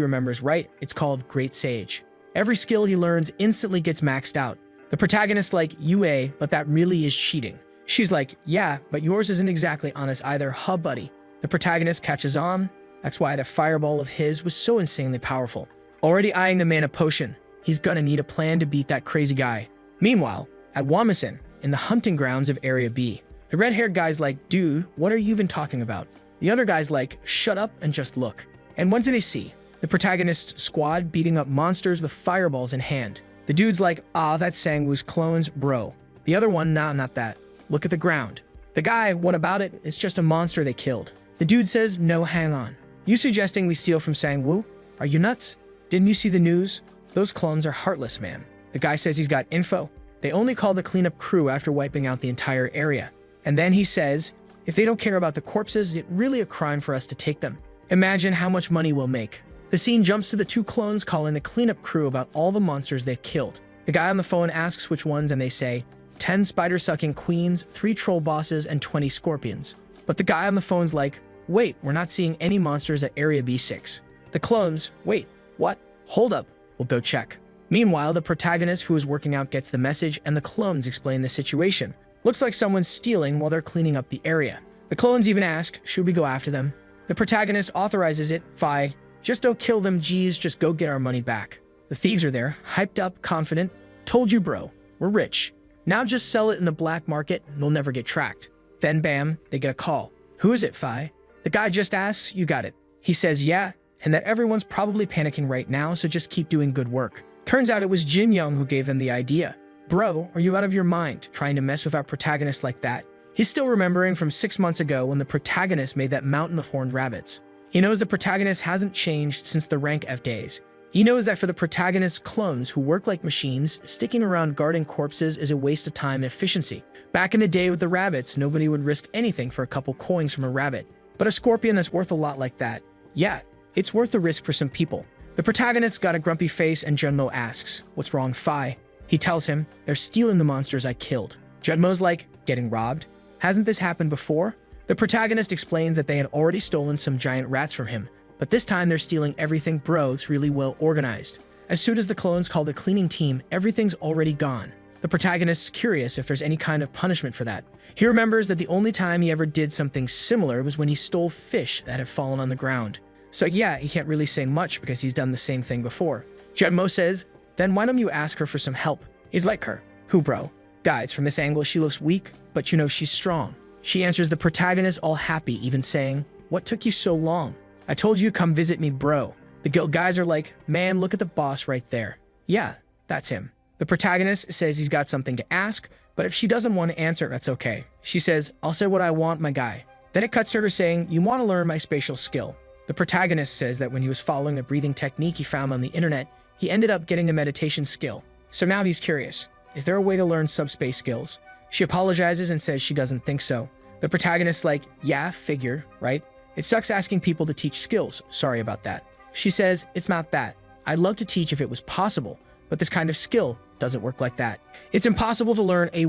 remembers right, it's called Great Sage. Every skill he learns instantly gets maxed out. The protagonist's like, UA, but that really is cheating. She's like, yeah, but yours isn't exactly honest either, huh buddy? The protagonist catches on. That's why that fireball of his was so insanely powerful. Already eyeing the mana potion, he's gonna need a plan to beat that crazy guy. Meanwhile, at Wamison, in the hunting grounds of Area B, the red-haired guy's like, dude, what are you even talking about? The other guy's like, shut up and just look. And what do they see? The protagonist's squad beating up monsters with fireballs in hand. The dude's like, that's Sangwoo's clones, bro. The other one, nah, not that. Look at the ground. The guy, what about it? It's just a monster they killed. The dude says, no, hang on. You suggesting we steal from Sangwoo? Are you nuts? Didn't you see the news? Those clones are heartless, man. The guy says he's got info. They only call the cleanup crew after wiping out the entire area. And then he says, if they don't care about the corpses, it's really a crime for us to take them. Imagine how much money we'll make. The scene jumps to the two clones calling the cleanup crew about all the monsters they've killed. The guy on the phone asks which ones, and they say, 10 spider-sucking queens, 3 troll bosses, and 20 scorpions. But the guy on the phone's like, wait, we're not seeing any monsters at Area B6. The clones, wait, what? Hold up, we'll go check. Meanwhile, the protagonist who is working out gets the message, and the clones explain the situation. Looks like someone's stealing while they're cleaning up the area. The clones even ask, should we go after them? The protagonist authorizes it, fine. Just don't kill them, geez, just go get our money back. The thieves are there, hyped up, confident. Told you, bro, we're rich. Now just sell it in the black market and we'll never get tracked. Then bam, they get a call. Who is it, Fi? The guy just asks, you got it. He says yeah, and that everyone's probably panicking right now, so just keep doing good work. Turns out it was Jin Young who gave them the idea. Bro, are you out of your mind, trying to mess with our protagonist like that? He's still remembering from 6 months ago when the protagonist made that mountain of horned rabbits. He knows the protagonist hasn't changed since the rank F days. He knows that for the protagonist's clones who work like machines, sticking around guarding corpses is a waste of time and efficiency. Back in the day with the rabbits, nobody would risk anything for a couple coins from a rabbit. But a scorpion that's worth a lot like that, yeah, it's worth the risk for some people. The protagonist's got a grumpy face and Junmo asks, what's wrong, Fi? He tells him, they're stealing the monsters I killed. Junmo's like, getting robbed? Hasn't this happened before? The protagonist explains that they had already stolen some giant rats from him, but this time they're stealing everything, bro. It's really well organized. As soon as the clones call the cleaning team, everything's already gone. The protagonist's curious if there's any kind of punishment for that. He remembers that the only time he ever did something similar was when he stole fish that had fallen on the ground. So yeah, he can't really say much because he's done the same thing before. Junmo says, then why don't you ask her for some help? He's like her. Who, bro? Guys, from this angle, she looks weak, but you know she's strong. She answers the protagonist all happy, even saying, what took you so long? I told you to come visit me, bro. The guild guys are like, man, look at the boss right there. Yeah, that's him. The protagonist says he's got something to ask, but if she doesn't want to answer, that's okay. She says, I'll say what I want, my guy. Then it cuts to her saying, you want to learn my spatial skill. The protagonist says that when he was following a breathing technique he found on the internet, he ended up getting a meditation skill. So now he's curious. Is there a way to learn subspace skills? She apologizes and says she doesn't think so. The protagonist's like, yeah, figure, right? It sucks asking people to teach skills. Sorry about that. She says, it's not that. I'd love to teach if it was possible, but this kind of skill doesn't work like that. It's impossible to learn a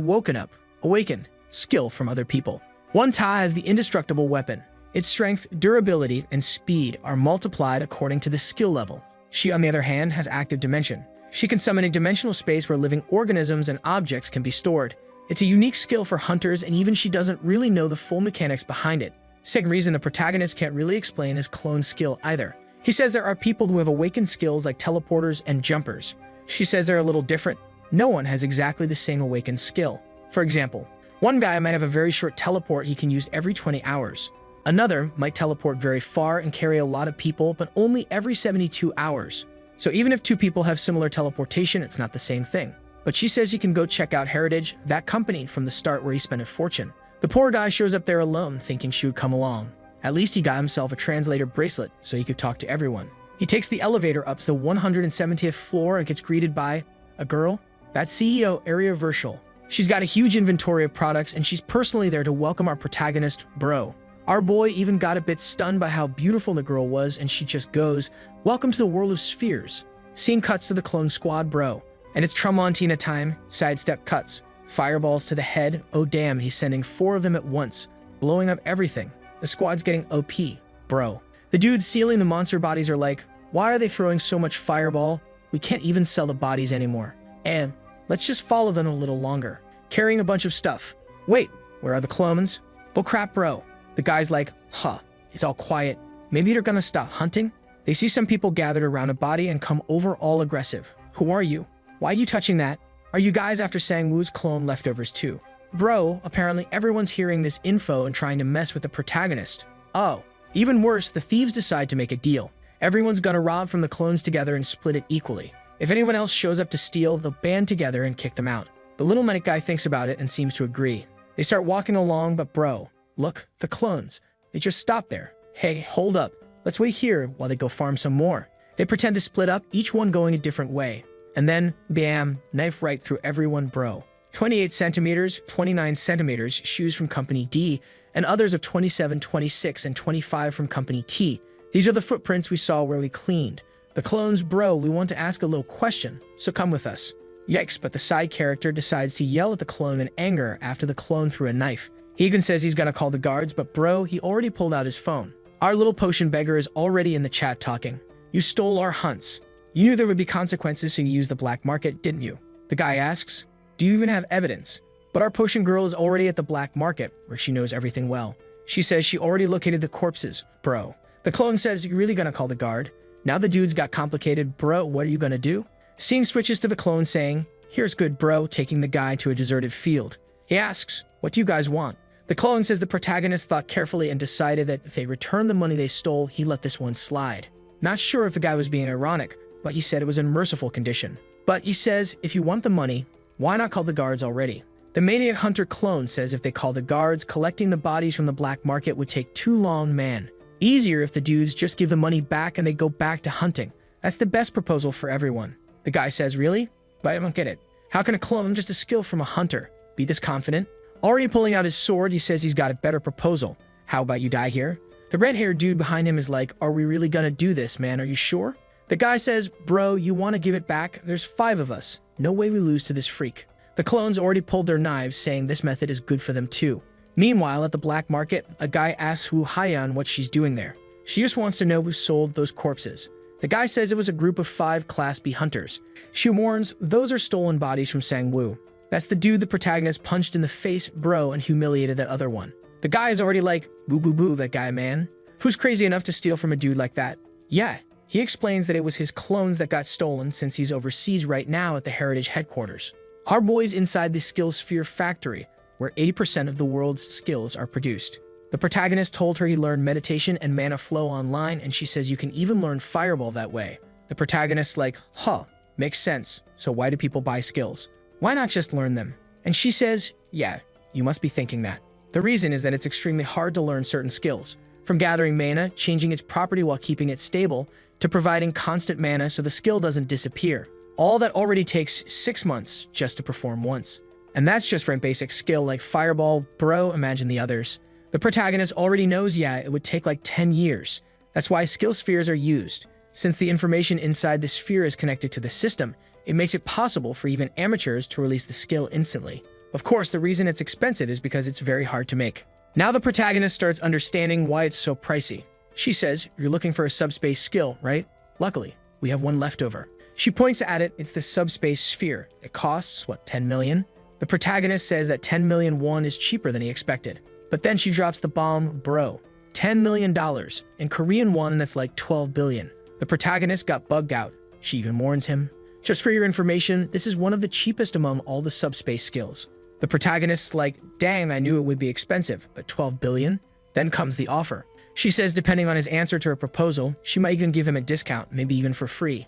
awaken skill from other people. One Ta has the indestructible weapon. Its strength, durability, and speed are multiplied according to the skill level. She, on the other hand, has active dimension. She can summon a dimensional space where living organisms and objects can be stored. It's a unique skill for hunters, and even she doesn't really know the full mechanics behind it. Second reason, the protagonist can't really explain his clone skill either. He says there are people who have awakened skills like teleporters and jumpers. She says they're a little different. No one has exactly the same awakened skill. For example, one guy might have a very short teleport he can use every 20 hours. Another might teleport very far and carry a lot of people, but only every 72 hours. So even if two people have similar teleportation, it's not the same thing. But she says he can go check out Heritage, that company from the start where he spent a fortune. The poor guy shows up there alone, thinking she would come along. At least he got himself a translator bracelet so he could talk to everyone. He takes the elevator up to the 170th floor and gets greeted by a girl. That's CEO Area Virtual. She's got a huge inventory of products and she's personally there to welcome our protagonist, bro. Our boy even got a bit stunned by how beautiful the girl was, and she just goes, welcome to the world of spheres. Scene cuts to the clone squad, bro. And it's Tramontina time. Sidestep cuts. Fireballs to the head. Oh damn, he's sending 4 of them at once, blowing up everything. The squad's getting OP, bro. The dudes sealing the monster bodies are like, why are they throwing so much fireball? We can't even sell the bodies anymore. And let's just follow them a little longer. Carrying a bunch of stuff. Wait, where are the clones? Well crap, bro. The guy's like, huh. It's all quiet. Maybe they're gonna stop hunting? They see some people gathered around a body and come over all aggressive. Who are you? Why are you touching that? Are you guys after Sang-woo's clone leftovers too? Bro, apparently everyone's hearing this info and trying to mess with the protagonist. Oh, even worse, the thieves decide to make a deal. Everyone's gonna rob from the clones together and split it equally. If anyone else shows up to steal, they'll band together and kick them out. The little medic guy thinks about it and seems to agree. They start walking along, but bro, look, the clones. They just stop there. Hey, hold up. Let's wait here while they go farm some more. They pretend to split up, each one going a different way. And then, bam, knife right through everyone, bro. 28 centimeters, 29 centimeters, shoes from Company D, and others of 27, 26, and 25 from Company T. These are the footprints we saw where we cleaned. The clones, bro, we want to ask a little question, so come with us. Yikes, but the side character decides to yell at the clone in anger after the clone threw a knife. He even says he's gonna call the guards, but bro, he already pulled out his phone. Our little potion beggar is already in the chat talking. You stole our hunts. You knew there would be consequences, so you used the black market, didn't you? The guy asks, do you even have evidence? But our potion girl is already at the black market, where she knows everything well. She says she already located the corpses, bro. The clone says, you're really gonna call the guard? Now the dudes got complicated, bro, what are you gonna do? Scene switches to the clone saying, here's good bro, taking the guy to a deserted field. He asks, what do you guys want? The clone says the protagonist thought carefully and decided that if they returned the money they stole, he let this one slide. Not sure if the guy was being ironic, but he said it was in merciful condition. But he says, if you want the money, why not call the guards already? The maniac hunter clone says if they call the guards, collecting the bodies from the black market would take too long, man. Easier if the dudes just give the money back and they go back to hunting. That's the best proposal for everyone. The guy says, really? But I don't get it. How can a clone, just a skill from a hunter, be this confident? Already pulling out his sword, he says he's got a better proposal. How about you die here? The red-haired dude behind him is like, are we really gonna do this, man? Are you sure? The guy says, bro, you wanna give it back? There's 5 of us. No way we lose to this freak. The clones already pulled their knives, saying this method is good for them too. Meanwhile, at the black market, a guy asks Wu Haiyan what she's doing there. She just wants to know who sold those corpses. The guy says it was a group of 5 Class B hunters. She warns, those are stolen bodies from Sang-woo. That's the dude the protagonist punched in the face, bro, and humiliated that other one. The guy is already like, boo boo boo, that guy, man. Who's crazy enough to steal from a dude like that? Yeah, he explains that it was his clones that got stolen since he's overseas right now at the Heritage headquarters. Our boy's inside the Skill Sphere factory, where 80% of the world's skills are produced. The protagonist told her he learned meditation and mana flow online, and she says you can even learn fireball that way. The protagonist's like, huh, makes sense. So why do people buy skills? Why not just learn them? And she says, yeah, you must be thinking that. The reason is that it's extremely hard to learn certain skills. From gathering mana, changing its property while keeping it stable, to providing constant mana so the skill doesn't disappear. All that already takes 6 months just to perform once. And that's just for a basic skill like fireball, bro, imagine the others. The protagonist already knows, yeah, it would take like 10 years. That's why skill spheres are used. Since the information inside the sphere is connected to the system, it makes it possible for even amateurs to release the skill instantly. Of course, the reason it's expensive is because it's very hard to make. Now the protagonist starts understanding why it's so pricey. She says, you're looking for a subspace skill, right? Luckily, we have one left over. She points at it, it's the subspace sphere. It costs, what, 10 million? The protagonist says that 10 million won is cheaper than he expected. But then she drops the bomb, bro. $10 million. In Korean won, that's like 12 billion. The protagonist got bugged out. She even warns him. Just for your information, this is one of the cheapest among all the subspace skills. The protagonist's like, dang, I knew it would be expensive, but 12 billion? Then comes the offer. She says depending on his answer to her proposal, she might even give him a discount, maybe even for free.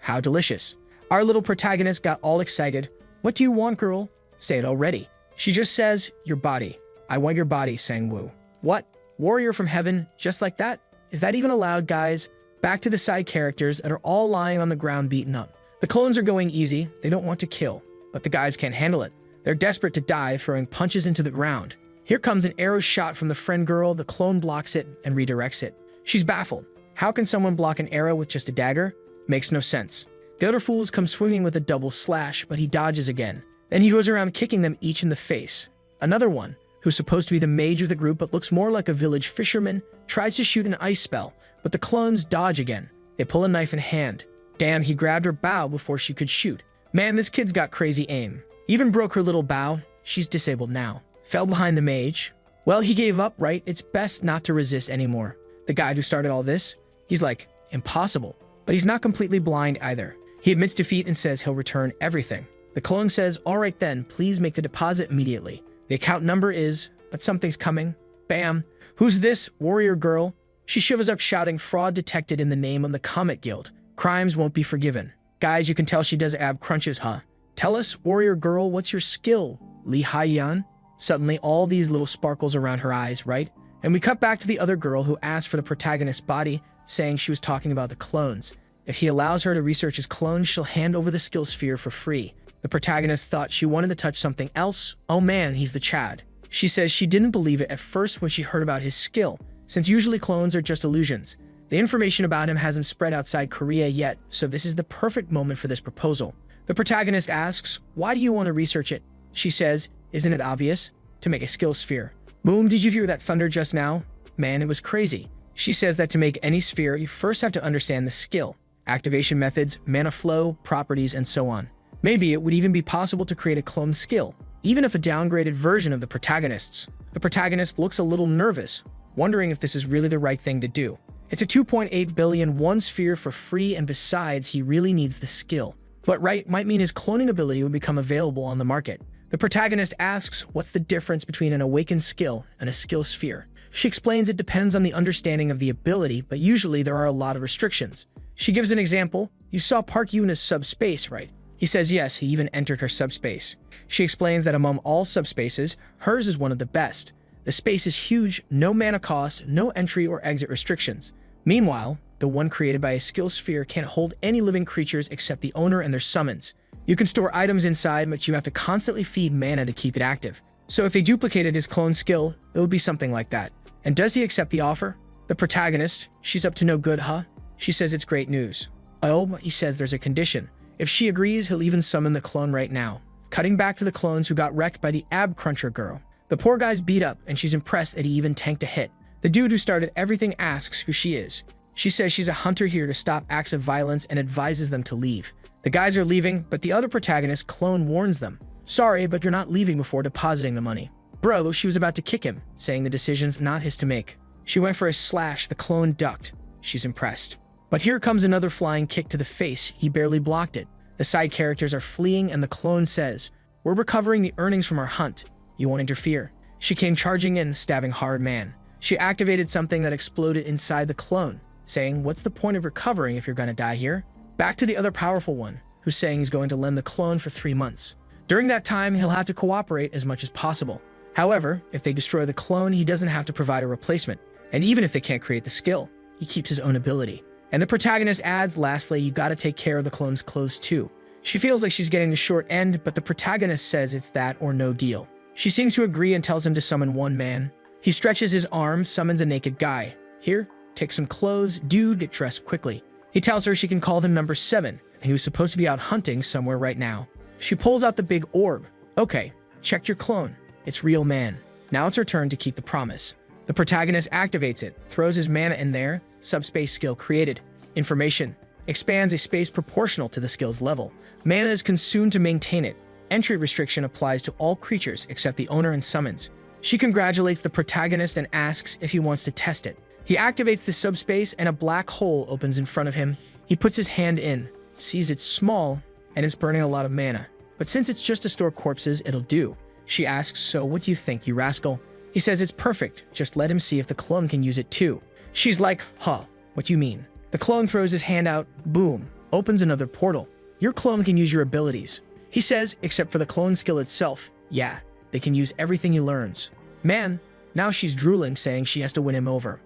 How delicious. Our little protagonist got all excited. What do you want, girl? Say it already. She just says, your body. I want your body, Sang-woo. What? Warrior from heaven, just like that? Is that even allowed, guys? Back to the side characters that are all lying on the ground beaten up. The clones are going easy, they don't want to kill, but the guys can't handle it. They're desperate to die, throwing punches into the ground. Here comes an arrow shot from the friend girl, the clone blocks it and redirects it. She's baffled. How can someone block an arrow with just a dagger? Makes no sense. The other fools come swinging with a double slash, but he dodges again. Then he goes around kicking them each in the face. Another one, who's supposed to be the mage of the group but looks more like a village fisherman, tries to shoot an ice spell, but the clones dodge again. They pull a knife in hand. Damn, he grabbed her bow before she could shoot. Man, this kid's got crazy aim. Even broke her little bow. She's disabled now. Fell behind the mage. Well, he gave up, right? It's best not to resist anymore. The guy who started all this, he's like, impossible. But he's not completely blind either. He admits defeat and says he'll return everything. The clone says, all right then, please make the deposit immediately. The account number is, but something's coming. Bam. Who's this warrior girl? She shivers up shouting, fraud detected in the name of the Comet Guild. Crimes won't be forgiven. Guys, you can tell she does ab crunches, huh? Tell us, warrior girl, what's your skill? Li Haiyan? Suddenly, all these little sparkles around her eyes, right? And we cut back to the other girl who asked for the protagonist's body, saying she was talking about the clones. If he allows her to research his clones, she'll hand over the skill sphere for free. The protagonist thought she wanted to touch something else. Oh man, he's the Chad. She says she didn't believe it at first when she heard about his skill, since usually clones are just illusions. The information about him hasn't spread outside Korea yet, so this is the perfect moment for this proposal. The protagonist asks, why do you want to research it? She says, isn't it obvious? To make a skill sphere. Boom, did you hear that thunder just now? Man, it was crazy. She says that to make any sphere, you first have to understand the skill, activation methods, mana flow, properties, and so on. Maybe it would even be possible to create a clone skill, even if a downgraded version of the protagonist's. The protagonist looks a little nervous, wondering if this is really the right thing to do. It's a 2.8 billion one sphere for free, and besides, he really needs the skill. But right might mean his cloning ability would become available on the market. The protagonist asks what's the difference between an awakened skill and a skill sphere. She explains it depends on the understanding of the ability, but usually there are a lot of restrictions. She gives an example. You saw Park Yuna's subspace, right? He says yes, he even entered her subspace. She explains that among all subspaces, hers is one of the best. The space is huge, no mana cost, no entry or exit restrictions. Meanwhile, the one created by a skill sphere can't hold any living creatures except the owner and their summons. You can store items inside, but you have to constantly feed mana to keep it active. So if they duplicated his clone skill, it would be something like that. And does he accept the offer? The protagonist, she's up to no good, huh? She says it's great news. Oh, he says there's a condition. If she agrees, he'll even summon the clone right now. Cutting back to the clones who got wrecked by the ab cruncher girl. The poor guy's beat up, and she's impressed that he even tanked a hit. The dude who started everything asks who she is. She says she's a hunter here to stop acts of violence and advises them to leave. The guys are leaving, but the other protagonist, clone, warns them. Sorry, but you're not leaving before depositing the money. Bro, she was about to kick him, saying the decision's not his to make. She went for a slash, the clone ducked. She's impressed. But here comes another flying kick to the face. He barely blocked it. The side characters are fleeing, and the clone says, we're recovering the earnings from our hunt. You won't interfere. She came charging in, stabbing hard man. She activated something that exploded inside the clone, saying, what's the point of recovering if you're gonna die here? Back to the other powerful one, who's saying he's going to lend the clone for 3 months. During that time, he'll have to cooperate as much as possible. However, if they destroy the clone, he doesn't have to provide a replacement. And even if they can't create the skill, he keeps his own ability. And the protagonist adds, lastly, you gotta take care of the clone's clothes too. She feels like she's getting the short end, but the protagonist says it's that or no deal. She seems to agree and tells him to summon one man. He stretches his arm, summons a naked guy. Here, take some clothes, dude, get dressed quickly. He tells her she can call him number 7, and he was supposed to be out hunting somewhere right now. She pulls out the big orb. Okay, checked your clone. It's real man. Now it's her turn to keep the promise. The protagonist activates it, throws his mana in there, subspace skill created. Information. Expands a space proportional to the skill's level. Mana is consumed to maintain it. Entry restriction applies to all creatures except the owner and summons. She congratulates the protagonist and asks if he wants to test it. He activates the subspace and a black hole opens in front of him. He puts his hand in, sees it's small, and it's burning a lot of mana. But since it's just to store corpses, it'll do. She asks, so what do you think, you rascal? He says it's perfect, just let him see if the clone can use it too. She's like, huh, what do you mean? The clone throws his hand out, boom, opens another portal. Your clone can use your abilities. He says, except for the clone skill itself, yeah, they can use everything he learns. Man, now she's drooling, saying she has to win him over.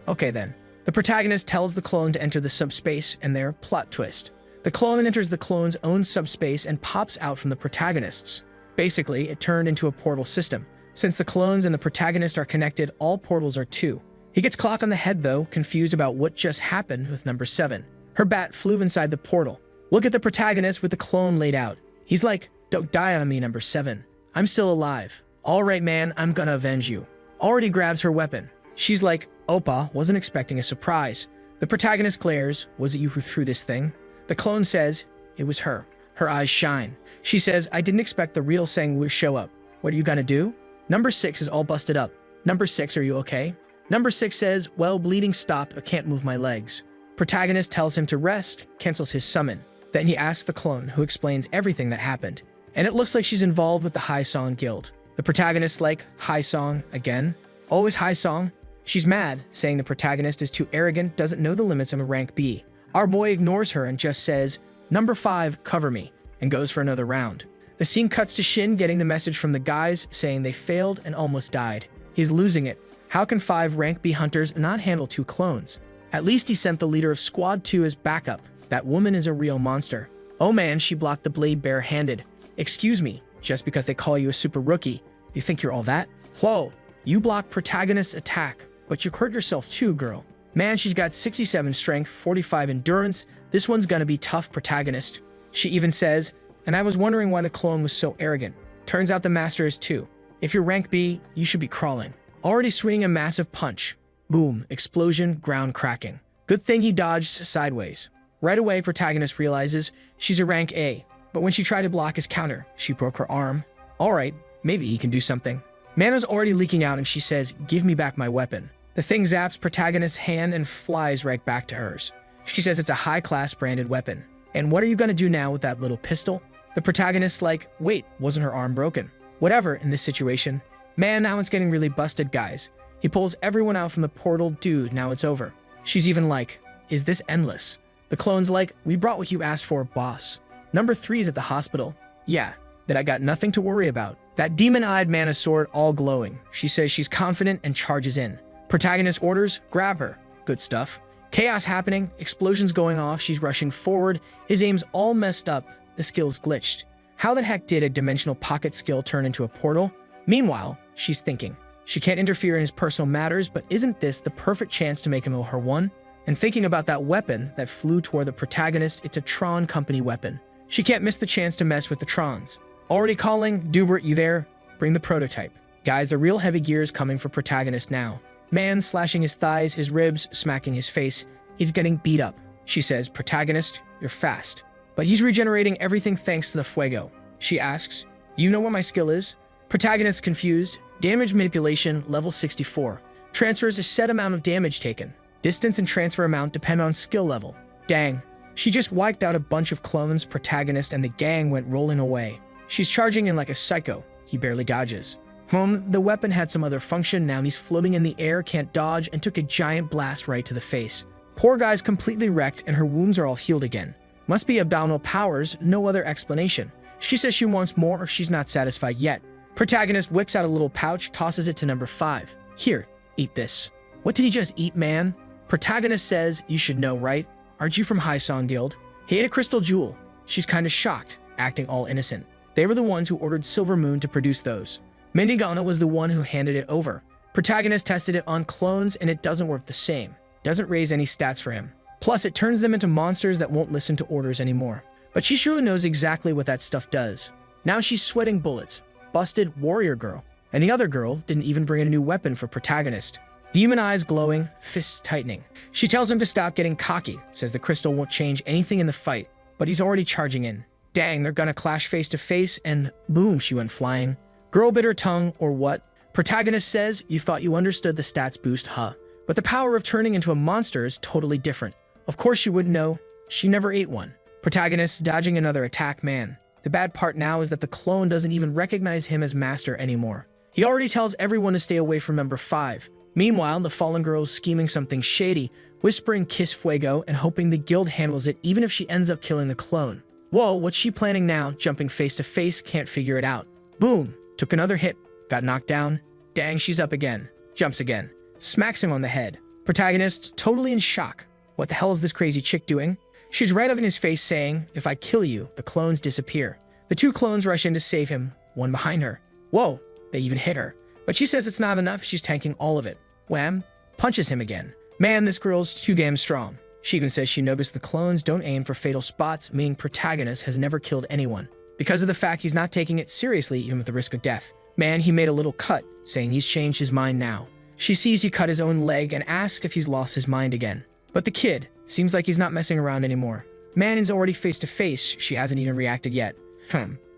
Okay then. The protagonist tells the clone to enter the subspace, and there, plot twist. The clone enters the clone's own subspace and pops out from the protagonist's. Basically, it turned into a portal system. Since the clones and the protagonist are connected, all portals are 2. He gets clock on the head though, confused about what just happened with number 7. Her bat flew inside the portal. Look at the protagonist with the clone laid out. He's like, don't die on me, number 7. I'm still alive. All right, man, I'm gonna avenge you. Already grabs her weapon. She's like, Opa, wasn't expecting a surprise. The protagonist glares, was it you who threw this thing? The clone says, it was her. Her eyes shine. She says, I didn't expect the real Sang would show up. What are you gonna do? Number 6 is all busted up. Number 6, are you okay? Number 6 says, well, bleeding stopped, but can't move my legs. Protagonist tells him to rest, cancels his summon. Then he asks the clone, who explains everything that happened. And it looks like she's involved with the High Song Guild. The protagonist's like, High Song, again? Always High Song? She's mad, saying the protagonist is too arrogant, doesn't know the limits of a rank B. Our boy ignores her and just says, number 5, cover me, and goes for another round. The scene cuts to Shin getting the message from the guys saying they failed and almost died. He's losing it. How can 5 rank B hunters not handle 2 clones? At least he sent the leader of Squad 2 as backup. That woman is a real monster. Oh man, she blocked the blade bare-handed. Excuse me, just because they call you a super rookie, you think you're all that? Whoa, you blocked protagonist's attack, but you hurt yourself too, girl. Man, she's got 67 strength, 45 endurance. This one's gonna be tough, protagonist. She even says, and I was wondering why the clone was so arrogant. Turns out the master is too. If you're rank B, you should be crawling. Already swinging a massive punch. Boom, explosion, ground cracking. Good thing he dodged sideways. Right away, protagonist realizes she's a rank A, but when she tried to block his counter, she broke her arm. Alright, maybe he can do something. Mana's already leaking out and she says, give me back my weapon. The thing zaps protagonist's hand and flies right back to hers. She says it's a high-class branded weapon. And what are you gonna do now with that little pistol? The protagonist's like, wait, wasn't her arm broken? Whatever in this situation. Man, now it's getting really busted, guys. He pulls everyone out from the portal. Dude, now it's over. She's even like, is this endless? The clone's like, we brought what you asked for, boss. Number 3 is at the hospital. Yeah, that I got nothing to worry about. That demon-eyed mana sword all glowing. She says she's confident and charges in. Protagonist orders, grab her. Good stuff. Chaos happening, explosions going off, she's rushing forward. His aim's all messed up, the skill's glitched. How the heck did a dimensional pocket skill turn into a portal? Meanwhile, she's thinking. She can't interfere in his personal matters, but isn't this the perfect chance to make him her one? And thinking about that weapon that flew toward the protagonist, it's a Tron company weapon. She can't miss the chance to mess with the Trons. Already calling, Dubert, you there? Bring the prototype. Guys, the real heavy gear is coming for protagonist now. Man slashing his thighs, his ribs, smacking his face. He's getting beat up. She says, protagonist, you're fast. But he's regenerating everything thanks to the fuego. She asks, you know what my skill is? Protagonist confused. Damage manipulation, level 64. Transfers a set amount of damage taken. Distance and transfer amount depend on skill level. Dang. She just wiped out a bunch of clones, protagonist, and the gang went rolling away. She's charging in like a psycho. He barely dodges. The weapon had some other function. Now he's floating in the air, can't dodge, and took a giant blast right to the face. Poor guy's completely wrecked, and her wounds are all healed again. Must be abdominal powers, no other explanation. She says she wants more or she's not satisfied yet. Protagonist whips out a little pouch, tosses it to number 5. Here, eat this. What did he just eat, man? Protagonist says, you should know, right? Aren't you from High Song Guild? He ate a crystal jewel. She's kind of shocked, acting all innocent. They were the ones who ordered Silver Moon to produce those. Mendigana was the one who handed it over. Protagonist tested it on clones and it doesn't work the same. Doesn't raise any stats for him. Plus, it turns them into monsters that won't listen to orders anymore. But she surely knows exactly what that stuff does. Now she's sweating bullets. Busted warrior girl. And the other girl didn't even bring a new weapon for protagonist. Demon eyes glowing, fists tightening. She tells him to stop getting cocky, says the crystal won't change anything in the fight, but he's already charging in. Dang, they're gonna clash face to face, and boom, she went flying. Girl bit her tongue, or what? Protagonist says, you thought you understood the stats boost, huh? But the power of turning into a monster is totally different. Of course you wouldn't know. She never ate one. Protagonist dodging another attack, man. The bad part now is that the clone doesn't even recognize him as master anymore. He already tells everyone to stay away from number 5. Meanwhile, the fallen girl is scheming something shady, whispering kiss fuego and hoping the guild handles it even if she ends up killing the clone. Whoa, what's she planning now? Jumping face to face, can't figure it out. Boom, took another hit, got knocked down. Dang, she's up again. Jumps again. Smacks him on the head. Protagonist, totally in shock. What the hell is this crazy chick doing? She's right up in his face saying, if I kill you, the clones disappear. The 2 clones rush in to save him, one behind her. Whoa, they even hit her. But she says it's not enough, she's tanking all of it. Wham, punches him again. Man, this girl's too damn strong. She even says she noticed the clones don't aim for fatal spots, meaning protagonist has never killed anyone. Because of the fact he's not taking it seriously even with the risk of death. Man, he made a little cut, saying he's changed his mind now. She sees he cut his own leg and asks if he's lost his mind again. But the kid seems like he's not messing around anymore. Man is already face to face, she hasn't even reacted yet.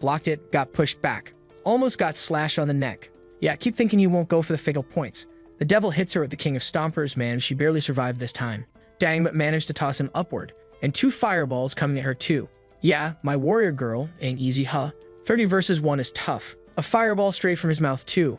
Blocked it, got pushed back. Almost got slashed on the neck. Yeah, keep thinking you won't go for the fatal points. The devil hits her with the King of Stompers, man. She barely survived this time. Dang, but managed to toss him upward. And 2 fireballs coming at her too. Yeah, my warrior girl ain't easy, huh? 30 versus 1 is tough. A fireball straight from his mouth too.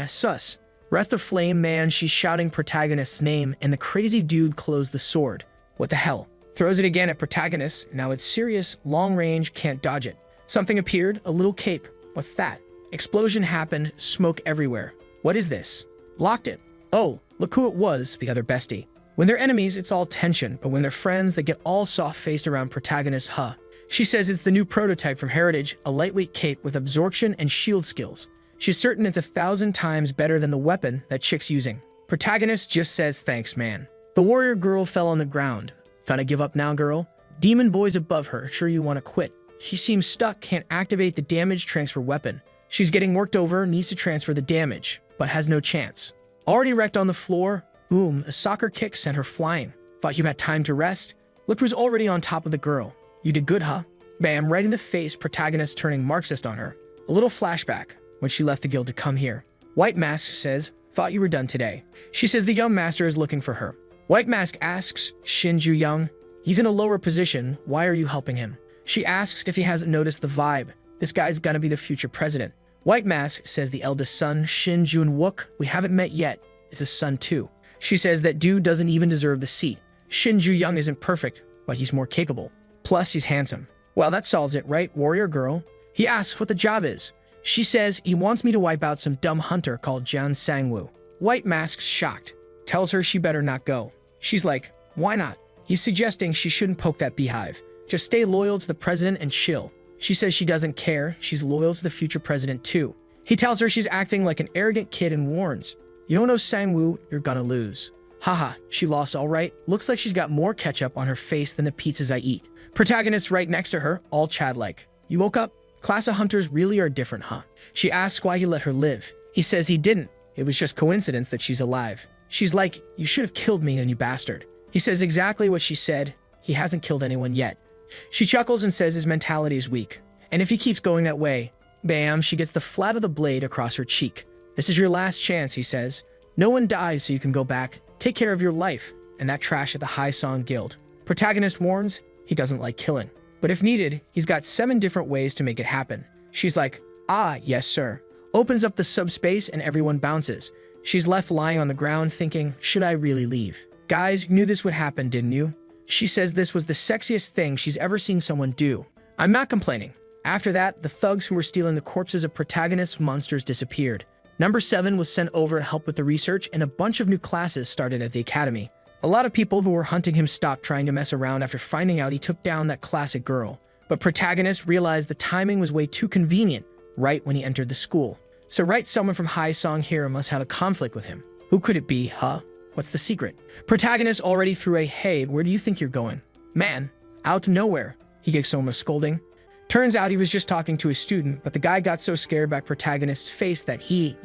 Sus. Breath of flame, man. She's shouting protagonist's name, and the crazy dude closed the sword. What the hell? Throws it again at protagonist. Now it's serious, long range, can't dodge it. Something appeared, a little cape. What's that? Explosion happened, smoke everywhere. What is this? Blocked it. Oh, look who it was, the other bestie. When they're enemies, it's all tension, but when they're friends, they get all soft-faced around protagonist, huh? She says it's the new prototype from Heritage, a lightweight cape with absorption and shield skills. She's certain it's 1,000 times better than the weapon that chick's using. Protagonist just says thanks, man. The warrior girl fell on the ground. Gonna give up now, girl? Demon boy's above her, sure you wanna quit. She seems stuck, can't activate the damage transfer weapon. She's getting worked over, needs to transfer the damage, but has no chance. Already wrecked on the floor, boom, a soccer kick sent her flying. Thought you had time to rest? Look who's already on top of the girl. You did good, huh? Bam, right in the face, protagonist turning Marxist on her. A little flashback, when she left the guild to come here. White Mask says, thought you were done today. She says the young master is looking for her. White Mask asks, Shinju Young, he's in a lower position, why are you helping him? She asks if he hasn't noticed the vibe. This guy's gonna be the future president. White Mask says the eldest son, Shin Jun-wook, we haven't met yet, is his son too. She says that dude doesn't even deserve the seat. Shin Ju-young isn't perfect, but he's more capable. Plus, he's handsome. Well, that solves it, right, warrior girl? He asks what the job is. She says he wants me to wipe out some dumb hunter called Jian Sangwoo. White Mask's shocked. Tells her she better not go. She's like, why not? He's suggesting she shouldn't poke that beehive. Just stay loyal to the president and chill. She says she doesn't care. She's loyal to the future president too. He tells her she's acting like an arrogant kid and warns, you don't know Sangwoo, you're gonna lose. Haha, she lost all right. Looks like she's got more ketchup on her face than the pizzas I eat. Protagonist right next to her, all Chad-like. You woke up? Class of hunters really are different, huh? She asks why he let her live. He says he didn't. It was just coincidence that she's alive. She's like, you should have killed me then, you bastard. He says exactly what she said. He hasn't killed anyone yet. She chuckles and says his mentality is weak. And if he keeps going that way, bam, she gets the flat of the blade across her cheek. This is your last chance, he says. No one dies so you can go back. Take care of your life and that trash at the High Song Guild. Protagonist warns, he doesn't like killing. But if needed, he's got 7 different ways to make it happen. She's like, ah, yes, sir. Opens up the subspace and everyone bounces. She's left lying on the ground thinking, should I really leave? Guys, you knew this would happen, didn't you? She says this was the sexiest thing she's ever seen someone do. I'm not complaining. After that, the thugs who were stealing the corpses of protagonist monsters disappeared. Number 7 was sent over to help with the research, and a bunch of new classes started at the academy. A lot of people who were hunting him stopped trying to mess around after finding out he took down that classic girl. But protagonist realized the timing was way too convenient, right when he entered the school. So right, someone from High Song here must have a conflict with him. Who could it be, huh? What's the secret? Protagonist already threw a, hey, where do you think you're going? Man, out of nowhere. He gives someone a scolding. Turns out he was just talking to a student, but the guy got so scared by protagonist's face that he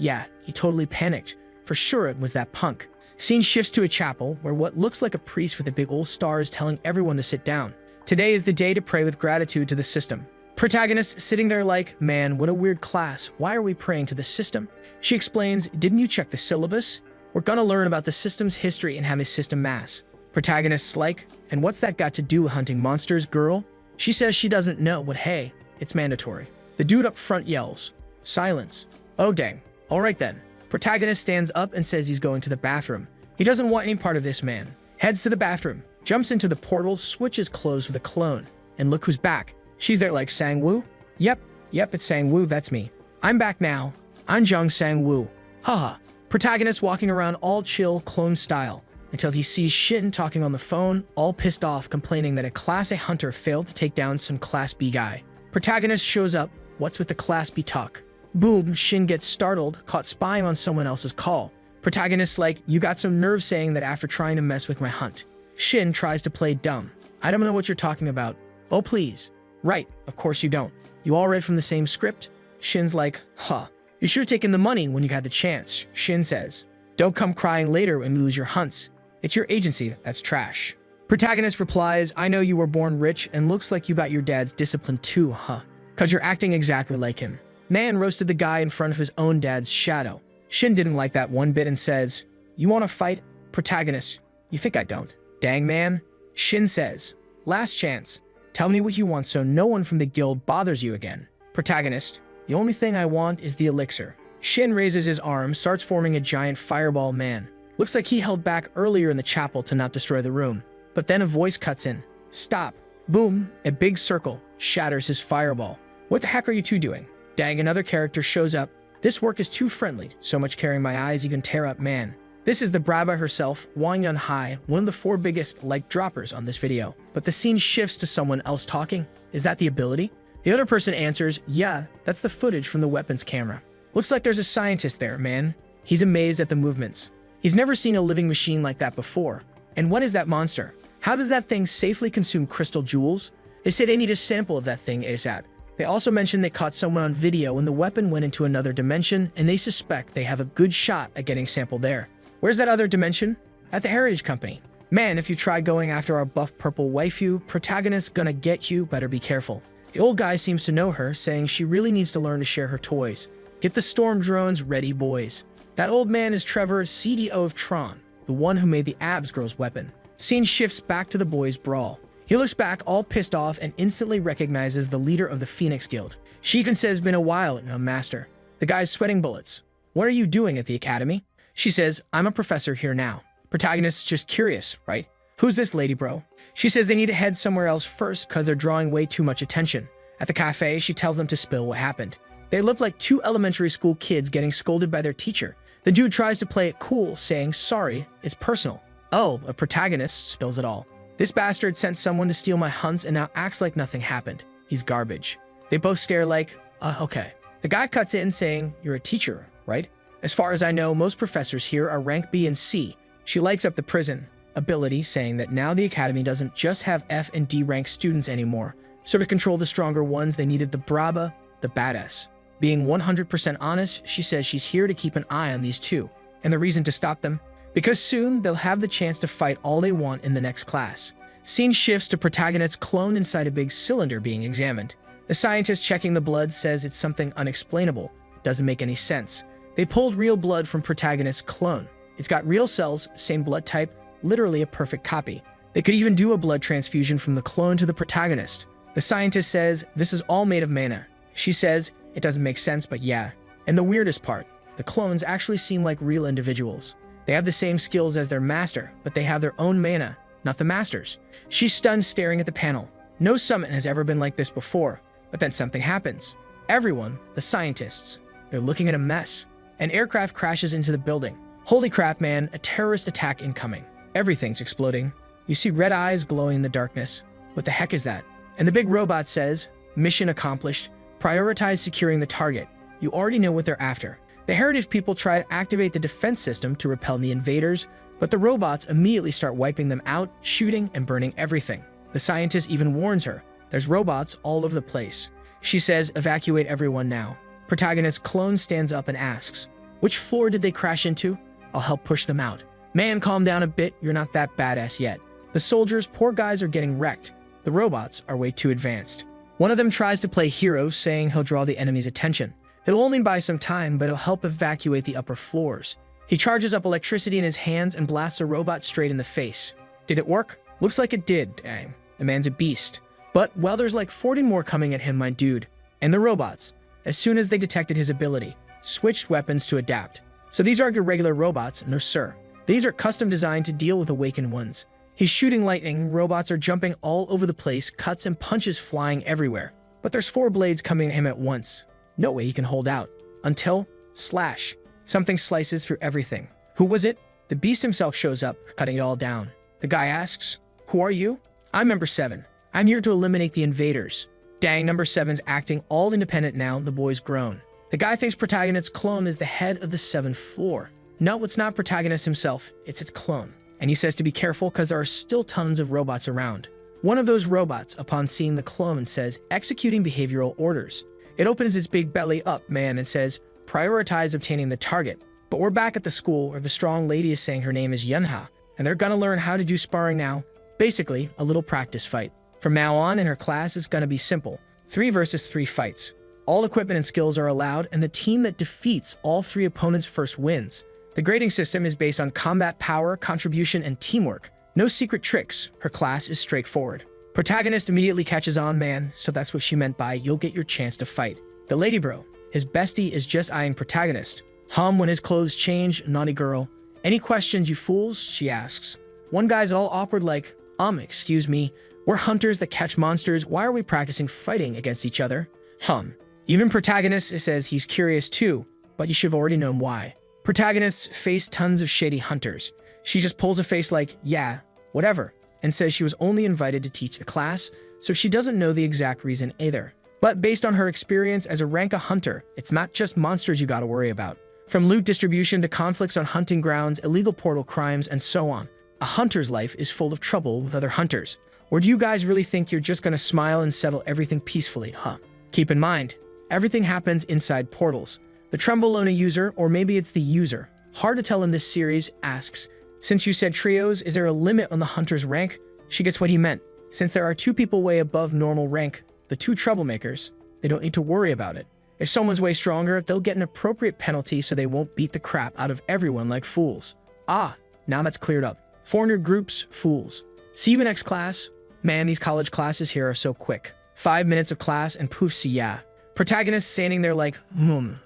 totally panicked. For sure it was that punk. Scene shifts to a chapel where what looks like a priest with a big old star is telling everyone to sit down. Today is the day to pray with gratitude to the system. Protagonist sitting there like, man, what a weird class. Why are we praying to the system? She explains, didn't you check the syllabus? We're gonna learn about the system's history and have a system mass. Protagonist's like, and what's that got to do with hunting monsters, girl? She says she doesn't know, but hey, it's mandatory. The dude up front yells, silence. Oh dang, all right then. Protagonist stands up and says he's going to the bathroom. He doesn't want any part of this man. Heads to the bathroom, jumps into the portal, switches clothes with a clone. And look who's back. She's there like Sangwoo? Yep, it's Sangwoo, that's me. I'm back now. I'm Jung Sangwoo. Haha. Protagonist walking around all chill, clone style, until he sees Shin talking on the phone, all pissed off, complaining that a Class A hunter failed to take down some Class B guy. Protagonist shows up, what's with the Class B talk? Boom, Shin gets startled, caught spying on someone else's call. Protagonist's like, you got some nerve saying that after trying to mess with my hunt. Shin tries to play dumb. I don't know what you're talking about. Oh please. Right, of course you don't. You all read from the same script? Shin's like, huh. You should have taken the money when you had the chance, Shin says. Don't come crying later when you lose your hunts. It's your agency that's trash. Protagonist replies, I know you were born rich and looks like you got your dad's discipline too, huh? Cause you're acting exactly like him. Man roasted the guy in front of his own dad's shadow. Shin didn't like that one bit and says, You want to fight? Protagonist, you think I don't? Dang man. Shin says, last chance. Tell me what you want so no one from the guild bothers you again. Protagonist, the only thing I want is the elixir. Shin raises his arm, starts forming a giant fireball man. Looks like he held back earlier in the chapel to not destroy the room. But then a voice cuts in. Stop. Boom, a big circle shatters his fireball. What the heck are you two doing? Dang, another character shows up. This work is too friendly. So much carrying my eyes even tear up man. This is the Braba herself, Wang Yun Hai, one of the 4 biggest like droppers on this video. But the scene shifts to someone else talking. Is that the ability? The other person answers, yeah, that's the footage from the weapons camera. Looks like there's a scientist there, man. He's amazed at the movements. He's never seen a living machine like that before. And what is that monster? How does that thing safely consume crystal jewels? They say they need a sample of that thing ASAP. They also mentioned they caught someone on video when the weapon went into another dimension, and they suspect they have a good shot at getting sampled there. Where's that other dimension? At the Heritage Company. Man, if you try going after our buff purple waifu, protagonist gonna get you, better be careful. The old guy seems to know her, saying she really needs to learn to share her toys. Get the storm drones ready, boys. That old man is Trevor, CDO of Tron, the one who made the Abs Girl's weapon. Scene shifts back to the boys' brawl. He looks back all pissed off and instantly recognizes the leader of the Phoenix Guild. She even says, been a while, no master. The guy's sweating bullets. What are you doing at the academy? She says, I'm a professor here now. Protagonist's just curious, right? Who's this lady, bro? She says they need to head somewhere else first because they're drawing way too much attention. At the cafe, she tells them to spill what happened. They look like 2 elementary school kids getting scolded by their teacher. The dude tries to play it cool, saying, sorry, it's personal. Oh, a protagonist spills it all. This bastard sent someone to steal my hunts and now acts like nothing happened. He's garbage. They both stare like, okay. The guy cuts in saying, you're a teacher, right? As far as I know, most professors here are rank B and C. She lights up the prison ability, saying that now the academy doesn't just have F and D rank students anymore. So to control the stronger ones, they needed the Braba, the badass. Being 100% honest, she says she's here to keep an eye on these 2. And the reason to stop them? Because soon they'll have the chance to fight all they want in the next class. Scene shifts to protagonist's clone inside a big cylinder being examined. The scientist checking the blood says it's something unexplainable. Doesn't make any sense. They pulled real blood from protagonist's clone. It's got real cells, same blood type, literally a perfect copy. They could even do a blood transfusion from the clone to the protagonist. The scientist says this is all made of mana. She says it doesn't make sense, but yeah. And the weirdest part, the clones actually seem like real individuals. They have the same skills as their master, but they have their own mana, not the master's. She's stunned, staring at the panel. No summit has ever been like this before, but then something happens. Everyone, the scientists, they're looking at a mess. An aircraft crashes into the building. Holy crap, man, a terrorist attack incoming. Everything's exploding. You see red eyes glowing in the darkness. What the heck is that? And the big robot says, mission accomplished. Prioritize securing the target. You already know what they're after. The Heritage people try to activate the defense system to repel the invaders, but the robots immediately start wiping them out, shooting and burning everything. The scientist even warns her. There's robots all over the place. She says, evacuate everyone now. Protagonist's clone stands up and asks, which floor did they crash into? I'll help push them out. Man, calm down a bit. You're not that badass yet. The soldiers, poor guys, are getting wrecked. The robots are way too advanced. One of them tries to play hero, saying he'll draw the enemy's attention. It'll only buy some time, but it'll help evacuate the upper floors. He charges up electricity in his hands and blasts a robot straight in the face. Did it work? Looks like it did, dang. The man's a beast. But, well, there's like 40 more coming at him, my dude. And the robots, as soon as they detected his ability, switched weapons to adapt. So these aren't your regular robots, no sir. These are custom designed to deal with awakened ones. He's shooting lightning, robots are jumping all over the place, cuts and punches flying everywhere. But there's 4 blades coming at him at once. No way he can hold out. Until, slash. Something slices through everything. Who was it? The beast himself shows up, cutting it all down. The guy asks, who are you? I'm number 7. I'm here to eliminate the invaders. Dang, number 7's acting all independent now, the boys groan. The guy thinks protagonist's clone is the head of the 7th floor. No, it's not protagonist himself, it's its clone. And he says to be careful because there are still tons of robots around. One of those robots, upon seeing the clone, says, executing behavioral orders. It opens its big belly up, man, and says, prioritize obtaining the target. But we're back at the school where the strong lady is saying her name is Yunha, and they're gonna learn how to do sparring now. Basically, a little practice fight. From now on, in her class, it's gonna be simple. 3 versus 3 fights. All equipment and skills are allowed, and the team that defeats all 3 opponents first wins. The grading system is based on combat power, contribution, and teamwork. No secret tricks. Her class is straightforward. Protagonist immediately catches on, man, so that's what she meant by you'll get your chance to fight. The lady bro, his bestie, is just eyeing protagonist. When his clothes change, naughty girl. Any questions, you fools? She asks. One guy's all awkward like, excuse me, we're hunters that catch monsters. Why are we practicing fighting against each other? Even protagonist says he's curious too, but you should have already known why. Protagonist faced tons of shady hunters. She just pulls a face like, yeah, whatever, and says she was only invited to teach a class, so she doesn't know the exact reason either. But based on her experience as a rank a hunter, it's not just monsters you gotta worry about. From loot distribution to conflicts on hunting grounds, illegal portal crimes, and so on. A hunter's life is full of trouble with other hunters. Or do you guys really think you're just gonna smile and settle everything peacefully, Keep in mind, everything happens inside portals. The Trembolona user, or maybe it's the user, hard to tell in this series, asks, since you said trios, is there a limit on the hunter's rank? She gets what he meant. Since there are two people way above normal rank, the two troublemakers, they don't need to worry about it. If someone's way stronger, they'll get an appropriate penalty so they won't beat the crap out of everyone like fools. Now that's cleared up. 400 groups, fools. See you in next class. Man, these college classes here are so quick. 5 minutes of class and poof, see ya. Protagonist standing there like,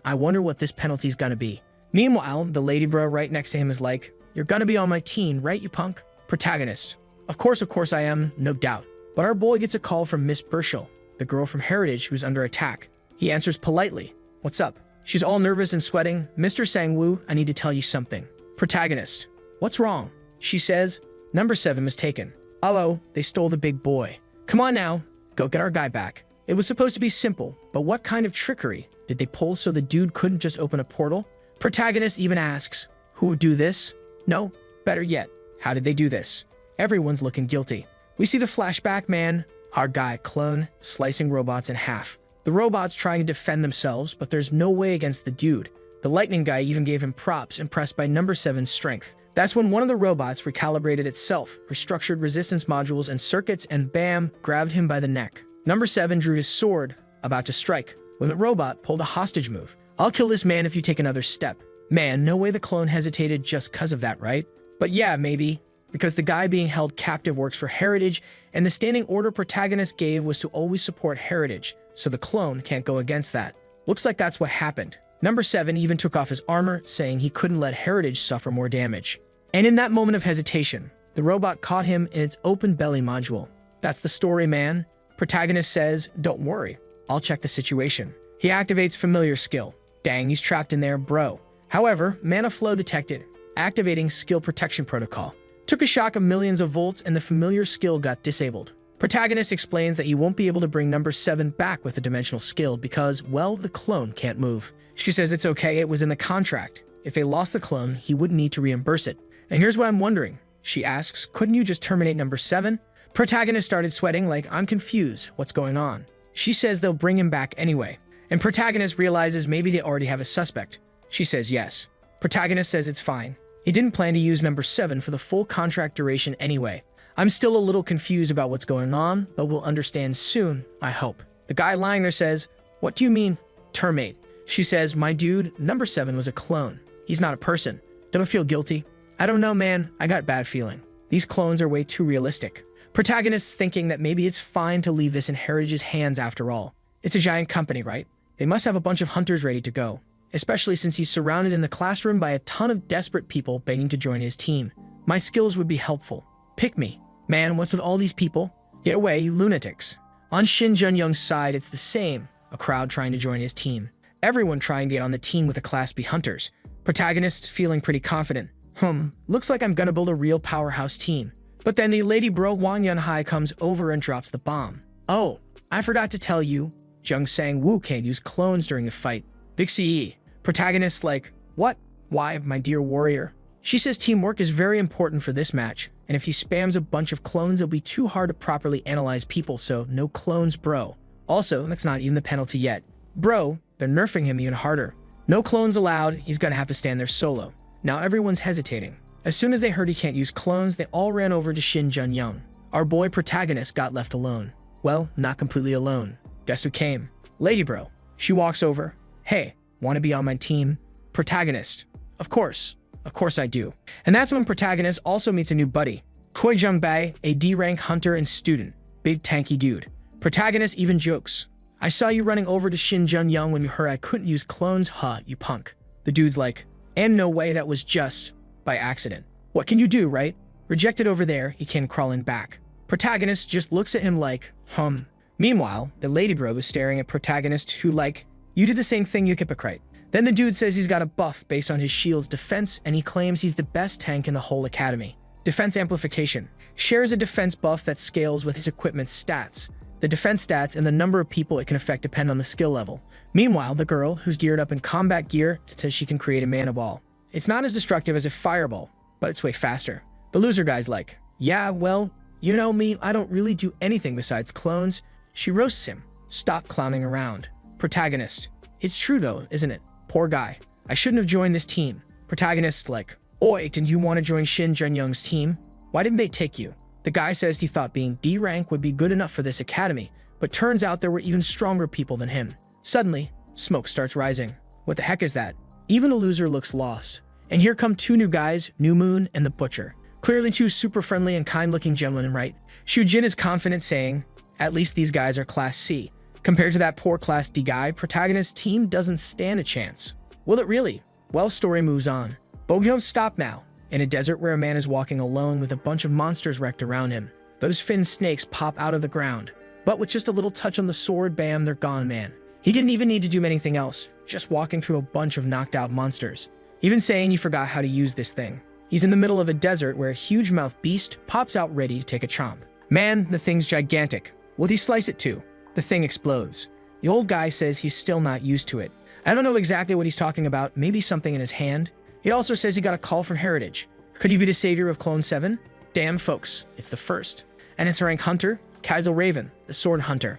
I wonder what this penalty's gonna be. Meanwhile, the lady bro right next to him is like, you're gonna be on my team, right, you punk? Protagonist. Of course I am, no doubt. But our boy gets a call from Miss Burchell, the girl from Heritage who's under attack. He answers politely. What's up? She's all nervous and sweating. Mr. Sangwoo, I need to tell you something. Protagonist. What's wrong? She says, number 7 was taken. They stole the big boy. Come on now, go get our guy back. It was supposed to be simple, but what kind of trickery did they pull so the dude couldn't just open a portal? Protagonist even asks, who would do this? No, better yet, how did they do this? Everyone's looking guilty. We see the flashback, man, our guy, clone, slicing robots in half. The robots trying to defend themselves, but there's no way against the dude. The lightning guy even gave him props, impressed by number 7's strength. That's when one of the robots recalibrated itself, restructured resistance modules and circuits, and bam, grabbed him by the neck. Number 7 drew his sword, about to strike, when the robot pulled a hostage move. I'll kill this man if you take another step. Man, no way the clone hesitated just cause of that, right? But yeah, maybe. Because the guy being held captive works for Heritage, and the standing order protagonist gave was to always support Heritage, so the clone can't go against that. Looks like that's what happened. Number 7 even took off his armor, saying he couldn't let Heritage suffer more damage. And in that moment of hesitation, the robot caught him in its open belly module. That's the story, man. Protagonist says, don't worry, I'll check the situation. He activates familiar skill. Dang, he's trapped in there, bro. However, mana flow detected, activating skill protection protocol. Took a shock of millions of volts and the familiar skill got disabled. Protagonist explains that he won't be able to bring number 7 back with the dimensional skill because, well, the clone can't move. She says it's okay, it was in the contract. If they lost the clone, he wouldn't need to reimburse it. And here's what I'm wondering. She asks, couldn't you just terminate number 7? Protagonist started sweating like, I'm confused, what's going on? She says they'll bring him back anyway. And protagonist realizes maybe they already have a suspect. She says yes. Protagonist says it's fine. He didn't plan to use number 7 for the full contract duration anyway. I'm still a little confused about what's going on, but we'll understand soon, I hope. The guy lying there says, what do you mean, terminate? She says, my dude, number 7 was a clone. He's not a person. Don't feel guilty. I don't know, man. I got bad feeling. These clones are way too realistic. Protagonist's thinking that maybe it's fine to leave this in Heritage's hands after all. It's a giant company, right? They must have a bunch of hunters ready to go, especially since he's surrounded in the classroom by a ton of desperate people begging to join his team. My skills would be helpful. Pick me. Man, what's with all these people? Get away, you lunatics. On Shin Jun-young's side, it's the same. A crowd trying to join his team. Everyone trying to get on the team with the Class B hunters. Protagonist feeling pretty confident. Looks like I'm gonna build a real powerhouse team. But then the lady bro Wang Yunhai comes over and drops the bomb. Oh, I forgot to tell you, Jung Sang-woo can't use clones during the fight. Vixie. Protagonist like, what? Why, my dear warrior? She says teamwork is very important for this match, and if he spams a bunch of clones, it'll be too hard to properly analyze people, so no clones, bro. Also, that's not even the penalty yet. Bro, they're nerfing him even harder. No clones allowed, he's gonna have to stand there solo. Now everyone's hesitating. As soon as they heard he can't use clones, they all ran over to Shin Jun-young. Our boy protagonist got left alone. Well, not completely alone. Guess who came? Lady bro. She walks over. Hey, wanna be on my team? Protagonist. Of course. Of course I do. And that's when protagonist also meets a new buddy. Koi Jung-bae, a D-rank hunter and student. Big tanky dude. Protagonist even jokes, "I saw you running over to Shin Jun-young when you heard I couldn't use clones, huh, you punk." The dude's like, "And no way, that was just by accident. What can you do, right? Rejected over there," he came crawling back. Protagonist just looks at him like, Meanwhile, the lady bro is staring at protagonist who like, "You did the same thing, you hypocrite." Then the dude says he's got a buff based on his shield's defense and he claims he's the best tank in the whole academy. Defense amplification. Shares a defense buff that scales with his equipment's stats. The defense stats and the number of people it can affect depend on the skill level. Meanwhile, the girl, who's geared up in combat gear, says she can create a mana ball. It's not as destructive as a fireball, but it's way faster. The loser guy's like, "Yeah, well, you know me, I don't really do anything besides clones." She roasts him. "Stop clowning around." Protagonist. "It's true though, isn't it? Poor guy. I shouldn't have joined this team." Protagonist like, "Oi, didn't you want to join Shin Jun-young's team? Why didn't they take you?" The guy says he thought being D rank would be good enough for this academy, but turns out there were even stronger people than him. Suddenly, smoke starts rising. What the heck is that? Even the loser looks lost. And here come two new guys, New Moon and the Butcher. Clearly two super friendly and kind-looking gentlemen, right? Shujin is confident saying, "At least these guys are Class C. Compared to that poor Class D guy, protagonist's team doesn't stand a chance." Will it really? Well, story moves on. But we don't stop now. In a desert where a man is walking alone with a bunch of monsters wrecked around him. Those fin snakes pop out of the ground. But with just a little touch on the sword, bam, they're gone, man. He didn't even need to do anything else, just walking through a bunch of knocked out monsters. Even saying he forgot how to use this thing. He's in the middle of a desert where a huge mouth beast pops out ready to take a chomp. Man, the thing's gigantic. What'd he slice it to? The thing explodes. The old guy says he's still not used to it. I don't know exactly what he's talking about, maybe something in his hand. He also says he got a call from Heritage. Could he be the savior of Clone 7? Damn, folks, it's the first. And it's rank hunter, Kaizo Raven, the sword hunter.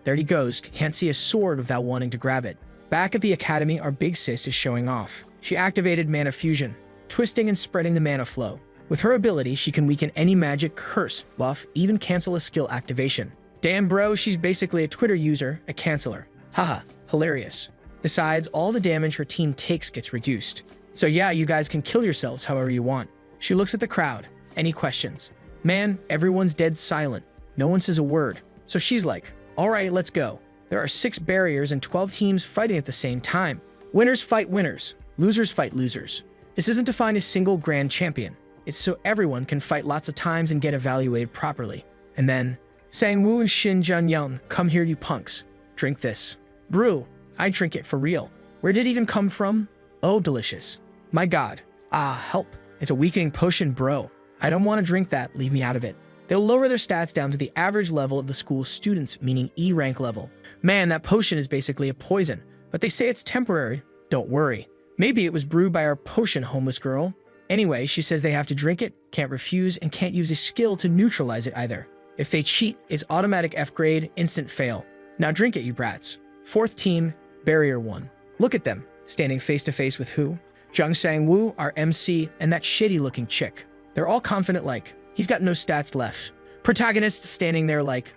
There he goes, can't see a sword without wanting to grab it. Back at the academy, our big sis is showing off. She activated mana fusion, twisting and spreading the mana flow. With her ability, she can weaken any magic, curse, buff, even cancel a skill activation. Damn bro, she's basically a Twitter user, a canceller. Haha, hilarious. Besides, all the damage her team takes gets reduced. So yeah, you guys can kill yourselves however you want. She looks at the crowd. Any questions? Man, everyone's dead silent. No one says a word. So she's like, "Alright, let's go." There are 6 barriers and 12 teams fighting at the same time. Winners fight winners. Losers fight losers. This isn't to find a single grand champion. It's so everyone can fight lots of times and get evaluated properly. And then, Sang-woo and Shin Jun-young, "Come here, you punks. Drink this." Brew. I drink it for real. Where did it even come from? Oh, delicious. My god. Ah, help. It's a weakening potion, bro. I don't want to drink that, leave me out of it. They'll lower their stats down to the average level of the school's students, meaning E rank level. Man, that potion is basically a poison, but they say it's temporary. Don't worry. Maybe it was brewed by our potion homeless girl. Anyway, she says they have to drink it, can't refuse, and can't use a skill to neutralize it either. If they cheat, it's automatic F grade, instant fail. Now drink it, you brats. 4th team, Barrier 1. Look at them, standing face to face with who? Jung Sang-woo, our MC, and that shitty-looking chick. They're all confident like, he's got no stats left. Protagonist standing there like,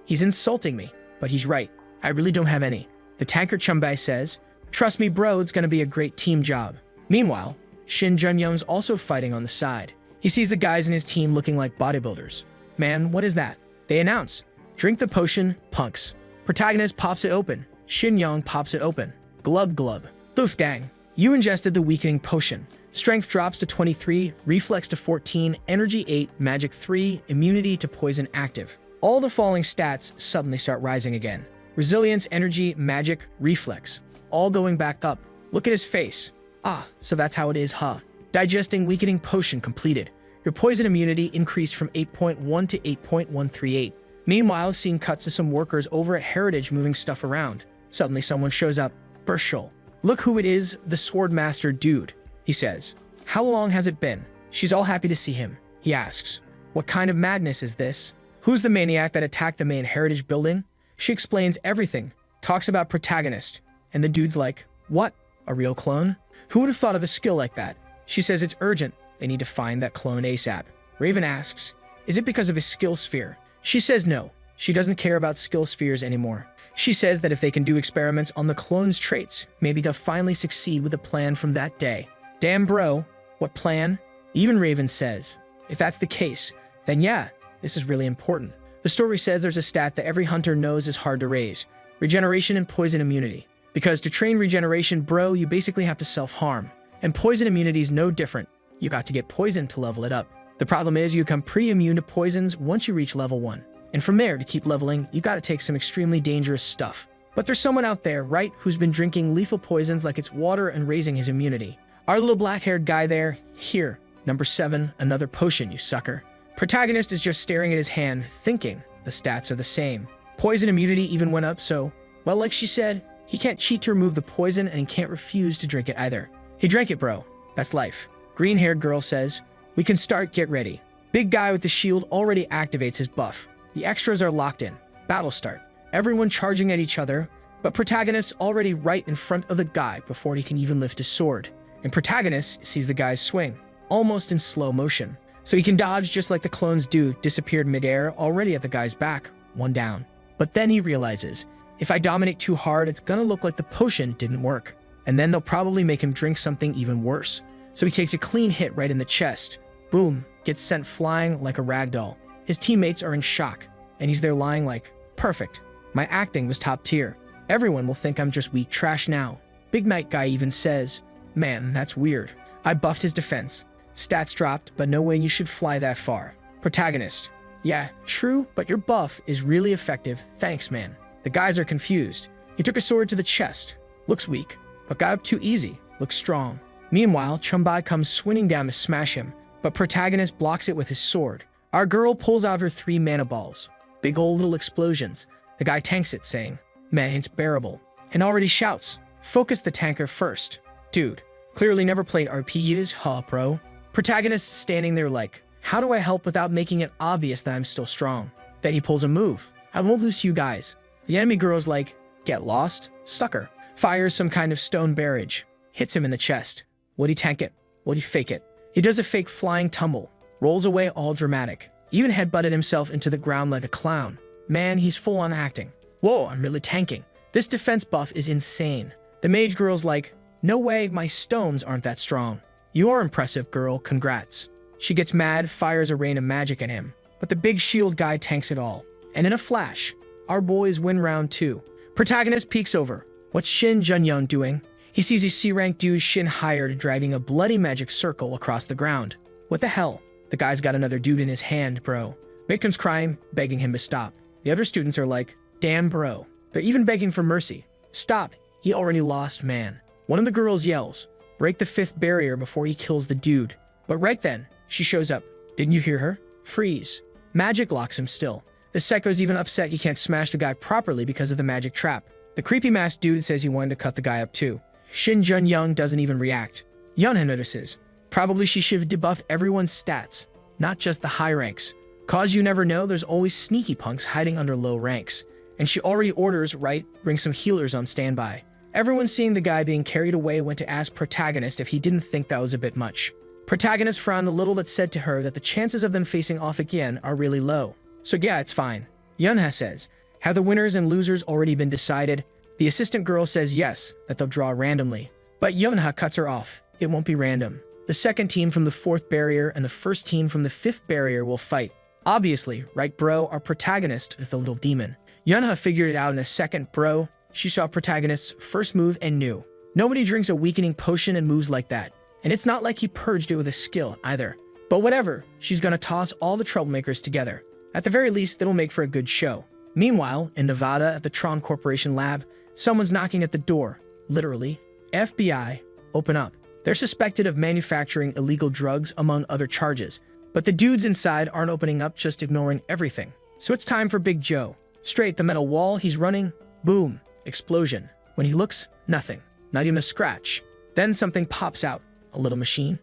he's insulting me. But he's right, I really don't have any. The tanker Chumbai says, "Trust me bro, it's gonna be a great team job." Meanwhile, Shin Jun-young's also fighting on the side. He sees the guys in his team looking like bodybuilders. Man, what is that? They announce, "Drink the potion, punks." Protagonist pops it open. Shin Young pops it open. Glub glub. Oof dang. You ingested the weakening potion. Strength drops to 23, reflex to 14, energy 8, magic 3, immunity to poison active. All the falling stats suddenly start rising again. Resilience, energy, magic, reflex. All going back up. Look at his face. Ah, so that's how it is, huh? Digesting weakening potion completed. Your poison immunity increased from 8.1 to 8.138. Meanwhile, scene cuts to some workers over at Heritage moving stuff around. Suddenly someone shows up. Burshul. Look who it is, the Swordmaster dude, he says. How long has it been? She's all happy to see him. He asks, what kind of madness is this? Who's the maniac that attacked the main Heritage building? She explains everything, talks about protagonist, and the dude's like, what? A real clone? Who would have thought of a skill like that? She says it's urgent. They need to find that clone ASAP. Raven asks, is it because of his skill sphere? She says no. She doesn't care about skill spheres anymore. She says that if they can do experiments on the clone's traits, maybe they'll finally succeed with a plan from that day. Damn bro, what plan? Even Raven says, if that's the case, then yeah, this is really important. The story says there's a stat that every hunter knows is hard to raise: regeneration and poison immunity. Because to train regeneration, bro, you basically have to self-harm. And poison immunity is no different. You got to get poisoned to level it up. The problem is you become pretty immune to poisons once you reach level 1. And from there, to keep leveling, you gotta take some extremely dangerous stuff. But there's someone out there, right, who's been drinking lethal poisons like it's water and raising his immunity. Our little black-haired guy there, here, number 7, another potion, you sucker. Protagonist is just staring at his hand, thinking the stats are the same. Poison immunity even went up, so, well, like she said, he can't cheat to remove the poison and he can't refuse to drink it either. He drank it, bro. That's life. Green-haired girl says, we can start, get ready. Big guy with the shield already activates his buff. The extras are locked in. Battle start. Everyone charging at each other, but Protagonist already right in front of the guy before he can even lift his sword. And Protagonist sees the guy's swing, almost in slow motion. So he can dodge just like the clones do, disappeared midair, already at the guy's back, one down. But then he realizes, if I dominate too hard, it's gonna look like the potion didn't work. And then they'll probably make him drink something even worse. So he takes a clean hit right in the chest. Boom, gets sent flying like a ragdoll. His teammates are in shock, and he's there lying like, perfect. My acting was top tier. Everyone will think I'm just weak trash now. Big Night Guy even says, man, that's weird. I buffed his defense. Stats dropped, but no way you should fly that far. Protagonist, yeah, true, but your buff is really effective, thanks man. The guys are confused. He took a sword to the chest. Looks weak, but got up too easy. Looks strong. Meanwhile, Chumbai comes swinging down to smash him, but Protagonist blocks it with his sword. Our girl pulls out her 3 mana balls. Big old little explosions. The guy tanks it, saying, man, it's bearable. And already shouts, focus the tanker first. Dude, clearly never played RPGs, huh, bro? Protagonist standing there like, how do I help without making it obvious that I'm still strong? Then he pulls a move. I won't lose to you guys. The enemy girl's like, get lost, sucker. Fires some kind of stone barrage. Hits him in the chest. Would he tank it? Would he fake it? He does a fake flying tumble. Rolls away all dramatic. Even headbutted himself into the ground like a clown. Man, he's full on acting. Whoa, I'm really tanking. This defense buff is insane. The mage girl's like, no way, my stones aren't that strong. You are impressive, girl, congrats. She gets mad, fires a rain of magic at him. But the big shield guy tanks it all. And in a flash, our boys win round 2. Protagonist peeks over. What's Shin Junyoung doing? He sees a C-rank dude Shin hired driving a bloody magic circle across the ground. What the hell? The guy's got another dude in his hand, bro. Victim's crying, begging him to stop. The other students are like, damn bro. They're even begging for mercy. Stop, he already lost, man. One of the girls yells, break the 5th barrier before he kills the dude. But right then, she shows up. Didn't you hear her? Freeze. Magic locks him still. The psycho's even upset he can't smash the guy properly because of the magic trap. The creepy masked dude says he wanted to cut the guy up too. Shin Junyoung doesn't even react. Yunha notices. Probably she should have debuffed everyone's stats, not just the high ranks. Cause you never know, there's always sneaky punks hiding under low ranks. And she already orders, right, bring some healers on standby. Everyone seeing the guy being carried away went to ask Protagonist if he didn't think that was a bit much. Protagonist frowned a little but said to her that the chances of them facing off again are really low. So yeah, it's fine. Yunha says, have the winners and losers already been decided? The assistant girl says yes, that they'll draw randomly. But Yunha cuts her off. It won't be random. The second team from the 4th barrier and the first team from the 5th barrier will fight. Obviously, right bro, our protagonist is the little demon. Yunha figured it out in a second, bro. She saw Protagonist's first move and knew. Nobody drinks a weakening potion and moves like that. And it's not like he purged it with a skill either. But whatever, she's gonna toss all the troublemakers together. At the very least, it'll make for a good show. Meanwhile, in Nevada at the Tron Corporation lab, someone's knocking at the door. Literally. FBI, open up. They're suspected of manufacturing illegal drugs among other charges. But the dudes inside aren't opening up, just ignoring everything. So it's time for Big Joe. Straight at the metal wall, he's running. Boom. Explosion. When he looks, nothing. Not even a scratch. Then something pops out. A little machine.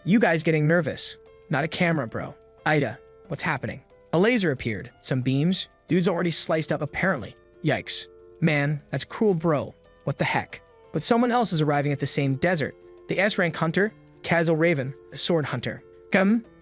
You guys getting nervous. Not a camera, bro. Ida, what's happening? A laser appeared. Some beams. Dude's already sliced up apparently. Yikes. Man, that's cruel, bro. What the heck? But someone else is arriving at the same desert. The S-rank hunter, Kazal Raven, a sword hunter.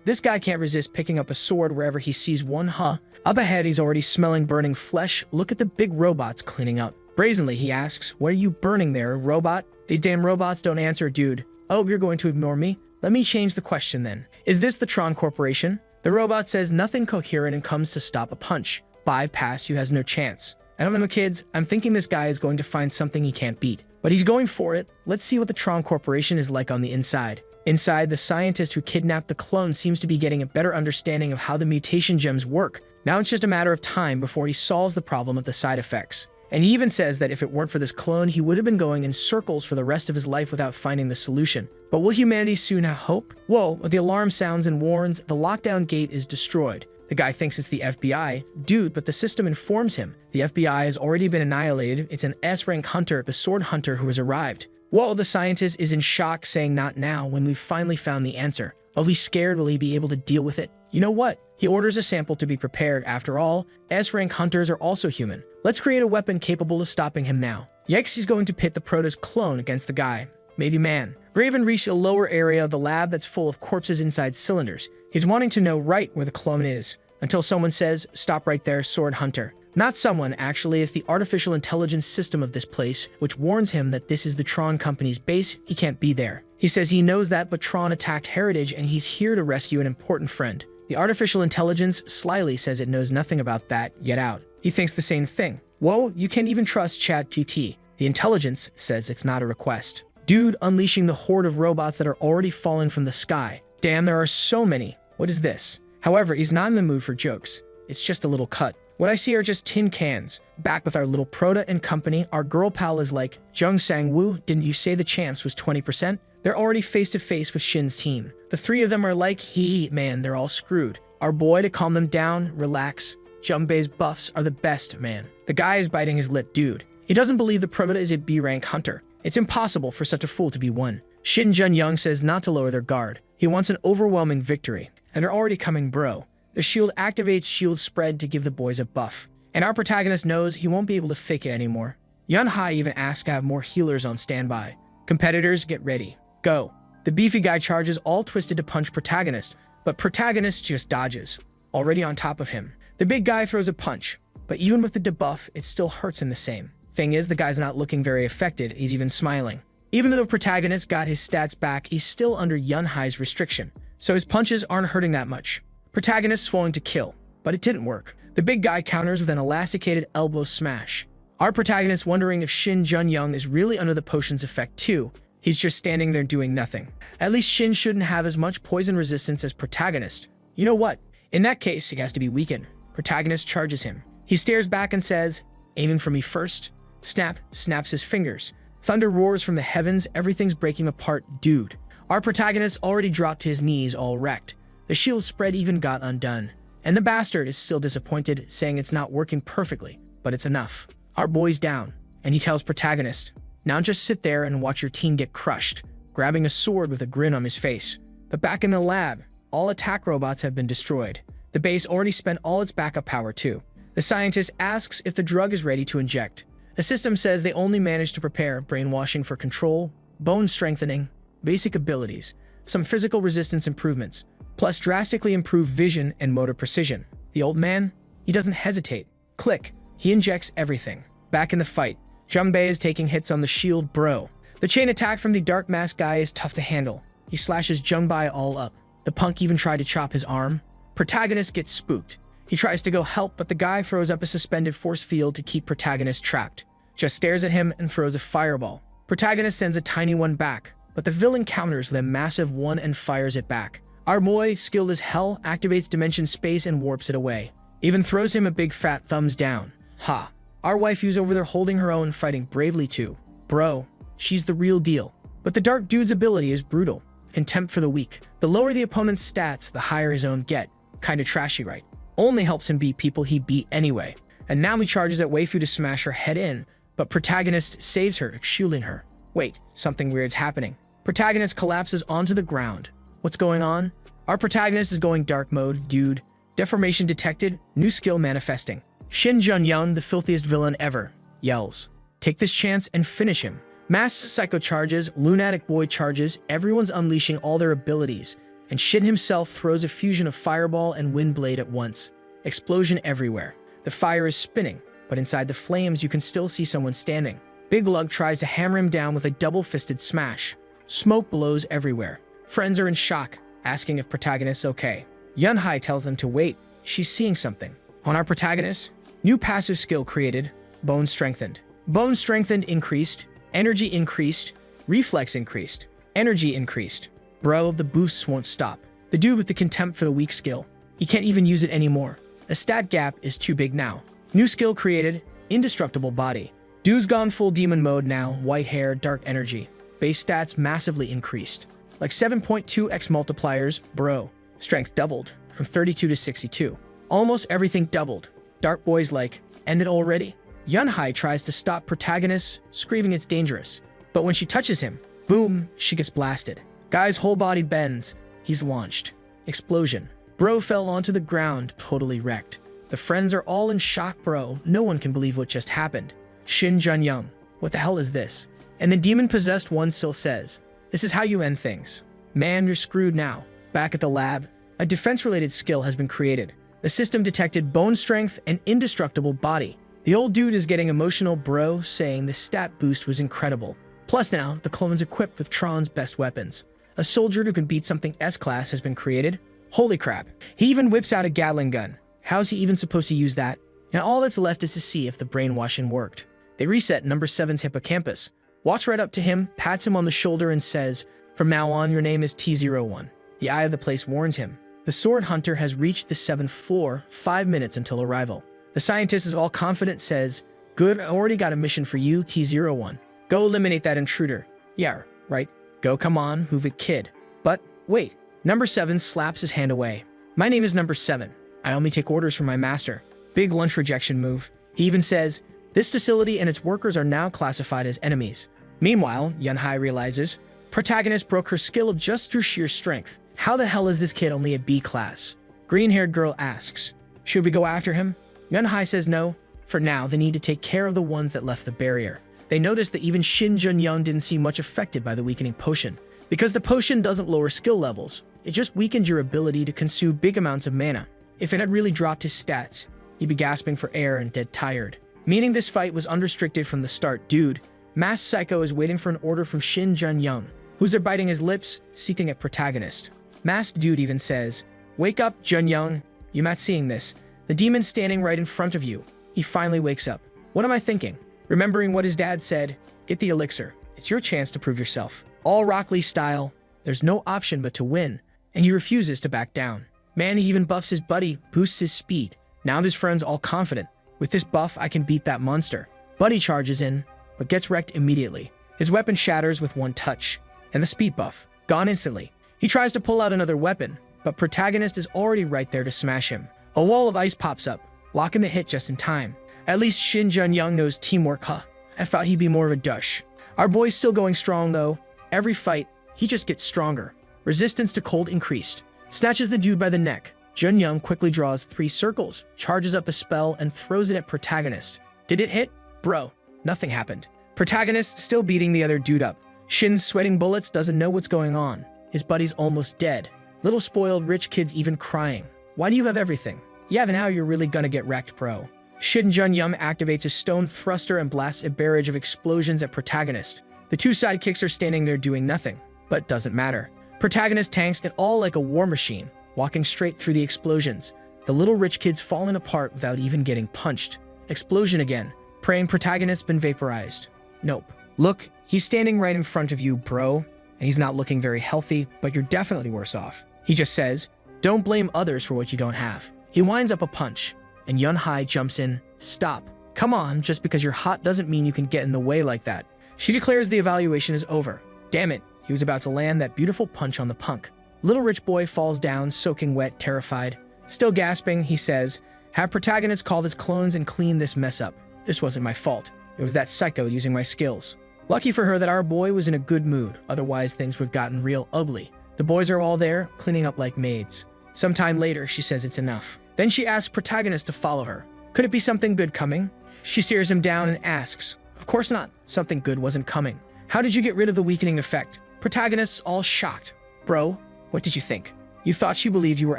This guy can't resist picking up a sword wherever he sees one, huh? Up ahead, he's already smelling burning flesh. Look at the big robots cleaning up. Brazenly, he asks, what are you burning there, robot? These damn robots don't answer, dude. Oh, you're going to ignore me? Let me change the question then. Is this the Tron Corporation? The robot says nothing coherent and comes to stop a punch. Bypass you has no chance. I don't know, kids. I'm thinking this guy is going to find something he can't beat. But he's going for it. Let's see what the Tron Corporation is like on the inside. Inside, the scientist who kidnapped the clone seems to be getting a better understanding of how the mutation gems work. Now it's just a matter of time before he solves the problem of the side effects. And he even says that if it weren't for this clone, he would have been going in circles for the rest of his life without finding the solution. But will humanity soon have hope? Whoa, the alarm sounds and warns the lockdown gate is destroyed. The guy thinks it's the FBI. Dude, but the system informs him. The FBI has already been annihilated. It's an S-rank hunter, the sword hunter who has arrived. Whoa, the scientist is in shock, saying not now when we've finally found the answer. Will he scared? Will he be able to deal with it? You know what? He orders a sample to be prepared. After all, S-rank hunters are also human. Let's create a weapon capable of stopping him now. Yikes, he's going to pit the Protoss clone against the guy. Maybe man. Raven reached a lower area of the lab that's full of corpses inside cylinders. He's wanting to know right where the clone is. Until someone says, stop right there, sword hunter. Not someone, actually, it's the artificial intelligence system of this place, which warns him that this is the Tron Company's base. He can't be there. He says he knows that, but Tron attacked Heritage and he's here to rescue an important friend. The artificial intelligence slyly says it knows nothing about that, yet out. He thinks the same thing. Whoa, you can't even trust ChatGPT. The intelligence says it's not a request. Dude unleashing the horde of robots that are already falling from the sky. Damn, there are so many. What is this? However, he's not in the mood for jokes. It's just a little cut. What I see are just tin cans. Back with our little Proto and company, our girl pal is like, Jung Sang-woo, didn't you say the chance was 20%? They're already face-to-face with Shin's team. The three of them are like, man, they're all screwed. Our boy to calm them down, relax. Junbei's buffs are the best, man. The guy is biting his lip, dude. He doesn't believe the Proto is a B-rank hunter. It's impossible for such a fool to be won. Shin Jun-young says not to lower their guard. He wants an overwhelming victory. And they're already coming, bro. The shield activates shield spread to give the boys a buff. And our protagonist knows he won't be able to fake it anymore. Yun-hai even asks to have more healers on standby. Competitors, get ready. Go. The beefy guy charges all twisted to punch protagonist, but protagonist just dodges. Already on top of him. The big guy throws a punch, but even with the debuff, it still hurts him the same. Thing is, the guy's not looking very affected, he's even smiling. Even though the protagonist got his stats back, he's still under Yun-hai's restriction. So his punches aren't hurting that much. Protagonist swung to kill, but it didn't work. The big guy counters with an elasticated elbow smash. Our protagonist wondering if Shin Jun-young is really under the potion's effect too. He's just standing there doing nothing. At least Shin shouldn't have as much poison resistance as protagonist. You know what? In that case, he has to be weakened. Protagonist charges him. He stares back and says, aiming for me first. Snap, snaps his fingers. Thunder roars from the heavens, everything's breaking apart, dude. Our protagonist already dropped to his knees, all wrecked. The shield spread even got undone. And the bastard is still disappointed, saying it's not working perfectly, but it's enough. Our boy's down, and he tells protagonist, now just sit there and watch your team get crushed, grabbing a sword with a grin on his face. But back in the lab, all attack robots have been destroyed. The base already spent all its backup power too. The scientist asks if the drug is ready to inject. The system says they only managed to prepare brainwashing for control, bone strengthening, basic abilities, some physical resistance improvements, plus drastically improved vision and motor precision. The old man, he doesn't hesitate. Click, he injects everything. Back in the fight, Junbei is taking hits on the shield, bro. The chain attack from the dark mask guy is tough to handle. He slashes Junbei all up. The punk even tried to chop his arm. Protagonist gets spooked. He tries to go help, but the guy throws up a suspended force field to keep protagonist trapped. Just stares at him and throws a fireball. Protagonist sends a tiny one back, but the villain counters with a massive one and fires it back. Our boy, skilled as hell, activates dimension space and warps it away. Even throws him a big fat thumbs down. Ha. Our waifu's over there holding her own, fighting bravely too. Bro, she's the real deal. But the dark dude's ability is brutal. Contempt for the weak. The lower the opponent's stats, the higher his own get. Kinda trashy, right? Only helps him beat people he beat anyway. And now he charges at waifu to smash her head in, but protagonist saves her, shielding her. Wait, something weird's happening. Protagonist collapses onto the ground. What's going on? Our protagonist is going dark mode, dude. Deformation detected, new skill manifesting. Shin Jun-young, the filthiest villain ever, yells. Take this chance and finish him. Mass Psycho charges, Lunatic Boy charges, everyone's unleashing all their abilities, and Shin himself throws a fusion of Fireball and Windblade at once. Explosion everywhere. The fire is spinning, but inside the flames you can still see someone standing. Big Lug tries to hammer him down with a double-fisted smash. Smoke blows everywhere. Friends are in shock, asking if protagonist's okay. Yunhai tells them to wait. She's seeing something. On our protagonist, new passive skill created, Bone Strengthened. Bone Strengthened increased, energy increased, reflex increased, energy increased. Bro, the boosts won't stop. The dude with the contempt for the weak skill. He can't even use it anymore. The stat gap is too big now. New skill created, Indestructible Body. Dude's gone full demon mode now, white hair, dark energy. Base stats massively increased. Like 7.2x multipliers, bro. Strength doubled, from 32 to 62. Almost everything doubled. Dark Boy's like, end it already? Yunhai tries to stop protagonist, screaming it's dangerous. But when she touches him, boom, she gets blasted. Guy's whole body bends. He's launched. Explosion. Bro fell onto the ground, totally wrecked. The friends are all in shock, bro. No one can believe what just happened. Shin Jun-young, what the hell is this? And the demon-possessed one still says, this is how you end things. Man, you're screwed now. Back at the lab, a defense-related skill has been created. The system detected bone strength and indestructible body. The old dude is getting emotional, bro, saying the stat boost was incredible. Plus now, the clone's equipped with Tron's best weapons. A soldier who can beat something S-class has been created. Holy crap. He even whips out a Gatling gun. How's he even supposed to use that? Now all that's left is to see if the brainwashing worked. They reset number 7's hippocampus. Walks right up to him, pats him on the shoulder and says, from now on, your name is T01. The eye of the place warns him. The sword hunter has reached the 7th floor, 5 minutes until arrival. The scientist is all confident, says, good, I already got a mission for you, T01. Go eliminate that intruder. Yeah, right. Go, come on, move it, kid. But, wait. Number 7 slaps his hand away. My name is number 7. I only take orders from my master. Big lunch rejection move. He even says, this facility and its workers are now classified as enemies. Meanwhile, Yunhai realizes, protagonist broke her skill just through sheer strength. How the hell is this kid only a B class? Green-haired girl asks, should we go after him? Yunhai says no. For now, they need to take care of the ones that left the barrier. They notice that even Shin Jun-young didn't seem much affected by the weakening potion. Because the potion doesn't lower skill levels, it just weakened your ability to consume big amounts of mana. If it had really dropped his stats, he'd be gasping for air and dead tired. Meaning this fight was unrestricted from the start, dude. Masked Psycho is waiting for an order from Shin Jun-young, who's there biting his lips, seeking at protagonist. Masked dude even says, wake up, Jun-young. You not seeing this. The demon's standing right in front of you. He finally wakes up. What am I thinking? Remembering what his dad said, get the elixir. It's your chance to prove yourself. All Rock Lee style, there's no option but to win, and he refuses to back down. Man, he even buffs his buddy, boosts his speed. Now his friend's all confident. With this buff, I can beat that monster. Buddy charges in, but gets wrecked immediately. His weapon shatters with one touch, and the speed buff, gone instantly. He tries to pull out another weapon, but protagonist is already right there to smash him. A wall of ice pops up, locking the hit just in time. At least Shin Jun-young knows teamwork, huh? I thought he'd be more of a douche. Our boy's still going strong though. Every fight, he just gets stronger. Resistance to cold increased. Snatches the dude by the neck. Jun-young quickly draws 3 circles, charges up a spell, and throws it at protagonist. Did it hit? Bro, nothing happened. Protagonist still beating the other dude up. Shin's sweating bullets, doesn't know what's going on. His buddy's almost dead. Little spoiled rich kid's even crying. Why do you have everything? Yeah, now you're really gonna get wrecked, bro. Shin Jun-young activates a stone thruster and blasts a barrage of explosions at protagonist. The 2 sidekicks are standing there doing nothing, but doesn't matter. Protagonist tanks it all like a war machine, walking straight through the explosions. The little rich kid's falling apart without even getting punched. Explosion again, praying protagonist's been vaporized. Nope. Look, he's standing right in front of you, bro, and he's not looking very healthy, but you're definitely worse off. He just says, don't blame others for what you don't have. He winds up a punch, and Yunhai jumps in, stop. Come on, just because you're hot doesn't mean you can get in the way like that. She declares the evaluation is over. Damn it, he was about to land that beautiful punch on the punk. Little rich boy falls down, soaking wet, terrified. Still gasping, he says, have protagonist call his clones and clean this mess up. This wasn't my fault. It was that psycho using my skills. Lucky for her that our boy was in a good mood, otherwise things would have gotten real ugly. The boys are all there, cleaning up like maids. Sometime later, she says it's enough. Then she asks protagonist to follow her. Could it be something good coming? She stares him down and asks, of course not. Something good wasn't coming. How did you get rid of the weakening effect? Protagonist's all shocked. Bro, what did you think? You thought she believed you were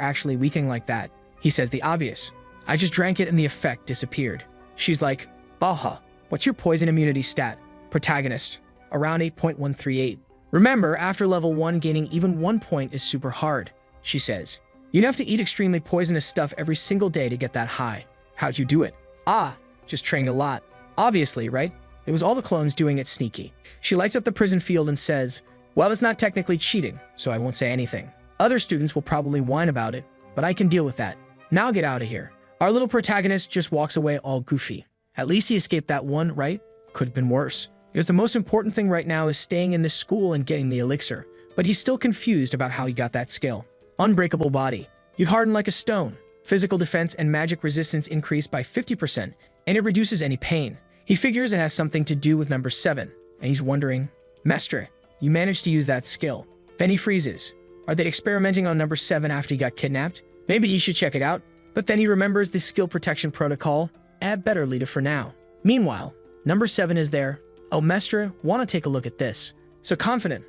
actually weakening like that. He says the obvious. I just drank it and the effect disappeared. She's like, baha, what's your poison immunity stat? Protagonist, around 8.138. Remember, after level 1, gaining even 1 point is super hard, she says. You'd have to eat extremely poisonous stuff every single day to get that high. How'd you do it? Ah, just trained a lot. Obviously, right? It was all the clones doing it sneaky. She lights up the prison field and says, well, it's not technically cheating, so I won't say anything. Other students will probably whine about it, but I can deal with that. Now get out of here. Our little protagonist just walks away all goofy. At least he escaped that one, right? Could have been worse. Because the most important thing right now is staying in this school and getting the elixir. But he's still confused about how he got that skill. Unbreakable body. You harden like a stone. Physical defense and magic resistance increase by 50%, and it reduces any pain. He figures it has something to do with number 7, and he's wondering, Mestre, you managed to use that skill. Then he freezes. Are they experimenting on number 7 after he got kidnapped? Maybe he should check it out. But then he remembers the skill protection protocol. Better leave it for now. Meanwhile, number 7 is there. Oh, Mestre, want to take a look at this. So confident.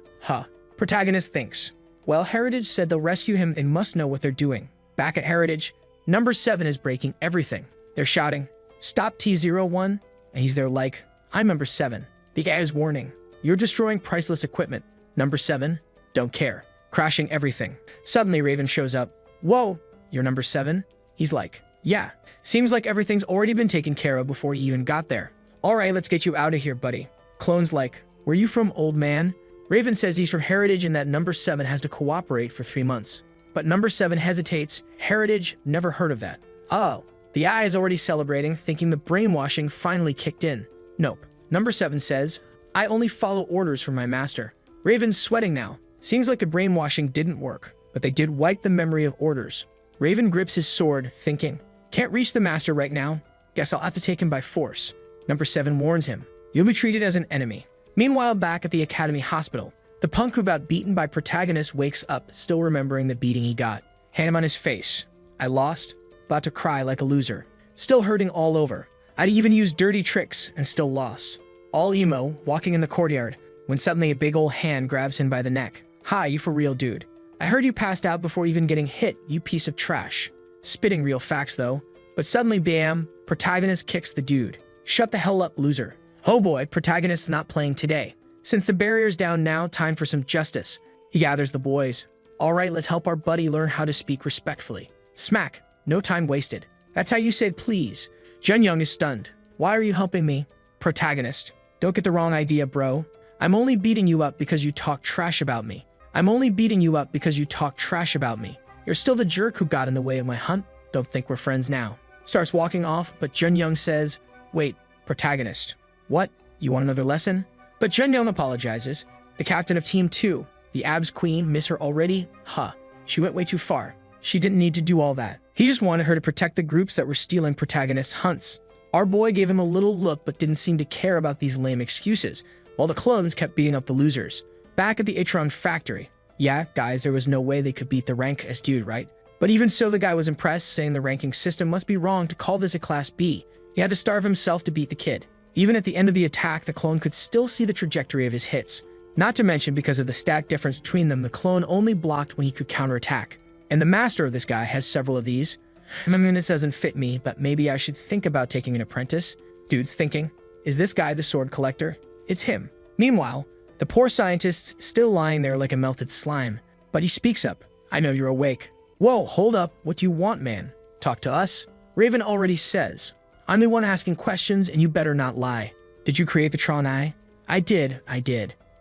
Protagonist thinks. Well, Heritage said they'll rescue him and must know what they're doing. Back at Heritage, number 7 is breaking everything. They're shouting, stop T01, and he's there like, I'm number 7. The guy is warning, you're destroying priceless equipment. Number 7, don't care. Crashing everything. Suddenly Raven shows up. Whoa, you're number 7? He's like, yeah. Seems like everything's already been taken care of before he even got there. All right, let's get you out of here, buddy. Clone's like, where you from, old man? Raven says he's from Heritage and that number 7 has to cooperate for 3 months. But number 7 hesitates. Heritage, never heard of that. Oh, the eye is already celebrating, thinking the brainwashing finally kicked in. Nope. Number 7 says, I only follow orders from my master. Raven's sweating now. Seems like the brainwashing didn't work, but they did wipe the memory of orders. Raven grips his sword, thinking, can't reach the master right now. Guess I'll have to take him by force. Number 7 warns him, you'll be treated as an enemy. Meanwhile, back at the Academy Hospital, the punk who got beaten by protagonist wakes up, still remembering the beating he got. Hand on his face. I lost, about to cry like a loser. Still hurting all over. I'd even used dirty tricks and still lost. All emo, walking in the courtyard, when suddenly a big old hand grabs him by the neck. Hi, you for real, dude. I heard you passed out before even getting hit, you piece of trash. Spitting real facts, though. But suddenly, bam, protagonist kicks the dude. Shut the hell up, loser. Oh boy, protagonist's not playing today. Since the barrier's down now, time for some justice. He gathers the boys. All right, let's help our buddy learn how to speak respectfully. Smack. No time wasted. That's how you said please. Junyoung is stunned. Why are you helping me? Protagonist. Don't get the wrong idea, bro. I'm only beating you up because you talk trash about me. I'm only beating you up because you talk trash about me. You're still the jerk who got in the way of my hunt. Don't think we're friends now. Starts walking off, but Junyoung says, wait, protagonist. What? You want another lesson? But Junyoung apologizes. The captain of Team 2, the abs queen, miss her already? She went way too far. She didn't need to do all that. He just wanted her to protect the groups that were stealing protagonist's hunts. Our boy gave him a little look but didn't seem to care about these lame excuses, while the clones kept beating up the losers. Back at the Atron factory. Yeah, guys, there was no way they could beat the rank as dude, right? But even so, the guy was impressed, saying the ranking system must be wrong to call this a Class B. He had to starve himself to beat the kid. Even at the end of the attack, the clone could still see the trajectory of his hits. Not to mention, because of the stat difference between them, the clone only blocked when he could counterattack. And the master of this guy has several of these. I mean, this doesn't fit me, but maybe I should think about taking an apprentice. Dude's thinking, is this guy the sword collector? It's him. Meanwhile, the poor scientist's still lying there like a melted slime. But he speaks up. I know you're awake. Whoa, hold up. What do you want, man? Talk to us? Raven already says, I'm the one asking questions and you better not lie. Did you create the Tron Eye? I did.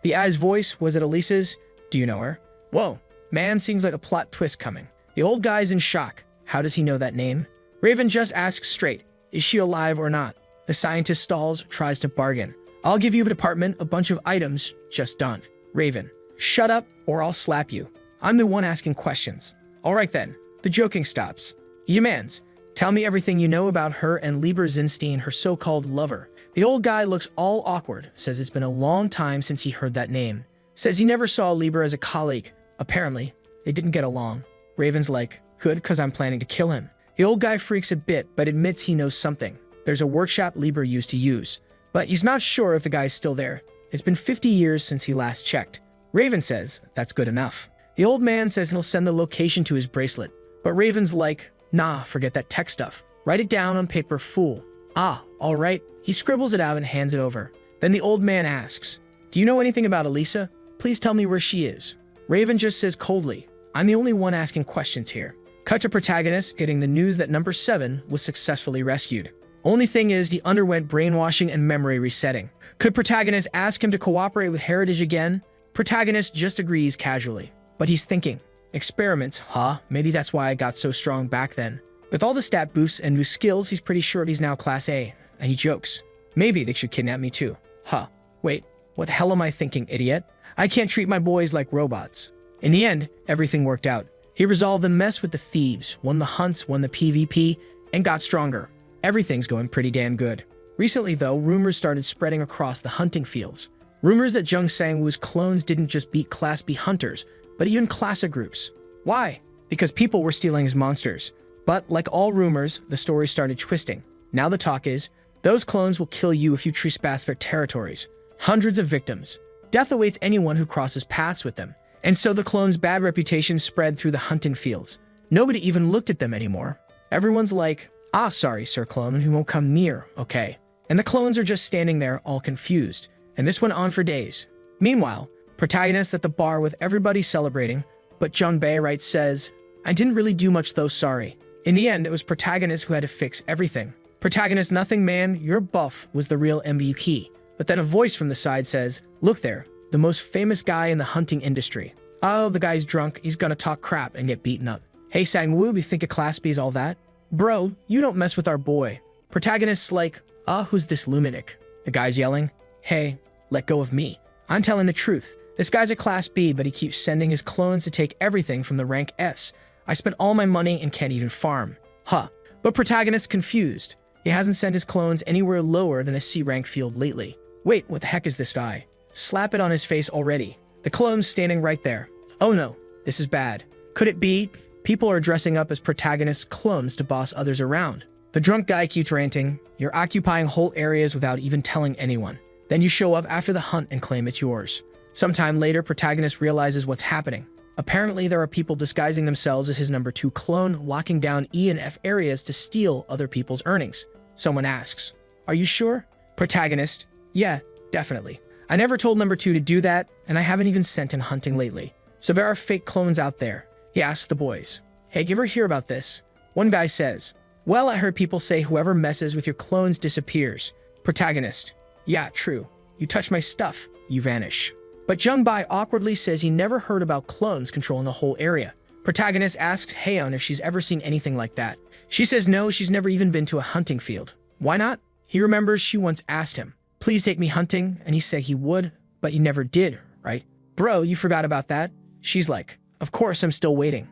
The Eye's voice, was it Elisa's? Do you know her? Whoa, man, seems like a plot twist coming. The old guy's in shock. How does he know that name? Raven just asks straight, is she alive or not? The scientist stalls, tries to bargain. I'll give you a department, a bunch of items, just don't. Raven, shut up or I'll slap you. I'm the one asking questions. All right then, the joking stops. He demands, tell me everything you know about her and Lieber Zinstein, her so-called lover. The old guy looks all awkward, says it's been a long time since he heard that name. Says he never saw Lieber as a colleague. Apparently, they didn't get along. Raven's like, good, cause I'm planning to kill him. The old guy freaks a bit, but admits he knows something. There's a workshop Lieber used to use. But he's not sure if the guy's still there. It's been 50 years since he last checked. Raven says, that's good enough. The old man says he'll send the location to his bracelet. But Raven's like, nah, forget that tech stuff. Write it down on paper, fool. Ah, all right. He scribbles it out and hands it over. Then the old man asks, do you know anything about Elisa? please tell me where she is. Raven just says coldly, I'm the only one asking questions here. Cut to protagonist getting the news that number 7 was successfully rescued. Only thing is, he underwent brainwashing and memory resetting. Could protagonist ask him to cooperate with Heritage again? Protagonist just agrees casually. But he's thinking, experiments, huh? Maybe that's why I got so strong back then. With all the stat boosts and new skills, he's pretty sure he's now Class A. And he jokes, maybe they should kidnap me too. Huh, wait, what the hell am I thinking, idiot? I can't treat my boys like robots. In the end, everything worked out. He resolved the mess with the thieves, won the hunts, won the PvP, and got stronger. Everything's going pretty damn good. Recently though, rumors started spreading across the hunting fields. Rumors that Jung Sang-woo's clones didn't just beat Class B hunters, but even classic groups. Why? Because people were stealing his monsters. But like all rumors, the story started twisting. Now the talk is, those clones will kill you if you trespass their territories. Hundreds of victims. Death awaits anyone who crosses paths with them. And so the clones' bad reputation spread through the hunting fields. Nobody even looked at them anymore. Everyone's like, ah, sorry, Sir Clone, who won't come near, okay. And the clones are just standing there, all confused. And this went on for days. Meanwhile, protagonist at the bar with everybody celebrating, but Jung Bae says, I didn't really do much though, sorry. In the end, it was protagonist who had to fix everything. Protagonist, nothing man, your buff was the real MVP. But then a voice from the side says, look there, the most famous guy in the hunting industry. Oh, the guy's drunk, he's gonna talk crap and get beaten up. Hey Sang-woo, you think a Class B is all that? Bro, you don't mess with our boy. Protagonist's like, who's this lunatic? The guy's yelling, hey, let go of me. I'm telling the truth. This guy's a Class B, but he keeps sending his clones to take everything from the rank S. I spent all my money and can't even farm. Huh. But protagonist's confused. He hasn't sent his clones anywhere lower than a C rank field lately. Wait, what the heck is this guy? Slap it on his face already. The clone's standing right there. Oh no, this is bad. Could it be people are dressing up as protagonist's clones to boss others around? The drunk guy keeps ranting, you're occupying whole areas without even telling anyone. Then you show up after the hunt and claim it's yours. Sometime later, protagonist realizes what's happening. Apparently, there are people disguising themselves as his number 2 clone, locking down E and F areas to steal other people's earnings. Someone asks, are you sure? Protagonist, yeah, definitely. I never told number 2 to do that, and I haven't even sent him hunting lately. So there are fake clones out there. He asks the boys, hey, you ever hear about this? One guy says, well, I heard people say whoever messes with your clones disappears. Protagonist, yeah, true. You touch my stuff, you vanish. But Jung Bai awkwardly says he never heard about clones controlling a whole area. Protagonist asks Haeyeon if she's ever seen anything like that. She says no, she's never even been to a hunting field. Why not? He remembers she once asked him, please take me hunting, and he said he would, but he never did, right? Bro, you forgot about that? She's like, of course, I'm still waiting.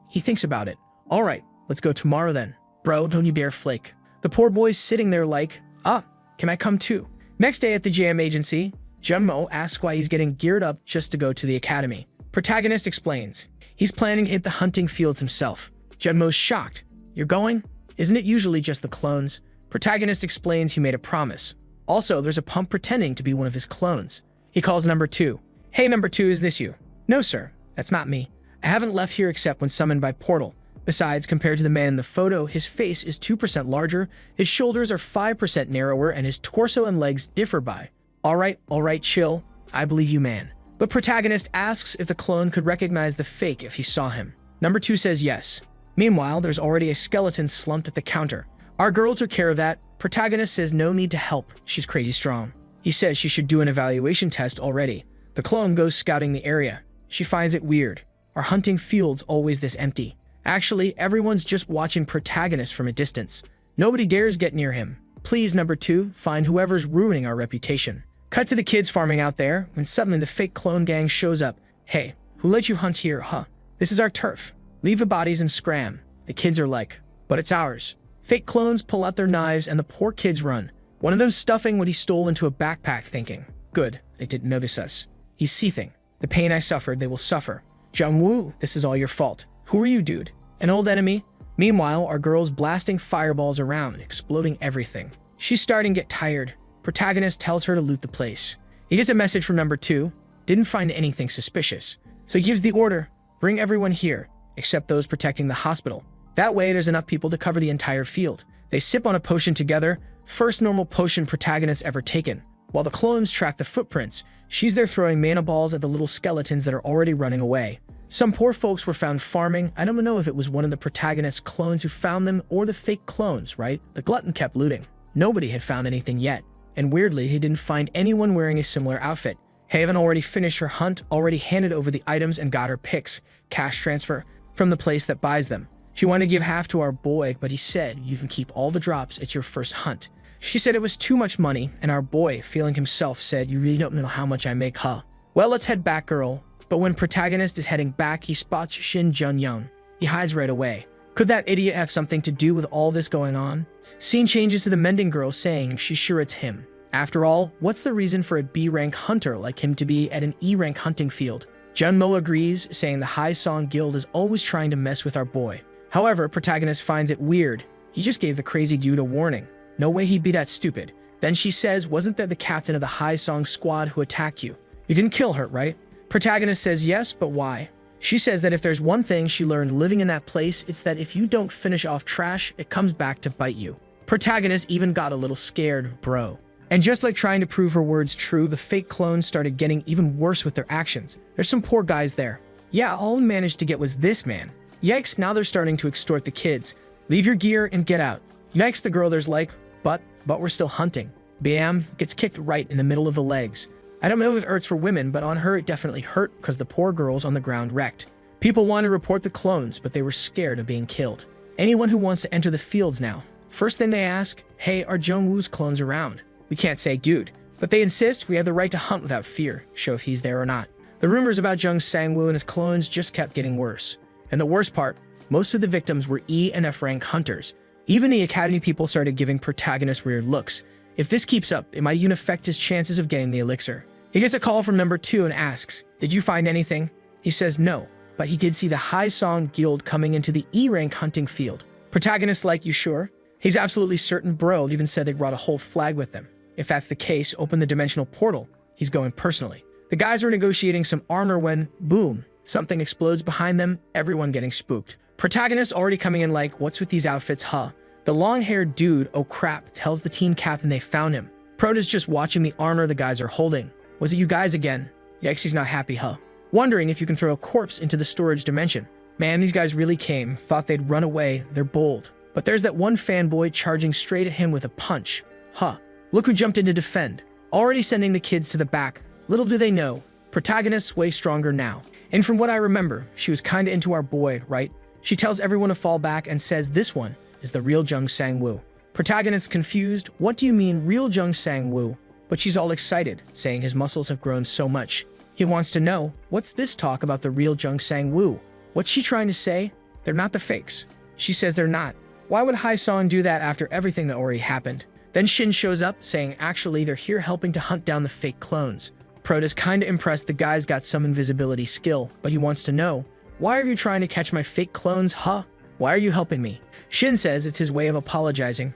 He thinks about it. All right, let's go tomorrow then. Bro, don't you dare flake. The poor boy's sitting there like, can I come too? Next day at the JM agency, Junmo asks why he's getting geared up just to go to the academy. Protagonist explains, he's planning to hit the hunting fields himself. Junmo's shocked. You're going? Isn't it usually just the clones? Protagonist explains he made a promise. Also, there's a pump pretending to be one of his clones. He calls number 2. Hey, number 2, is this you? No, sir. That's not me. I haven't left here except when summoned by portal. Besides, compared to the man in the photo, his face is 2% larger, his shoulders are 5% narrower, and his torso and legs differ by. All right, chill. I believe you, man. But protagonist asks if the clone could recognize the fake if he saw him. Number 2 says yes. Meanwhile, there's already a skeleton slumped at the counter. Our girl took care of that. Protagonist says no need to help. She's crazy strong. He says she should do an evaluation test already. The clone goes scouting the area. She finds it weird. Our hunting field's always this empty. Actually, everyone's just watching protagonist from a distance. Nobody dares get near him. Please, number 2, find whoever's ruining our reputation. Cut to the kids farming out there, when suddenly the fake clone gang shows up. Hey, who let you hunt here, huh? This is our turf. Leave the bodies and scram. The kids are like, but it's ours. Fake clones pull out their knives and the poor kids run. One of them stuffing what he stole into a backpack thinking, good, they didn't notice us. He's seething. The pain I suffered, they will suffer. Jung-woo, this is all your fault. Who are you, dude? An old enemy? Meanwhile, our girl's blasting fireballs around, exploding everything. She's starting to get tired. Protagonist tells her to loot the place. He gets a message from number 2, didn't find anything suspicious. So he gives the order, bring everyone here, except those protecting the hospital. That way, there's enough people to cover the entire field. They sip on a potion together, first normal potion protagonist ever taken. While the clones track the footprints, She's there throwing mana balls at the little skeletons that are already running away. Some poor folks were found farming. I don't know if it was one of the protagonist's clones who found them or the fake clones, right? The glutton kept looting. Nobody had found anything yet. And weirdly, he didn't find anyone wearing a similar outfit. Haven already finished her hunt, already handed over the items and got her picks, cash transfer, from the place that buys them. She wanted to give half to our boy, but he said, you can keep all the drops, it's your first hunt. She said it was too much money, and our boy, feeling himself, said, you really don't know how much I make, huh? Well, let's head back, girl. But when protagonist is heading back, he spots Shin Jun-young. He hides right away. Could that idiot have something to do with all this going on? Scene changes to the mending girl saying she's sure it's him. After all, what's the reason for a B-rank hunter like him to be at an E-rank hunting field? Junmo agrees, saying the High Song Guild is always trying to mess with our boy. However, protagonist finds it weird. He just gave the crazy dude a warning. No way he'd be that stupid. Then she says, wasn't that the captain of the High Song squad who attacked you? You didn't kill her, right? Protagonist says yes, but why? She says that if there's one thing she learned living in that place, it's that if you don't finish off trash, it comes back to bite you. Protagonist even got a little scared, bro. And just like trying to prove her words true, the fake clones started getting even worse with their actions. There's some poor guys there. Yeah, all we managed to get was this man. Yikes, now they're starting to extort the kids. Leave your gear and get out. Yikes, the girl there's like, but we're still hunting. Bam, gets kicked right in the middle of the legs. I don't know if it hurts for women, but on her it definitely hurt because the poor girl's on the ground wrecked. People wanted to report the clones, but they were scared of being killed. Anyone who wants to enter the fields now, first thing they ask, hey, are Jungwoo's clones around? We can't say dude, but they insist we have the right to hunt without fear, show if he's there or not. The rumors about Jung Sang-woo and his clones just kept getting worse. And the worst part, most of the victims were E and F rank hunters. Even the academy people started giving protagonist weird looks. If this keeps up, it might even affect his chances of getting the elixir. He gets a call from number 2 and asks, did you find anything? He says no, but he did see the High Song Guild coming into the E-rank hunting field. Protagonist like, you sure? He's absolutely certain, bro. Even said they brought a whole flag with them. If that's the case, open the dimensional portal. He's going personally. The guys are negotiating some armor when, boom, something explodes behind them, everyone getting spooked. Protagonist already coming in like, what's with these outfits, huh? The long-haired dude, oh crap, tells the team captain they found him. Prota's just watching the armor the guys are holding. Was it you guys again? Yikes, he's not happy, huh? Wondering if you can throw a corpse into the storage dimension. Man, these guys really came, thought they'd run away, they're bold. But there's that one fanboy charging straight at him with a punch. Huh. Look who jumped in to defend. Already sending the kids to the back. Little do they know, protagonist's way stronger now. And from what I remember, she was kinda into our boy, right? She tells everyone to fall back and says this one is the real Jung Sang-woo. Protagonist confused, what do you mean real Jung Sang-woo? But she's all excited, saying his muscles have grown so much. He wants to know, what's this talk about the real Jung Sang-woo? What's she trying to say? They're not the fakes. She says they're not. Why would Hai Song do that after everything that already happened? Then Shin shows up, saying actually they're here helping to hunt down the fake clones. Prota's kinda impressed the guy's got some invisibility skill, but he wants to know, why are you trying to catch my fake clones, huh? Why are you helping me? Shin says it's his way of apologizing.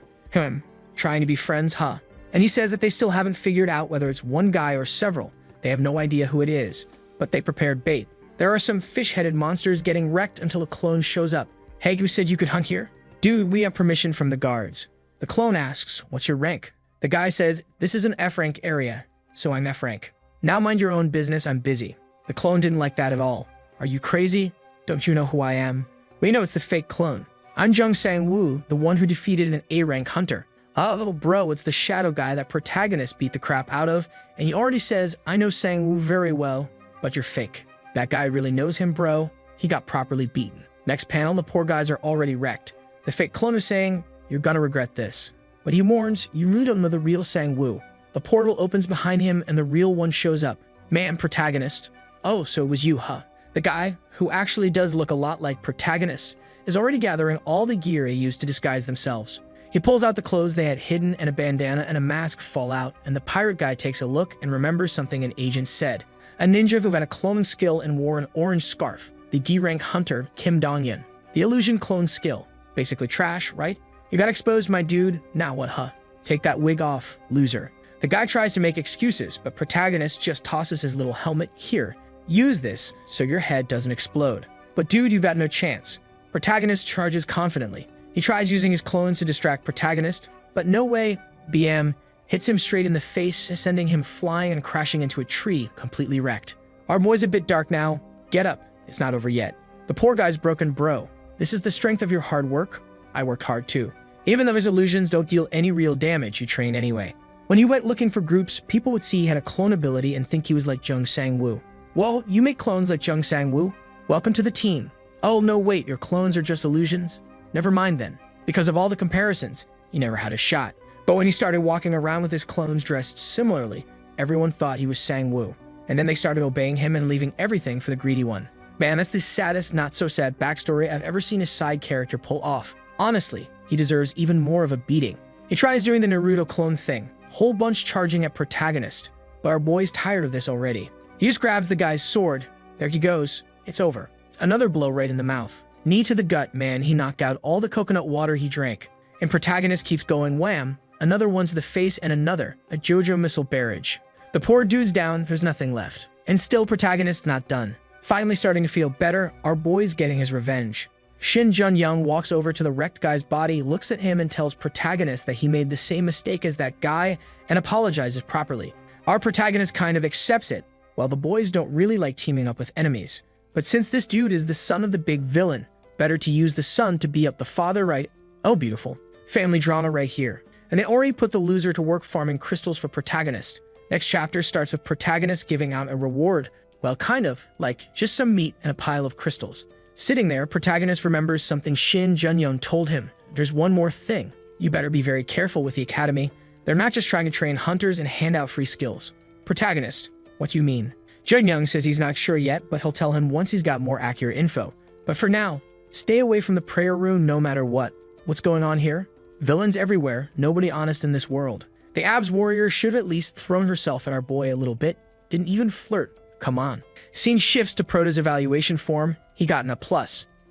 Trying to be friends, huh? And he says that they still haven't figured out whether it's one guy or several. They have no idea who it is, but they prepared bait. There are some fish-headed monsters getting wrecked until a clone shows up. Hey, you said you could hunt here? Dude, we have permission from the guards. The clone asks, what's your rank? The guy says, this is an F-rank area, so I'm F-rank. Now mind your own business, I'm busy. The clone didn't like that at all. Are you crazy? Don't you know who I am? We know it's the fake clone. I'm Jung Sang-woo, the one who defeated an A-rank hunter. Little bro, it's the shadow guy that protagonist beat the crap out of, and he already says, I know Sang-woo very well, but you're fake. That guy really knows him, bro. He got properly beaten. Next panel, the poor guys are already wrecked. The fake clone is saying, you're gonna regret this. But he warns, you really don't know the real Sang-woo. The portal opens behind him and the real one shows up. Man, protagonist. Oh, so it was you, huh? The guy, who actually does look a lot like protagonist, is already gathering all the gear he used to disguise themselves. He pulls out the clothes they had hidden and a bandana and a mask fall out, and the pirate guy takes a look and remembers something an agent said. A ninja who had a clone skill and wore an orange scarf. The D-rank hunter, Kim Dong-yeon. The illusion clone skill. Basically trash, right? You got exposed, my dude. Now what, huh? Take that wig off, loser. The guy tries to make excuses, but protagonist just tosses his little helmet. Here, use this so your head doesn't explode. But dude, you've got no chance. Protagonist charges confidently. He tries using his clones to distract protagonist, but no way, BM, hits him straight in the face, sending him flying and crashing into a tree, completely wrecked. Our boy's a bit dark now. Get up. It's not over yet. The poor guy's broken, bro. This is the strength of your hard work. I worked hard too. Even though his illusions don't deal any real damage, you train anyway. When he went looking for groups, people would see he had a clone ability and think he was like Jung Sang-woo. Well, you make clones like Jung Sang-woo. Welcome to the team. Oh, no, wait, your clones are just illusions? Never mind then. Because of all the comparisons, he never had a shot. But when he started walking around with his clones dressed similarly, everyone thought he was Sang-woo. And then they started obeying him and leaving everything for the greedy one. Man, that's the saddest, not-so-sad backstory I've ever seen a side character pull off. Honestly, he deserves even more of a beating. He tries doing the Naruto clone thing, whole bunch charging at protagonist. But our boy's tired of this already. He just grabs the guy's sword. There he goes. It's over. Another blow right in the mouth. Knee to the gut, man. He knocked out all the coconut water he drank. And protagonist keeps going, wham. Another one to the face and another. A JoJo missile barrage. The poor dude's down. There's nothing left. And still protagonist not done. Finally starting to feel better, our boy's getting his revenge. Shin Jun-young walks over to the wrecked guy's body, looks at him and tells protagonist that he made the same mistake as that guy and apologizes properly. Our protagonist kind of accepts it. Well, the boys don't really like teaming up with enemies. But since this dude is the son of the big villain, better to use the son to beat up the father, right? Oh, beautiful. Family drama right here. And they already put the loser to work farming crystals for protagonist. Next chapter starts with protagonist giving out a reward. Well, kind of, like just some meat and a pile of crystals. Sitting there, protagonist remembers something Shin Jun-young told him. There's one more thing. You better be very careful with the academy. They're not just trying to train hunters and hand out free skills. Protagonist, what do you mean? Jun-young says he's not sure yet, but he'll tell him once he's got more accurate info. But for now, stay away from the prayer room no matter what. What's going on here? Villains everywhere, nobody honest in this world. The abs warrior should have at least thrown herself at our boy a little bit. Didn't even flirt. Come on. Scene shifts to Prota's evaluation form. He got an A+.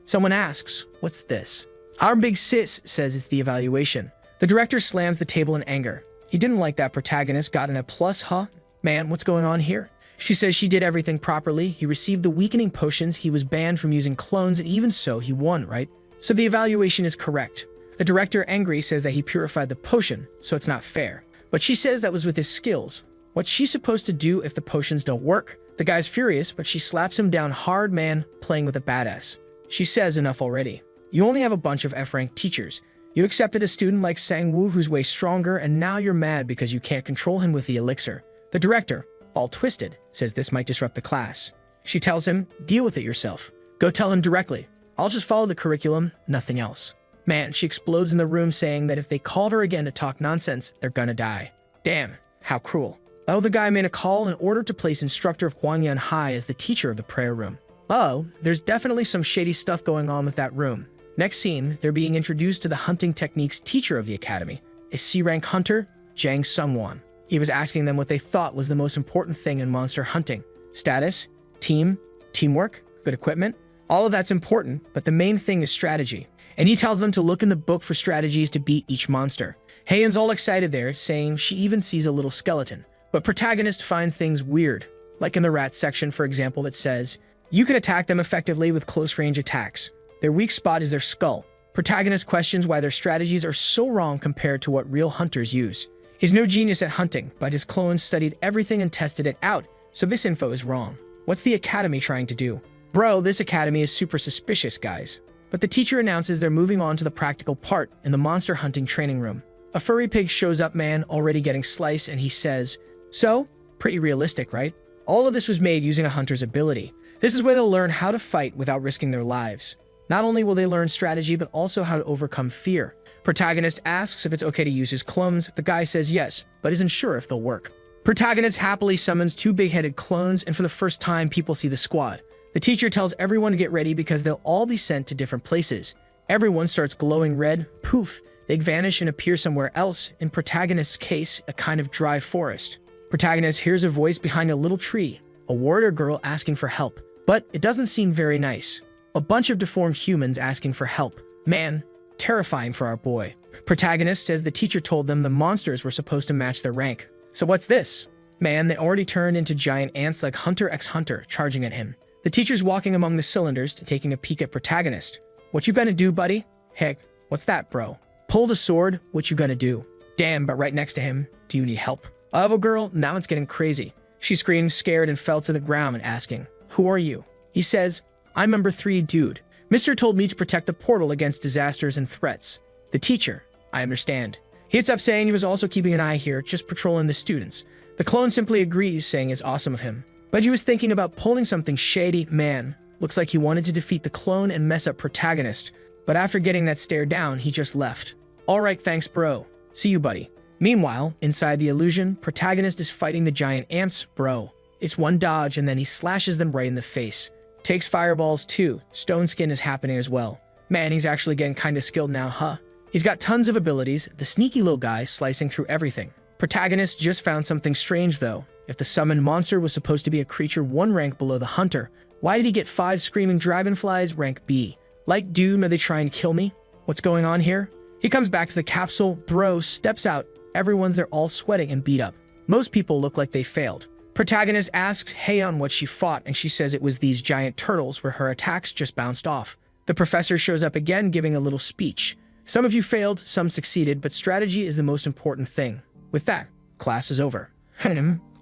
Someone asks, what's this? Our big sis says it's the evaluation. The director slams the table in anger. He didn't like that protagonist got an A+, huh? Man, what's going on here? She says she did everything properly. He received the weakening potions. He was banned from using clones, and even so, he won, right? So the evaluation is correct. The director, angry, says that he purified the potion, so it's not fair. But she says that was with his skills. What's she supposed to do if the potions don't work? The guy's furious, but she slaps him down hard, man, playing with a badass. She says enough already. You only have a bunch of F-rank teachers. You accepted a student like Sang-woo who's way stronger, and now you're mad because you can't control him with the elixir. The director, all twisted, says this might disrupt the class. She tells him, deal with it yourself. Go tell him directly. I'll just follow the curriculum, nothing else. Man, she explodes in the room saying that if they called her again to talk nonsense, they're gonna die. Damn, how cruel. Oh, the guy made a call in order to place instructor Hwang-yeon High as the teacher of the prayer room. Oh, there's definitely some shady stuff going on with that room. Next scene, they're being introduced to the hunting techniques teacher of the academy, a C-rank hunter, Jang Sung-won. He was asking them what they thought was the most important thing in monster hunting. Status, team, teamwork, good equipment. All of that's important, but the main thing is strategy. And he tells them to look in the book for strategies to beat each monster. Haeun's all excited there, saying she even sees a little skeleton. But protagonist finds things weird. Like in the rat section, for example, it says, you can attack them effectively with close-range attacks. Their weak spot is their skull. Protagonist questions why their strategies are so wrong compared to what real hunters use. He's no genius at hunting, but his clones studied everything and tested it out, so this info is wrong. What's the academy trying to do? Bro, this academy is super suspicious, guys. But the teacher announces they're moving on to the practical part in the monster hunting training room. A furry pig shows up, man, already getting sliced, and he says, so, pretty realistic, right? All of this was made using a hunter's ability. This is where they'll learn how to fight without risking their lives. Not only will they learn strategy, but also how to overcome fear. Protagonist asks if it's okay to use his clones. The guy says yes, but isn't sure if they'll work. Protagonist happily summons two big-headed clones, and for the first time, people see the squad. The teacher tells everyone to get ready because they'll all be sent to different places. Everyone starts glowing red. Poof, they vanish and appear somewhere else. In protagonist's case, a kind of dry forest. Protagonist hears a voice behind a little tree, a warrior girl asking for help. But it doesn't seem very nice. A bunch of deformed humans asking for help. Man, terrifying for our boy. Protagonist says the teacher told them the monsters were supposed to match their rank. So what's this? Man, they already turned into giant ants like Hunter x Hunter, charging at him. The teacher's walking among the cylinders, taking a peek at protagonist. What you gonna do, buddy? Heck, what's that, bro? Pulled a sword, what you gonna do? Damn, but right next to him, do you need help? Oh, girl, now it's getting crazy. She screamed, scared, and fell to the ground and asking, who are you? He says, I'm number 3, dude. Mr. told me to protect the portal against disasters and threats. The teacher, I understand. He gets up saying he was also keeping an eye here, just patrolling the students. The clone simply agrees, saying it's awesome of him. But he was thinking about pulling something shady. Man, looks like he wanted to defeat the clone and mess up protagonist. But after getting that stare down, he just left. Alright, thanks bro. See you, buddy. Meanwhile, inside the illusion, protagonist is fighting the giant amps. Bro, it's one dodge and then he slashes them right in the face. Takes fireballs too. Stone skin is happening as well. Man, he's actually getting kinda skilled now, huh? He's got tons of abilities, the sneaky little guy slicing through everything. Protagonist just found something strange though. If the summoned monster was supposed to be a creature 1 rank below the hunter, why did he get 5 screaming dragonflies rank B? Like, dude, are they trying to kill me? What's going on here? He comes back to the capsule, bro steps out, everyone's there all sweating and beat up. Most people look like they failed. Protagonist asks Heian what she fought and she says it was these giant turtles where her attacks just bounced off. The professor shows up again giving a little speech. Some of you failed, some succeeded, but strategy is the most important thing. With that, class is over.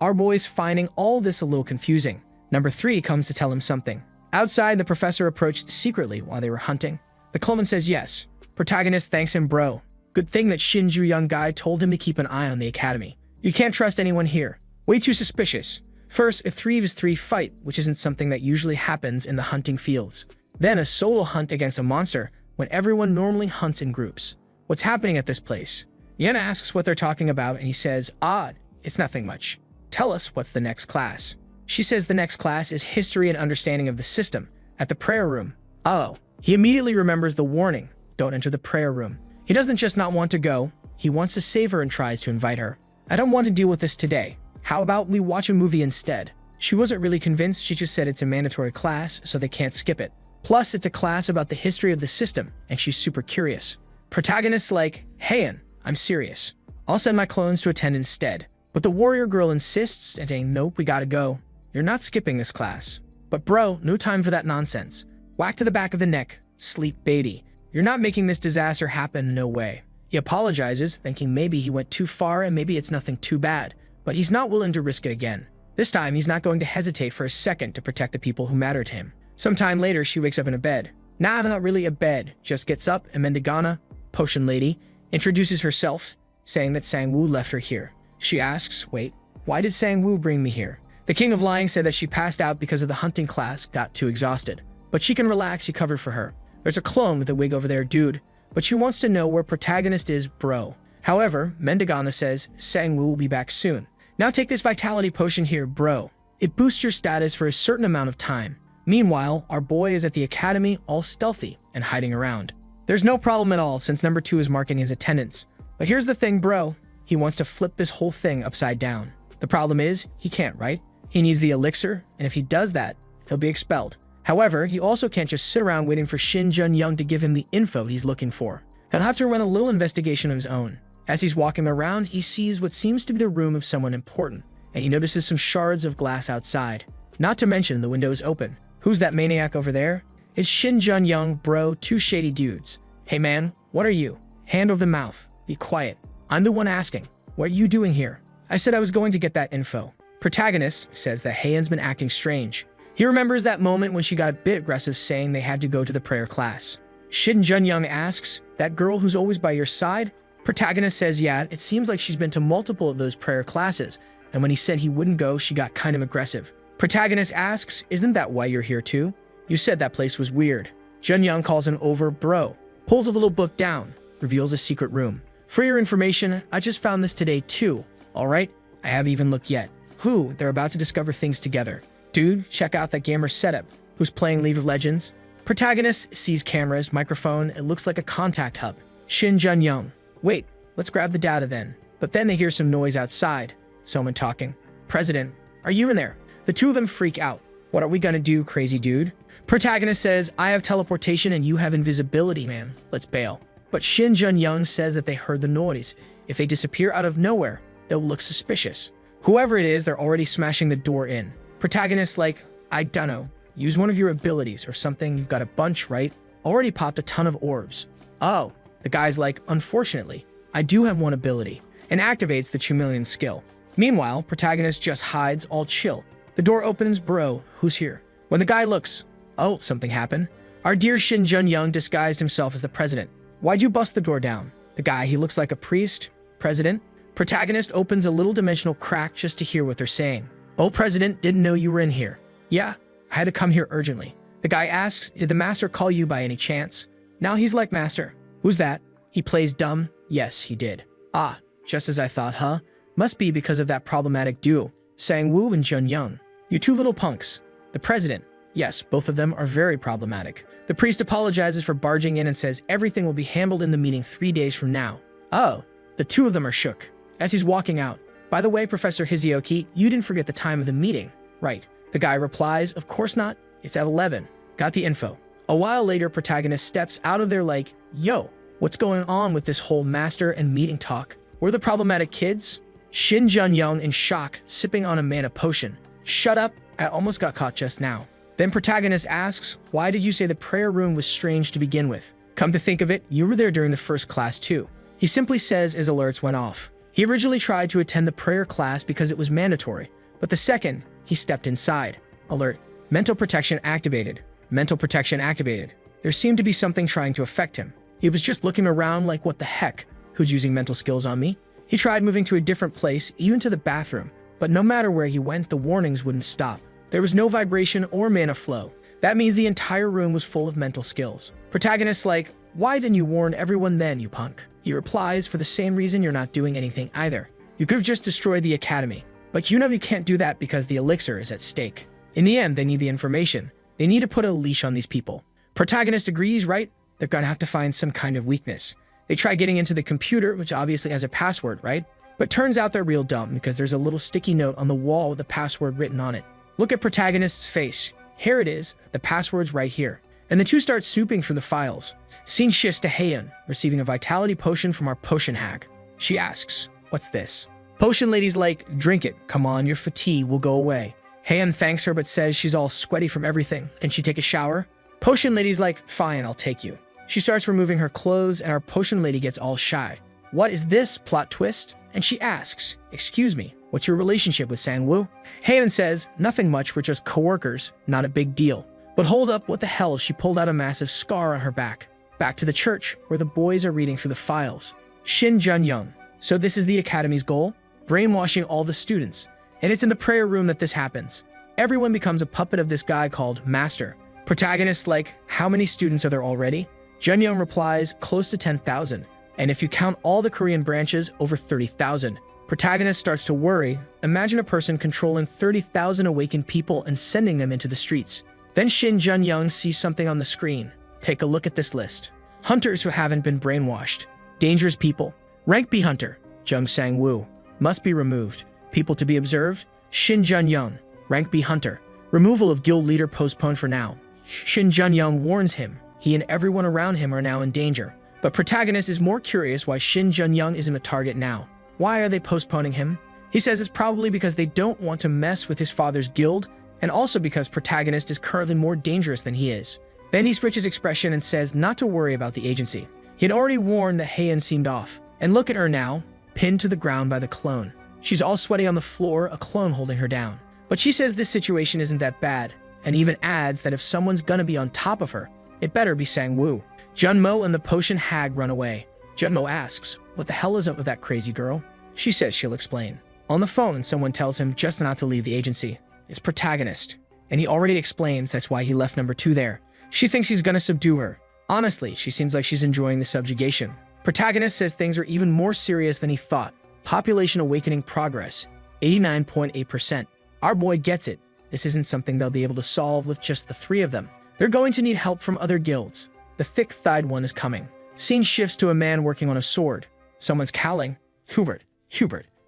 Our boy's finding all this a little confusing. Number 3 comes to tell him something. Outside, the professor approached secretly while they were hunting. The clone says yes. Protagonist thanks him, bro. Good thing that Shinju young guy told him to keep an eye on the academy. You can't trust anyone here. Way too suspicious. First, a 3v3 fight, which isn't something that usually happens in the hunting fields. Then a solo hunt against a monster, when everyone normally hunts in groups. What's happening at this place? Yen asks what they're talking about and he says, odd, it's nothing much. Tell us what's the next class. She says the next class is history and understanding of the system, at the prayer room. Oh, he immediately remembers the warning, don't enter the prayer room. He doesn't just not want to go, he wants to save her and tries to invite her. I don't want to deal with this today. How about we watch a movie instead? She wasn't really convinced, she just said it's a mandatory class, so they can't skip it. Plus, it's a class about the history of the system, and she's super curious. Protagonist's like, Heian, I'm serious. I'll send my clones to attend instead. But the warrior girl insists and saying, nope, we gotta go. You're not skipping this class. But bro, no time for that nonsense. Whack to the back of the neck, sleep baby. You're not making this disaster happen, no way. He apologizes, thinking maybe he went too far and maybe it's nothing too bad. But he's not willing to risk it again. This time, he's not going to hesitate for a second to protect the people who matter to him. Sometime later, she wakes up in a bed. Nah, not really a bed, just gets up and Mendigana, potion lady, introduces herself, saying that Sang-woo left her here. She asks, wait, why did Sang-woo bring me here? The king of lying said that she passed out because of the hunting class, got too exhausted. But she can relax, he covered for her. There's a clone with a wig over there, dude, but she wants to know where protagonist is, bro. However, Mendigana says Sang-woo will be back soon. Now take this vitality potion here, bro. It boosts your status for a certain amount of time. Meanwhile, our boy is at the academy, all stealthy and hiding around. There's no problem at all since number 2 is marking his attendance. But here's the thing, bro. He wants to flip this whole thing upside down. The problem is, he can't, right? He needs the elixir, and if he does that, he'll be expelled. However, he also can't just sit around waiting for Shin Jun-young to give him the info he's looking for. He'll have to run a little investigation of his own. As he's walking around, he sees what seems to be the room of someone important, and he notices some shards of glass outside. Not to mention the window is open. Who's that maniac over there? It's Shin Jun-young, bro, 2 shady dudes. Hey man, what are you? Hand over the mouth. Be quiet. I'm the one asking. What are you doing here? I said I was going to get that info. Protagonist says that Heian's been acting strange. He remembers that moment when she got a bit aggressive saying they had to go to the prayer class. Shin Jun-young asks, that girl who's always by your side? Protagonist says yeah, it seems like she's been to multiple of those prayer classes, and when he said he wouldn't go, she got kind of aggressive. Protagonist asks, isn't that why you're here too? You said that place was weird. Jun-young calls him over, bro. Pulls a little book down, reveals a secret room. For your information, I just found this today too. Alright? I haven't even looked yet. Who? They're about to discover things together. Dude, check out that gamer setup. Who's playing League of Legends? Protagonist sees cameras, microphone, it looks like a contact hub. Shin Jun-young. Wait, let's grab the data then. But then they hear some noise outside. Someone talking. President, are you in there? The two of them freak out. What are we gonna do, crazy dude? Protagonist says, I have teleportation and you have invisibility, man. Let's bail. But Shin Jun-young says that they heard the noise. If they disappear out of nowhere, they'll look suspicious. Whoever it is, they're already smashing the door in. Protagonist's like, I dunno. Use one of your abilities or something. You've got a bunch, right? Already popped a ton of orbs. Oh, the guy's like, unfortunately, I do have one ability, and activates the chameleon skill. Meanwhile, protagonist just hides, all chill. The door opens, bro, who's here? When the guy looks, oh, something happened. Our dear Shin Jun-young disguised himself as the president. Why'd you bust the door down? The guy, he looks like a priest. President? Protagonist opens a little dimensional crack just to hear what they're saying. Oh, president, didn't know you were in here. Yeah, I had to come here urgently. The guy asks, did the master call you by any chance? Now he's like, master. Who's that? He plays dumb. Yes, he did. Ah, just as I thought, huh? Must be because of that problematic duo, Sang-woo and Jun-young. You two little punks. The president. Yes, both of them are very problematic. The priest apologizes for barging in and says everything will be handled in the meeting 3 days from now. Oh, the two of them are shook. As he's walking out, by the way, Professor Hizioki, you didn't forget the time of the meeting, right? The guy replies, of course not. It's at 11. Got the info. A while later, protagonist steps out of there like, yo, what's going on with this whole master and meeting talk? We're the problematic kids? Shin Jun-young in shock, sipping on a mana potion. Shut up, I almost got caught just now. Then protagonist asks, why did you say the prayer room was strange to begin with? Come to think of it, you were there during the first class too. He simply says as alerts went off. He originally tried to attend the prayer class because it was mandatory, but the second, he stepped inside. Alert, mental protection activated. Mental protection activated. There seemed to be something trying to affect him. He was just looking around like, what the heck? Who's using mental skills on me? He tried moving to a different place, even to the bathroom, but no matter where he went, the warnings wouldn't stop. There was no vibration or mana flow. That means the entire room was full of mental skills. Protagonist's like, why didn't you warn everyone then, you punk? He replies, for the same reason you're not doing anything either. You could have just destroyed the academy. But you know you can't do that because the elixir is at stake. In the end, they need the information. They need to put a leash on these people. Protagonist agrees, right? They're gonna have to find some kind of weakness. They try getting into the computer, which obviously has a password, right? But turns out they're real dumb because there's a little sticky note on the wall with the password written on it. Look at protagonist's face. Here it is, the password's right here. And the two start swooping for the files. Scene shifts to Heian, receiving a vitality potion from our potion hag. She asks, what's this? Potion lady's like, drink it. Come on, your fatigue will go away. Heian thanks her but says she's all sweaty from everything. Can she take a shower? Potion lady's like, fine, I'll take you. She starts removing her clothes and our potion lady gets all shy. What is this plot twist? And she asks, excuse me, what's your relationship with Sang-woo? Heian says, nothing much, we're just co-workers, not a big deal. But hold up, what the hell? She pulled out a massive scar on her back. Back to the church, where the boys are reading through the files. Shin Jun-young. So this is the academy's goal? Brainwashing all the students. And it's in the prayer room that this happens. Everyone becomes a puppet of this guy called Master. Protagonist's like, how many students are there already? Jun-young replies, close to 10,000. And if you count all the Korean branches, over 30,000. Protagonist starts to worry. Imagine a person controlling 30,000 awakened people and sending them into the streets. Then Shin Jun-young sees something on the screen. Take a look at this list. Hunters who haven't been brainwashed. Dangerous people. Rank B hunter. Jung Sang-woo. Must be removed. People to be observed. Shin Jun-young. Rank B hunter. Removal of guild leader postponed for now. Shin Jun-young warns him. He and everyone around him are now in danger. But protagonist is more curious why Shin Jun-young isn't a target now. Why are they postponing him? He says it's probably because they don't want to mess with his father's guild, and also because protagonist is currently more dangerous than he is. Then he switches expression and says not to worry about the agency. He had already warned that Heian seemed off. And look at her now, pinned to the ground by the clone. She's all sweaty on the floor, a clone holding her down. But she says this situation isn't that bad, and even adds that if someone's gonna be on top of her, it better be Sang-woo. Junmo and the potion hag run away. Junmo asks, what the hell is up with that crazy girl? She says she'll explain. On the phone, someone tells him just not to leave the agency. It's protagonist, and he already explains that's why he left number 2 there. She thinks he's gonna subdue her. Honestly, she seems like she's enjoying the subjugation. Protagonist says things are even more serious than he thought. Population awakening progress, 89.8%. Our boy gets it. This isn't something they'll be able to solve with just the 3 of them. They're going to need help from other guilds. The thick-thighed one is coming. Scene shifts to a man working on a sword. Someone's calling. Hubert.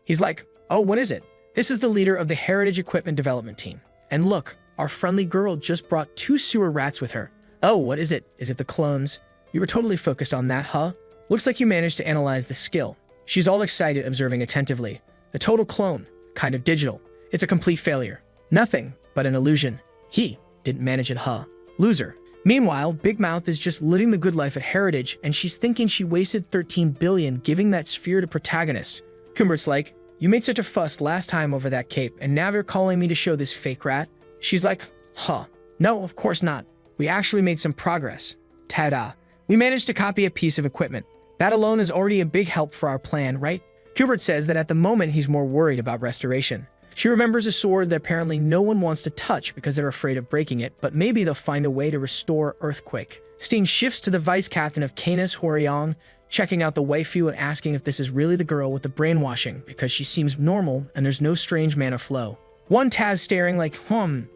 He's like, oh, what is it? This is the leader of the Heritage Equipment Development Team. And look, our friendly girl just brought 2 sewer rats with her. Oh, what is it? Is it the clones? You were totally focused on that, huh? Looks like you managed to analyze the skill. She's all excited, observing attentively. The total clone, kind of digital. It's a complete failure. Nothing but an illusion. He didn't manage it, huh? Loser. Meanwhile, Big Mouth is just living the good life at Heritage, and she's thinking she wasted 13 billion giving that sphere to Protagonist. Kumbert's like, you made such a fuss last time over that cape, and now you're calling me to show this fake rat? She's like, huh. No, of course not. We actually made some progress. Ta-da. We managed to copy a piece of equipment. That alone is already a big help for our plan, right? Kubert says that at the moment he's more worried about restoration. She remembers a sword that apparently no one wants to touch because they're afraid of breaking it, but maybe they'll find a way to restore Earthquake. Steen shifts to the vice captain of Canis Horiong, checking out the waifu and asking if this is really the girl with the brainwashing, because she seems normal and there's no strange mana flow. One Taz staring like,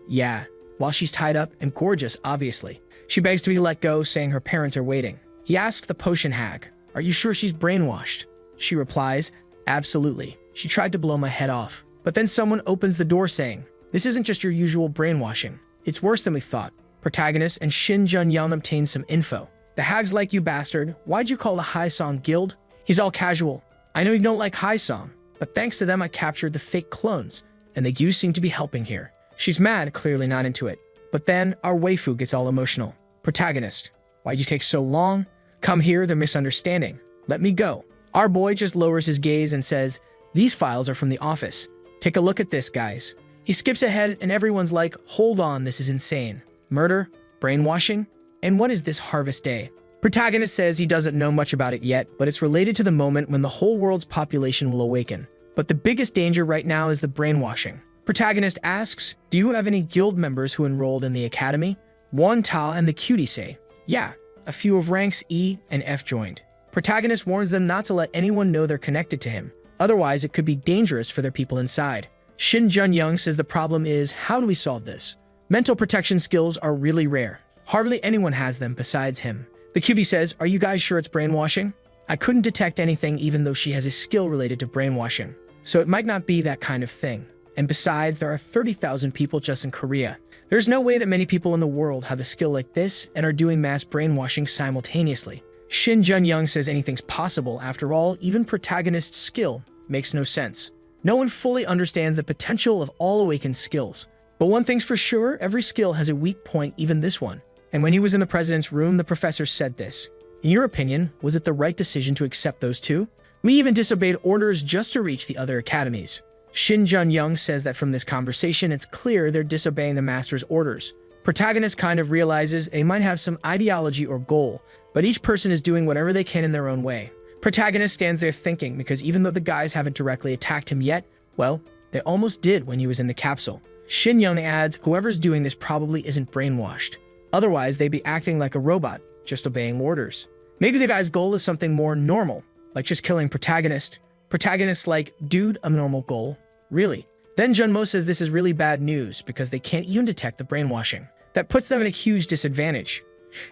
yeah, while she's tied up and gorgeous, obviously. She begs to be let go, saying her parents are waiting. He asks the potion hag, are you sure she's brainwashed? She replies, absolutely. She tried to blow my head off. But then someone opens the door saying, this isn't just your usual brainwashing. It's worse than we thought. Protagonist and Shin Jun-young obtain some info. The hag's like, you bastard, why'd you call the High Song Guild? He's all casual. I know you don't like High Song, but thanks to them I captured the fake clones, and they do seem to be helping here. She's mad, clearly not into it. But then our waifu gets all emotional. Protagonist, why'd you take so long? Come here, they're misunderstanding. Let me go. Our boy just lowers his gaze and says, these files are from the office. Take a look at this, guys. He skips ahead and everyone's like, hold on, this is insane. Murder? Brainwashing? And what is this Harvest Day? Protagonist says he doesn't know much about it yet, but it's related to the moment when the whole world's population will awaken. But the biggest danger right now is the brainwashing. Protagonist asks, do you have any guild members who enrolled in the academy? Wan Ta and the cutie say, yeah, a few of ranks E and F joined. Protagonist warns them not to let anyone know they're connected to him. Otherwise, it could be dangerous for their people inside. Shin Jun-young says the problem is, how do we solve this? Mental protection skills are really rare. Hardly anyone has them besides him. The QB says, are you guys sure it's brainwashing? I couldn't detect anything even though she has a skill related to brainwashing. So it might not be that kind of thing. And besides, there are 30,000 people just in Korea. There's no way that many people in the world have a skill like this and are doing mass brainwashing simultaneously. Shin Jun-young says anything's possible. After all, even Protagonist's skill makes no sense. No one fully understands the potential of all awakened skills. But one thing's for sure, every skill has a weak point, even this one. And when he was in the president's room, the professor said this. In your opinion, was it the right decision to accept those two? We even disobeyed orders just to reach the other academies. Shin Jun-young says that from this conversation, it's clear they're disobeying the master's orders. Protagonist kind of realizes they might have some ideology or goal, but each person is doing whatever they can in their own way. Protagonist stands there thinking, because even though the guys haven't directly attacked him yet, well, they almost did when he was in the capsule. Shin Young adds, whoever's doing this probably isn't brainwashed. Otherwise, they'd be acting like a robot, just obeying orders. Maybe the guy's goal is something more normal, like just killing Protagonist. Protagonist's like, dude, a normal goal? Really? Then Junmo says this is really bad news because they can't even detect the brainwashing. That puts them at a huge disadvantage.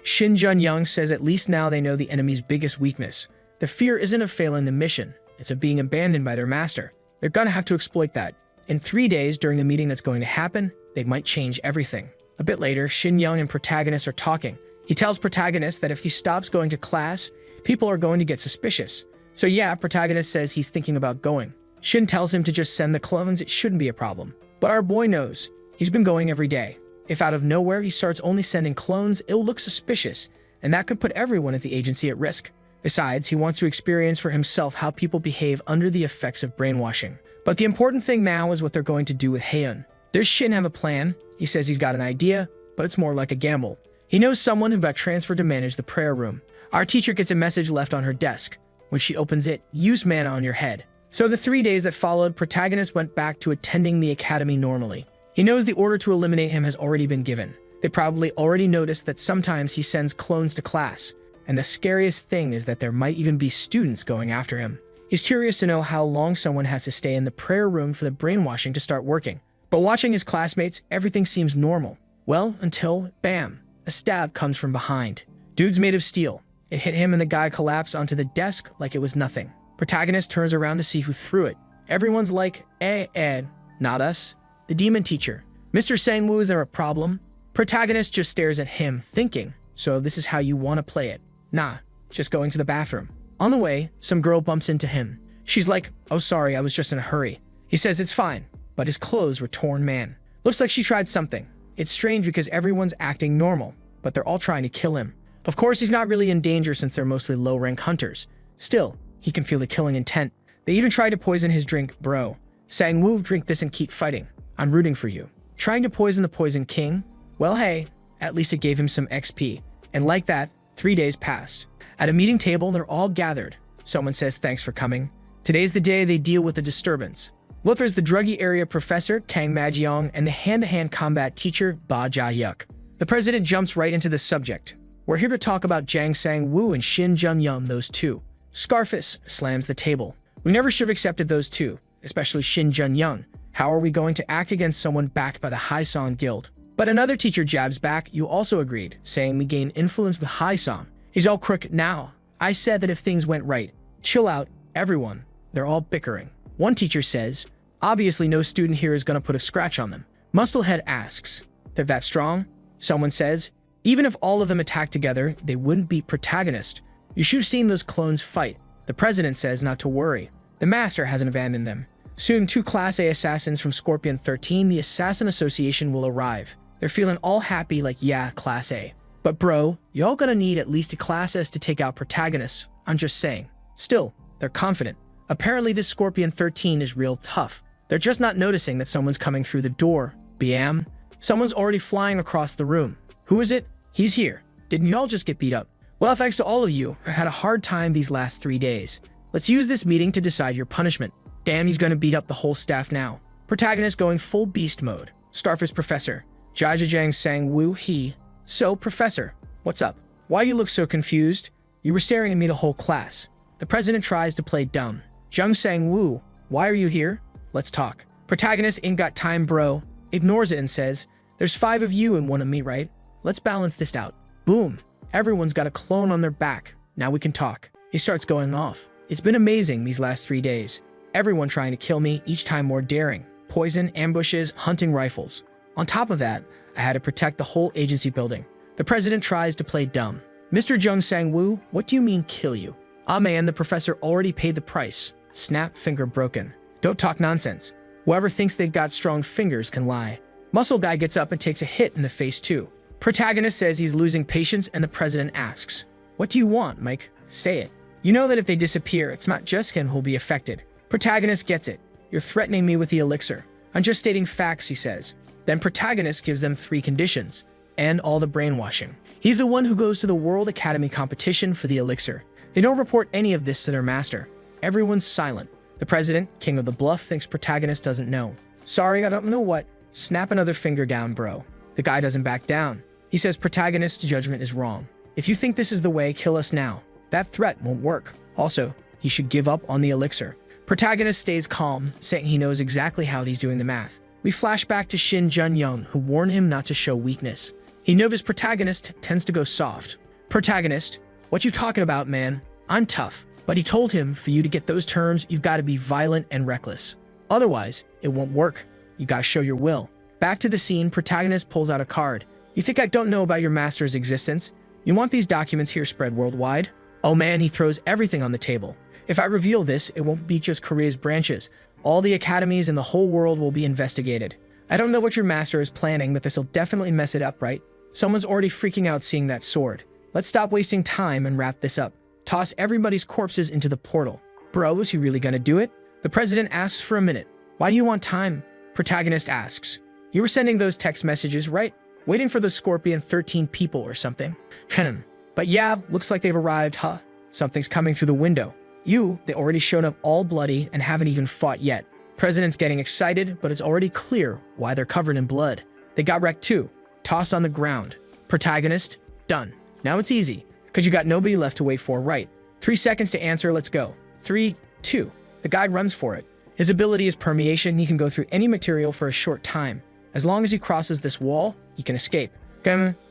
Shin Jun-young says at least now they know the enemy's biggest weakness. The fear isn't of failing the mission, it's of being abandoned by their master. They're gonna have to exploit that. In 3 days, during the meeting that's going to happen, they might change everything. A bit later, Shin Young and Protagonist are talking. He tells Protagonist that if he stops going to class, people are going to get suspicious. So yeah, Protagonist says he's thinking about going. Shin tells him to just send the clones, it shouldn't be a problem. But our boy knows. He's been going every day. If out of nowhere he starts only sending clones, it'll look suspicious, and that could put everyone at the agency at risk. Besides, he wants to experience for himself how people behave under the effects of brainwashing. But the important thing now is what they're going to do with Haeun. Does Shin have a plan? He says he's got an idea, but it's more like a gamble. He knows someone who got transferred to manage the prayer room. Our teacher gets a message left on her desk. When she opens it, use mana on your head. So the 3 days that followed, Protagonist went back to attending the academy normally. He knows the order to eliminate him has already been given. They probably already noticed that sometimes he sends clones to class. And the scariest thing is that there might even be students going after him. He's curious to know how long someone has to stay in the prayer room for the brainwashing to start working. But watching his classmates, everything seems normal. Well, until, bam, a stab comes from behind. Dude's made of steel. It hit him and the guy collapsed onto the desk like it was nothing. Protagonist turns around to see who threw it. Everyone's like, not us. The demon teacher. Mr. Sangwoo, is there a problem? Protagonist just stares at him, thinking, so this is how you want to play it. Nah, just going to the bathroom. On the way, some girl bumps into him. She's like, oh sorry, I was just in a hurry. He says it's fine, but his clothes were torn, man. Looks like she tried something. It's strange because everyone's acting normal, but they're all trying to kill him. Of course, he's not really in danger since they're mostly low-rank hunters. Still, he can feel the killing intent. They even tried to poison his drink, bro. Saying, "Woo, drink this and keep fighting. I'm rooting for you." Trying to poison the Poison King? Well, hey, at least it gave him some XP. And like that, 3 days passed. At a meeting table, they're all gathered. Someone says, "Thanks for coming." Today's the day they deal with the disturbance. Luther's the druggy area professor, Kang Majiong, and the hand-to-hand combat teacher, Ba Jia-yuk. The president jumps right into the subject. "We're here to talk about Jang Sang-woo and Shin Jun-yum, those two." Scarface slams the table. "We never should have accepted those two, especially Shin Jun-yum. How are we going to act against someone backed by the Haisong Guild?" But another teacher jabs back, "You also agreed, saying we gain influence with Haisong. He's all crooked now. I said that if things went right. Chill out, everyone." They're all bickering. One teacher says, "Obviously no student here is going to put a scratch on them." Musclehead asks, "They're that strong?" Someone says, "Even if all of them attack together, they wouldn't beat protagonist. You should have seen those clones fight." The president says not to worry. The master hasn't abandoned them. Soon, 2 Class A assassins from Scorpion 13, the Assassin Association, will arrive. They're feeling all happy like, "Yeah, Class A. But bro, y'all gonna need at least a Class S to take out protagonists. I'm just saying." Still, they're confident. Apparently this Scorpion 13 is real tough. They're just not noticing that someone's coming through the door. Bam. Someone's already flying across the room. Who is it? He's here. Didn't y'all just get beat up? Well, thanks to all of you. I had a hard time these last 3 days. Let's use this meeting to decide your punishment. Damn, he's gonna beat up the whole staff now. Protagonist going full beast mode. Starfish Professor. Jajajang Sang-woo he. "So, Professor, what's up? Why you look so confused? You were staring at me the whole class." The president tries to play dumb. Jung Sang-woo, "Why are you here? Let's talk." Protagonist ain't got time, bro. Ignores it and says, "There's 5 of you and 1 of me, right? Let's balance this out." Boom. Everyone's got a clone on their back. Now we can talk. He starts going off. "It's been amazing these last 3 days. Everyone trying to kill me, each time more daring. Poison, ambushes, hunting rifles. On top of that, I had to protect the whole agency building." The president tries to play dumb. "Mr. Jung Sang-woo, what do you mean kill you?" "Ah man, the professor already paid the price." Snap, finger broken. "Don't talk nonsense. Whoever thinks they've got strong fingers can lie." Muscle guy gets up and takes a hit in the face too. Protagonist says he's losing patience and the president asks, "What do you want, Mike? Say it. You know that if they disappear, it's not just him who'll be affected." Protagonist gets it. "You're threatening me with the elixir." "I'm just stating facts," he says. Then protagonist gives them 3 conditions. And all the brainwashing. He's the one who goes to the World Academy competition for the elixir. They don't report any of this to their master. Everyone's silent. The president, king of the bluff, thinks protagonist doesn't know. "Sorry, I don't know what." Snap another finger down, bro. The guy doesn't back down. He says protagonist's judgment is wrong. "If you think this is the way, kill us now. That threat won't work. Also, he should give up on the elixir." Protagonist stays calm, saying he knows exactly how he's doing the math. We flash back to Shin Jun-young, who warned him not to show weakness. He noticed protagonist tends to go soft. "Protagonist, what you talking about, man? I'm tough." But he told him, for you to get those terms, you've got to be violent and reckless. Otherwise, it won't work. You gotta show your will. Back to the scene, protagonist pulls out a card. "You think I don't know about your master's existence? You want these documents here spread worldwide?" Oh man, he throws everything on the table. "If I reveal this, it won't be just Korea's branches. All the academies in the whole world will be investigated. I don't know what your master is planning, but this'll definitely mess it up, right? Someone's already freaking out seeing that sword. Let's stop wasting time and wrap this up. Toss everybody's corpses into the portal." "Bro, is he really gonna do it?" The president asks for a minute. "Why do you want time?" Protagonist asks. "You were sending those text messages, right? Waiting for the Scorpion 13 people or something." "But yeah, looks like they've arrived, huh? Something's coming through the window." They already shown up all bloody and haven't even fought yet." President's getting excited, but it's already clear why they're covered in blood. "They got wrecked too. Tossed on the ground." Protagonist, done. Now it's easy, because you got nobody left to wait for, right? 3 seconds to answer, let's go. 3, 2. The guy runs for it. His ability is permeation. He can go through any material for a short time. As long as he crosses this wall, he can escape.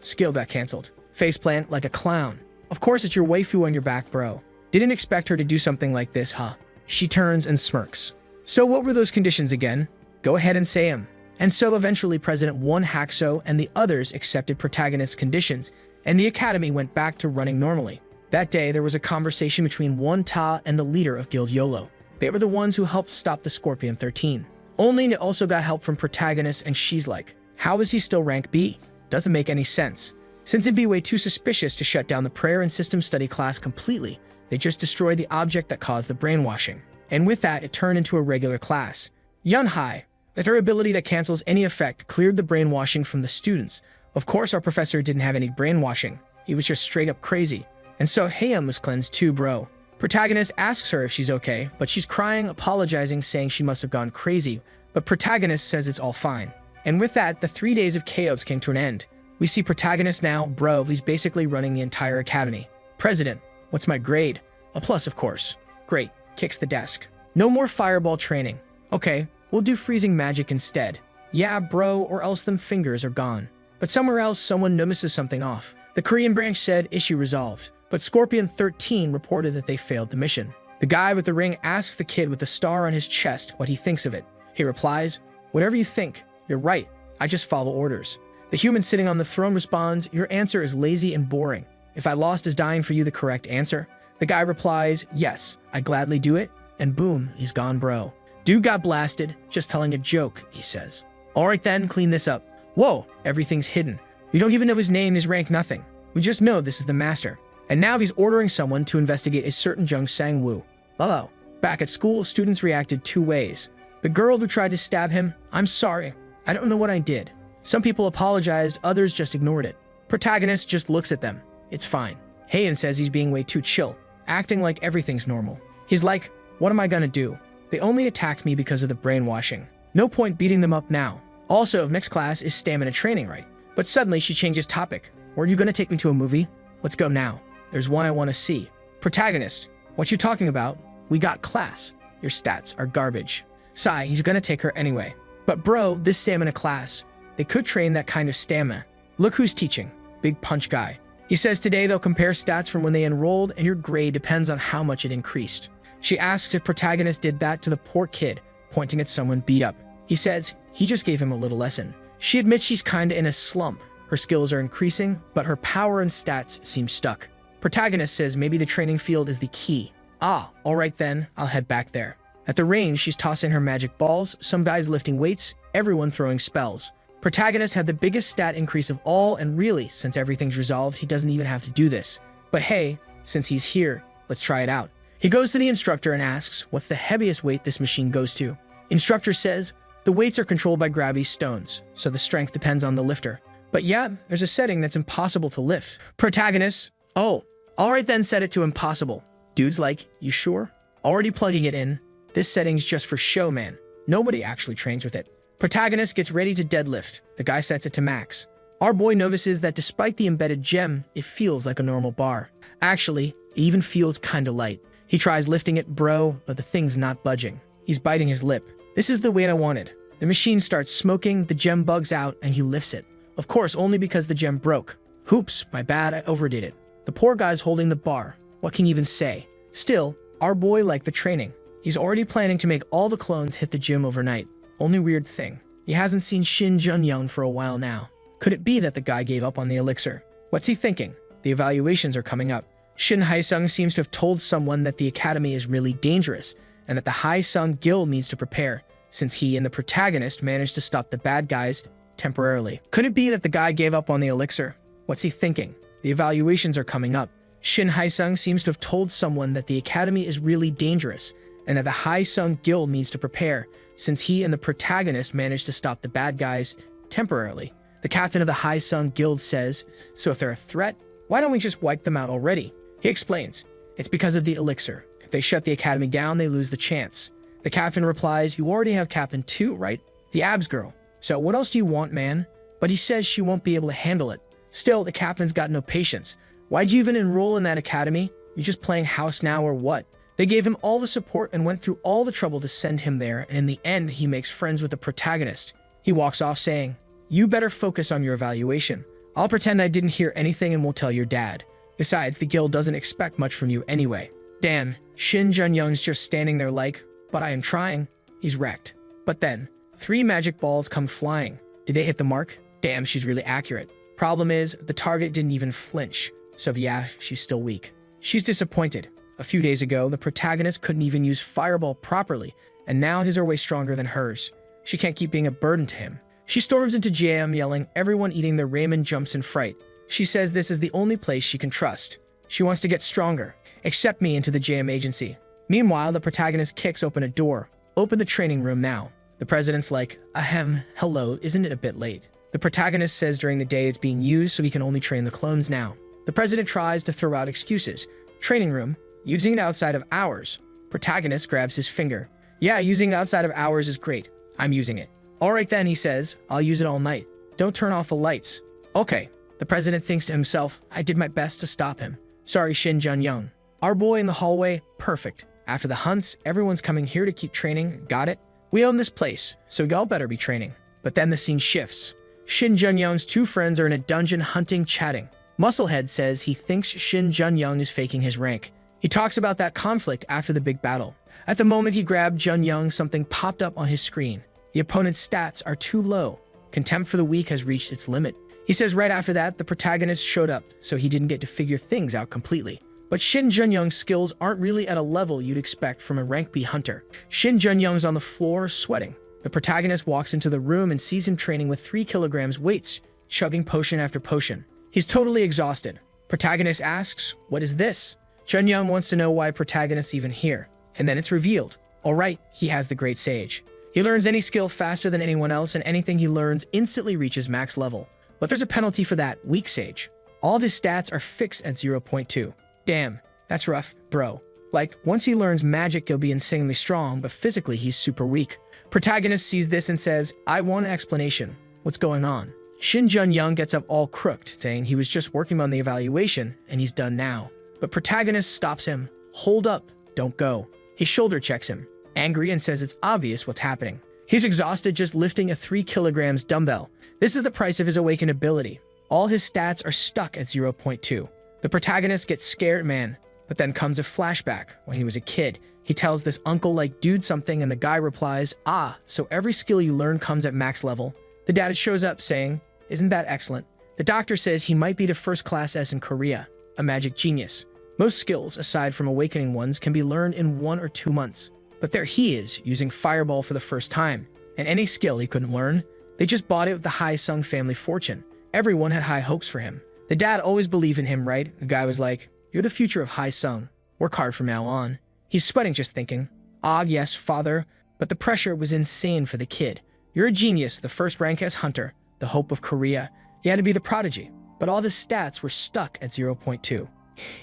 Skill got cancelled. Faceplant like a clown. "Of course it's your waifu on your back, bro. Didn't expect her to do something like this, huh?" She turns and smirks. "So what were those conditions again? Go ahead and say them." And so eventually President 1 Haxo and the others accepted protagonist's conditions, and the academy went back to running normally. That day, there was a conversation between Won Ta and the leader of Guild Yahello. They were the ones who helped stop the Scorpion 13. Only they also got help from protagonist, and she's like, "How is he still rank B? Doesn't make any sense." Since it'd be way too suspicious to shut down the prayer and system study class completely, they just destroyed the object that caused the brainwashing. And with that, it turned into a regular class. Yunhai, with her ability that cancels any effect, cleared the brainwashing from the students. Of course, our professor didn't have any brainwashing. He was just straight up crazy. And so Heian was cleansed too, bro. Protagonist asks her if she's okay, but she's crying, apologizing, saying she must have gone crazy. But protagonist says it's all fine. And with that, the 3 days of chaos came to an end. We see protagonist now, bro, he's basically running the entire academy. President, what's my grade? A plus, of course. Great, kicks the desk. No more fireball training. Okay, we'll do freezing magic instead. Yeah, bro, or else them fingers are gone. But somewhere else, someone notices something off. The Korean branch said, issue resolved. But Scorpion 13 reported that they failed the mission. The guy with the ring asks the kid with the star on his chest what he thinks of it. He replies, whatever you think, you're right. I just follow orders. The human sitting on the throne responds, your answer is lazy and boring. If I lost is dying for you the correct answer? The guy replies, yes, I gladly do it. And boom, he's gone, bro. Dude got blasted, just telling a joke, he says. All right then, clean this up. Whoa, everything's hidden. We don't even know his name, his rank, nothing. We just know this is the master. And now he's ordering someone to investigate a certain Jung Sang-woo. Hello. Back at school, students reacted 2 ways. The girl who tried to stab him, I'm sorry. I don't know what I did. Some people apologized, others just ignored it. Protagonist just looks at them. It's fine. Heian says he's being way too chill, acting like everything's normal. He's like, what am I gonna do? They only attacked me because of the brainwashing. No point beating them up now. Also, next class is stamina training, right? But suddenly she changes topic. Were you gonna take me to a movie? Let's go now. There's one I want to see. Protagonist, what you talking about? We got class. Your stats are garbage. Sigh, he's gonna take her anyway. But bro, this stamina class, they could train that kind of stamina. Look who's teaching. Big punch guy. He says today they'll compare stats from when they enrolled and your grade depends on how much it increased. She asks if protagonist did that to the poor kid, pointing at someone beat up. He says he just gave him a little lesson. She admits she's kinda in a slump. Her skills are increasing, but her power and stats seem stuck. Protagonist says maybe the training field is the key. Ah, alright then, I'll head back there. At the range, she's tossing her magic balls, some guys lifting weights, everyone throwing spells. Protagonist had the biggest stat increase of all, and really, since everything's resolved, he doesn't even have to do this. But hey, since he's here, let's try it out. He goes to the instructor and asks what's the heaviest weight this machine goes to. Instructor says the weights are controlled by gravity stones, so the strength depends on the lifter. But yeah, there's a setting that's impossible to lift. Protagonist, oh, alright then, set it to impossible. Dude's like, you sure? Already plugging it in. This setting's just for show, man. Nobody actually trains with it. Protagonist gets ready to deadlift. The guy sets it to max. Our boy notices that despite the embedded gem, it feels like a normal bar. Actually, it even feels kinda light. He tries lifting it, bro, but the thing's not budging. He's biting his lip. This is the weight I wanted. The machine starts smoking, the gem bugs out, and he lifts it. Of course, only because the gem broke. Hoops, my bad, I overdid it. The poor guy's holding the bar. What can you even say? Still, our boy liked the training. He's already planning to make all the clones hit the gym overnight. Only weird thing, he hasn't seen Shin Jun-young for a while now. Could it be that the guy gave up on the elixir? What's he thinking? The evaluations are coming up. Shin Haesung seems to have told someone that the academy is really dangerous, and that the Haesung Guild needs to prepare, since he and the protagonist managed to stop the bad guys temporarily. Could it be that the guy gave up on the elixir? What's he thinking? The evaluations are coming up. Shin Haesung seems to have told someone that the academy is really dangerous, and that the Haesung Guild needs to prepare, since he and the protagonist managed to stop the bad guys temporarily. The captain of the Haesung Guild says, so if they're a threat, why don't we just wipe them out already? He explains, it's because of the elixir. If they shut the academy down, they lose the chance. The captain replies, you already have Captain 2, right? The abs girl. So what else do you want, man? But he says she won't be able to handle it. Still, the captain's got no patience. Why'd you even enroll in that academy? You're just playing house now or what? They gave him all the support and went through all the trouble to send him there, and in the end, he makes friends with the protagonist. He walks off saying, you better focus on your evaluation. I'll pretend I didn't hear anything and won't tell your dad. Besides, the guild doesn't expect much from you anyway. Damn, Shin Jun-young's just standing there like, but I am trying. He's wrecked. But then, 3 magic balls come flying. Did they hit the mark? Damn, she's really accurate. Problem is, the target didn't even flinch. So yeah, she's still weak. She's disappointed. A few days ago, the protagonist couldn't even use Fireball properly, and now his are way stronger than hers. She can't keep being a burden to him. She storms into JM yelling, everyone eating their ramen jumps in fright. She says this is the only place she can trust. She wants to get stronger. Accept me into the JM agency. Meanwhile, the protagonist kicks open a door. Open the training room now. The president's like, ahem, hello, isn't it a bit late? The protagonist says during the day it's being used so he can only train the clones now. The president tries to throw out excuses. Training room, using it outside of hours. Protagonist grabs his finger. Yeah, using it outside of hours is great. I'm using it. All right then, he says, I'll use it all night. Don't turn off the lights. Okay. The president thinks to himself, I did my best to stop him. Sorry, Shin Jun-young. Our boy in the hallway, perfect. After the hunts, everyone's coming here to keep training, got it? We own this place, so y'all better be training. But then the scene shifts. Shin Jun-young's two friends are in a dungeon hunting, chatting. Musclehead says he thinks Shin Jun-young is faking his rank. He talks about that conflict after the big battle. At the moment he grabbed Jun-young, something popped up on his screen. The opponent's stats are too low. Contempt for the weak has reached its limit. He says right after that, the protagonist showed up, so he didn't get to figure things out completely. But Shin Jun-young's skills aren't really at a level you'd expect from a rank B hunter. Shin Jun-young's on the floor, sweating. The protagonist walks into the room and sees him training with 3 kilograms weights, chugging potion after potion. He's totally exhausted. Protagonist asks, what is this? Jun-young wants to know why protagonist's even here. And then it's revealed. Alright, he has the Great Sage. He learns any skill faster than anyone else, and anything he learns instantly reaches max level. But there's a penalty for that, weak sage. All of his stats are fixed at 0.2. Damn, that's rough, bro. Like, once he learns magic, he'll be insanely strong, but physically he's super weak. Protagonist sees this and says, I want an explanation. What's going on? Shin Jun-young gets up all crooked, saying he was just working on the evaluation, and he's done now. But protagonist stops him. Hold up, don't go. He shoulder checks him, angry, and says it's obvious what's happening. He's exhausted just lifting a 3 kilograms dumbbell. This is the price of his awakened ability. All his stats are stuck at 0.2. The protagonist gets scared, man, but then comes a flashback. When he was a kid, he tells this uncle-like dude something, and the guy replies, ah, so every skill you learn comes at max level. The dad shows up saying, isn't that excellent? The doctor says he might be the first class S in Korea, a magic genius. Most skills, aside from awakening ones, can be learned in 1 or 2 months. But there he is, using Fireball for the first time. And any skill he couldn't learn, they just bought it with the Hai-sung family fortune. Everyone had high hopes for him. The dad always believed in him, right? The guy was like, you're the future of Hai-sung. Work hard from now on. He's sweating just thinking, ah yes, father. But the pressure was insane for the kid. You're a genius, the first rank as hunter, the hope of Korea. He had to be the prodigy. But all his stats were stuck at 0.2.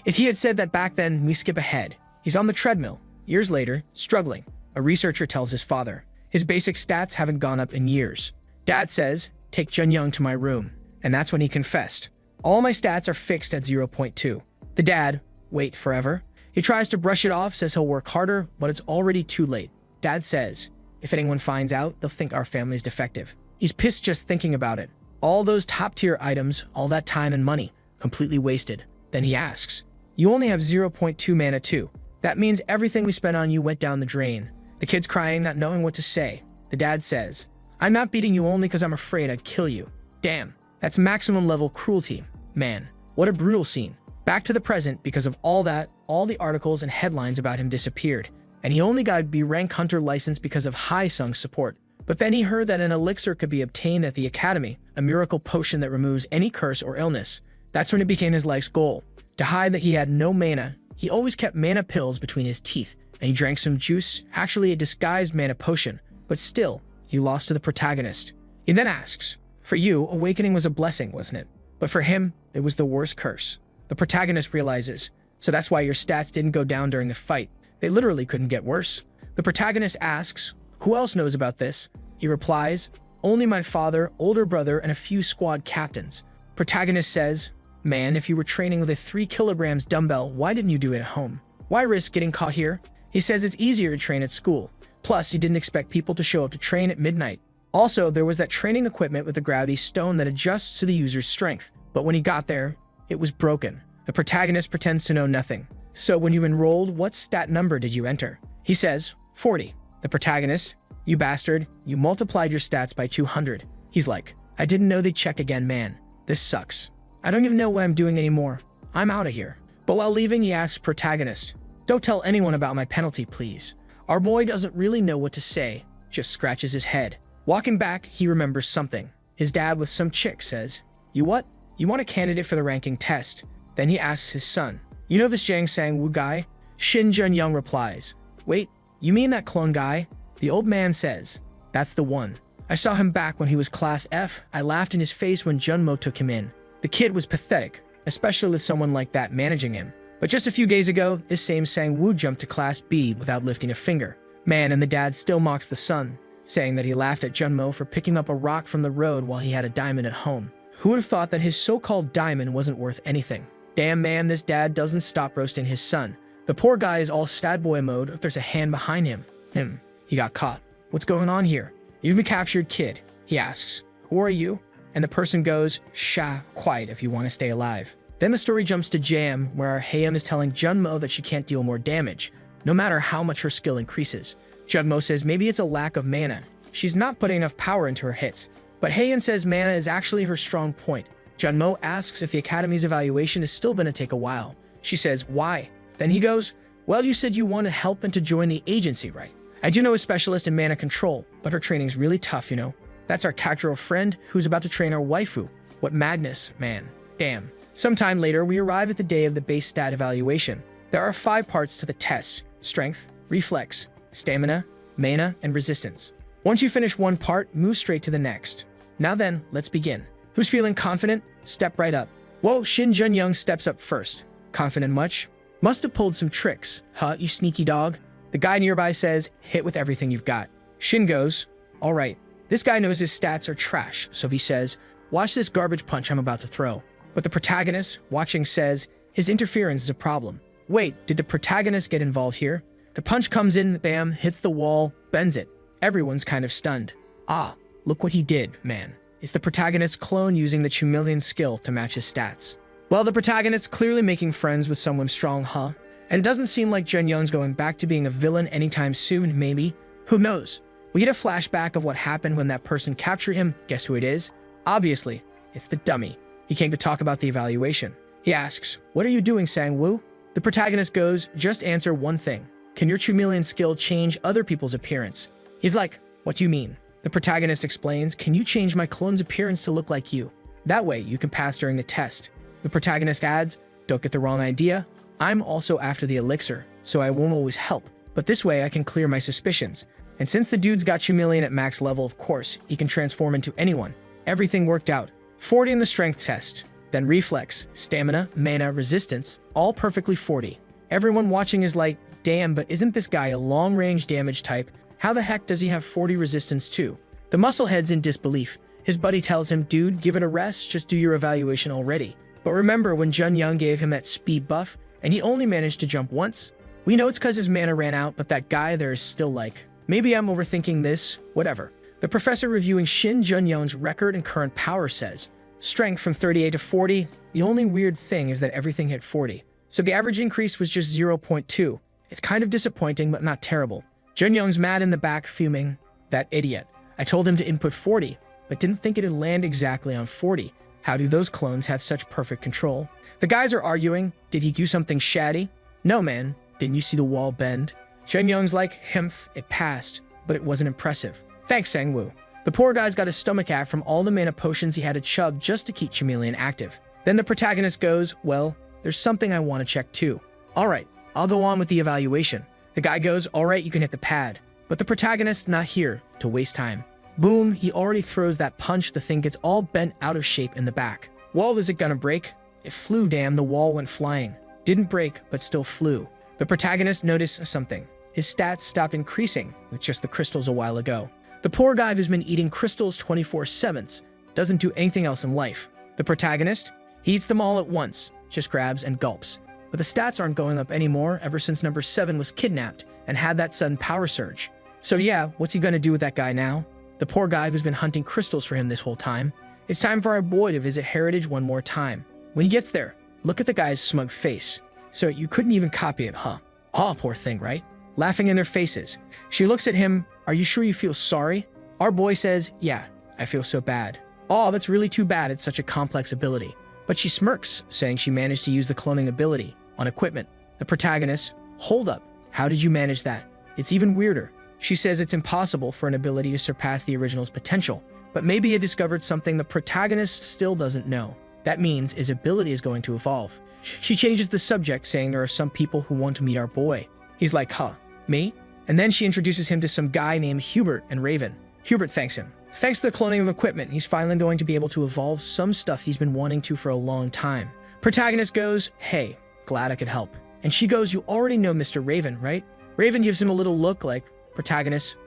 If he had said that back then, we skip ahead. He's on the treadmill. Years later, struggling. A researcher tells his father. His basic stats haven't gone up in years. Dad says, take Jun-young to my room. And that's when he confessed. All my stats are fixed at 0.2. The dad, wait, forever? He tries to brush it off, says he'll work harder, but it's already too late. Dad says, if anyone finds out, they'll think our family's defective. He's pissed just thinking about it. All those top-tier items, all that time and money, completely wasted. Then he asks, you only have 0.2 mana too. That means everything we spent on you went down the drain. The kid's crying, not knowing what to say. The dad says, I'm not beating you only because I'm afraid I'd kill you. Damn, that's maximum level cruelty. Man, what a brutal scene. Back to the present, because of all that, all the articles and headlines about him disappeared. And he only got a B-rank hunter license because of Hai-sung's support. But then he heard that an elixir could be obtained at the academy, a miracle potion that removes any curse or illness. That's when it became his life's goal. To hide that he had no mana, he always kept mana pills between his teeth, and he drank some juice, actually a disguised mana potion, but still, he lost to the protagonist. He then asks, for you, awakening was a blessing, wasn't it? But for him, it was the worst curse. The protagonist realizes, so that's why your stats didn't go down during the fight. They literally couldn't get worse. The protagonist asks, who else knows about this? He replies, only my father, older brother, and a few squad captains. Protagonist says, man, if you were training with a 3 kilograms dumbbell, why didn't you do it at home? Why risk getting caught here? He says it's easier to train at school. Plus, he didn't expect people to show up to train at midnight. Also, there was that training equipment with the gravity stone that adjusts to the user's strength. But when he got there, it was broken. The protagonist pretends to know nothing. So when you enrolled, what stat number did you enter? He says, 40. The protagonist, you bastard, you multiplied your stats by 200. He's like, I didn't know they'd check again, man. This sucks. I don't even know what I'm doing anymore. I'm out of here. But while leaving, he asks protagonist, don't tell anyone about my penalty, please. Our boy doesn't really know what to say, just scratches his head. Walking back, he remembers something. His dad with some chick says, you what? You want a candidate for the ranking test. Then he asks his son, you know this Jang Sang-woo guy? Shin Jun-young replies, wait, you mean that clone guy? The old man says, that's the one. I saw him back when he was class F. I laughed in his face when Junmo took him in. The kid was pathetic, especially with someone like that managing him. But just a few days ago, this same Sang-woo jumped to class B without lifting a finger. Man, and the dad still mocks the son, saying that he laughed at Junmo for picking up a rock from the road while he had a diamond at home. Who would have thought that his so-called diamond wasn't worth anything? Damn man, this dad doesn't stop roasting his son. The poor guy is all sad boy mode if there's a hand behind him. He got caught. What's going on here? You've been captured, kid. He asks, who are you? And the person goes, sha, quiet if you want to stay alive. Then the story jumps to Jam, where our Haeum is telling Junmo that she can't deal more damage, no matter how much her skill increases. Junmo says maybe it's a lack of mana. She's not putting enough power into her hits. But Haeun says mana is actually her strong point. Junmo asks if the Academy's evaluation is still going to take a while. She says, why? Then he goes, well, you said you wanted help and to join the agency, right? I do know a specialist in mana control, but her training's really tough, you know? That's our cat girl friend who's about to train our waifu. What madness, man. Damn. Sometime later, we arrive at the day of the base stat evaluation. There are 5 parts to the test: strength, reflex, stamina, mana, and resistance. Once you finish one part, move straight to the next. Now then, let's begin. Who's feeling confident? Step right up. Whoa, Shin Jun-young steps up first. Confident much? Must have pulled some tricks, huh, you sneaky dog? The guy nearby says, hit with everything you've got. Shin goes, all right. This guy knows his stats are trash, so he says, watch this garbage punch I'm about to throw. But the protagonist, watching, says, his interference is a problem. Wait, did the protagonist get involved here? The punch comes in, bam, hits the wall, bends it. Everyone's kind of stunned. Ah, look what he did, man. It's the protagonist's clone using the chameleon skill to match his stats. Well, the protagonist's clearly making friends with someone strong, huh? And it doesn't seem like Jun-young's going back to being a villain anytime soon, maybe. Who knows? We get a flashback of what happened when that person captured him. Guess who it is? Obviously, it's the dummy. He came to talk about the evaluation. He asks, what are you doing, Sang-woo? The protagonist goes, just answer one thing. Can your chameleon skill change other people's appearance? He's like, what do you mean? The protagonist explains, can you change my clone's appearance to look like you? That way you can pass during the test. The protagonist adds, don't get the wrong idea. I'm also after the elixir, so I won't always help. But this way I can clear my suspicions. And since the dude's got chameleon at max level, of course, he can transform into anyone. Everything worked out. 40 in the strength test. Then reflex, stamina, mana, resistance, all perfectly 40. Everyone watching is like, damn, but isn't this guy a long-range damage type? How the heck does he have 40 resistance too? The musclehead's in disbelief. His buddy tells him, dude, give it a rest, just do your evaluation already. But remember when Jun-young gave him that speed buff, and he only managed to jump once? We know it's because his mana ran out, but that guy there is still like, maybe I'm overthinking this, whatever. The professor reviewing Shin Jun-young's record and current power says, strength from 38 to 40, the only weird thing is that everything hit 40. So the average increase was just 0.2. It's kind of disappointing, but not terrible. Jun-young's mad in the back, fuming, that idiot. I told him to input 40, but didn't think it'd land exactly on 40. How do those clones have such perfect control? The guys are arguing, did he do something shady? No, man, didn't you see the wall bend? Jun-young's like, himph, it passed, but it wasn't impressive. Thanks, Sang-woo. The poor guy's got a stomachache from all the mana potions he had to chug just to keep chameleon active. Then the protagonist goes, well, there's something I want to check too. All right, I'll go on with the evaluation. The guy goes, all right, you can hit the pad. But the protagonist's not here to waste time. Boom, he already throws that punch, the thing gets all bent out of shape in the back. Wall, is it gonna break? It flew, damn, the wall went flying. Didn't break, but still flew. The protagonist noticed something. His stats stopped increasing with just the crystals a while ago. The poor guy who's been eating crystals 24/7 doesn't do anything else in life. The protagonist, he eats them all at once, just grabs and gulps. But the stats aren't going up anymore ever since number 7 was kidnapped and had that sudden power surge. So yeah, what's he gonna do with that guy now? The poor guy who's been hunting crystals for him this whole time. It's time for our boy to visit Heritage one more time. When he gets there, look at the guy's smug face. So you couldn't even copy it, huh? Aw, poor thing, right? Laughing in their faces. She looks at him, are you sure you feel sorry? Our boy says, yeah, I feel so bad. Aw, that's really too bad, it's such a complex ability. But she smirks, saying she managed to use the cloning ability on equipment. The protagonist, hold up, how did you manage that? It's even weirder. She says it's impossible for an ability to surpass the original's potential, but maybe it discovered something the protagonist still doesn't know. That means his ability is going to evolve. She changes the subject, saying there are some people who want to meet our boy. He's like, huh, me? And then she introduces him to some guy named Hubert and Raven. Hubert thanks him. Thanks to the cloning of equipment, he's finally going to be able to evolve some stuff he's been wanting to for a long time. Protagonist goes, hey, glad I could help. And she goes, you already know Mr. Raven, right? Raven gives him a little look like, protagonist,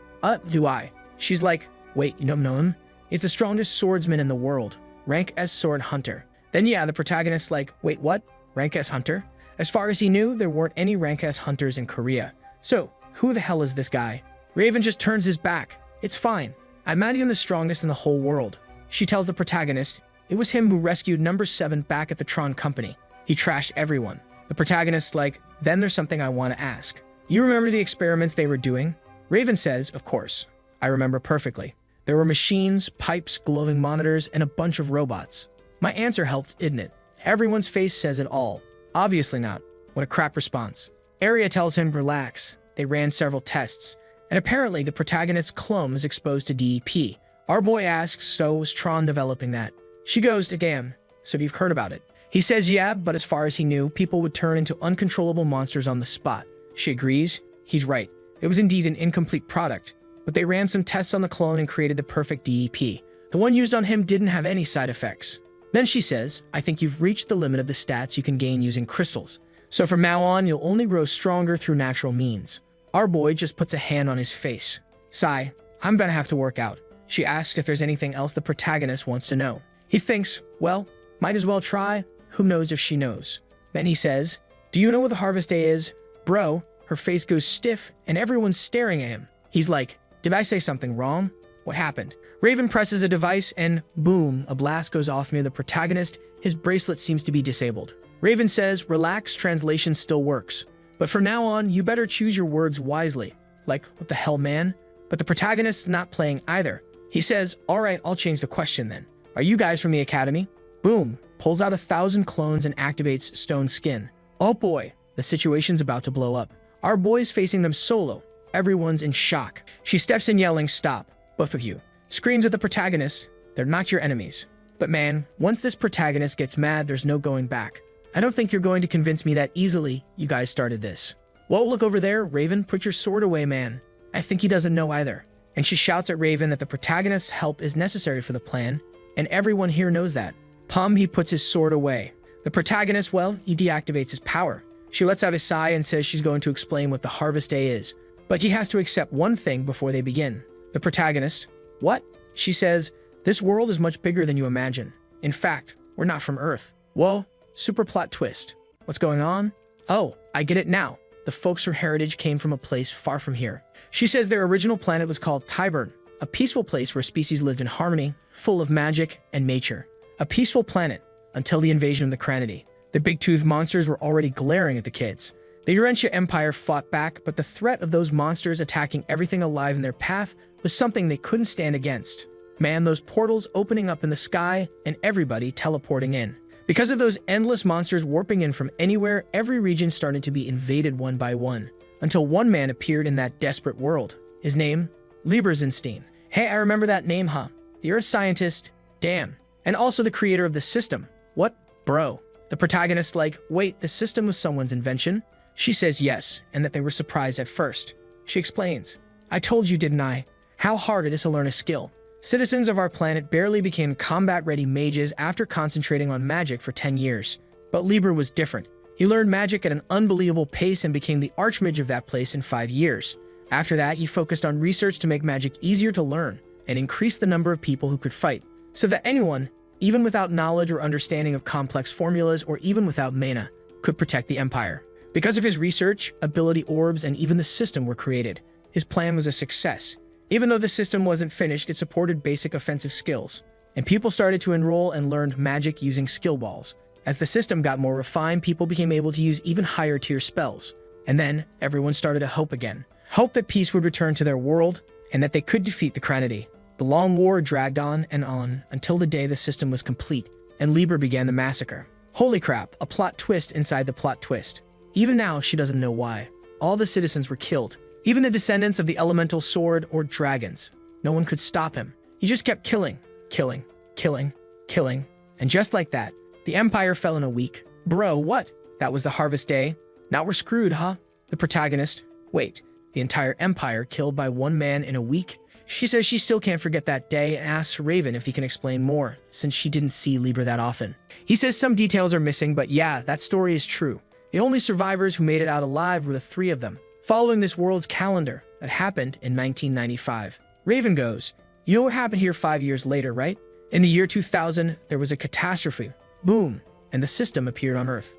do I? She's like, wait, you don't know him? He's the strongest swordsman in the world. Rank as sword hunter. Then yeah, the protagonist's like, wait, what? Rank as hunter? As far as he knew, there weren't any rank as hunters in Korea. So, who the hell is this guy? Raven just turns his back. It's fine. I imagine him the strongest in the whole world. She tells the protagonist, it was him who rescued number 7 back at the Tron Company. He trashed everyone. The protagonist's like, then there's something I want to ask. You remember the experiments they were doing? Raven says, of course. I remember perfectly. There were machines, pipes, glowing monitors, and a bunch of robots. My answer helped, didn't it? Everyone's face says it all. Obviously not. What a crap response. Arya tells him, relax. They ran several tests. And apparently the protagonist's clone was exposed to DEP. Our boy asks, so was Tron developing that? She goes, damn, so you've heard about it. He says, yeah, but as far as he knew, people would turn into uncontrollable monsters on the spot. She agrees. He's right. It was indeed an incomplete product. But they ran some tests on the clone and created the perfect DEP. The one used on him didn't have any side effects. Then she says, I think you've reached the limit of the stats you can gain using crystals. So from now on, you'll only grow stronger through natural means. Our boy just puts a hand on his face. Sigh, I'm gonna have to work out. She asks if there's anything else the protagonist wants to know. He thinks, well, might as well try. Who knows if she knows? Then he says, do you know what the harvest day is? Bro, her face goes stiff and everyone's staring at him. He's like, did I say something wrong? What happened? Raven presses a device and boom, a blast goes off near the protagonist. His bracelet seems to be disabled. Raven says, relax, translation still works. But from now on, you better choose your words wisely. Like, what the hell, man? But the protagonist's not playing either. He says, all right, I'll change the question then. Are you guys from the academy? Boom, pulls out 1,000 clones and activates stone skin. Oh boy, the situation's about to blow up. Our boy's facing them solo. Everyone's in shock. She steps in yelling, stop, both of you. Screams at the protagonist, they're not your enemies. But man, once this protagonist gets mad, there's no going back. I don't think you're going to convince me that easily. You guys started this. Whoa, look over there. Raven, put your sword away, man. I think he doesn't know either. And she shouts at Raven that the protagonist's help is necessary for the plan, and everyone here knows that. He puts his sword away. The protagonist, well, he deactivates his power. She lets out a sigh and says she's going to explain what the harvest day is. But he has to accept one thing before they begin. The protagonist, what? She says, this world is much bigger than you imagine. In fact, we're not from Earth. Whoa, super plot twist. What's going on? Oh, I get it now. The folks from Heritage came from a place far from here. She says their original planet was called Tyburn, a peaceful place where species lived in harmony, full of magic and nature. A peaceful planet, until the invasion of the Cranity. The big-toothed monsters were already glaring at the kids. The Urentia Empire fought back, but the threat of those monsters attacking everything alive in their path was something they couldn't stand against. Man, those portals opening up in the sky and everybody teleporting in. Because of those endless monsters warping in from anywhere, every region started to be invaded one by one, until one man appeared in that desperate world. His name? Liebersenstein. Hey, I remember that name, huh? The Earth scientist, damn. And also the creator of the system. What? Bro. The protagonist's like, wait, the system was someone's invention? She says yes, and that they were surprised at first. She explains, I told you, didn't I? How hard it is to learn a skill. Citizens of our planet barely became combat-ready mages after concentrating on magic for 10 years. But Lieber was different. He learned magic at an unbelievable pace and became the archmage of that place in 5 years. After that, he focused on research to make magic easier to learn and increase the number of people who could fight, so that anyone, even without knowledge or understanding of complex formulas or even without mana, could protect the empire. Because of his research, ability orbs, and even the system were created. His plan was a success. Even though the system wasn't finished, it supported basic offensive skills, and people started to enroll and learned magic using skill balls. As the system got more refined, people became able to use even higher tier spells. And then, everyone started to hope again. Hope that peace would return to their world, and that they could defeat the Cranity. The long war dragged on and on, until the day the system was complete, and Lieber began the massacre. Holy crap, a plot twist inside the plot twist. Even now, she doesn't know why. All the citizens were killed. Even the descendants of the elemental sword or dragons. No one could stop him. He just kept killing, killing, killing, killing. And just like that, The empire fell in a week. Bro, what? That was the harvest day? Now we're screwed, huh? The protagonist. Wait, the entire empire killed by one man in a week? She says she still can't forget that day and asks Raven if he can explain more, since she didn't see Libra that often. He says some details are missing, but yeah, that story is true. The only survivors who made it out alive were the three of them, following this world's calendar that happened in 1995. Raven goes, you know what happened here 5 years later, right? In the year 2000, there was a catastrophe. Boom, and the system appeared on Earth.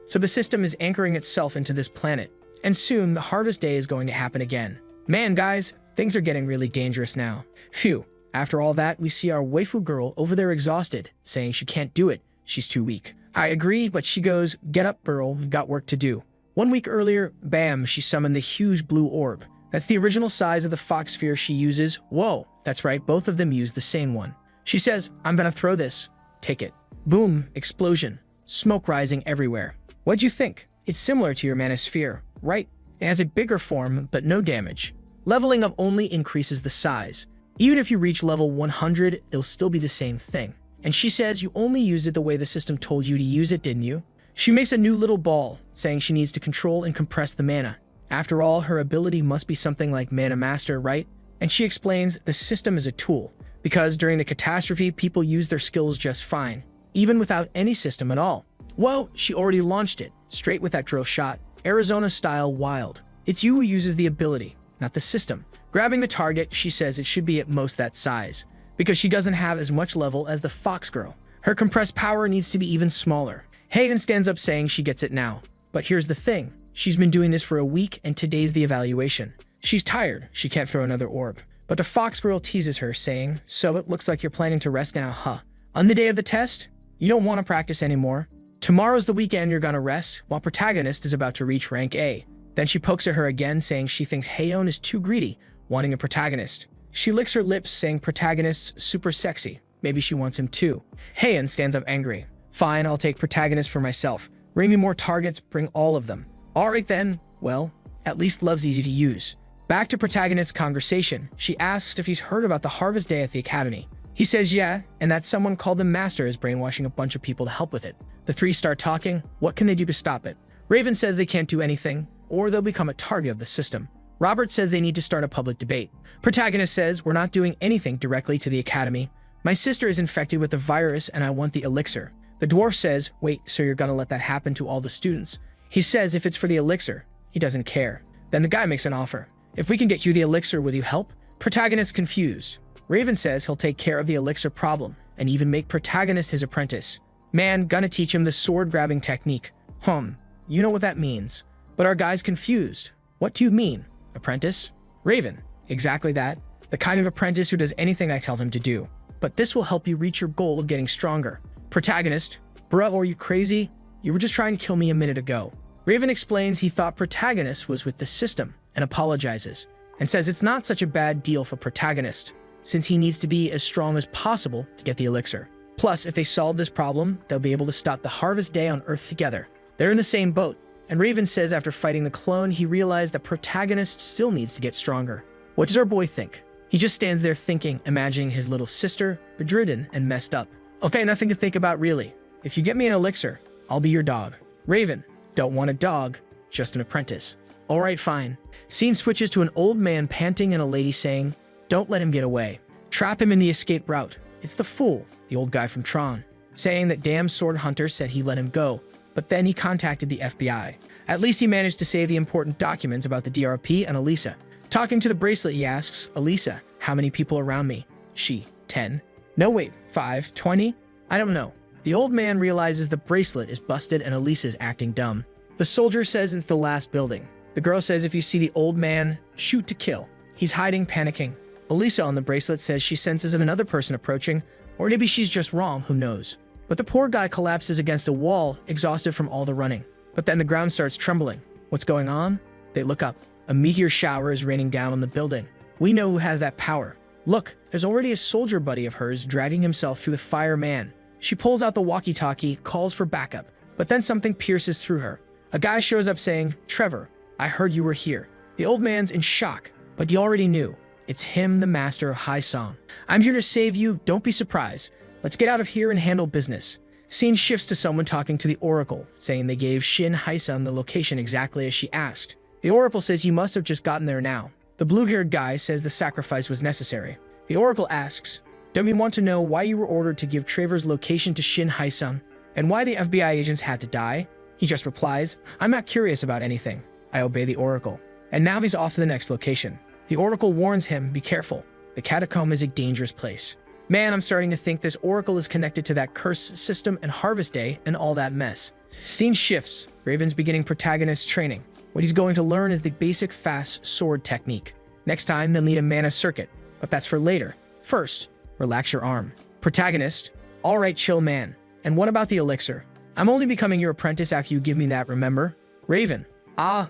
So the system is anchoring itself into this planet, and soon the harvest day is going to happen again. Man, guys, things are getting really dangerous now. Phew. After all that, we see our waifu girl over there exhausted, saying she can't do it. She's too weak. I agree, but she goes, get up, girl, we've got work to do. 1 week earlier, bam, she summoned the huge blue orb. That's the original size of the fox sphere she uses. Whoa, that's right, both of them use the same one. She says, I'm gonna throw this. Take it. Boom, explosion. Smoke rising everywhere. What'd you think? It's similar to your mana sphere, right? It has a bigger form, but no damage. Leveling up only increases the size. Even if you reach level 100, it'll still be the same thing. And she says you only used it the way the system told you to use it, didn't you? She makes a new little ball, saying she needs to control and compress the mana. After all, her ability must be something like Mana Master, right? And she explains the system is a tool, because during the catastrophe, people used their skills just fine, even without any system at all. Well, she already launched it, straight with that drill shot, Arizona-style wild. It's you who uses the ability, not the system. Grabbing the target, she says it should be at most that size, because she doesn't have as much level as the fox girl. Her compressed power needs to be even smaller. Hayden stands up saying she gets it now. But here's the thing. She's been doing this for a week and today's the evaluation. She's tired. She can't throw another orb. But the fox girl teases her, saying, so it looks like you're planning to rest now, huh? On the day of the test, you don't want to practice anymore. Tomorrow's the weekend you're gonna rest, while protagonist is about to reach rank A. Then she pokes at her again, saying she thinks Heion is too greedy, wanting a protagonist. She licks her lips, saying protagonist's super sexy. Maybe she wants him too. Heion stands up angry. Fine, I'll take protagonist for myself. Bring me more targets, bring all of them. Alright then, well, at least love's easy to use. Back to protagonist's conversation, she asks if he's heard about the harvest day at the academy. He says yeah, and that someone called the master is brainwashing a bunch of people to help with it. The three start talking. What can they do to stop it? Raven says they can't do anything, or they'll become a target of the system. Robert says they need to start a public debate. Protagonist says, we're not doing anything directly to the academy. My sister is infected with the virus and I want the elixir. The dwarf says, wait, so you're gonna let that happen to all the students? He says if it's for the elixir, he doesn't care. Then the guy makes an offer. If we can get you the elixir, will you help? Protagonist confused. Raven says he'll take care of the elixir problem and even make protagonist his apprentice. Man, gonna teach him the sword-grabbing technique. You know what that means. But our guy's confused. What do you mean? Apprentice? Raven. Exactly that. The kind of apprentice who does anything I tell him to do. But this will help you reach your goal of getting stronger. Protagonist. Bruh, are you crazy? You were just trying to kill me a minute ago. Raven explains he thought protagonist was with the system and apologizes, and says it's not such a bad deal for protagonist, since he needs to be as strong as possible to get the elixir. Plus, if they solve this problem, they'll be able to stop the harvest day on Earth together. They're in the same boat, and Raven says after fighting the clone, he realized that protagonist still needs to get stronger. What does our boy think? He just stands there thinking, imagining his little sister, bedridden and messed up. Okay, nothing to think about really. If you get me an elixir, I'll be your dog. Raven, don't want a dog, just an apprentice. Alright, fine. Scene switches to an old man panting and a lady saying, don't let him get away. Trap him in the escape route. It's the fool, the old guy from Tron, saying that damn sword hunter said he let him go, but then he contacted the FBI. At least he managed to save the important documents about the DRP and Elisa. Talking to the bracelet, he asks, Elisa, how many people around me? She, 10. No, wait, 5, 20? I don't know. The old man realizes the bracelet is busted and Elisa's acting dumb. The soldier says it's the last building. The girl says if you see the old man, shoot to kill. He's hiding, panicking. Elisa on the bracelet says she senses another person approaching, or maybe she's just wrong, who knows. But the poor guy collapses against a wall, exhausted from all the running. But then the ground starts trembling. What's going on? They look up. A meteor shower is raining down on the building. We know who has that power. Look, there's already a soldier buddy of hers dragging himself through the fireman. She pulls out the walkie-talkie, calls for backup, but then something pierces through her. A guy shows up saying, Trevor, I heard you were here. The old man's in shock, but he already knew. It's him, the master of High Song. I'm here to save you, don't be surprised. Let's get out of here and handle business. Scene shifts to someone talking to the Oracle, saying they gave Shin Hae-sun the location exactly as she asked. The Oracle says you must have just gotten there now. The blue-haired guy says the sacrifice was necessary. The Oracle asks, don't you want to know why you were ordered to give Trevor's location to Shin Hae-sun, and why the FBI agents had to die? He just replies, I'm not curious about anything. I obey the Oracle. And now he's off to the next location. The Oracle warns him, be careful. The catacomb is a dangerous place. Man, I'm starting to think this Oracle is connected to that curse system and Harvest Day and all that mess. Scene shifts. Raven's beginning protagonist training. What he's going to learn is the basic fast sword technique. Next time, they'll need a mana circuit, but that's for later. First, relax your arm. Protagonist, all right, chill man. And what about the elixir? I'm only becoming your apprentice after you give me that, remember? Raven,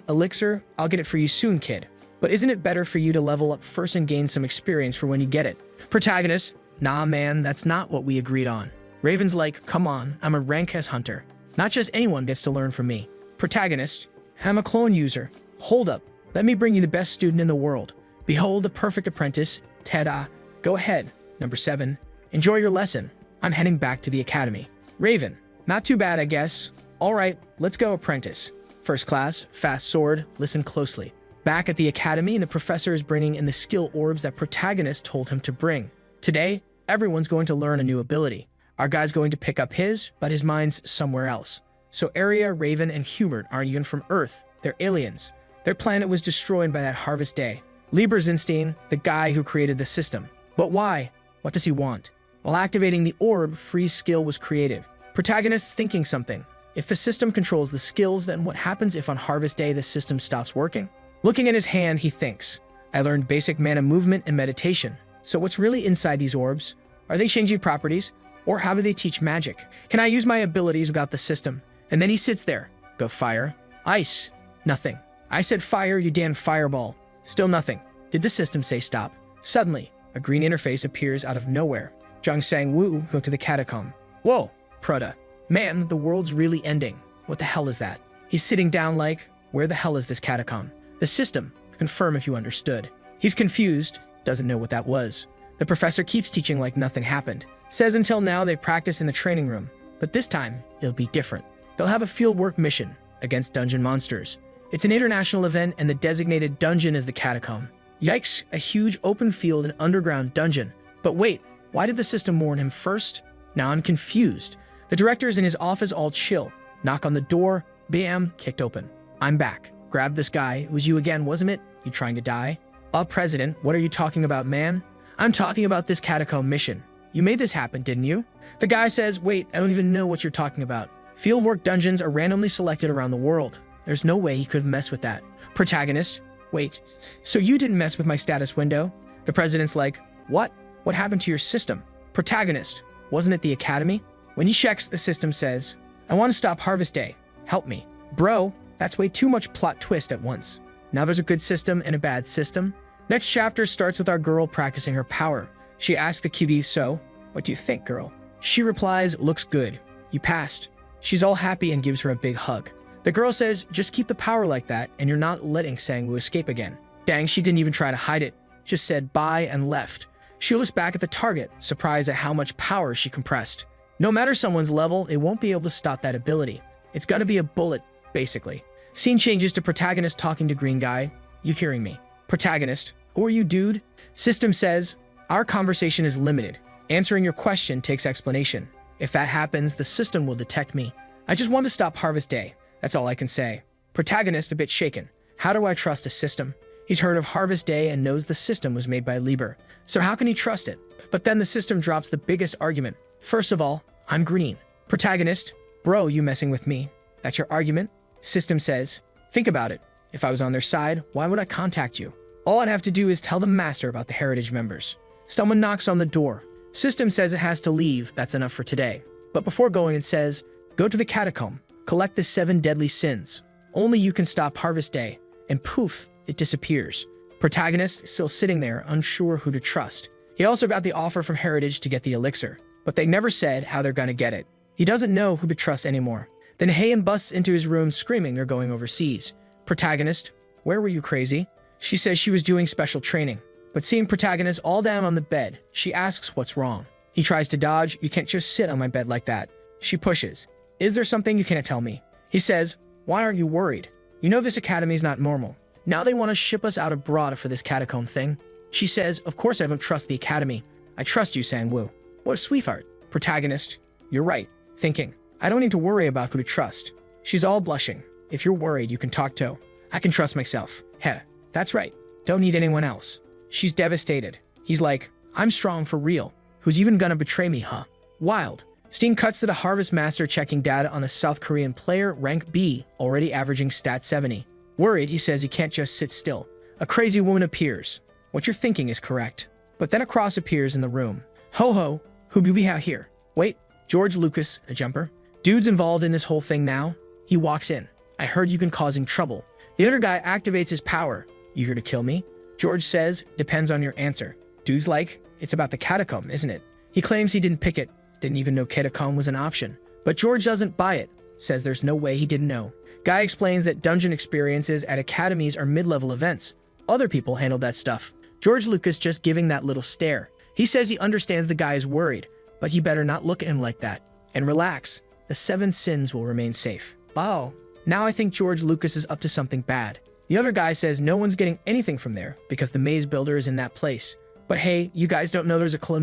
elixir, I'll get it for you soon, kid. But isn't it better for you to level up first and gain some experience for when you get it? Protagonist, nah man, that's not what we agreed on. Raven's like, come on, I'm a rank S hunter. Not just anyone gets to learn from me. Protagonist, I'm a clone user. Hold up, let me bring you the best student in the world. Behold the perfect apprentice, ta-da. Go ahead. Number 7, enjoy your lesson. I'm heading back to the academy. Raven, not too bad I guess. All right, let's go apprentice. First class, fast sword, listen closely. Back at the academy, the professor is bringing in the skill orbs that protagonist told him to bring. Today, everyone's going to learn a new ability. Our guy's going to pick up his, but his mind's somewhere else. So Arya, Raven, and Hubert aren't even from Earth. They're aliens. Their planet was destroyed by that Harvest Day. Liebersenstein, the guy who created the system. But why? What does he want? While activating the orb, freeze skill was created. Protagonist's thinking something. If the system controls the skills, then what happens if on Harvest Day the system stops working? Looking at his hand, he thinks, I learned basic mana movement and meditation. So what's really inside these orbs? Are they changing properties? Or how do they teach magic? Can I use my abilities without the system? And then he sits there. Go fire. Ice. Nothing. I said fire, you damn fireball. Still nothing. Did the system say stop? Suddenly, a green interface appears out of nowhere. Jung Sang-woo go to the catacomb. Whoa, Prota. Man, the world's really ending. What the hell is that? He's sitting down like, where the hell is this catacomb? The system. Confirm if you understood. He's confused, doesn't know what that was. The professor keeps teaching like nothing happened. Says until now they practice in the training room, but this time it'll be different. They'll have a fieldwork mission against dungeon monsters. It's an international event and the designated dungeon is the catacomb. Yikes, a huge open field and underground dungeon. But wait, why did the system warn him first? Now I'm confused. The director's in his office all chill. Knock on the door, bam, kicked open. I'm back. Grab this guy. It was you again, wasn't it? You trying to die? President, what are you talking about, man? I'm talking about this catacomb mission. You made this happen, didn't you? The guy says, wait, I don't even know what you're talking about. Fieldwork dungeons are randomly selected around the world. There's no way he could have messed with that. Protagonist, wait, so you didn't mess with my status window? The president's like, what? What happened to your system? Protagonist, wasn't it the academy? When he checks, the system says, I want to stop Harvest Day. Help me. Bro, that's way too much plot twist at once. Now there's a good system and a bad system. Next chapter starts with our girl practicing her power. She asks the QB, so, what do you think, girl? She replies, looks good. You passed. She's all happy and gives her a big hug. The girl says, just keep the power like that and you're not letting Sang-woo escape again. Dang, she didn't even try to hide it. Just said bye and left. She looks back at the target, surprised at how much power she compressed. No matter someone's level, it won't be able to stop that ability. It's gonna be a bullet, basically. Scene changes to protagonist talking to green guy. You hearing me? Protagonist, who are you, dude? System says, our conversation is limited. Answering your question takes explanation. If that happens, the system will detect me. I just want to stop Harvest Day. That's all I can say. Protagonist a bit shaken. How do I trust a system? He's heard of Harvest Day and knows the system was made by Lieber. So how can he trust it? But then the system drops the biggest argument. First of all, I'm green. Protagonist, bro, you messing with me? That's your argument? System says, think about it. If I was on their side, why would I contact you? All I'd have to do is tell the master about the heritage members. Someone knocks on the door. System says it has to leave. That's enough for today. But before going, it says, go to the catacomb. Collect the 7 deadly sins. Only you can stop Harvest Day. And poof, it disappears. Protagonist is still sitting there, unsure who to trust. He also got the offer from Heritage to get the elixir, but they never said how they're gonna get it. He doesn't know who to trust anymore. Then Heian busts into his room screaming they're going overseas. Protagonist, where were you, crazy? She says she was doing special training. But seeing protagonist all down on the bed, she asks what's wrong. He tries to dodge. You can't just sit on my bed like that. She pushes. Is there something you can't tell me? He says, why aren't you worried? You know this academy's not normal. Now they want to ship us out abroad for this catacomb thing. She says, of course I don't trust the academy. I trust you, Sanwoo. What a sweetheart. Protagonist, you're right. Thinking, I don't need to worry about who to trust. She's all blushing. If you're worried, you can talk to. I can trust myself. Heh, that's right. Don't need anyone else. She's devastated. He's like, I'm strong for real. Who's even gonna betray me, huh? Wild. Steen cuts to the Harvest Master checking data on a South Korean player, rank B, already averaging stat 70. Worried, he says he can't just sit still. A crazy woman appears. What you're thinking is correct. But then a cross appears in the room. Ho ho, who do we have here? Wait, George Lucas, a jumper? Dude's involved in this whole thing now? He walks in. I heard you've been causing trouble. The other guy activates his power. You here to kill me? George says, depends on your answer. Dude's like, it's about the catacomb, isn't it? He claims he didn't pick it. Didn't even know catacomb was an option. But George doesn't buy it. Says there's no way he didn't know. Guy explains that dungeon experiences at academies are mid-level events. Other people handle that stuff. George Lucas just giving that little stare. He says he understands the guy is worried, but he better not look at him like that. And relax. The 7 sins will remain safe. Oh, now I think George Lucas is up to something bad. The other guy says no one's getting anything from there because the maze builder is in that place. But hey, you guys don't know there's a clone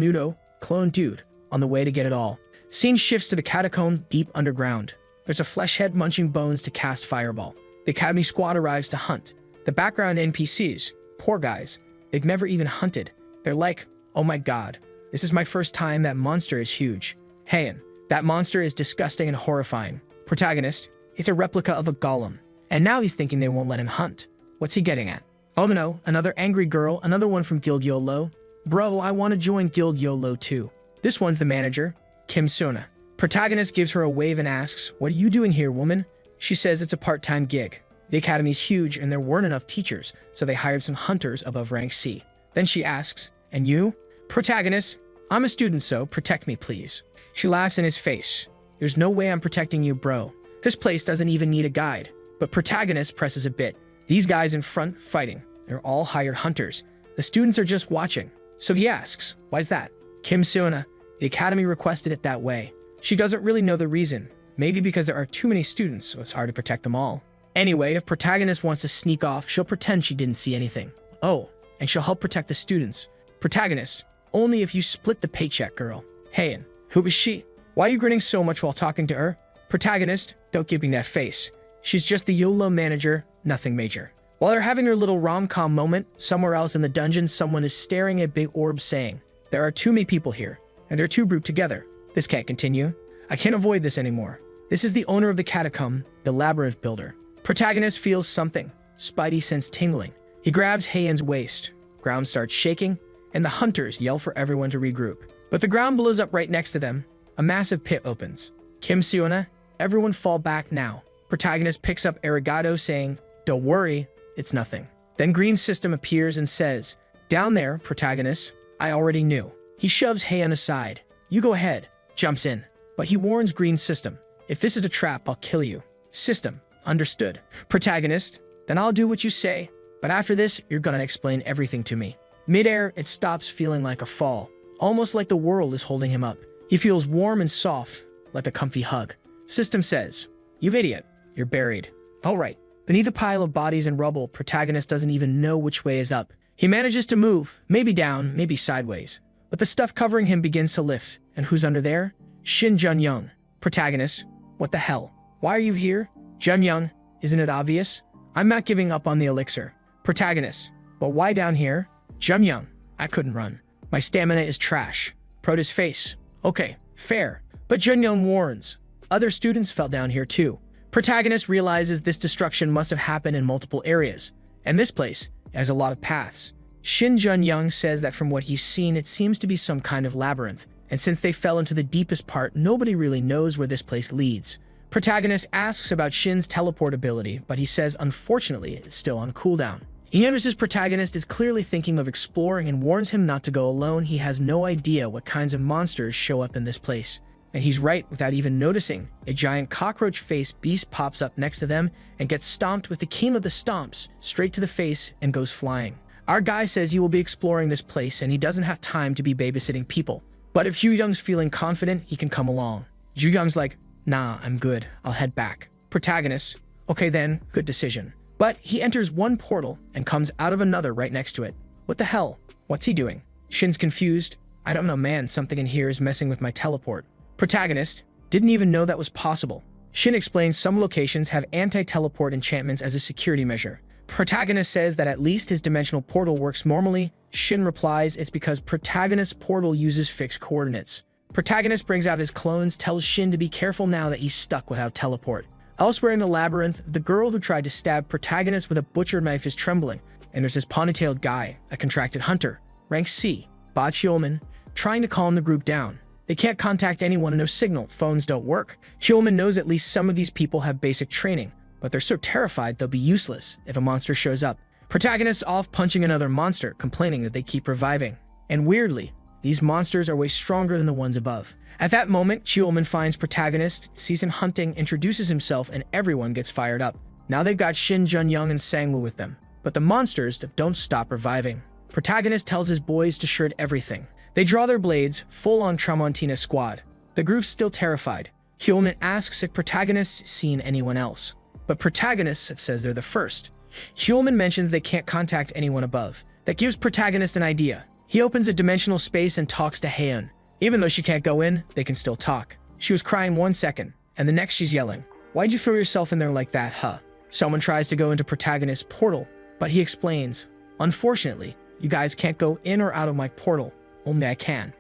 dude, on the way to get it all. Scene shifts to the catacomb deep underground. There's a flesh head munching bones to cast fireball. The academy squad arrives to hunt. The background NPCs, poor guys, they've never even hunted. They're like, oh my god, this is my first time that monster is huge. Heian, that monster is disgusting and horrifying. Protagonist, it's a replica of a golem. And now he's thinking they won't let him hunt. What's he getting at? Oh no, another angry girl, another one from Guild YOLO. Bro, I want to join Guild YOLO too. This one's the manager, Kim Suna. Protagonist gives her a wave and asks, what are you doing here, woman? She says it's a part-time gig. The academy's huge and there weren't enough teachers, so they hired some hunters above rank C. Then she asks, and you? Protagonist, I'm a student, so protect me, please. She laughs in his face. There's no way I'm protecting you, bro. This place doesn't even need a guide. But protagonist presses a bit. These guys in front fighting. They're all hired hunters. The students are just watching. So he asks, why's that? Kim Suna, the academy requested it that way. She doesn't really know the reason. Maybe because there are too many students, so it's hard to protect them all. Anyway, if protagonist wants to sneak off, she'll pretend she didn't see anything. Oh, and she'll help protect the students. Protagonist, only if you split the paycheck, girl. Heian, who is she? Why are you grinning so much while talking to her? Protagonist, don't give me that face. She's just the YOLO manager, nothing major. While they're having their little rom-com moment, somewhere else in the dungeon, someone is staring at a big orb saying, there are too many people here, and they're too grouped together. This can't continue. I can't avoid this anymore. This is the owner of the catacomb, the labyrinth builder. Protagonist feels something, spidey sense tingling. He grabs Heian's waist. Ground starts shaking, and the hunters yell for everyone to regroup. But the ground blows up right next to them. A massive pit opens. Kim Suna, everyone fall back now. Protagonist picks up Arigato saying, don't worry, it's nothing. Then Green System appears and says, down there, protagonist, I already knew. He shoves Heian aside. You go ahead, jumps in. But he warns Green System, if this is a trap, I'll kill you. System, understood. Protagonist, then I'll do what you say. But after this, you're gonna explain everything to me. Midair, it stops feeling like a fall. Almost like the world is holding him up. He feels warm and soft, like a comfy hug. System says, you idiot. You're buried. All right. Beneath a pile of bodies and rubble, protagonist doesn't even know which way is up. He manages to move, maybe down, maybe sideways. But the stuff covering him begins to lift. And who's under there? Shin Jun-young. Protagonist, what the hell? Why are you here? Jun-young, isn't it obvious? I'm not giving up on the elixir. Protagonist, but why down here? Jun-young, I couldn't run. My stamina is trash. Prota's face. Okay, fair. But Jun-young warns. Other students fell down here too. Protagonist realizes this destruction must have happened in multiple areas, and this place has a lot of paths. Shin Jun-young says that from what he's seen, it seems to be some kind of labyrinth, and since they fell into the deepest part, nobody really knows where this place leads. Protagonist asks about Shin's teleport ability, but he says unfortunately it's still on cooldown. He notices protagonist is clearly thinking of exploring and warns him not to go alone. He has no idea what kinds of monsters show up in this place. And he's right without even noticing. A giant cockroach-faced beast pops up next to them and gets stomped with the king of the stomps straight to the face and goes flying. Our guy says he will be exploring this place and he doesn't have time to be babysitting people. But if Yu Young's feeling confident, he can come along. Ju-young's like, nah, I'm good. I'll head back. Protagonist, okay then, good decision. But he enters one portal and comes out of another right next to it. What the hell? What's he doing? Shin's confused. I don't know, man. Something in here is messing with my teleport. Protagonist, didn't even know that was possible. Shin explains some locations have anti-teleport enchantments as a security measure. Protagonist says that at least his dimensional portal works normally. Shin replies it's because Protagonist's portal uses fixed coordinates. Protagonist brings out his clones, tells Shin to be careful now that he's stuck without teleport. Elsewhere in the labyrinth, the girl who tried to stab Protagonist with a butcher knife is trembling, and there's this ponytailed guy, a contracted hunter, rank C, Ba Chiolman, trying to calm the group down. They can't contact anyone and no signal, phones don't work. Chiolman knows at least some of these people have basic training, but they're so terrified they'll be useless if a monster shows up. Protagonist's off punching another monster, complaining that they keep reviving. And weirdly, these monsters are way stronger than the ones above. At that moment, Chiolman finds Protagonist, sees him hunting, introduces himself, and everyone gets fired up. Now they've got Shin, Jun-young, and Sang-woo with them. But the monsters don't stop reviving. Protagonist tells his boys to shred everything. They draw their blades, full-on Tramontina squad. The group's still terrified. Chiolman asks if Protagonist's seen anyone else. But Protagonist says they're the first. Chiolman mentions they can't contact anyone above. That gives Protagonist an idea. He opens a dimensional space and talks to Haeun. Even though she can't go in, they can still talk. She was crying 1 second, and the next she's yelling, "Why'd you throw yourself in there like that, huh?" Someone tries to go into Protagonist's portal, but he explains, "Unfortunately, you guys can't go in or out of my portal. Only I can."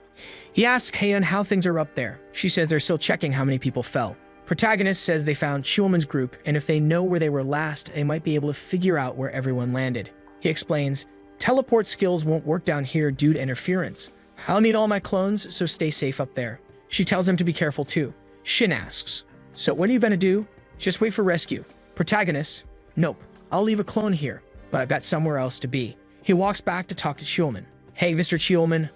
He asks Haeun how things are up there. She says they're still checking how many people fell. Protagonist says they found Chiolman's group, and if they know where they were last, they might be able to figure out where everyone landed. He explains, "Teleport skills won't work down here due to interference. I'll need all my clones, so stay safe up there." She tells him to be careful too. Shin asks, "So what are you gonna do? Just wait for rescue?" Protagonist, "Nope, I'll leave a clone here, but I've got somewhere else to be." He walks back to talk to Chiolman. "Hey, Mr. Chiolman,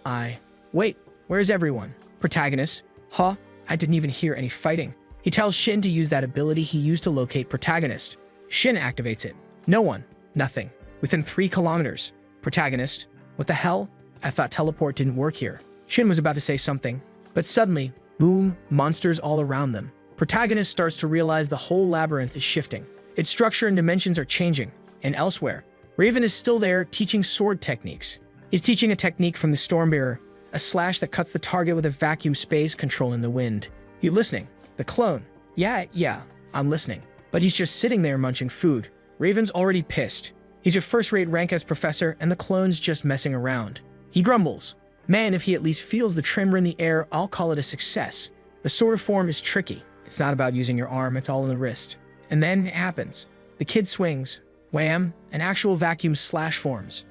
Wait, where's everyone?" Protagonist, "Huh? I didn't even hear any fighting." He tells Shin to use that ability he used to locate Protagonist. Shin activates it. No one, nothing. Within 3 kilometers. Protagonist, "What the hell? I thought teleport didn't work here." Shin was about to say something, but suddenly, boom, monsters all around them. Protagonist starts to realize the whole labyrinth is shifting. Its structure and dimensions are changing. And elsewhere, Raven is still there teaching sword techniques. He's teaching a technique from the Stormbearer, a slash that cuts the target with a vacuum space controlling the wind. "You listening?" The clone, Yeah, I'm listening." But he's just sitting there munching food. Raven's already pissed. He's your first-rate rank as professor, and the clone's just messing around. He grumbles, "Man, if he at least feels the tremor in the air, I'll call it a success." The sword form is tricky. It's not about using your arm, it's all in the wrist. And then it happens. The kid swings. Wham! An actual vacuum slash forms.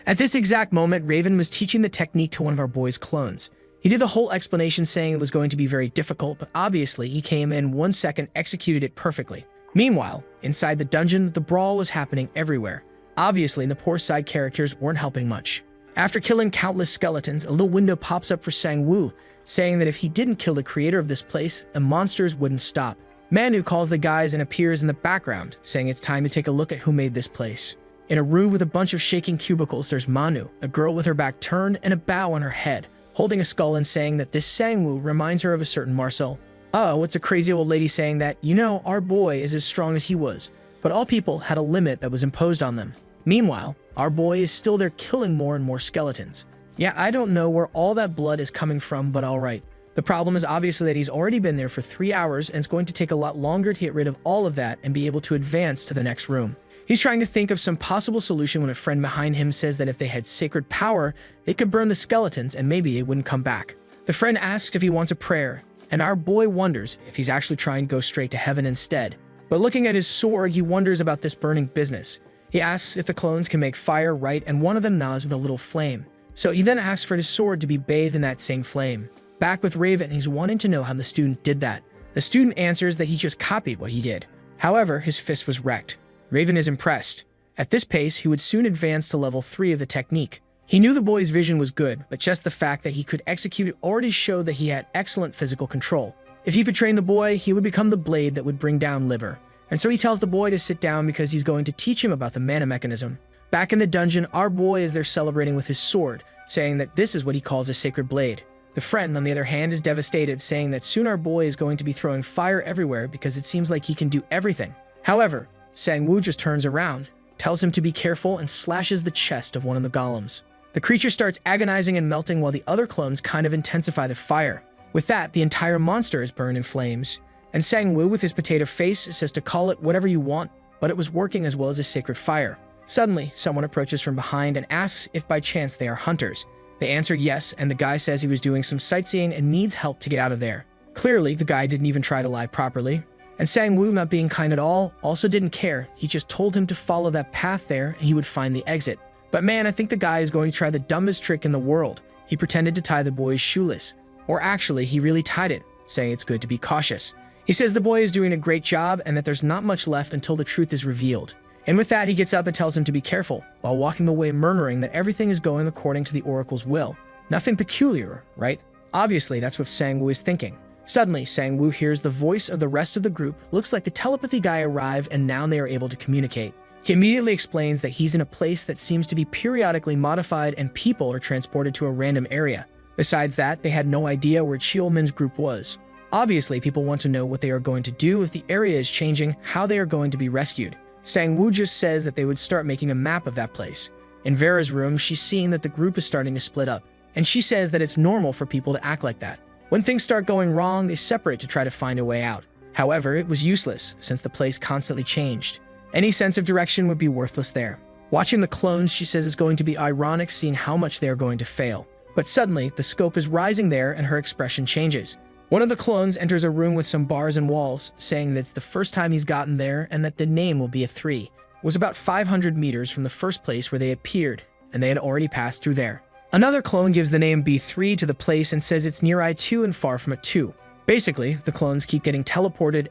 At this exact moment, Raven was teaching the technique to one of our boys' clones. He did the whole explanation saying it was going to be very difficult, but obviously he came in 1 second, executed it perfectly. Meanwhile, inside the dungeon, the brawl was happening everywhere. Obviously, the poor side characters weren't helping much. After killing countless skeletons, a little window pops up for Sang-woo, saying that if he didn't kill the creator of this place, the monsters wouldn't stop. Manu calls the guys and appears in the background, saying it's time to take a look at who made this place. In a room with a bunch of shaking cubicles, there's Manu, a girl with her back turned and a bow on her head, holding a skull and saying that this Sang-woo reminds her of a certain Marcel. Oh, it's a crazy old lady saying that, our boy is as strong as he was, but all people had a limit that was imposed on them. Meanwhile, our boy is still there killing more and more skeletons. Yeah, I don't know where all that blood is coming from, but alright. The problem is obviously that he's already been there for 3 hours, and it's going to take a lot longer to get rid of all of that and be able to advance to the next room. He's trying to think of some possible solution when a friend behind him says that if they had sacred power, they could burn the skeletons and maybe they wouldn't come back. The friend asks if he wants a prayer, and our boy wonders if he's actually trying to go straight to heaven instead. But looking at his sword, he wonders about this burning business. He asks if the clones can make fire right, and one of them nods with a little flame. So he then asks for his sword to be bathed in that same flame. Back with Raven, he's wanting to know how the student did that. The student answers that he just copied what he did. However, his fist was wrecked. Raven is impressed. At this pace, he would soon advance to level 3 of the technique. He knew the boy's vision was good, but just the fact that he could execute it already showed that he had excellent physical control. If he could train the boy, he would become the blade that would bring down liver. And so he tells the boy to sit down because he's going to teach him about the mana mechanism. Back in the dungeon, our boy is there celebrating with his sword, saying that this is what he calls a sacred blade. The friend, on the other hand, is devastated, saying that soon our boy is going to be throwing fire everywhere because it seems like he can do everything. However, Sang-woo just turns around, tells him to be careful, and slashes the chest of one of the golems. The creature starts agonizing and melting while the other clones kind of intensify the fire. With that, the entire monster is burned in flames, and Sang-woo, with his potato face, says to call it whatever you want, but it was working as well as a sacred fire. Suddenly, someone approaches from behind and asks if by chance they are hunters. They answer yes, and the guy says he was doing some sightseeing and needs help to get out of there. Clearly, the guy didn't even try to lie properly. And Sang-woo, not being kind at all, also didn't care. He just told him to follow that path there and he would find the exit. But man, I think the guy is going to try the dumbest trick in the world. He pretended to tie the boy's shoelace. Or actually, he really tied it, saying it's good to be cautious. He says the boy is doing a great job and that there's not much left until the truth is revealed. And with that, he gets up and tells him to be careful, while walking away murmuring that everything is going according to the oracle's will. Nothing peculiar, right? Obviously, that's what Sang-woo is thinking. Suddenly, Sang-woo hears the voice of the rest of the group. Looks like the telepathy guy arrived and now they are able to communicate. He immediately explains that he's in a place that seems to be periodically modified and people are transported to a random area. Besides that, they had no idea where Cheolmin's group was. Obviously, people want to know what they are going to do if the area is changing, how they are going to be rescued. Sang-woo just says that they would start making a map of that place. In Vera's room, she's seeing that the group is starting to split up, and she says that it's normal for people to act like that. When things start going wrong, they separate to try to find a way out. However, it was useless, since the place constantly changed. Any sense of direction would be worthless there. Watching the clones, she says it's going to be ironic seeing how much they are going to fail. But suddenly, the scope is rising there and her expression changes. One of the clones enters a room with some bars and walls, saying that it's the first time he's gotten there and that the name will be a 3. It was about 500 meters from the first place where they appeared, and they had already passed through there. Another clone gives the name B3 to the place and says it's near I2 and far from a 2. Basically, the clones keep getting teleported,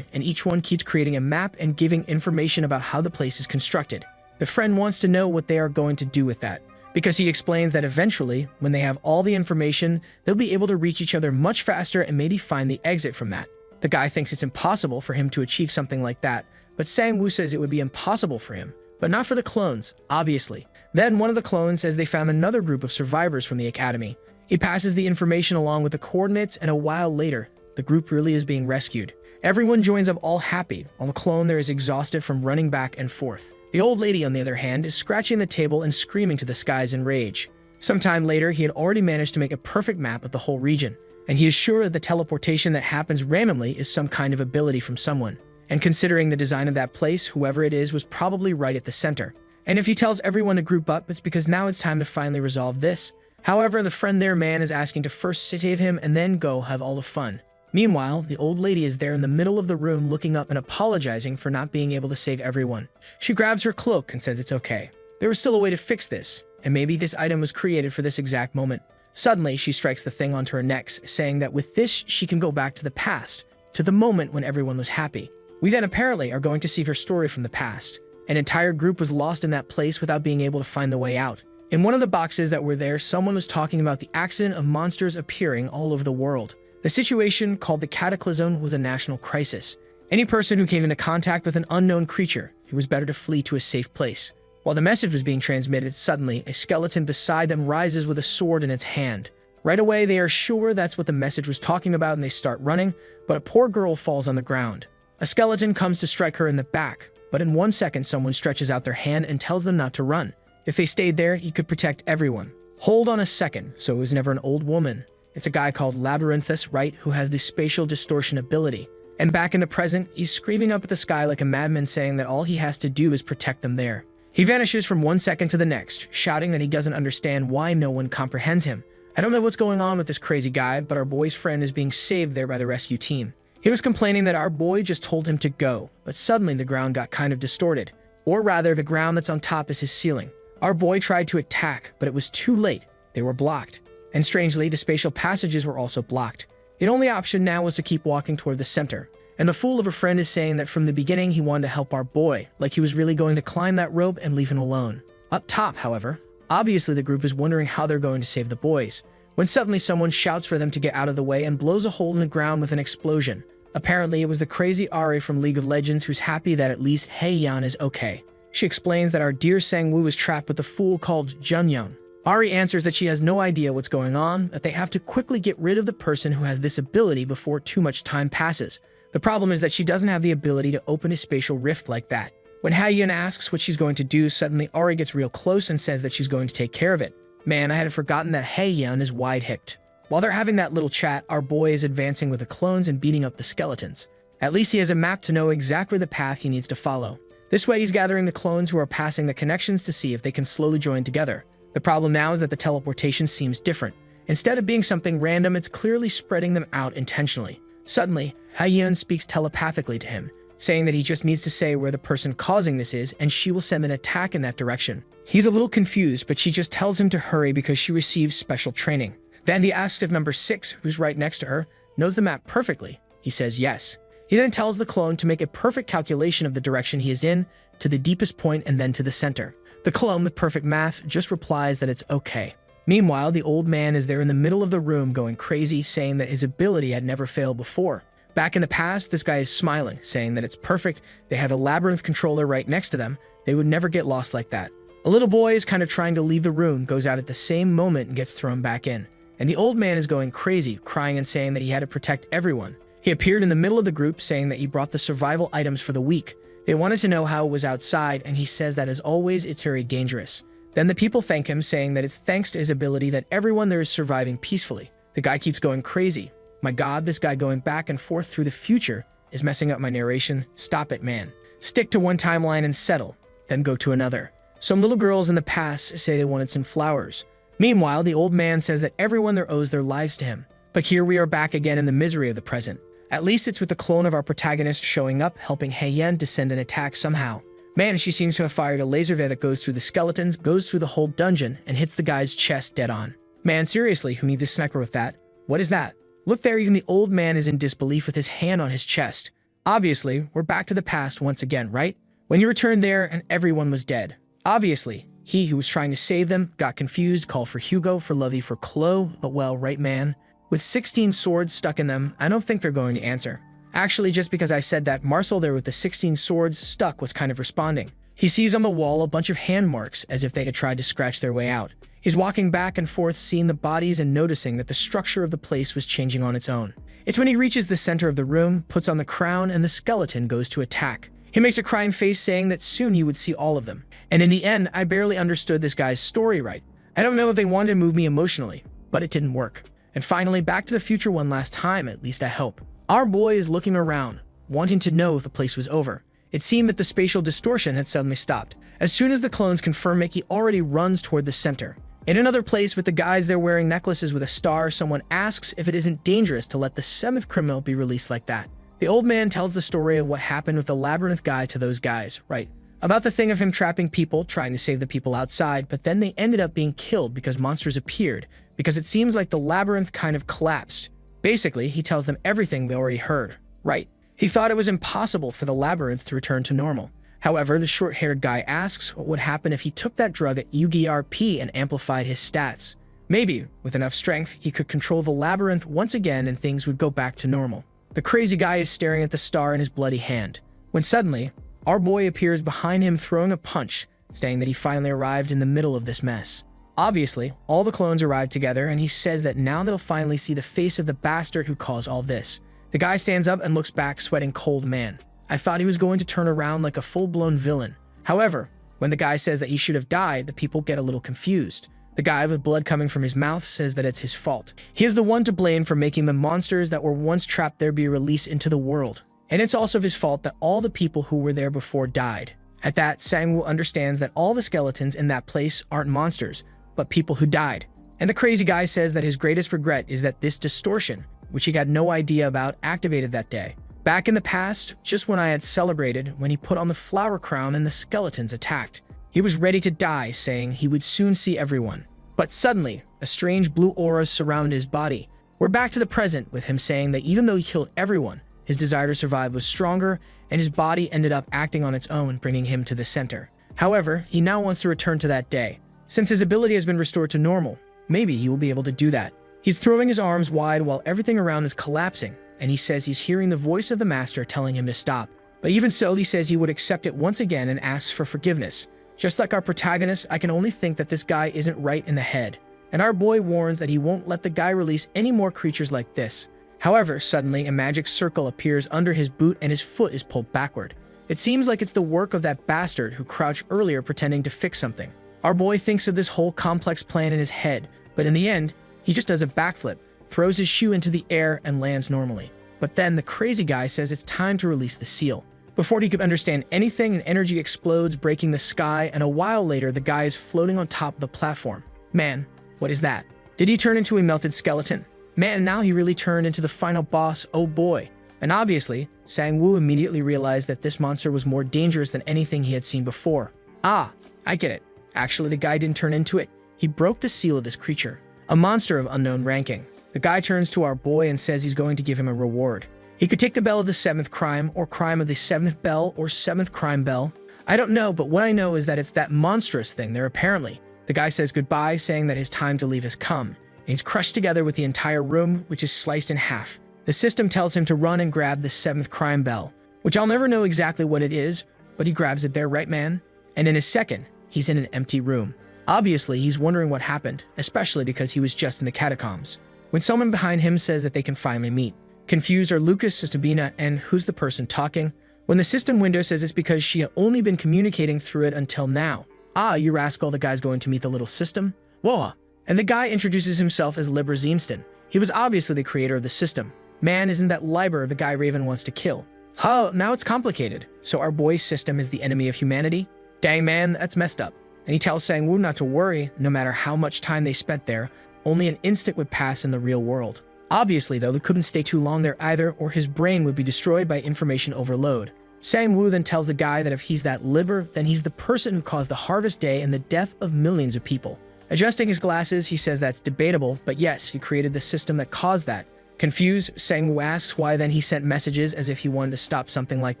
and each one keeps creating a map and giving information about how the place is constructed. The friend wants to know what they are going to do with that, because he explains that eventually, when they have all the information, they'll be able to reach each other much faster and maybe find the exit from that. The guy thinks it's impossible for him to achieve something like that, but Sang-woo says it would be impossible for him, but not for the clones, obviously. Then one of the clones says they found another group of survivors from the academy. He passes the information along with the coordinates, and a while later, the group really is being rescued. Everyone joins up all happy, while the clone there is exhausted from running back and forth. The old lady, on the other hand, is scratching the table and screaming to the skies in rage. Sometime later, he had already managed to make a perfect map of the whole region, and he is sure that the teleportation that happens randomly is some kind of ability from someone. And considering the design of that place, whoever it is was probably right at the center. And if he tells everyone to group up, it's because now it's time to finally resolve this. However, the friend there man is asking to first save him and then go have all the fun. Meanwhile, the old lady is there in the middle of the room looking up and apologizing for not being able to save everyone. She grabs her cloak and says it's okay. There was still a way to fix this, and maybe this item was created for this exact moment. Suddenly, she strikes the thing onto her neck, saying that with this, she can go back to the past, to the moment when everyone was happy. We then apparently are going to see her story from the past. An entire group was lost in that place without being able to find the way out. In one of the boxes that were there, someone was talking about the accident of monsters appearing all over the world. The situation, called the Cataclysm, was a national crisis. Any person who came into contact with an unknown creature, it was better to flee to a safe place. While the message was being transmitted, suddenly, a skeleton beside them rises with a sword in its hand. Right away, they are sure that's what the message was talking about and they start running, but a poor girl falls on the ground. A skeleton comes to strike her in the back, but in 1 second, someone stretches out their hand and tells them not to run. If they stayed there, he could protect everyone. Hold on a second, so it was never an old woman. It's a guy called Labyrinthus, right, who has the spatial distortion ability. And back in the present, he's screaming up at the sky like a madman, saying that all he has to do is protect them there. He vanishes from 1 second to the next, shouting that he doesn't understand why no one comprehends him. I don't know what's going on with this crazy guy, but our boy's friend is being saved there by the rescue team. He was complaining that our boy just told him to go, but suddenly the ground got kind of distorted. Or rather, the ground that's on top is his ceiling. Our boy tried to attack, but it was too late. They were blocked. And strangely, the spatial passages were also blocked. The only option now was to keep walking toward the center. And the fool of a friend is saying that from the beginning he wanted to help our boy, like he was really going to climb that rope and leave him alone. Up top, however, obviously the group is wondering how they're going to save the boys, when suddenly someone shouts for them to get out of the way and blows a hole in the ground with an explosion. Apparently, it was the crazy Ari from League of Legends who's happy that at least Hye-yeon is okay. She explains that our dear Sang-woo was trapped with a fool called Jun-yeon. Ari answers that she has no idea what's going on, that they have to quickly get rid of the person who has this ability before too much time passes. The problem is that she doesn't have the ability to open a spatial rift like that. When Haeyeon asks what she's going to do, suddenly Ari gets real close and says that she's going to take care of it. Man, I had forgotten that Haeyeon is wide-hipped. While they're having that little chat, our boy is advancing with the clones and beating up the skeletons. At least he has a map to know exactly the path he needs to follow. This way he's gathering the clones who are passing the connections to see if they can slowly join together. The problem now is that the teleportation seems different. Instead of being something random, it's clearly spreading them out intentionally. Suddenly, Haeyeon speaks telepathically to him, saying that he just needs to say where the person causing this is and she will send an attack in that direction. He's a little confused, but she just tells him to hurry because she receives special training. Then he asks if number 6, who's right next to her, knows the map perfectly. He says yes. He then tells the clone to make a perfect calculation of the direction he is in, to the deepest point and then to the center. The clone with perfect math just replies that it's okay. Meanwhile, the old man is there in the middle of the room going crazy, saying that his ability had never failed before. Back in the past, this guy is smiling, saying that it's perfect. They have a labyrinth controller right next to them. They would never get lost like that. A little boy is kind of trying to leave the room, goes out at the same moment and gets thrown back in. And the old man is going crazy, crying and saying that he had to protect everyone. He appeared in the middle of the group saying that he brought the survival items for the week. They wanted to know how it was outside, and he says that as always, it's very dangerous. Then the people thank him, saying that it's thanks to his ability that everyone there is surviving peacefully. The guy keeps going crazy. My God, this guy going back and forth through the future is messing up my narration. Stop it, man. Stick to one timeline and settle, then go to another. Some little girls in the past say they wanted some flowers. Meanwhile, the old man says that everyone there owes their lives to him. But here we are back again in the misery of the present. At least it's with the clone of our protagonist showing up, helping Haeyeon to send an attack somehow. Man, she seems to have fired a laser veil that goes through the skeletons, goes through the whole dungeon, and hits the guy's chest dead on. Man, seriously, who needs a sniper with that? What is that? Look there, even the old man is in disbelief with his hand on his chest. Obviously, we're back to the past once again, right? When you returned there and everyone was dead. Obviously, he who was trying to save them got confused, called for Hugo, for Lovey, for Chloe, but well, right man. With 16 swords stuck in them, I don't think they're going to answer. Actually, just because I said that, Marcel there with the 16 swords stuck was kind of responding. He sees on the wall a bunch of hand marks, as if they had tried to scratch their way out. He's walking back and forth, seeing the bodies and noticing that the structure of the place was changing on its own. It's when he reaches the center of the room, puts on the crown, and the skeleton goes to attack. He makes a crying face, saying that soon he would see all of them. And in the end, I barely understood this guy's story right. I don't know if they wanted to move me emotionally, but it didn't work. And finally, back to the future one last time, at least I hope. Our boy is looking around, wanting to know if the place was over. It seemed that the spatial distortion had suddenly stopped. As soon as the clones confirm it, he already runs toward the center. In another place with the guys there wearing necklaces with a star, someone asks if it isn't dangerous to let the 7th criminal be released like that. The old man tells the story of what happened with the labyrinth guy to those guys, right? About the thing of him trapping people, trying to save the people outside, but then they ended up being killed because monsters appeared, because it seems like the labyrinth kind of collapsed. Basically, he tells them everything they already heard, right? He thought it was impossible for the labyrinth to return to normal. However, the short-haired guy asks what would happen if he took that drug at UGRP and amplified his stats. Maybe, with enough strength, he could control the labyrinth once again and things would go back to normal. The crazy guy is staring at the star in his bloody hand, when suddenly, our boy appears behind him throwing a punch, saying that he finally arrived in the middle of this mess. Obviously, all the clones arrive together and he says that now they'll finally see the face of the bastard who caused all this. The guy stands up and looks back, sweating cold man. I thought he was going to turn around like a full-blown villain. However, when the guy says that he should have died, the people get a little confused. The guy with blood coming from his mouth says that it's his fault. He is the one to blame for making the monsters that were once trapped there be released into the world. And it's also his fault that all the people who were there before died. At that, Sang-woo understands that all the skeletons in that place aren't monsters, but people who died. And the crazy guy says that his greatest regret is that this distortion, which he had no idea about, activated that day. Back in the past, just when I had celebrated, when he put on the flower crown and the skeletons attacked. He was ready to die, saying he would soon see everyone. But suddenly, a strange blue aura surrounded his body. We're back to the present, with him saying that even though he killed everyone, his desire to survive was stronger, and his body ended up acting on its own, bringing him to the center. However, he now wants to return to that day. Since his ability has been restored to normal, maybe he will be able to do that. He's throwing his arms wide while everything around is collapsing, and he says he's hearing the voice of the master telling him to stop. But even so, he says he would accept it once again and asks for forgiveness. Just like our protagonist, I can only think that this guy isn't right in the head. And our boy warns that he won't let the guy release any more creatures like this. However, suddenly a magic circle appears under his boot and his foot is pulled backward. It seems like it's the work of that bastard who crouched earlier pretending to fix something. Our boy thinks of this whole complex plan in his head, but in the end, he just does a backflip, throws his shoe into the air and lands normally. But then the crazy guy says it's time to release the seal. Before he could understand anything, an energy explodes, breaking the sky, and a while later, the guy is floating on top of the platform. Man, what is that? Did he turn into a melted skeleton? Man, now he really turned into the final boss, oh boy. And obviously, Sang-woo immediately realized that this monster was more dangerous than anything he had seen before. Ah, I get it. Actually, the guy didn't turn into it. He broke the seal of this creature, a monster of unknown ranking. The guy turns to our boy and says he's going to give him a reward. He could take the bell of the 7th crime, or crime of the 7th bell, or 7th crime bell. I don't know, but what I know is that it's that monstrous thing there apparently. The guy says goodbye, saying that his time to leave has come. And he's crushed together with the entire room, which is sliced in half. The system tells him to run and grab the 7th crime bell, which I'll never know exactly what it is, but he grabs it there, right man? And in a second, he's in an empty room. Obviously, he's wondering what happened, especially because he was just in the catacombs. When someone behind him says that they can finally meet. Confused are Lucas, Sabina, and who's the person talking? When the system window says it's because she had only been communicating through it until now. Ah, you rascal, the guy's going to meet the little system? Whoa. And the guy introduces himself as Liber Ziemston. He was obviously the creator of the system. Man, isn't that Liber the guy Raven wants to kill? Oh, now it's complicated. So our boy's system is the enemy of humanity? Dang man, that's messed up. And he tells Sang-woo not to worry, no matter how much time they spent there, only an instant would pass in the real world. Obviously, though, they couldn't stay too long there either, or his brain would be destroyed by information overload. Sang-woo then tells the guy that if he's that Liber, then he's the person who caused the Harvest Day and the death of millions of people. Adjusting his glasses, he says that's debatable, but yes, he created the system that caused that. Confused, Sang-woo asks why then he sent messages as if he wanted to stop something like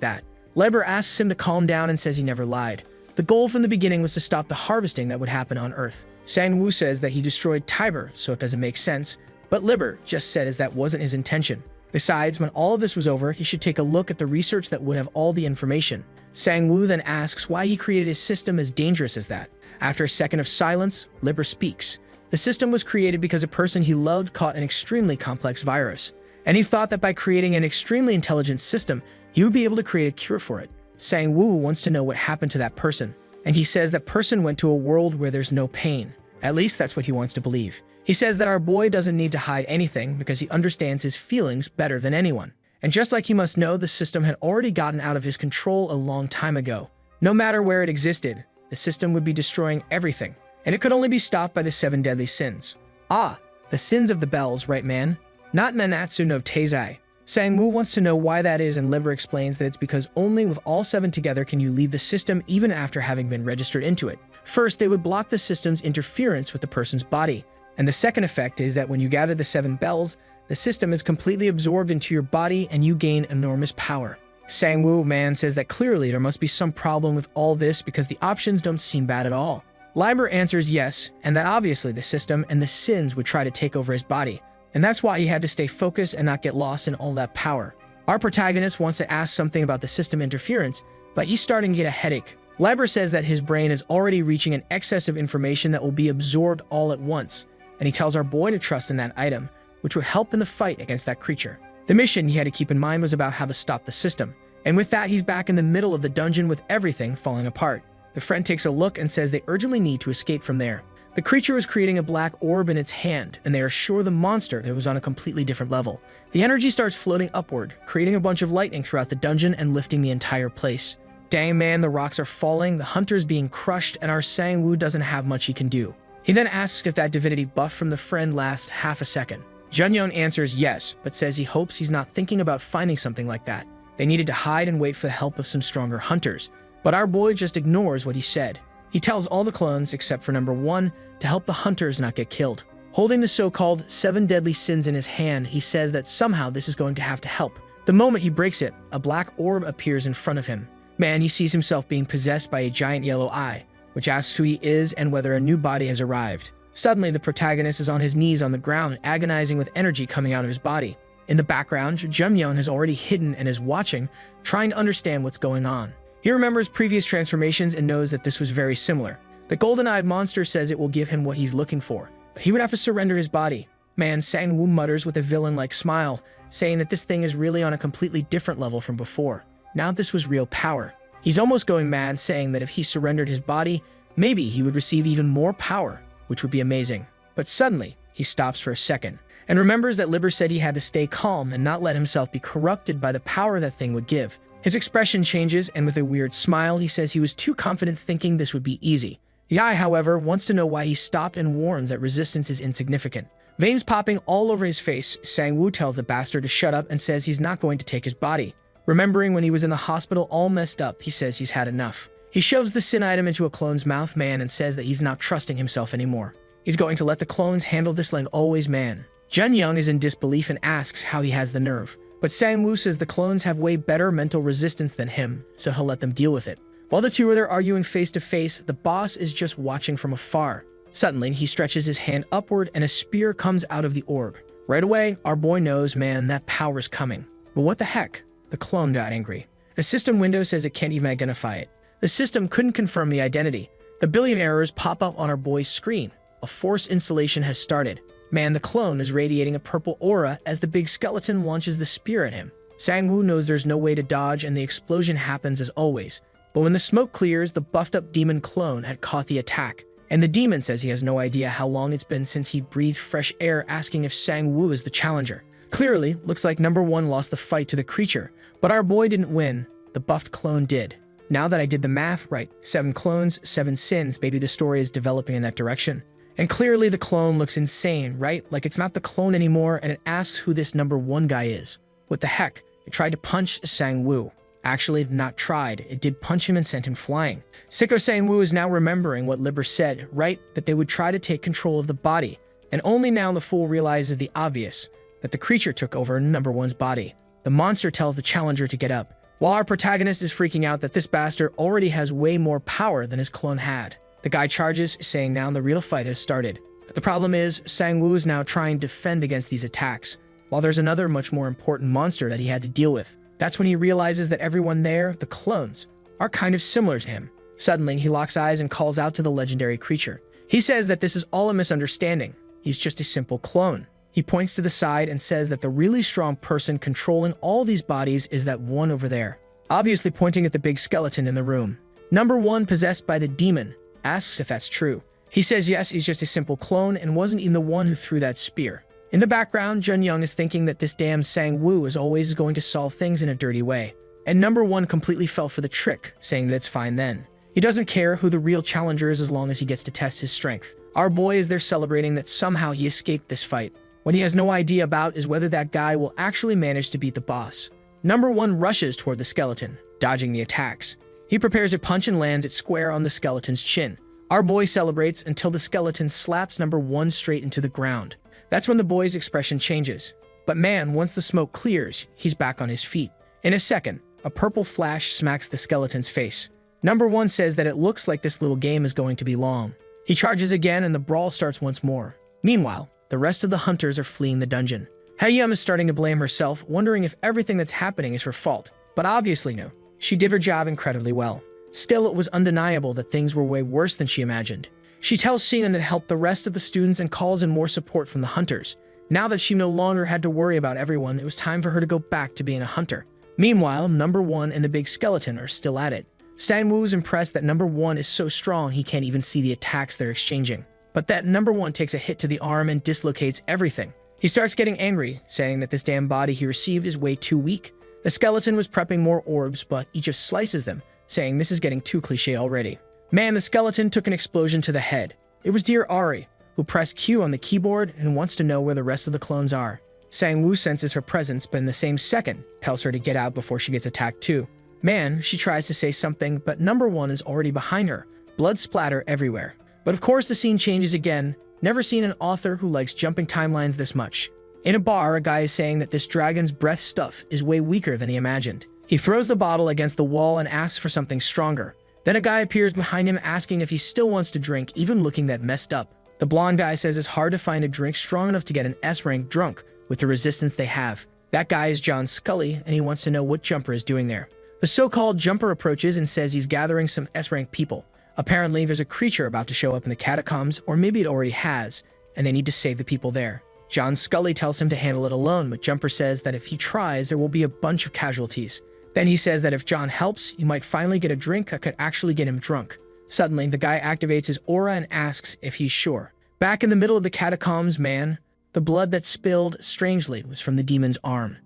that. Liber asks him to calm down and says he never lied. The goal from the beginning was to stop the harvesting that would happen on Earth. Sang-woo says that he destroyed Tiber, so it doesn't make sense, but Liber just said as that wasn't his intention. Besides, when all of this was over, he should take a look at the research that would have all the information. Sang-woo then asks why he created his system as dangerous as that. After a second of silence, Liber speaks. The system was created because a person he loved caught an extremely complex virus, and he thought that by creating an extremely intelligent system, he would be able to create a cure for it. Sang-woo wants to know what happened to that person, and he says that person went to a world where there's no pain. At least that's what he wants to believe. He says that our boy doesn't need to hide anything because he understands his feelings better than anyone. And just like he must know, the system had already gotten out of his control a long time ago. No matter where it existed, the system would be destroying everything, and it could only be stopped by the 7 deadly sins. Ah, the sins of the bells, right man? Not Nanatsu no Taizai. Sang-woo wants to know why that is, and Liber explains that it's because only with all 7 together can you leave the system even after having been registered into it. First, they would block the system's interference with the person's body. And the second effect is that when you gather the 7 bells, the system is completely absorbed into your body and you gain enormous power. Sang-woo man says that clearly there must be some problem with all this because the options don't seem bad at all. Liber answers yes, and that obviously the system and the sins would try to take over his body. And that's why he had to stay focused and not get lost in all that power. Our protagonist wants to ask something about the system interference, but he's starting to get a headache. Liber says that his brain is already reaching an excess of information that will be absorbed all at once, and he tells our boy to trust in that item, which would help in the fight against that creature. The mission he had to keep in mind was about how to stop the system, and with that he's back in the middle of the dungeon with everything falling apart. The friend takes a look and says they urgently need to escape from there. The creature was creating a black orb in its hand, and they are sure the monster that was on a completely different level. The energy starts floating upward, creating a bunch of lightning throughout the dungeon and lifting the entire place. Dang man, the rocks are falling, the hunter's being crushed, and our Sang-woo doesn't have much he can do. He then asks if that divinity buff from the friend lasts half a second. Junyeon answers yes, but says he hopes he's not thinking about finding something like that. They needed to hide and wait for the help of some stronger hunters, but our boy just ignores what he said. He tells all the clones, except for number 1, to help the hunters not get killed. Holding the so-called 7 deadly sins in his hand, he says that somehow this is going to have to help. The moment he breaks it, a black orb appears in front of him. Man, he sees himself being possessed by a giant yellow eye, which asks who he is and whether a new body has arrived. Suddenly, the protagonist is on his knees on the ground, agonizing with energy coming out of his body. In the background, Junyeon has already hidden and is watching, trying to understand what's going on. He remembers previous transformations and knows that this was very similar. The golden-eyed monster says it will give him what he's looking for, but he would have to surrender his body. Man, Sang-woo mutters with a villain-like smile, saying that this thing is really on a completely different level from before. Now this was real power. He's almost going mad, saying that if he surrendered his body, maybe he would receive even more power, which would be amazing. But suddenly, he stops for a second, and remembers that Liber said he had to stay calm and not let himself be corrupted by the power that thing would give. His expression changes, and with a weird smile, he says he was too confident thinking this would be easy. Yae, however, wants to know why he stopped and warns that resistance is insignificant. Veins popping all over his face, Sang-woo tells the bastard to shut up and says he's not going to take his body. Remembering when he was in the hospital all messed up, he says he's had enough. He shoves the sin item into a clone's mouth, man, and says that he's not trusting himself anymore. He's going to let the clones handle this like always, man. Jun-young is in disbelief and asks how he has the nerve. But Sang-woo says the clones have way better mental resistance than him, so he'll let them deal with it. While the two are there arguing face to face, the boss is just watching from afar. Suddenly, he stretches his hand upward and a spear comes out of the orb. Right away, our boy knows, man, that power's coming. But what the heck? The clone got angry. The system window says it can't even identify it. The system couldn't confirm the identity. The billion errors pop up on our boy's screen. A force installation has started. Man, the clone is radiating a purple aura as the big skeleton launches the spear at him. Sang-woo knows there's no way to dodge and the explosion happens as always. But when the smoke clears, the buffed-up demon clone had caught the attack. And the demon says he has no idea how long it's been since he breathed fresh air, asking if Sang-woo is the challenger. Clearly, looks like number one lost the fight to the creature, but our boy didn't win. The buffed clone did. Now that I did the math right, 7 clones, 7 sins, maybe the story is developing in that direction. And clearly the clone looks insane, right? Like it's not the clone anymore, and it asks who this number one guy is. What the heck? It tried to punch Sang-woo. Actually, not tried. It did punch him and sent him flying. Sicko Sang-woo is now remembering what Liber said, right? That they would try to take control of the body. And only now the fool realizes the obvious, that the creature took over number one's body. The monster tells the challenger to get up, while our protagonist is freaking out that this bastard already has way more power than his clone had. The guy charges, saying now the real fight has started. But the problem is, Sang-woo is now trying to defend against these attacks, while there's another much more important monster that he had to deal with. That's when he realizes that everyone there, the clones, are kind of similar to him. Suddenly, he locks eyes and calls out to the legendary creature. He says that this is all a misunderstanding. He's just a simple clone. He points to the side and says that the really strong person controlling all these bodies is that one over there, obviously pointing at the big skeleton in the room. Number one, possessed by the demon, asks if that's true. He says yes, he's just a simple clone and wasn't even the one who threw that spear. In the background, Jun-young is thinking that this damn Sang-woo is always going to solve things in a dirty way. And number one completely fell for the trick, saying that it's fine then. He doesn't care who the real challenger is as long as he gets to test his strength. Our boy is there celebrating that somehow he escaped this fight. What he has no idea about is whether that guy will actually manage to beat the boss. Number one rushes toward the skeleton, dodging the attacks. He prepares a punch and lands it square on the skeleton's chin. Our boy celebrates until the skeleton slaps number one straight into the ground. That's when the boy's expression changes. But man, once the smoke clears, he's back on his feet. In a second, a purple flash smacks the skeleton's face. Number one says that it looks like this little game is going to be long. He charges again and the brawl starts once more. Meanwhile, the rest of the hunters are fleeing the dungeon. Haeyum is starting to blame herself, wondering if everything that's happening is her fault. But obviously no. She did her job incredibly well. Still, it was undeniable that things were way worse than she imagined. She tells Sinan to help the rest of the students and calls in more support from the hunters. Now that she no longer had to worry about everyone, it was time for her to go back to being a hunter. Meanwhile, number one and the big skeleton are still at it. Sang-woo is impressed that number one is so strong he can't even see the attacks they're exchanging. But that number one takes a hit to the arm and dislocates everything. He starts getting angry, saying that this damn body he received is way too weak. The skeleton was prepping more orbs, but he just slices them, saying this is getting too cliche already. Man, the skeleton took an explosion to the head. It was dear Ari, who pressed Q on the keyboard and wants to know where the rest of the clones are. Sang-woo senses her presence, but in the same second, tells her to get out before she gets attacked too. Man, she tries to say something, but number one is already behind her. Blood splatter everywhere. But of course the scene changes again. Never seen an author who likes jumping timelines this much. In a bar, a guy is saying that this dragon's breath stuff is way weaker than he imagined. He throws the bottle against the wall and asks for something stronger. Then a guy appears behind him asking if he still wants to drink, even looking that messed up. The blonde guy says it's hard to find a drink strong enough to get an S-rank drunk with the resistance they have. That guy is John Scully, and he wants to know what Jumper is doing there. The so-called jumper approaches and says he's gathering some S-rank people. Apparently, there's a creature about to show up in the catacombs, or maybe it already has, and they need to save the people there. John Scully tells him to handle it alone, but Jumper says that if he tries, there will be a bunch of casualties. Then he says that if John helps, he might finally get a drink that could actually get him drunk. Suddenly, the guy activates his aura and asks if he's sure. Back in the middle of the catacombs, man, the blood that spilled, strangely, was from the demon's arm.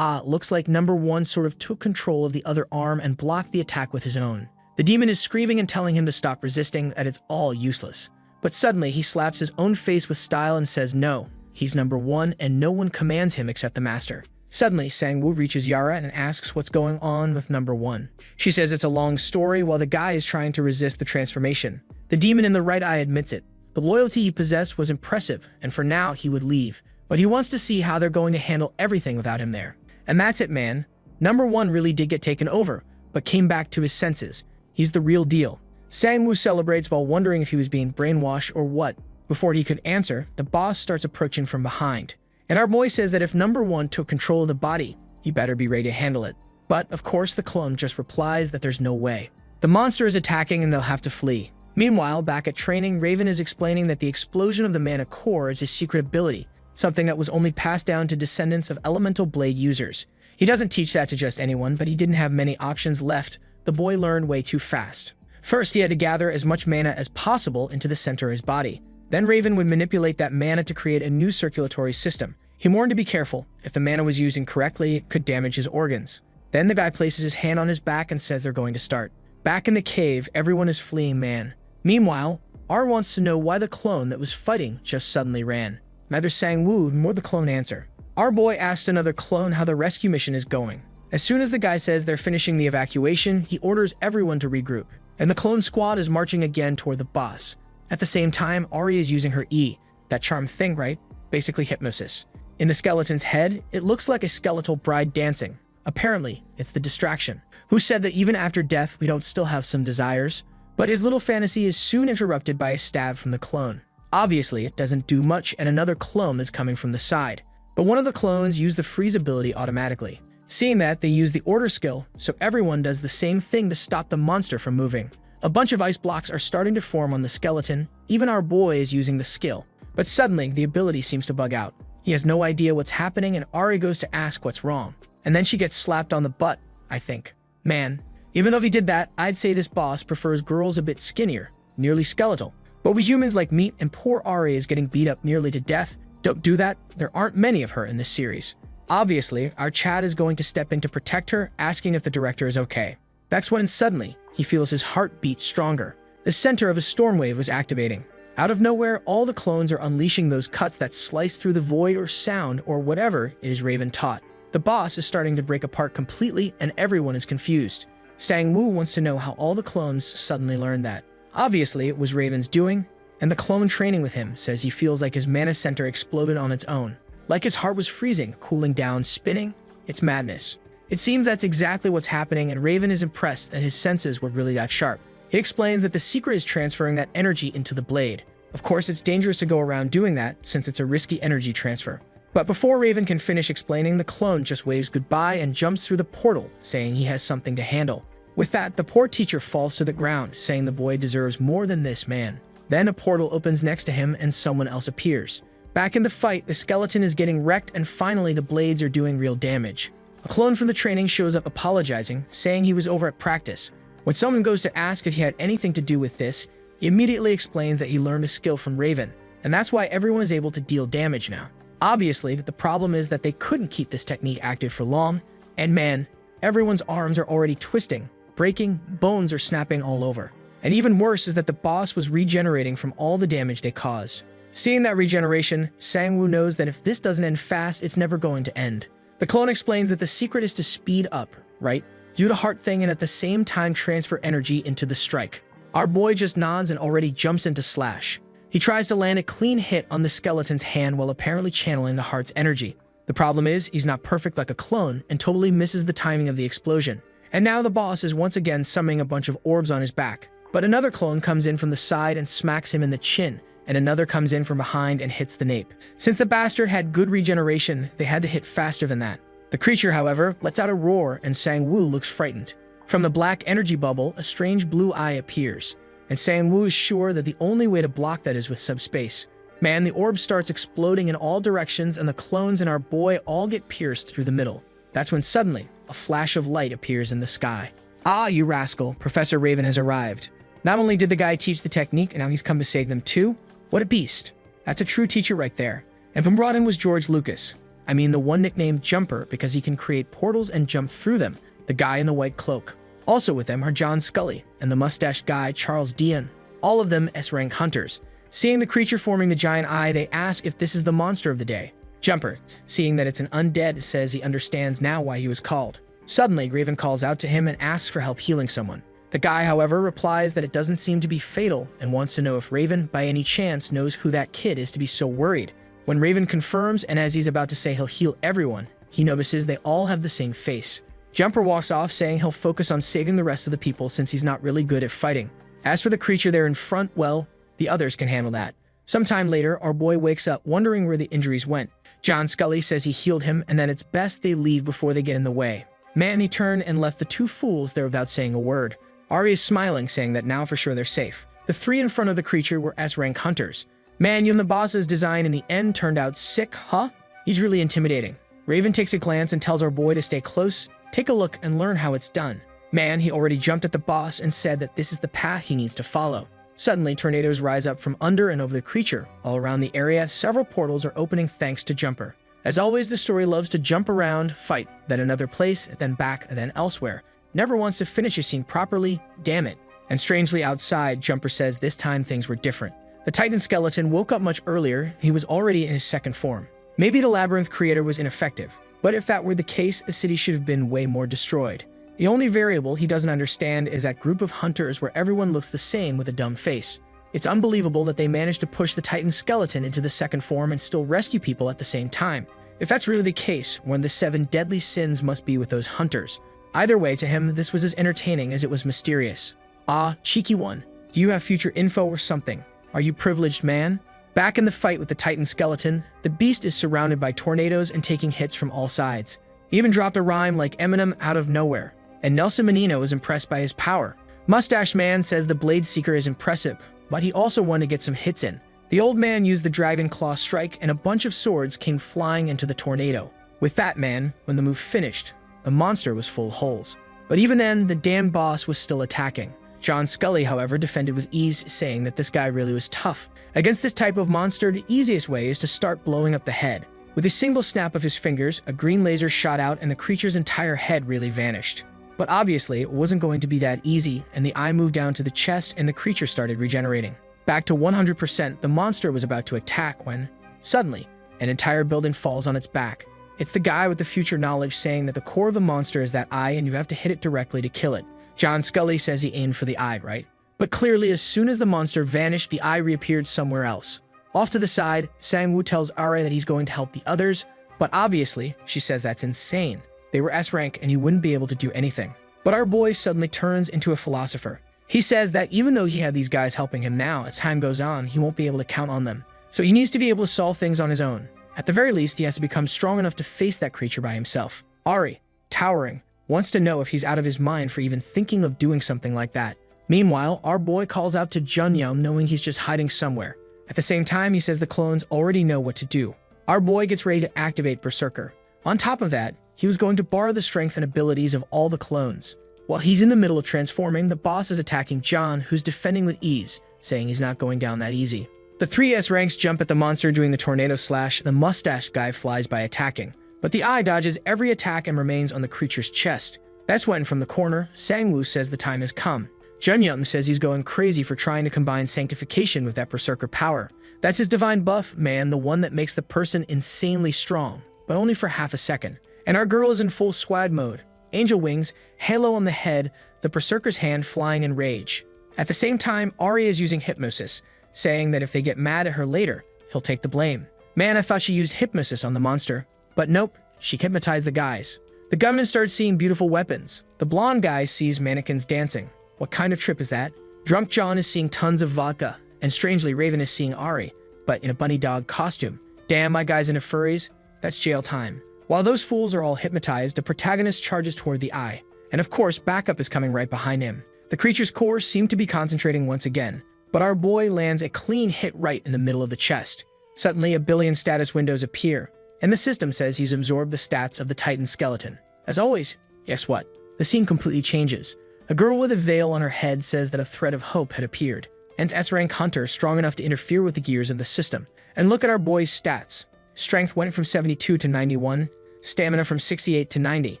Looks like number one sort of took control of the other arm and blocked the attack with his own. The demon is screaming and telling him to stop resisting, that it's all useless. But suddenly, he slaps his own face with style and says no, he's number one and no one commands him except the master. Suddenly, Sang-woo reaches Yara and asks what's going on with number one. She says it's a long story while the guy is trying to resist the transformation. The demon in the right eye admits it. The loyalty he possessed was impressive, and for now, he would leave. But he wants to see how they're going to handle everything without him there. And that's it, man. Number one really did get taken over, but came back to his senses. He's the real deal. Sang-woo celebrates while wondering if he was being brainwashed or what. Before he could answer, the boss starts approaching from behind. And our boy says that if number one took control of the body, he better be ready to handle it. But, of course, the clone just replies that there's no way. The monster is attacking and they'll have to flee. Meanwhile, back at training, Raven is explaining that the explosion of the mana core is his secret ability, something that was only passed down to descendants of elemental blade users. He doesn't teach that to just anyone, but he didn't have many options left. The boy learned way too fast. First, he had to gather as much mana as possible into the center of his body. Then Raven would manipulate that mana to create a new circulatory system. He warned to be careful. If the mana was used incorrectly, it could damage his organs. Then the guy places his hand on his back and says they're going to start. Back in the cave, everyone is fleeing man. Meanwhile, R wants to know why the clone that was fighting just suddenly ran. Neither Sang-woo nor the clone answer. Our boy asked another clone how the rescue mission is going. As soon as the guy says they're finishing the evacuation, he orders everyone to regroup. And the clone squad is marching again toward the boss. At the same time, Ari is using her E, that charm thing, right? Basically hypnosis. In the skeleton's head, it looks like a skeletal bride dancing. Apparently, it's the distraction. Who said that even after death, we don't still have some desires? But his little fantasy is soon interrupted by a stab from the clone. Obviously, it doesn't do much, and another clone is coming from the side. But one of the clones used the freeze ability automatically. Seeing that, they use the order skill, so everyone does the same thing to stop the monster from moving. A bunch of ice blocks are starting to form on the skeleton. Even our boy is using the skill. But suddenly, the ability seems to bug out. He has no idea what's happening, and Ari goes to ask what's wrong. And then she gets slapped on the butt, I think. Man, even though if he did that, I'd say this boss prefers girls a bit skinnier, nearly skeletal. But we humans like meat, and poor Ari is getting beat up nearly to death. Don't do that. There aren't many of her in this series. Obviously, our Chad is going to step in to protect her, asking if the director is okay. That's when suddenly, he feels his heart beat stronger. The center of a storm wave was activating. Out of nowhere, all the clones are unleashing those cuts that slice through the void or sound or whatever it is Raven taught. The boss is starting to break apart completely and everyone is confused. Sang-woo wants to know how all the clones suddenly learned that. Obviously, it was Raven's doing, and the clone training with him says he feels like his mana center exploded on its own. Like his heart was freezing, cooling down, spinning. It's madness. It seems that's exactly what's happening, and Raven is impressed that his senses were really that sharp. He explains that the secret is transferring that energy into the blade. Of course, it's dangerous to go around doing that since it's a risky energy transfer. But before Raven can finish explaining, the clone just waves goodbye and jumps through the portal, saying he has something to handle. With that, the poor teacher falls to the ground, saying the boy deserves more than this man. Then a portal opens next to him and someone else appears. Back in the fight, the skeleton is getting wrecked and finally the blades are doing real damage. A clone from the training shows up apologizing, saying he was over at practice. When someone goes to ask if he had anything to do with this, he immediately explains that he learned a skill from Raven, and that's why everyone is able to deal damage now. Obviously, the problem is that they couldn't keep this technique active for long, and man, everyone's arms are already twisting, breaking, bones are snapping all over. And even worse is that the boss was regenerating from all the damage they caused. Seeing that regeneration, Sang-woo knows that if this doesn't end fast, it's never going to end. The clone explains that the secret is to speed up, right? Do the heart thing and at the same time transfer energy into the strike. Our boy just nods and already jumps into slash. He tries to land a clean hit on the skeleton's hand while apparently channeling the heart's energy. The problem is, he's not perfect like a clone and totally misses the timing of the explosion. And now the boss is once again summoning a bunch of orbs on his back. But another clone comes in from the side and smacks him in the chin, and another comes in from behind and hits the nape. Since the bastard had good regeneration, they had to hit faster than that. The creature, however, lets out a roar and Sang-woo looks frightened. From the black energy bubble, a strange blue eye appears, and Sang-woo is sure that the only way to block that is with subspace. Man, the orb starts exploding in all directions and the clones and our boy all get pierced through the middle. That's when suddenly, a flash of light appears in the sky. Ah, you rascal, Professor Raven has arrived. Not only did the guy teach the technique, and now he's come to save them too. What a beast. That's a true teacher right there. And who brought him was George Lucas. I mean the one nicknamed Jumper because he can create portals and jump through them, the guy in the white cloak. Also with them are John Scully and the mustached guy Charles Dian, all of them S-rank hunters. Seeing the creature forming the giant eye, they ask if this is the monster of the day. Jumper, seeing that it's an undead, says he understands now why he was called. Suddenly, Raven calls out to him and asks for help healing someone. The guy, however, replies that it doesn't seem to be fatal and wants to know if Raven, by any chance, knows who that kid is to be so worried. When Raven confirms, and as he's about to say he'll heal everyone, he notices they all have the same face. Jumper walks off saying he'll focus on saving the rest of the people since he's not really good at fighting. As for the creature there in front, well, the others can handle that. Sometime later, our boy wakes up wondering where the injuries went. John Scully says he healed him and that it's best they leave before they get in the way. Man, he turned and left the two fools there without saying a word. Ari is smiling, saying that now for sure they're safe. The three in front of the creature were S-rank hunters. Man, even the boss's design in the end turned out sick, huh? He's really intimidating. Raven takes a glance and tells our boy to stay close, take a look, and learn how it's done. Man, he already jumped at the boss and said that this is the path he needs to follow. Suddenly, tornadoes rise up from under and over the creature. All around the area, several portals are opening thanks to Jumper. As always, the story loves to jump around, fight, then another place, then back, then elsewhere. Never wants to finish a scene properly, damn it. And strangely outside, Jumper says this time things were different. The Titan skeleton woke up much earlier, he was already in his second form. Maybe the labyrinth creator was ineffective, but if that were the case, the city should have been way more destroyed. The only variable he doesn't understand is that group of hunters where everyone looks the same with a dumb face. It's unbelievable that they managed to push the Titan skeleton into the second form and still rescue people at the same time. If that's really the case, one of the 7 deadly sins must be with those hunters. Either way, to him, this was as entertaining as it was mysterious. Ah, cheeky one. Do you have future info or something? Are you privileged, man? Back in the fight with the Titan skeleton, the beast is surrounded by tornadoes and taking hits from all sides. He even dropped a rhyme like Eminem out of nowhere, and Nelson Menino was impressed by his power. Mustache Man says the Blade Seeker is impressive, but he also wanted to get some hits in. The old man used the Dragon Claw strike and a bunch of swords came flying into the tornado. With that, man, when the move finished, the monster was full of holes. But even then, the damn boss was still attacking. John Scully, however, defended with ease, saying that this guy really was tough. Against this type of monster, the easiest way is to start blowing up the head. With a single snap of his fingers, a green laser shot out and the creature's entire head really vanished. But obviously, it wasn't going to be that easy, and the eye moved down to the chest and the creature started regenerating. Back to 100%, the monster was about to attack when, suddenly, an entire building falls on its back. It's the guy with the future knowledge saying that the core of the monster is that eye and you have to hit it directly to kill it. John Scully says he aimed for the eye, right? But clearly, as soon as the monster vanished, the eye reappeared somewhere else. Off to the side, Sang-woo tells Ari that he's going to help the others, but obviously, she says that's insane. They were S-rank and he wouldn't be able to do anything. But our boy suddenly turns into a philosopher. He says that even though he had these guys helping him now, as time goes on, he won't be able to count on them. So he needs to be able to solve things on his own. At the very least, he has to become strong enough to face that creature by himself. Ari, towering, wants to know if he's out of his mind for even thinking of doing something like that. Meanwhile, our boy calls out to Junyum knowing he's just hiding somewhere. At the same time, he says the clones already know what to do. Our boy gets ready to activate Berserker. On top of that, he was going to borrow the strength and abilities of all the clones. While he's in the middle of transforming, the boss is attacking John, who's defending with ease, saying he's not going down that easy. The 3 S-ranks jump at the monster doing the tornado slash. The mustache guy flies by attacking, but the eye dodges every attack and remains on the creature's chest. That's when, from the corner, Sang-woo says the time has come. Junyum says he's going crazy for trying to combine sanctification with that berserker power. That's his divine buff, man, the one that makes the person insanely strong, but only for half a second. And our girl is in full swag mode. Angel wings, halo on the head, the berserker's hand flying in rage. At the same time, Ari is using hypnosis, saying that if they get mad at her later, he'll take the blame. Man, I thought she used hypnosis on the monster. But nope, she hypnotized the guys. The gunman starts seeing beautiful weapons. The blonde guy sees mannequins dancing. What kind of trip is that? Drunk John is seeing tons of vodka, and strangely Raven is seeing Ari, but in a bunny dog costume. Damn, my guy's into furries? That's jail time. While those fools are all hypnotized, the protagonist charges toward the eye. And of course, backup is coming right behind him. The creature's core seemed to be concentrating once again, but our boy lands a clean hit right in the middle of the chest. Suddenly, a billion status windows appear, and the system says he's absorbed the stats of the Titan skeleton. As always, guess what? The scene completely changes. A girl with a veil on her head says that a thread of hope had appeared, and S-rank hunter strong enough to interfere with the gears of the system. And look at our boy's stats. Strength went from 72 to 91, stamina from 68 to 90.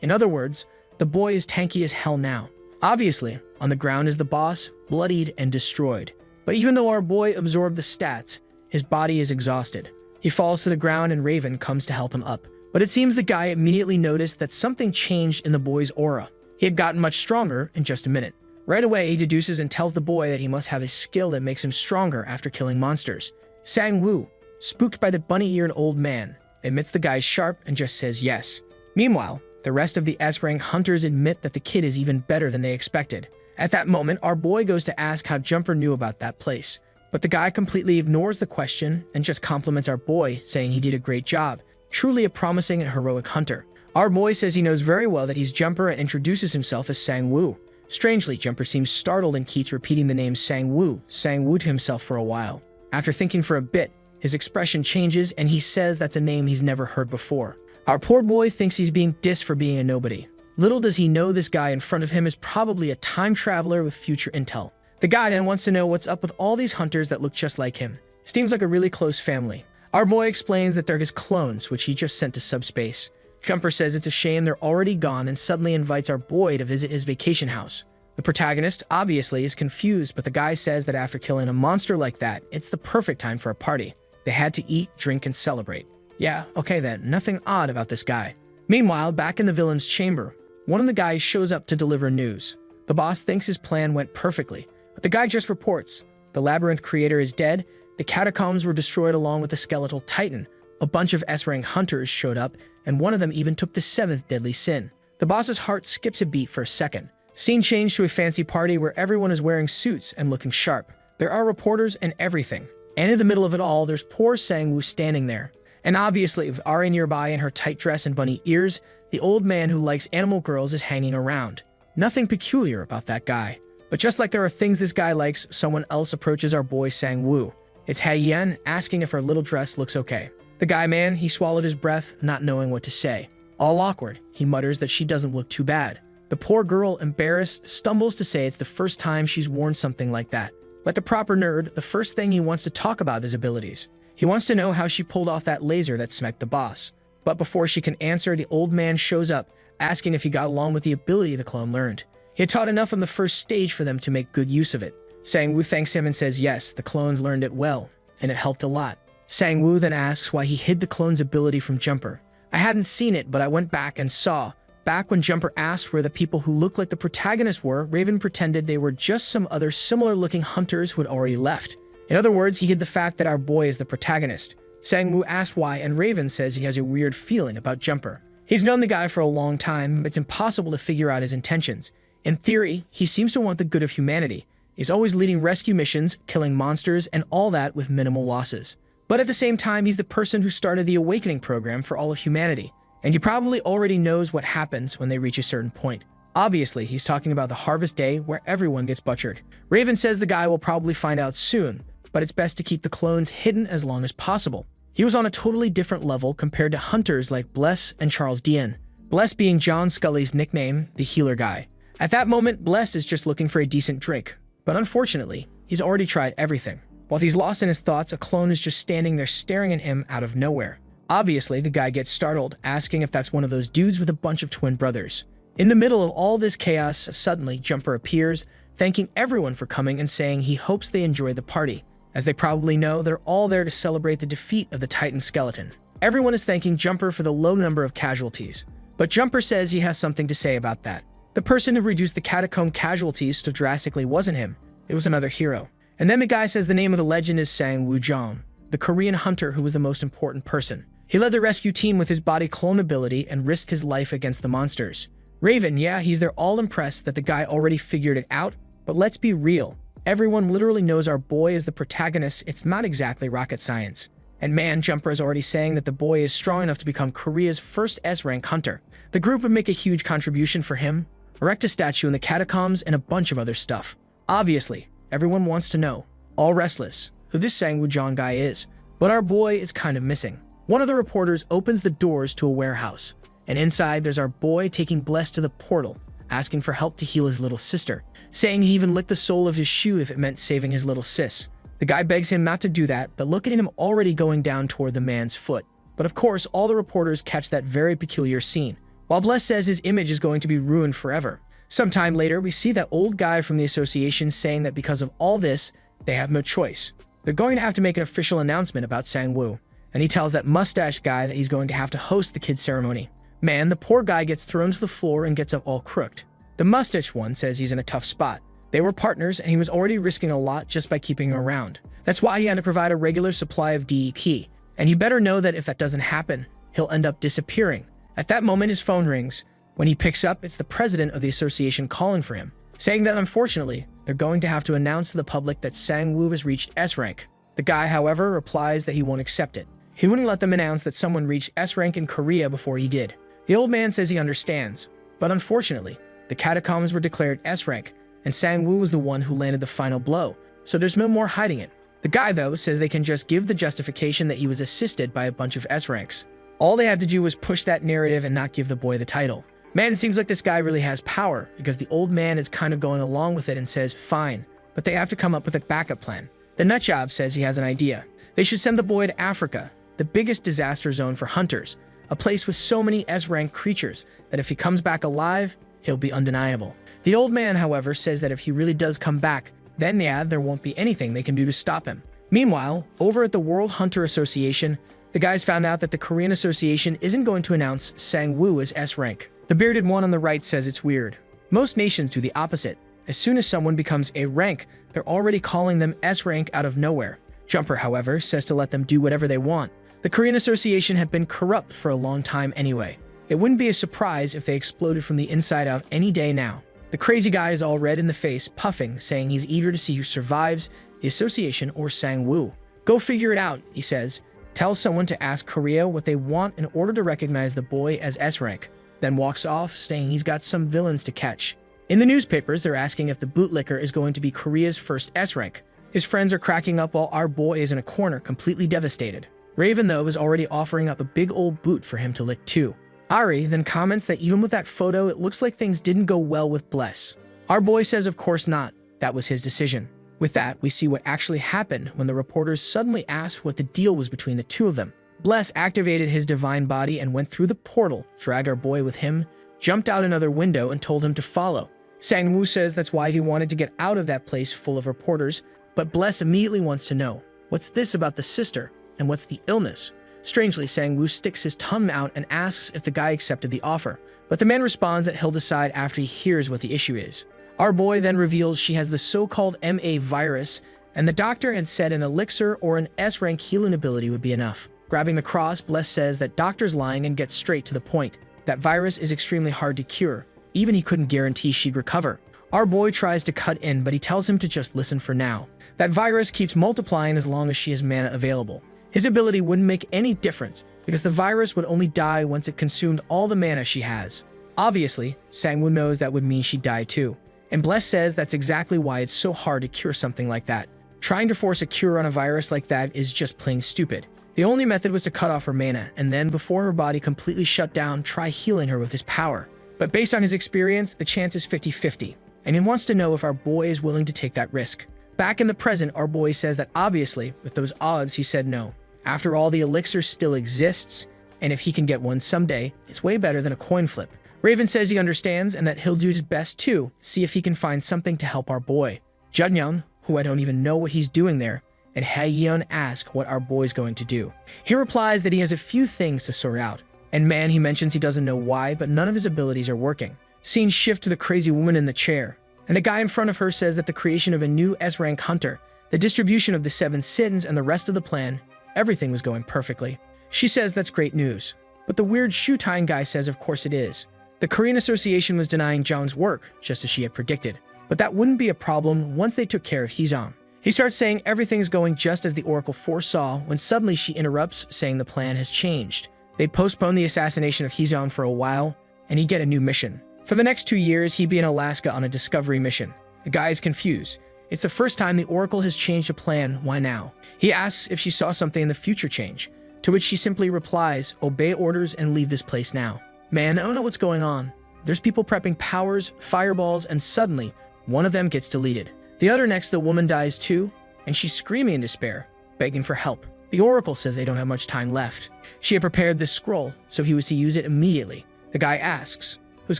In other words, the boy is tanky as hell now. Obviously, on the ground is the boss, bloodied and destroyed. But even though our boy absorbed the stats, his body is exhausted. He falls to the ground and Raven comes to help him up. But it seems the guy immediately noticed that something changed in the boy's aura. He had gotten much stronger in just a minute. Right away, he deduces and tells the boy that he must have a skill that makes him stronger after killing monsters. Sang-woo, spooked by the bunny-eared old man, admits the guy's sharp and just says yes. Meanwhile, the rest of the S-rank hunters admit that the kid is even better than they expected. At that moment, our boy goes to ask how Jumper knew about that place. But the guy completely ignores the question and just compliments our boy, saying he did a great job. Truly a promising and heroic hunter. Our boy says he knows very well that he's Jumper and introduces himself as Sang-woo. Strangely, Jumper seems startled and keeps repeating the name Sang-woo to himself for a while. After thinking for a bit, his expression changes and he says that's a name he's never heard before. Our poor boy thinks he's being dissed for being a nobody. Little does he know this guy in front of him is probably a time traveler with future intel. The guy then wants to know what's up with all these hunters that look just like him. Seems like a really close family. Our boy explains that they're his clones, which he just sent to subspace. Jumper says it's a shame they're already gone and suddenly invites our boy to visit his vacation house. The protagonist, obviously, is confused, but the guy says that after killing a monster like that, it's the perfect time for a party. They had to eat, drink, and celebrate. Yeah, okay then, nothing odd about this guy. Meanwhile, back in the villain's chamber, one of the guys shows up to deliver news. The boss thinks his plan went perfectly, but the guy just reports. The labyrinth creator is dead, the catacombs were destroyed along with the skeletal titan. A bunch of S-rank hunters showed up, and one of them even took the 7th deadly sin. The boss's heart skips a beat for a second. Scene changed to a fancy party where everyone is wearing suits and looking sharp. There are reporters and everything. And in the middle of it all, there's poor Sang-woo standing there. And obviously, with Ari nearby in her tight dress and bunny ears, the old man who likes animal girls is hanging around. Nothing peculiar about that guy. But just like there are things this guy likes, someone else approaches our boy Sang-woo. It's Hae-yen asking if her little dress looks okay. The guy man, he swallowed his breath, not knowing what to say. All awkward, he mutters that she doesn't look too bad. The poor girl, embarrassed, stumbles to say it's the first time she's worn something like that. Like a proper nerd, the first thing he wants to talk about is abilities. He wants to know how she pulled off that laser that smacked the boss. But before she can answer, the old man shows up, asking if he got along with the ability the clone learned. He had taught enough on the first stage for them to make good use of it. Sang-woo thanks him and says yes, the clones learned it well, and it helped a lot. Sang-woo then asks why he hid the clone's ability from Jumper. I hadn't seen it, but I went back and saw. Back when Jumper asked where the people who looked like the protagonist were, Raven pretended they were just some other similar-looking hunters who had already left. In other words, he hid the fact that our boy is the protagonist. Sang-woo asked why, and Raven says he has a weird feeling about Jumper. He's known the guy for a long time, but it's impossible to figure out his intentions. In theory, he seems to want the good of humanity. He's always leading rescue missions, killing monsters, and all that with minimal losses. But at the same time, he's the person who started the Awakening program for all of humanity. And he probably already knows what happens when they reach a certain point. Obviously, he's talking about the Harvest Day where everyone gets butchered. Raven says the guy will probably find out soon, but it's best to keep the clones hidden as long as possible. He was on a totally different level compared to hunters like Bless and Charles Dien. Bless being John Scully's nickname, the healer guy. At that moment, Bless is just looking for a decent drink. But unfortunately, he's already tried everything. While he's lost in his thoughts, a clone is just standing there staring at him out of nowhere. Obviously, the guy gets startled, asking if that's one of those dudes with a bunch of twin brothers. In the middle of all this chaos, suddenly Jumper appears, thanking everyone for coming and saying he hopes they enjoy the party. As they probably know, they're all there to celebrate the defeat of the Titan skeleton. Everyone is thanking Jumper for the low number of casualties. But Jumper says he has something to say about that. The person who reduced the catacomb casualties so drastically wasn't him. It was another hero. And then the guy says the name of the legend is Sang-woo Jong, the Korean hunter who was the most important person. He led the rescue team with his body clone ability and risked his life against the monsters. Raven, yeah, he's there all impressed that the guy already figured it out, but let's be real. Everyone literally knows our boy is the protagonist. It's not exactly rocket science. And man, Jumper is already saying that the boy is strong enough to become Korea's first S-rank hunter. The group would make a huge contribution for him. erect a statue in the catacombs, and a bunch of other stuff. Obviously, everyone wants to know, all restless, who this Sangwoo John guy is. But our boy is kind of missing. One of the reporters opens the doors to a warehouse, and inside there's our boy taking Bless to the portal, asking for help to heal his little sister, saying he even licked the sole of his shoe if it meant saving his little sis. The guy begs him not to do that, but look at him already going down toward the man's foot. But of course, all the reporters catch that very peculiar scene, while Bless says his image is going to be ruined forever. Sometime later, we see that old guy from the association saying that because of all this, they have no choice. They're going to have to make an official announcement about Sangwoo, and he tells that mustache guy that he's going to have to host the kid's ceremony. Man, the poor guy gets thrown to the floor and gets up all crooked. The mustache one says he's in a tough spot. They were partners, and he was already risking a lot just by keeping him around. That's why he had to provide a regular supply of DEP, and you better know that if that doesn't happen, he'll end up disappearing. At that moment, his phone rings. When he picks up, it's the president of the association calling for him, saying that unfortunately, they're going to have to announce to the public that Sangwoo has reached S rank. The guy, however, replies that he won't accept it. He wouldn't let them announce that someone reached S rank in Korea before he did. The old man says he understands, but unfortunately, the catacombs were declared S rank, and Sangwoo was the one who landed the final blow, so there's no more hiding it. The guy, though, says they can just give the justification that he was assisted by a bunch of S ranks. All they had to do was push that narrative and not give the boy the title. Man, it seems like this guy really has power, because the old man is kind of going along with it and says, fine, but they have to come up with a backup plan. The nutjob says he has an idea. They should send the boy to Africa, the biggest disaster zone for hunters, a place with so many S-rank creatures that if he comes back alive, he'll be undeniable. The old man, however, says that if he really does come back, then yeah, there won't be anything they can do to stop him. Meanwhile, over at the World Hunter Association, the guys found out that the Korean Association isn't going to announce Sangwoo as S-rank. The bearded one on the right says it's weird. Most nations do the opposite. As soon as someone becomes a rank, they're already calling them S-rank out of nowhere. Jumper, however, says to let them do whatever they want. The Korean Association had been corrupt for a long time anyway. It wouldn't be a surprise if they exploded from the inside out any day now. The crazy guy is all red in the face, puffing, saying he's eager to see who survives, the association or Sangwoo. Go figure it out, he says. Tell someone to ask Korea what they want in order to recognize the boy as S-rank. Then walks off, saying he's got some villains to catch. In the newspapers, they're asking if the bootlicker is going to be Korea's first S-rank. His friends are cracking up while our boy is in a corner, completely devastated. Raven, though, is already offering up a big old boot for him to lick too. Ari then comments that even with that photo, it looks like things didn't go well with Bless. Our boy says of course not, that was his decision. With that, we see what actually happened when the reporters suddenly asked what the deal was between the two of them. Bless activated his divine body and went through the portal, dragged our boy with him, jumped out another window and told him to follow. Sangwoo says that's why he wanted to get out of that place full of reporters, but Bless immediately wants to know, what's this about the sister, and what's the illness? Strangely, Sangwoo sticks his tongue out and asks if the guy accepted the offer, but the man responds that he'll decide after he hears what the issue is. Our boy then reveals she has the so-called MA virus, and the doctor had said an elixir or an S-rank healing ability would be enough. Grabbing the cross, Bless says that doctor's lying and gets straight to the point. That virus is extremely hard to cure. Even he couldn't guarantee she'd recover. Our boy tries to cut in, but he tells him to just listen for now. That virus keeps multiplying as long as she has mana available. His ability wouldn't make any difference, because the virus would only die once it consumed all the mana she has. Obviously, Sangwoo knows that would mean she'd die too. And Bless says that's exactly why it's so hard to cure something like that. Trying to force a cure on a virus like that is just plain stupid. The only method was to cut off her mana, and then, before her body completely shut down, try healing her with his power. But based on his experience, the chance is 50-50, and he wants to know if our boy is willing to take that risk. Back in the present, our boy says that obviously, with those odds, he said no. After all, the elixir still exists, and if he can get one someday, it's way better than a coin flip. Raven says he understands and that he'll do his best too, see if he can find something to help our boy. Judyeon, who I don't even know what he's doing there, and Haeyeon ask what our boy's going to do. He replies that he has a few things to sort out, and man, he mentions he doesn't know why, but none of his abilities are working. Scenes shift to the crazy woman in the chair, and a guy in front of her says that the creation of a new S-rank hunter, the distribution of the 7 sins and the rest of the plan, everything was going perfectly. She says that's great news, but the weird shoe-tying guy says of course it is. The Korean Association was denying Jong's work, just as she had predicted, but that wouldn't be a problem once they took care of Heejong. He starts saying everything's going just as the Oracle foresaw when suddenly she interrupts, saying the plan has changed. They'd postponed the assassination of Heejong for a while, and he'd get a new mission. For the next 2 years, he'd be in Alaska on a discovery mission. The guy is confused. It's the first time the Oracle has changed a plan. Why now? He asks if she saw something in the future change, to which she simply replies, obey orders and leave this place now. Man, I don't know what's going on. There's people prepping powers, fireballs, and suddenly, one of them gets deleted. The other next, the woman dies too, and she's screaming in despair, begging for help. The Oracle says they don't have much time left. She had prepared this scroll, so he was to use it immediately. The guy asks, who's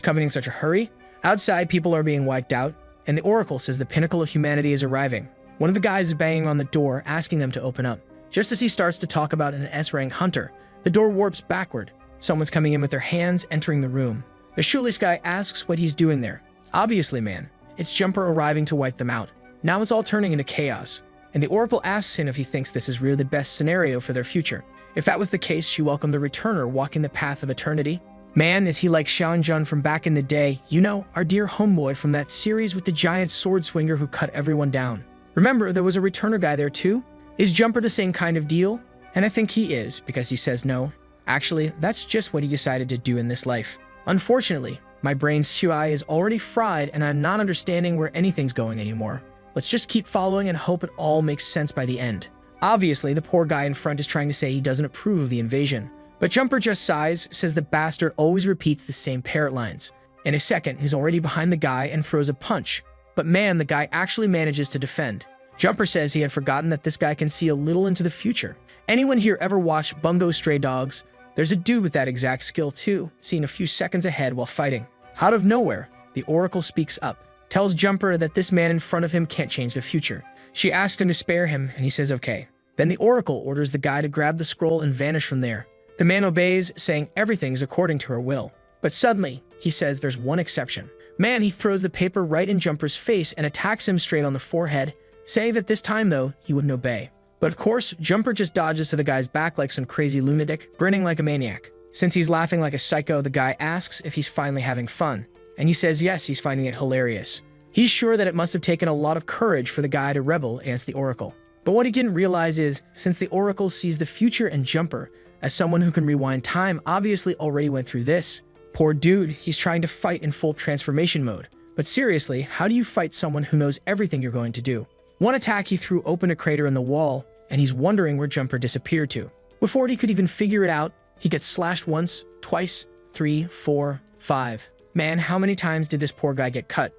coming in such a hurry? Outside, people are being wiped out, and the Oracle says the pinnacle of humanity is arriving. One of the guys is banging on the door, asking them to open up. Just as he starts to talk about an S-rank hunter, the door warps backward. Someone's coming in with their hands, entering the room. The shoeless guy asks what he's doing there. Obviously, man, it's Jumper arriving to wipe them out. Now it's all turning into chaos. And the Oracle asks him if he thinks this is really the best scenario for their future. If that was the case, she welcomed the returner walking the path of eternity. Man, is he like Xianjun from back in the day, you know, our dear homeboy from that series with the giant sword swinger who cut everyone down. Remember, there was a returner guy there too? Is Jumper the same kind of deal? And I think he is, because he says no. Actually, that's just what he decided to do in this life. Unfortunately, my brain's shui is already fried and I'm not understanding where anything's going anymore. Let's just keep following and hope it all makes sense by the end. Obviously, the poor guy in front is trying to say he doesn't approve of the invasion. But Jumper just sighs, says the bastard always repeats the same parrot lines. In a second, he's already behind the guy and throws a punch. But man, the guy actually manages to defend. Jumper says he had forgotten that this guy can see a little into the future. Anyone here ever watched Bungo Stray Dogs? There's a dude with that exact skill too, seeing a few seconds ahead while fighting. Out of nowhere, the Oracle speaks up, tells Jumper that this man in front of him can't change the future. She asks him to spare him, and he says okay. Then the Oracle orders the guy to grab the scroll and vanish from there. The man obeys, saying everything is according to her will. But suddenly, he says there's one exception. Man, he throws the paper right in Jumper's face and attacks him straight on the forehead, saying that this time, though, he wouldn't obey. But of course, Jumper just dodges to the guy's back like some crazy lunatic, grinning like a maniac. Since he's laughing like a psycho, the guy asks if he's finally having fun. And he says yes, he's finding it hilarious. He's sure that it must have taken a lot of courage for the guy to rebel against the Oracle. But what he didn't realize is, since the Oracle sees the future and Jumper, as someone who can rewind time, obviously already went through this. Poor dude, he's trying to fight in full transformation mode. But seriously, how do you fight someone who knows everything you're going to do? One attack, he threw open a crater in the wall, and he's wondering where Jumper disappeared to. Before he could even figure it out, he gets slashed once, twice, 3, 4, 5. Man, how many times did this poor guy get cut?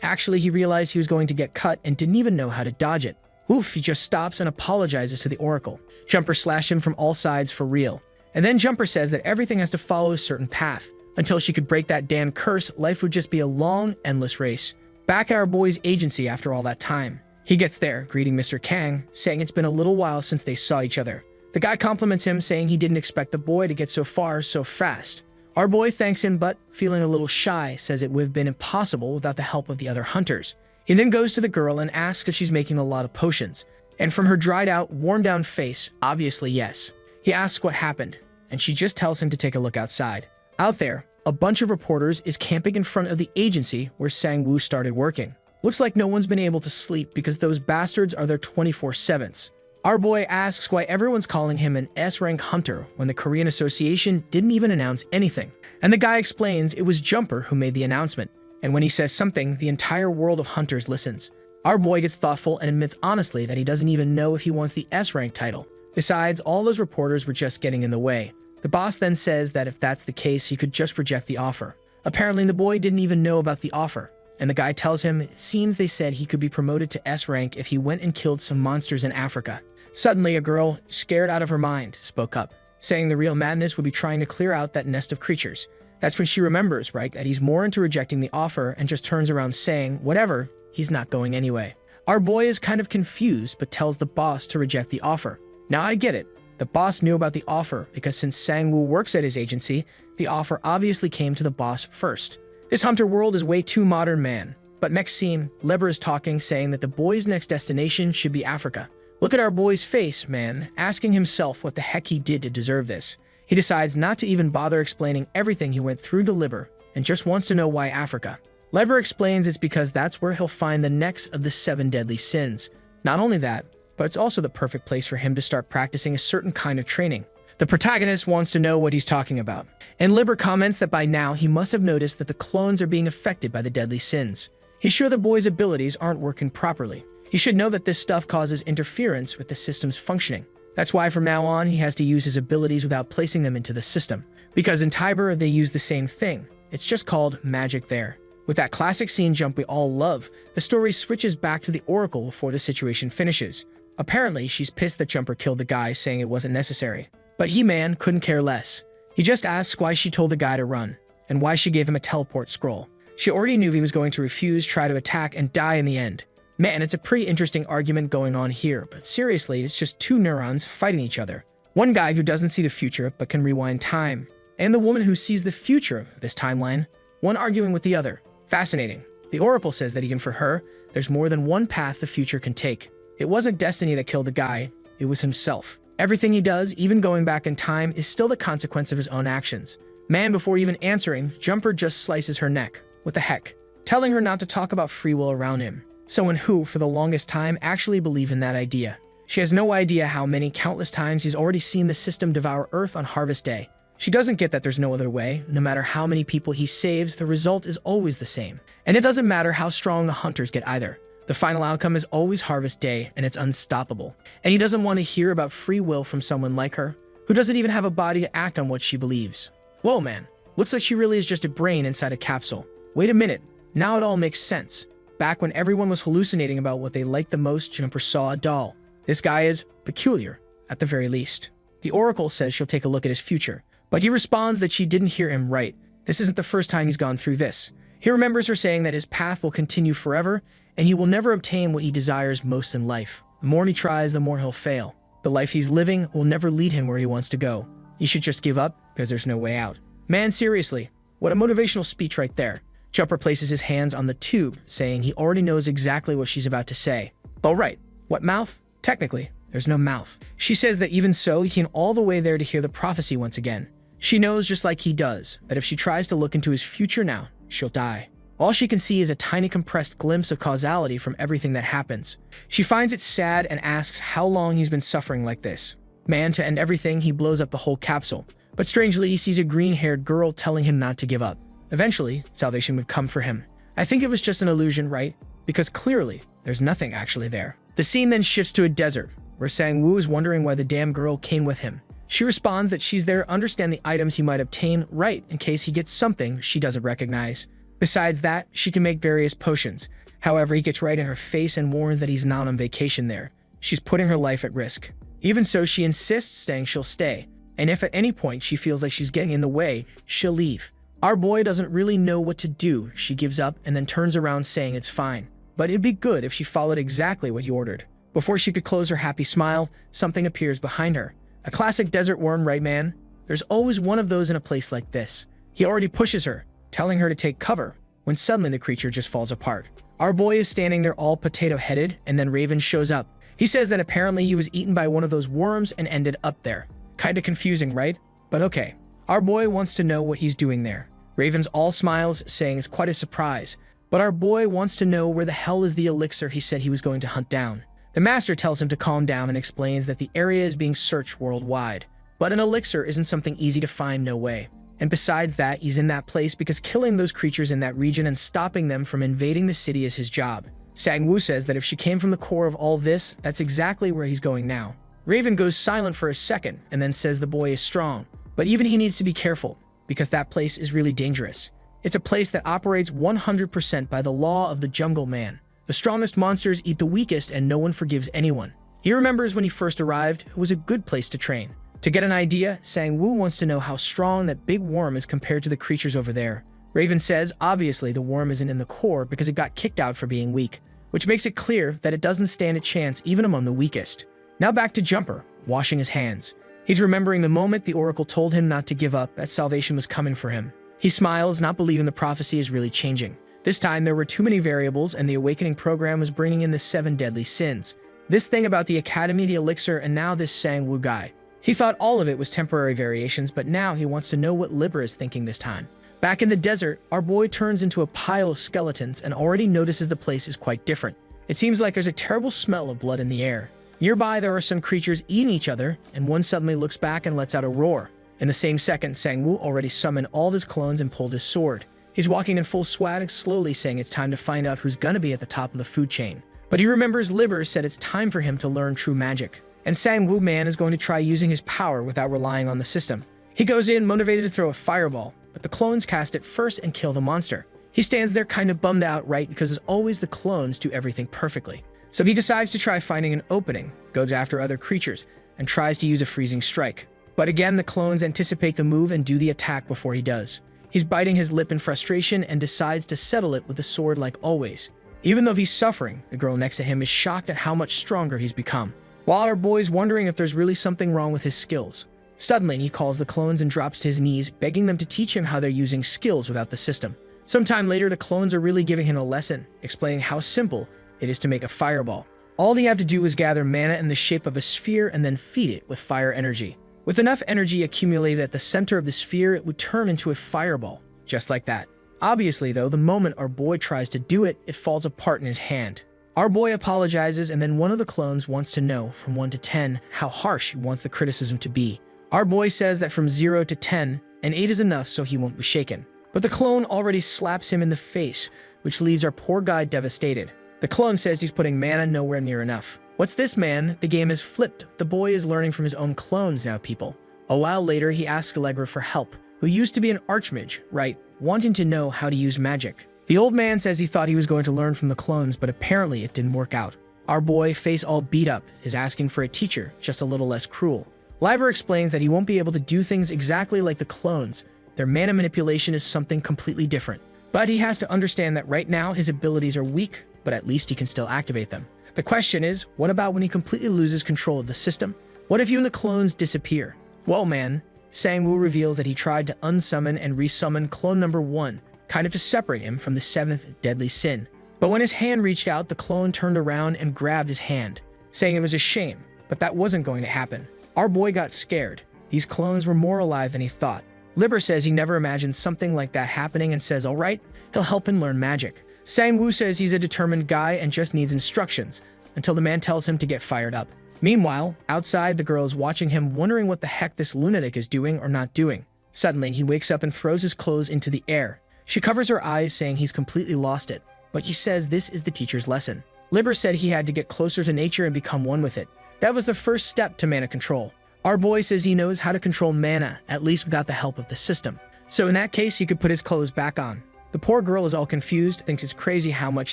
Actually, he realized he was going to get cut and didn't even know how to dodge it. Oof, he just stops and apologizes to the Oracle. Jumper slashed him from all sides for real. And then Jumper says that everything has to follow a certain path. Until she could break that damn curse, life would just be a long, endless race. Back at our boy's agency after all that time. He gets there, greeting Mr. Kang, saying it's been a little while since they saw each other. The guy compliments him, saying he didn't expect the boy to get so far so fast. Our boy thanks him, but, feeling a little shy, says it would have been impossible without the help of the other hunters. He then goes to the girl and asks if she's making a lot of potions. And from her dried out, worn down face, obviously yes. He asks what happened, and she just tells him to take a look outside. Out there, a bunch of reporters is camping in front of the agency where Sang-woo started working. Looks like no one's been able to sleep because those bastards are there 24/7s. Our boy asks why everyone's calling him an S-rank hunter when the Korean Association didn't even announce anything. And the guy explains it was Jumper who made the announcement. And when he says something, the entire world of hunters listens. Our boy gets thoughtful and admits honestly that he doesn't even know if he wants the S-rank title. Besides, all those reporters were just getting in the way. The boss then says that if that's the case, he could just reject the offer. Apparently, the boy didn't even know about the offer. And the guy tells him it seems they said he could be promoted to S-rank if he went and killed some monsters in Africa. Suddenly, a girl, scared out of her mind, spoke up, saying the real madness would be trying to clear out that nest of creatures. That's when she remembers, right, that he's more into rejecting the offer and just turns around saying, whatever, he's not going anyway. Our boy is kind of confused, but tells the boss to reject the offer. Now I get it. The boss knew about the offer because since Sang-woo works at his agency, the offer obviously came to the boss first. This hunter world is way too modern, man. But next scene, Leber is talking, saying that the boy's next destination should be Africa. Look at our boy's face, man, asking himself what the heck he did to deserve this. He decides not to even bother explaining everything he went through to Leber and just wants to know why Africa. Leber explains it's because that's where he'll find the next of the 7 deadly sins. Not only that, but it's also the perfect place for him to start practicing a certain kind of training. The protagonist wants to know what he's talking about, and Liber comments that by now he must have noticed that the clones are being affected by the deadly sins. He's sure the boy's abilities aren't working properly. He should know that this stuff causes interference with the system's functioning. That's why from now on he has to use his abilities without placing them into the system. Because in Tiber they use the same thing. It's just called magic there. With that classic scene jump we all love, the story switches back to the Oracle before the situation finishes. Apparently, she's pissed that Jumper killed the guy, saying it wasn't necessary. But He-Man couldn't care less. He just asks why she told the guy to run, and why she gave him a teleport scroll. She already knew he was going to refuse, try to attack, and die in the end. Man, it's a pretty interesting argument going on here, but seriously, it's just two neurons fighting each other. One guy who doesn't see the future, but can rewind time, and the woman who sees the future of this timeline, one arguing with the other. Fascinating. The Oracle says that even for her, there's more than one path the future can take. It wasn't destiny that killed the guy, it was himself. Everything he does, even going back in time, is still the consequence of his own actions. Man, before even answering, Jumper just slices her neck. What the heck? Telling her not to talk about free will around him. Someone who, for the longest time, actually believed in that idea. She has no idea how many countless times he's already seen the system devour Earth on Harvest Day. She doesn't get that there's no other way. No matter how many people he saves, the result is always the same. And it doesn't matter how strong the hunters get either. The final outcome is always Harvest Day, and it's unstoppable. And he doesn't want to hear about free will from someone like her, who doesn't even have a body to act on what she believes. Whoa, man. Looks like she really is just a brain inside a capsule. Wait a minute. Now it all makes sense. Back when everyone was hallucinating about what they liked the most, Jumper saw a doll. This guy is peculiar, at the very least. The Oracle says she'll take a look at his future, but he responds that she didn't hear him right. This isn't the first time he's gone through this. He remembers her saying that his path will continue forever, and he will never obtain what he desires most in life. The more he tries, the more he'll fail. The life he's living will never lead him where he wants to go. He should just give up, because there's no way out. Man, seriously, what a motivational speech right there. Jumper places his hands on the tube, saying he already knows exactly what she's about to say. Oh right, what mouth? Technically, there's no mouth. She says that even so, he came all the way there to hear the prophecy once again. She knows, just like he does, that if she tries to look into his future now, she'll die. All she can see is a tiny compressed glimpse of causality from everything that happens. She finds it sad and asks how long he's been suffering like this. Man, to end everything, he blows up the whole capsule. But strangely, he sees a green-haired girl telling him not to give up. Eventually, salvation would come for him. I think it was just an illusion, right? Because clearly, there's nothing actually there. The scene then shifts to a desert, where Sang-woo is wondering why the damn girl came with him. She responds that she's there to understand the items he might obtain right in case he gets something she doesn't recognize. Besides that, she can make various potions. However, he gets right in her face and warns that he's not on vacation there. She's putting her life at risk. Even so, she insists saying she'll stay. And if at any point she feels like she's getting in the way, she'll leave. Our boy doesn't really know what to do. She gives up and then turns around saying it's fine. But it'd be good if she followed exactly what he ordered. Before she could close her happy smile, something appears behind her. A classic desert worm, right man? There's always one of those in a place like this. He already pushes her, telling her to take cover, when suddenly the creature just falls apart. Our boy is standing there all potato-headed, and then Raven shows up. He says that apparently he was eaten by one of those worms and ended up there. Kinda confusing, right? But okay. Our boy wants to know what he's doing there. Raven's all smiles, saying it's quite a surprise. But our boy wants to know where the hell is the elixir he said he was going to hunt down. The master tells him to calm down and explains that the area is being searched worldwide. But an elixir isn't something easy to find, no way. And besides that, he's in that place because killing those creatures in that region and stopping them from invading the city is his job. Sang-woo says that if she came from the core of all this, that's exactly where he's going now. Raven goes silent for a second and then says the boy is strong. But even he needs to be careful, because that place is really dangerous. It's a place that operates 100% by the law of the jungle man. The strongest monsters eat the weakest and no one forgives anyone. He remembers when he first arrived, it was a good place to train. To get an idea, Sang-woo wants to know how strong that big worm is compared to the creatures over there. Raven says, obviously the worm isn't in the core because it got kicked out for being weak, which makes it clear that it doesn't stand a chance even among the weakest. Now back to Jumper, washing his hands. He's remembering the moment the Oracle told him not to give up, that salvation was coming for him. He smiles, not believing the prophecy is really changing. This time there were too many variables and the awakening program was bringing in the 7 deadly sins. This thing about the academy, the elixir, and now this Sang-woo guy. He thought all of it was temporary variations, but now he wants to know what Libra is thinking this time. Back in the desert, our boy turns into a pile of skeletons and already notices the place is quite different. It seems like there's a terrible smell of blood in the air. Nearby, there are some creatures eating each other, and one suddenly looks back and lets out a roar. In the same second, Sang-woo already summoned all of his clones and pulled his sword. He's walking in full swag, slowly saying it's time to find out who's gonna be at the top of the food chain. But he remembers Liber said it's time for him to learn true magic. And Sang-woo man is going to try using his power without relying on the system. He goes in motivated to throw a fireball, but the clones cast it first and kill the monster. He stands there kind of bummed out, right? Because as always, the clones do everything perfectly. So he decides to try finding an opening, goes after other creatures, and tries to use a freezing strike. But again, the clones anticipate the move and do the attack before he does. He's biting his lip in frustration and decides to settle it with the sword like always. Even though he's suffering, the girl next to him is shocked at how much stronger he's become, while our boy's wondering if there's really something wrong with his skills. Suddenly, he calls the clones and drops to his knees, begging them to teach him how they're using skills without the system. Sometime later, the clones are really giving him a lesson, explaining how simple it is to make a fireball. All they have to do is gather mana in the shape of a sphere and then feed it with fire energy. With enough energy accumulated at the center of the sphere, it would turn into a fireball, just like that. Obviously, though, the moment our boy tries to do it, it falls apart in his hand. Our boy apologizes, and then one of the clones wants to know, from 1 to 10, how harsh he wants the criticism to be. Our boy says that from 0 to 10, an 8 is enough so he won't be shaken. But the clone already slaps him in the face, which leaves our poor guy devastated. The clone says he's putting mana nowhere near enough. What's this, man? The game is flipped. The boy is learning from his own clones now, people. A while later, he asks Allegra for help, who used to be an archmage, right? Wanting to know how to use magic. The old man says he thought he was going to learn from the clones, but apparently it didn't work out. Our boy, face all beat up, is asking for a teacher, just a little less cruel. Liber explains that he won't be able to do things exactly like the clones. Their mana manipulation is something completely different. But he has to understand that right now his abilities are weak, but at least he can still activate them. The question is, what about when he completely loses control of the system? What if you and the clones disappear? Well, man, Sang-woo reveals that he tried to unsummon and resummon clone number 1, kind of to separate him from the 7th deadly sin. But when his hand reached out, the clone turned around and grabbed his hand, saying it was a shame, but that wasn't going to happen. Our boy got scared. These clones were more alive than he thought. Liber says he never imagined something like that happening and says, all right, he'll help him learn magic. Sang-woo says he's a determined guy and just needs instructions, until the man tells him to get fired up. Meanwhile, outside, the girl is watching him, wondering what the heck this lunatic is doing or not doing. Suddenly, he wakes up and throws his clothes into the air. She covers her eyes, saying he's completely lost it, but he says this is the teacher's lesson. Liber said he had to get closer to nature and become one with it. That was the first step to mana control. Our boy says he knows how to control mana, at least without the help of the system. So in that case, he could put his clothes back on. The poor girl is all confused, thinks it's crazy how much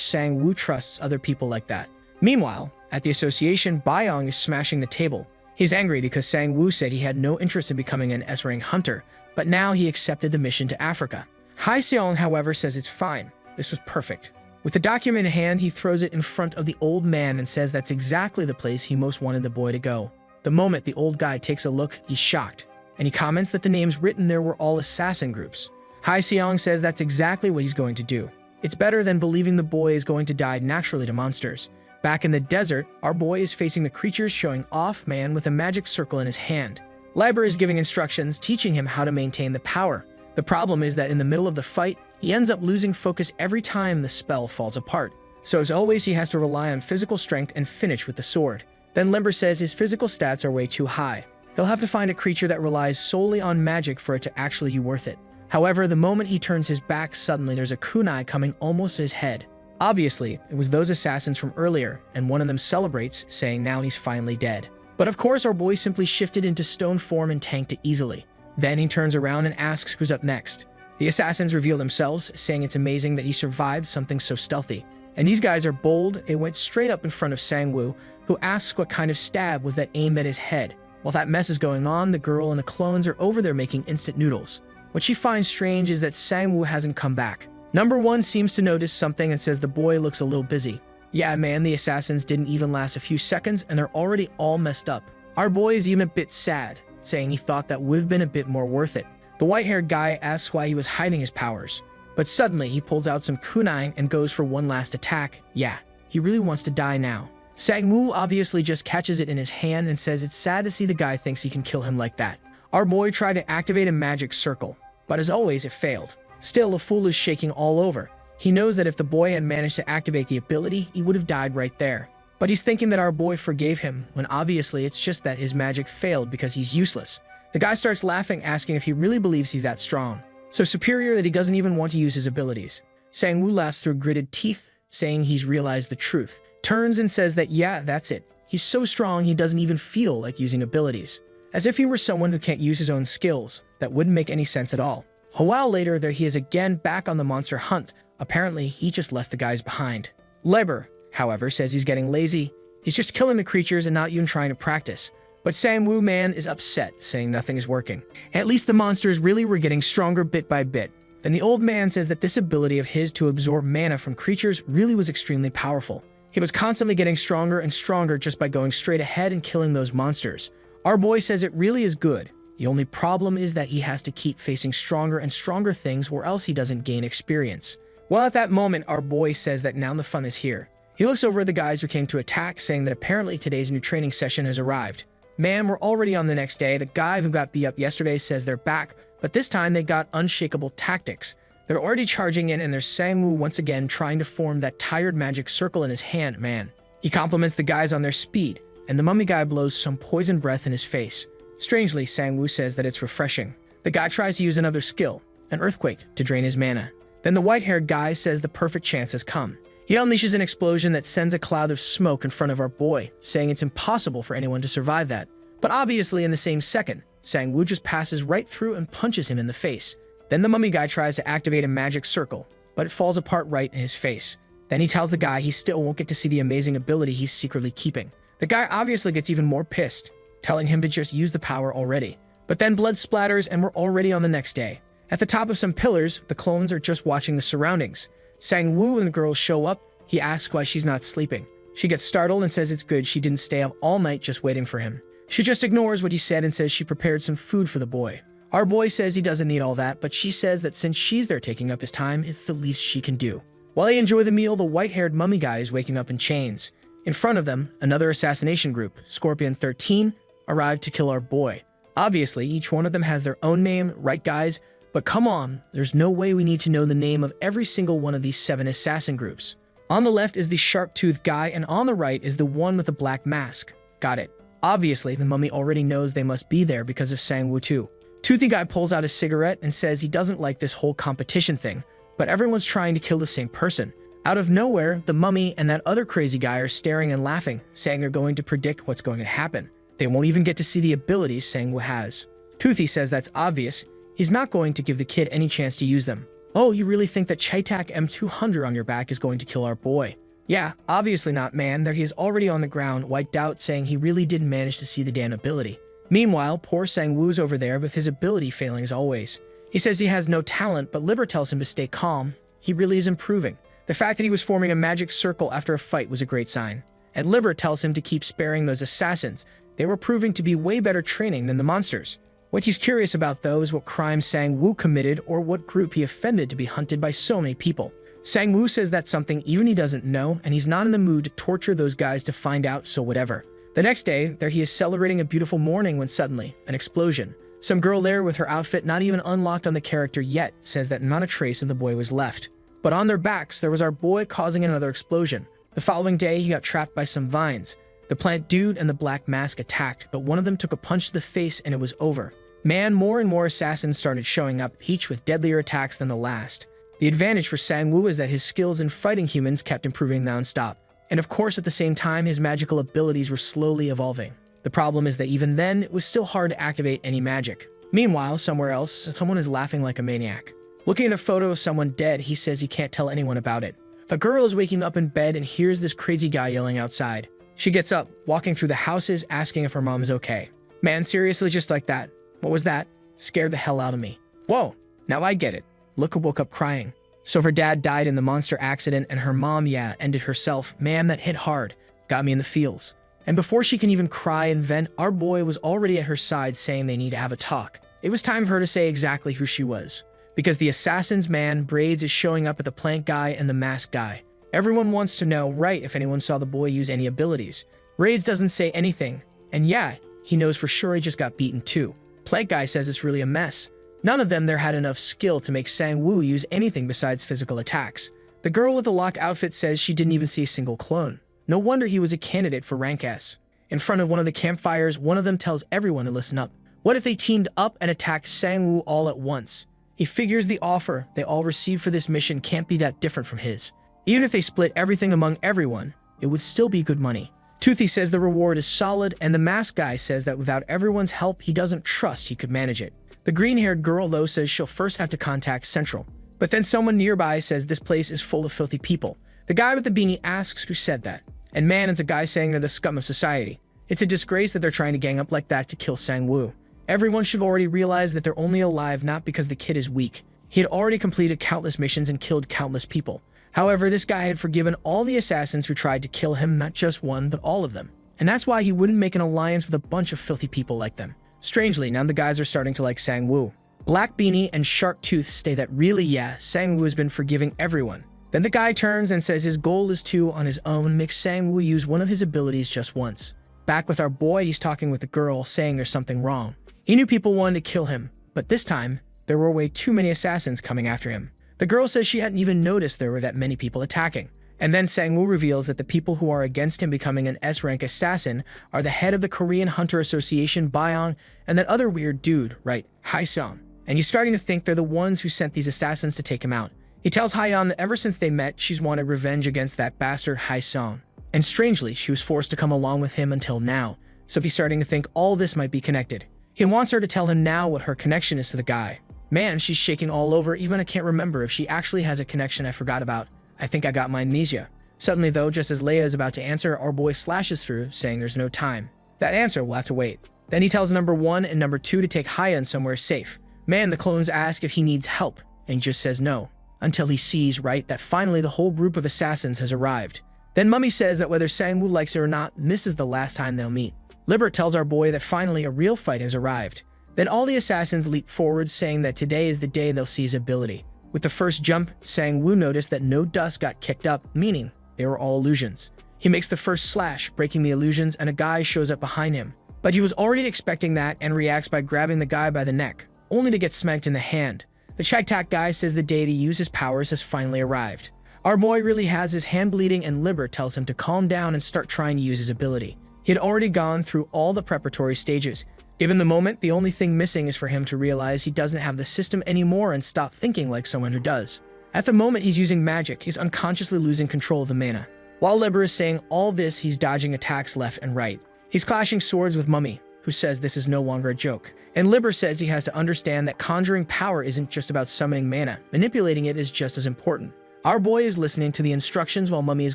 Sang-woo trusts other people like that. Meanwhile, at the association, Byong is smashing the table. He's angry because Sang-woo said he had no interest in becoming an S-rank hunter, but now he accepted the mission to Africa. Hai-seong, however, says it's fine. This was perfect. With the document in hand, he throws it in front of the old man and says that's exactly the place he most wanted the boy to go. The moment the old guy takes a look, he's shocked, and he comments that the names written there were all assassin groups. Hai-seong says that's exactly what he's going to do. It's better than believing the boy is going to die naturally to monsters. Back in the desert, our boy is facing the creatures, showing off man with a magic circle in his hand. Liber is giving instructions, teaching him how to maintain the power. The problem is that in the middle of the fight, he ends up losing focus every time the spell falls apart. So as always, he has to rely on physical strength and finish with the sword. Then Liber says his physical stats are way too high. He'll have to find a creature that relies solely on magic for it to actually be worth it. However, the moment he turns his back, suddenly there's a kunai coming almost to his head. Obviously, it was those assassins from earlier, and one of them celebrates, saying now he's finally dead. But of course, our boy simply shifted into stone form and tanked it easily. Then he turns around and asks who's up next. The assassins reveal themselves, saying it's amazing that he survived something so stealthy. And these guys are bold. They went straight up in front of Sang-woo, who asks what kind of stab was that aimed at his head. While that mess is going on, the girl and the clones are over there making instant noodles. What she finds strange is that Sang-woo hasn't come back. Number 1 seems to notice something and says the boy looks a little busy. Yeah, man, the assassins didn't even last a few seconds and they're already all messed up. Our boy is even a bit sad, saying he thought that would have been a bit more worth it. The white-haired guy asks why he was hiding his powers. But suddenly, he pulls out some kunai and goes for one last attack. Yeah, he really wants to die now. Sang-woo obviously just catches it in his hand and says it's sad to see the guy thinks he can kill him like that. Our boy tried to activate a magic circle, but as always, it failed. Still, the fool is shaking all over. He knows that if the boy had managed to activate the ability, he would have died right there. But he's thinking that our boy forgave him, when obviously it's just that his magic failed because he's useless. The guy starts laughing, asking if he really believes he's that strong, so superior that he doesn't even want to use his abilities. Sang-woo laughs through gritted teeth, saying he's realized the truth. Turns and says that yeah, that's it. He's so strong he doesn't even feel like using abilities. As if he were someone who can't use his own skills. That wouldn't make any sense at all. A while later, there he is again back on the monster hunt. Apparently, he just left the guys behind. Leber, however, says he's getting lazy. He's just killing the creatures and not even trying to practice. But Sang-woo man is upset, saying nothing is working. At least the monsters really were getting stronger bit by bit. Then the old man says that this ability of his to absorb mana from creatures really was extremely powerful. He was constantly getting stronger and stronger just by going straight ahead and killing those monsters. Our boy says it really is good. The only problem is that he has to keep facing stronger and stronger things or else he doesn't gain experience. Well, at that moment, our boy says that now the fun is here. He looks over at the guys who came to attack, saying that apparently today's new training session has arrived. Man, we're already on the next day. The guy who got beat up yesterday says they're back, but this time they got unshakable tactics. They're already charging in and there's Sang-woo once again trying to form that tired magic circle in his hand, man. He compliments the guys on their speed, and the mummy guy blows some poison breath in his face. Strangely, Sang-woo says that it's refreshing. The guy tries to use another skill, an earthquake, to drain his mana. Then the white-haired guy says the perfect chance has come. He unleashes an explosion that sends a cloud of smoke in front of our boy, saying it's impossible for anyone to survive that. But obviously in the same second, Sang-woo just passes right through and punches him in the face. Then the mummy guy tries to activate a magic circle, but it falls apart right in his face. Then he tells the guy he still won't get to see the amazing ability he's secretly keeping. The guy obviously gets even more pissed, telling him to just use the power already. But then blood splatters and we're already on the next day. At the top of some pillars, the clones are just watching the surroundings. Sang-woo and the girls show up. He asks why she's not sleeping. She gets startled and says it's good she didn't stay up all night just waiting for him. She just ignores what he said and says she prepared some food for the boy. Our boy says he doesn't need all that, but she says that since she's there taking up his time, it's the least she can do. While they enjoy the meal, the white-haired mummy guy is waking up in chains. In front of them, another assassination group, Scorpion 13, arrived to kill our boy. Obviously, each one of them has their own name, right guys? But come on, there's no way we need to know the name of every single one of these 7 assassin groups. On the left is the sharp-toothed guy, and on the right is the one with the black mask. Got it. Obviously, the mummy already knows they must be there because of Sang-woo too. Toothy guy pulls out a cigarette and says he doesn't like this whole competition thing, but everyone's trying to kill the same person. Out of nowhere, the mummy and that other crazy guy are staring and laughing, saying they're going to predict what's going to happen. They won't even get to see the abilities Sang-woo has. Toothy says that's obvious. He's not going to give the kid any chance to use them. Oh, you really think that Chaitak M200 on your back is going to kill our boy? Yeah, obviously not, man. There he is already on the ground, wiped out, saying he really didn't manage to see the damn ability. Meanwhile, poor Sang-woo's over there with his ability failing as always. He says he has no talent, but Liber tells him to stay calm. He really is improving. The fact that he was forming a magic circle after a fight was a great sign. And Liber tells him to keep sparing those assassins. They were proving to be way better training than the monsters. What he's curious about, though, is what crime Sang-woo committed or what group he offended to be hunted by so many people. Sang-woo says that's something even he doesn't know, and he's not in the mood to torture those guys to find out, so whatever. The next day, there he is celebrating a beautiful morning when suddenly, an explosion. Some girl there with her outfit not even unlocked on the character yet says that not a trace of the boy was left. But on their backs, there was our boy causing another explosion. The following day, he got trapped by some vines. The plant dude and the black mask attacked, but one of them took a punch to the face and it was over. Man, more and more assassins started showing up, each with deadlier attacks than the last. The advantage for Sang-woo is that his skills in fighting humans kept improving non-stop. And of course, at the same time, his magical abilities were slowly evolving. The problem is that even then, it was still hard to activate any magic. Meanwhile, somewhere else, someone is laughing like a maniac. Looking at a photo of someone dead, he says he can't tell anyone about it. The girl is waking up in bed and hears this crazy guy yelling outside. She gets up, walking through the houses, asking if her mom is okay. Man, seriously, just like that. What was that? Scared the hell out of me. Whoa, now I get it. Luca woke up crying. So her dad died in the monster accident and her mom, yeah, ended herself. Man, that hit hard. Got me in the feels. And before she can even cry and vent, our boy was already at her side saying they need to have a talk. It was time for her to say exactly who she was. Because the assassin's man, Braids, is showing up at the plant guy and the mask guy. Everyone wants to know, right, if anyone saw the boy use any abilities. Braids doesn't say anything. And yeah, he knows for sure he just got beaten too. Plant guy says it's really a mess. None of them there had enough skill to make Sang-woo use anything besides physical attacks. The girl with the locked outfit says she didn't even see a single clone. No wonder he was a candidate for rank S. In front of one of the campfires, one of them tells everyone to listen up. What if they teamed up and attacked Sang-woo all at once? He figures the offer they all received for this mission can't be that different from his. Even if they split everything among everyone, it would still be good money. Toothy says the reward is solid, and the masked guy says that without everyone's help, he doesn't trust he could manage it. The green-haired girl, though, says she'll first have to contact Central. But then someone nearby says this place is full of filthy people. The guy with the beanie asks who said that. And man, it's a guy saying they're the scum of society. It's a disgrace that they're trying to gang up like that to kill Sang-woo. Everyone should already realize that they're only alive not because the kid is weak. He had already completed countless missions and killed countless people. However, this guy had forgiven all the assassins who tried to kill him, not just one, but all of them. And that's why he wouldn't make an alliance with a bunch of filthy people like them. Strangely, now the guys are starting to like Sang-woo. Black Beanie and Shark Tooth say that really, yeah, Sang-woo has been forgiving everyone. Then the guy turns and says his goal is to, on his own, make Sang-woo use one of his abilities just once. Back with our boy, he's talking with the girl, saying there's something wrong. He knew people wanted to kill him, but this time, there were way too many assassins coming after him. The girl says she hadn't even noticed there were that many people attacking. And then Sang-woo reveals that the people who are against him becoming an S-rank assassin are the head of the Korean Hunter Association, Byong, and that other weird dude, right, Hae-sung. And he's starting to think they're the ones who sent these assassins to take him out. He tells Hae-yeon that ever since they met, she's wanted revenge against that bastard Hae-sung. And strangely, she was forced to come along with him until now, so he's starting to think all this might be connected. He wants her to tell him now what her connection is to the guy. Man, she's shaking all over, even I can't remember if she actually has a connection I forgot about. I think I got my amnesia. Suddenly though, just as Leia is about to answer, our boy slashes through, saying there's no time. That answer will have to wait. Then he tells number 1 and number 2 to take Hae-yeon somewhere safe. Man, the clones ask if he needs help, and he just says no. Until he sees, right, that finally the whole group of assassins has arrived. Then Mummy says that whether Sang-woo likes it or not, this is the last time they'll meet. Libert tells our boy that finally a real fight has arrived. Then all the assassins leap forward, saying that today is the day they'll see his ability. With the first jump, Sang-woo noticed that no dust got kicked up, meaning they were all illusions. He makes the first slash, breaking the illusions, and a guy shows up behind him. But he was already expecting that and reacts by grabbing the guy by the neck, only to get smacked in the hand. The Chag-Tak guy says the day to use his powers has finally arrived. Our boy really has his hand bleeding, and Libert tells him to calm down and start trying to use his ability. He had already gone through all the preparatory stages. Given the moment, the only thing missing is for him to realize he doesn't have the system anymore and stop thinking like someone who does. At the moment he's using magic, he's unconsciously losing control of the mana. While Libert is saying all this, he's dodging attacks left and right. He's clashing swords with Mummy, who says this is no longer a joke. And Libert says he has to understand that conjuring power isn't just about summoning mana, manipulating it is just as important. Our boy is listening to the instructions while Mummy is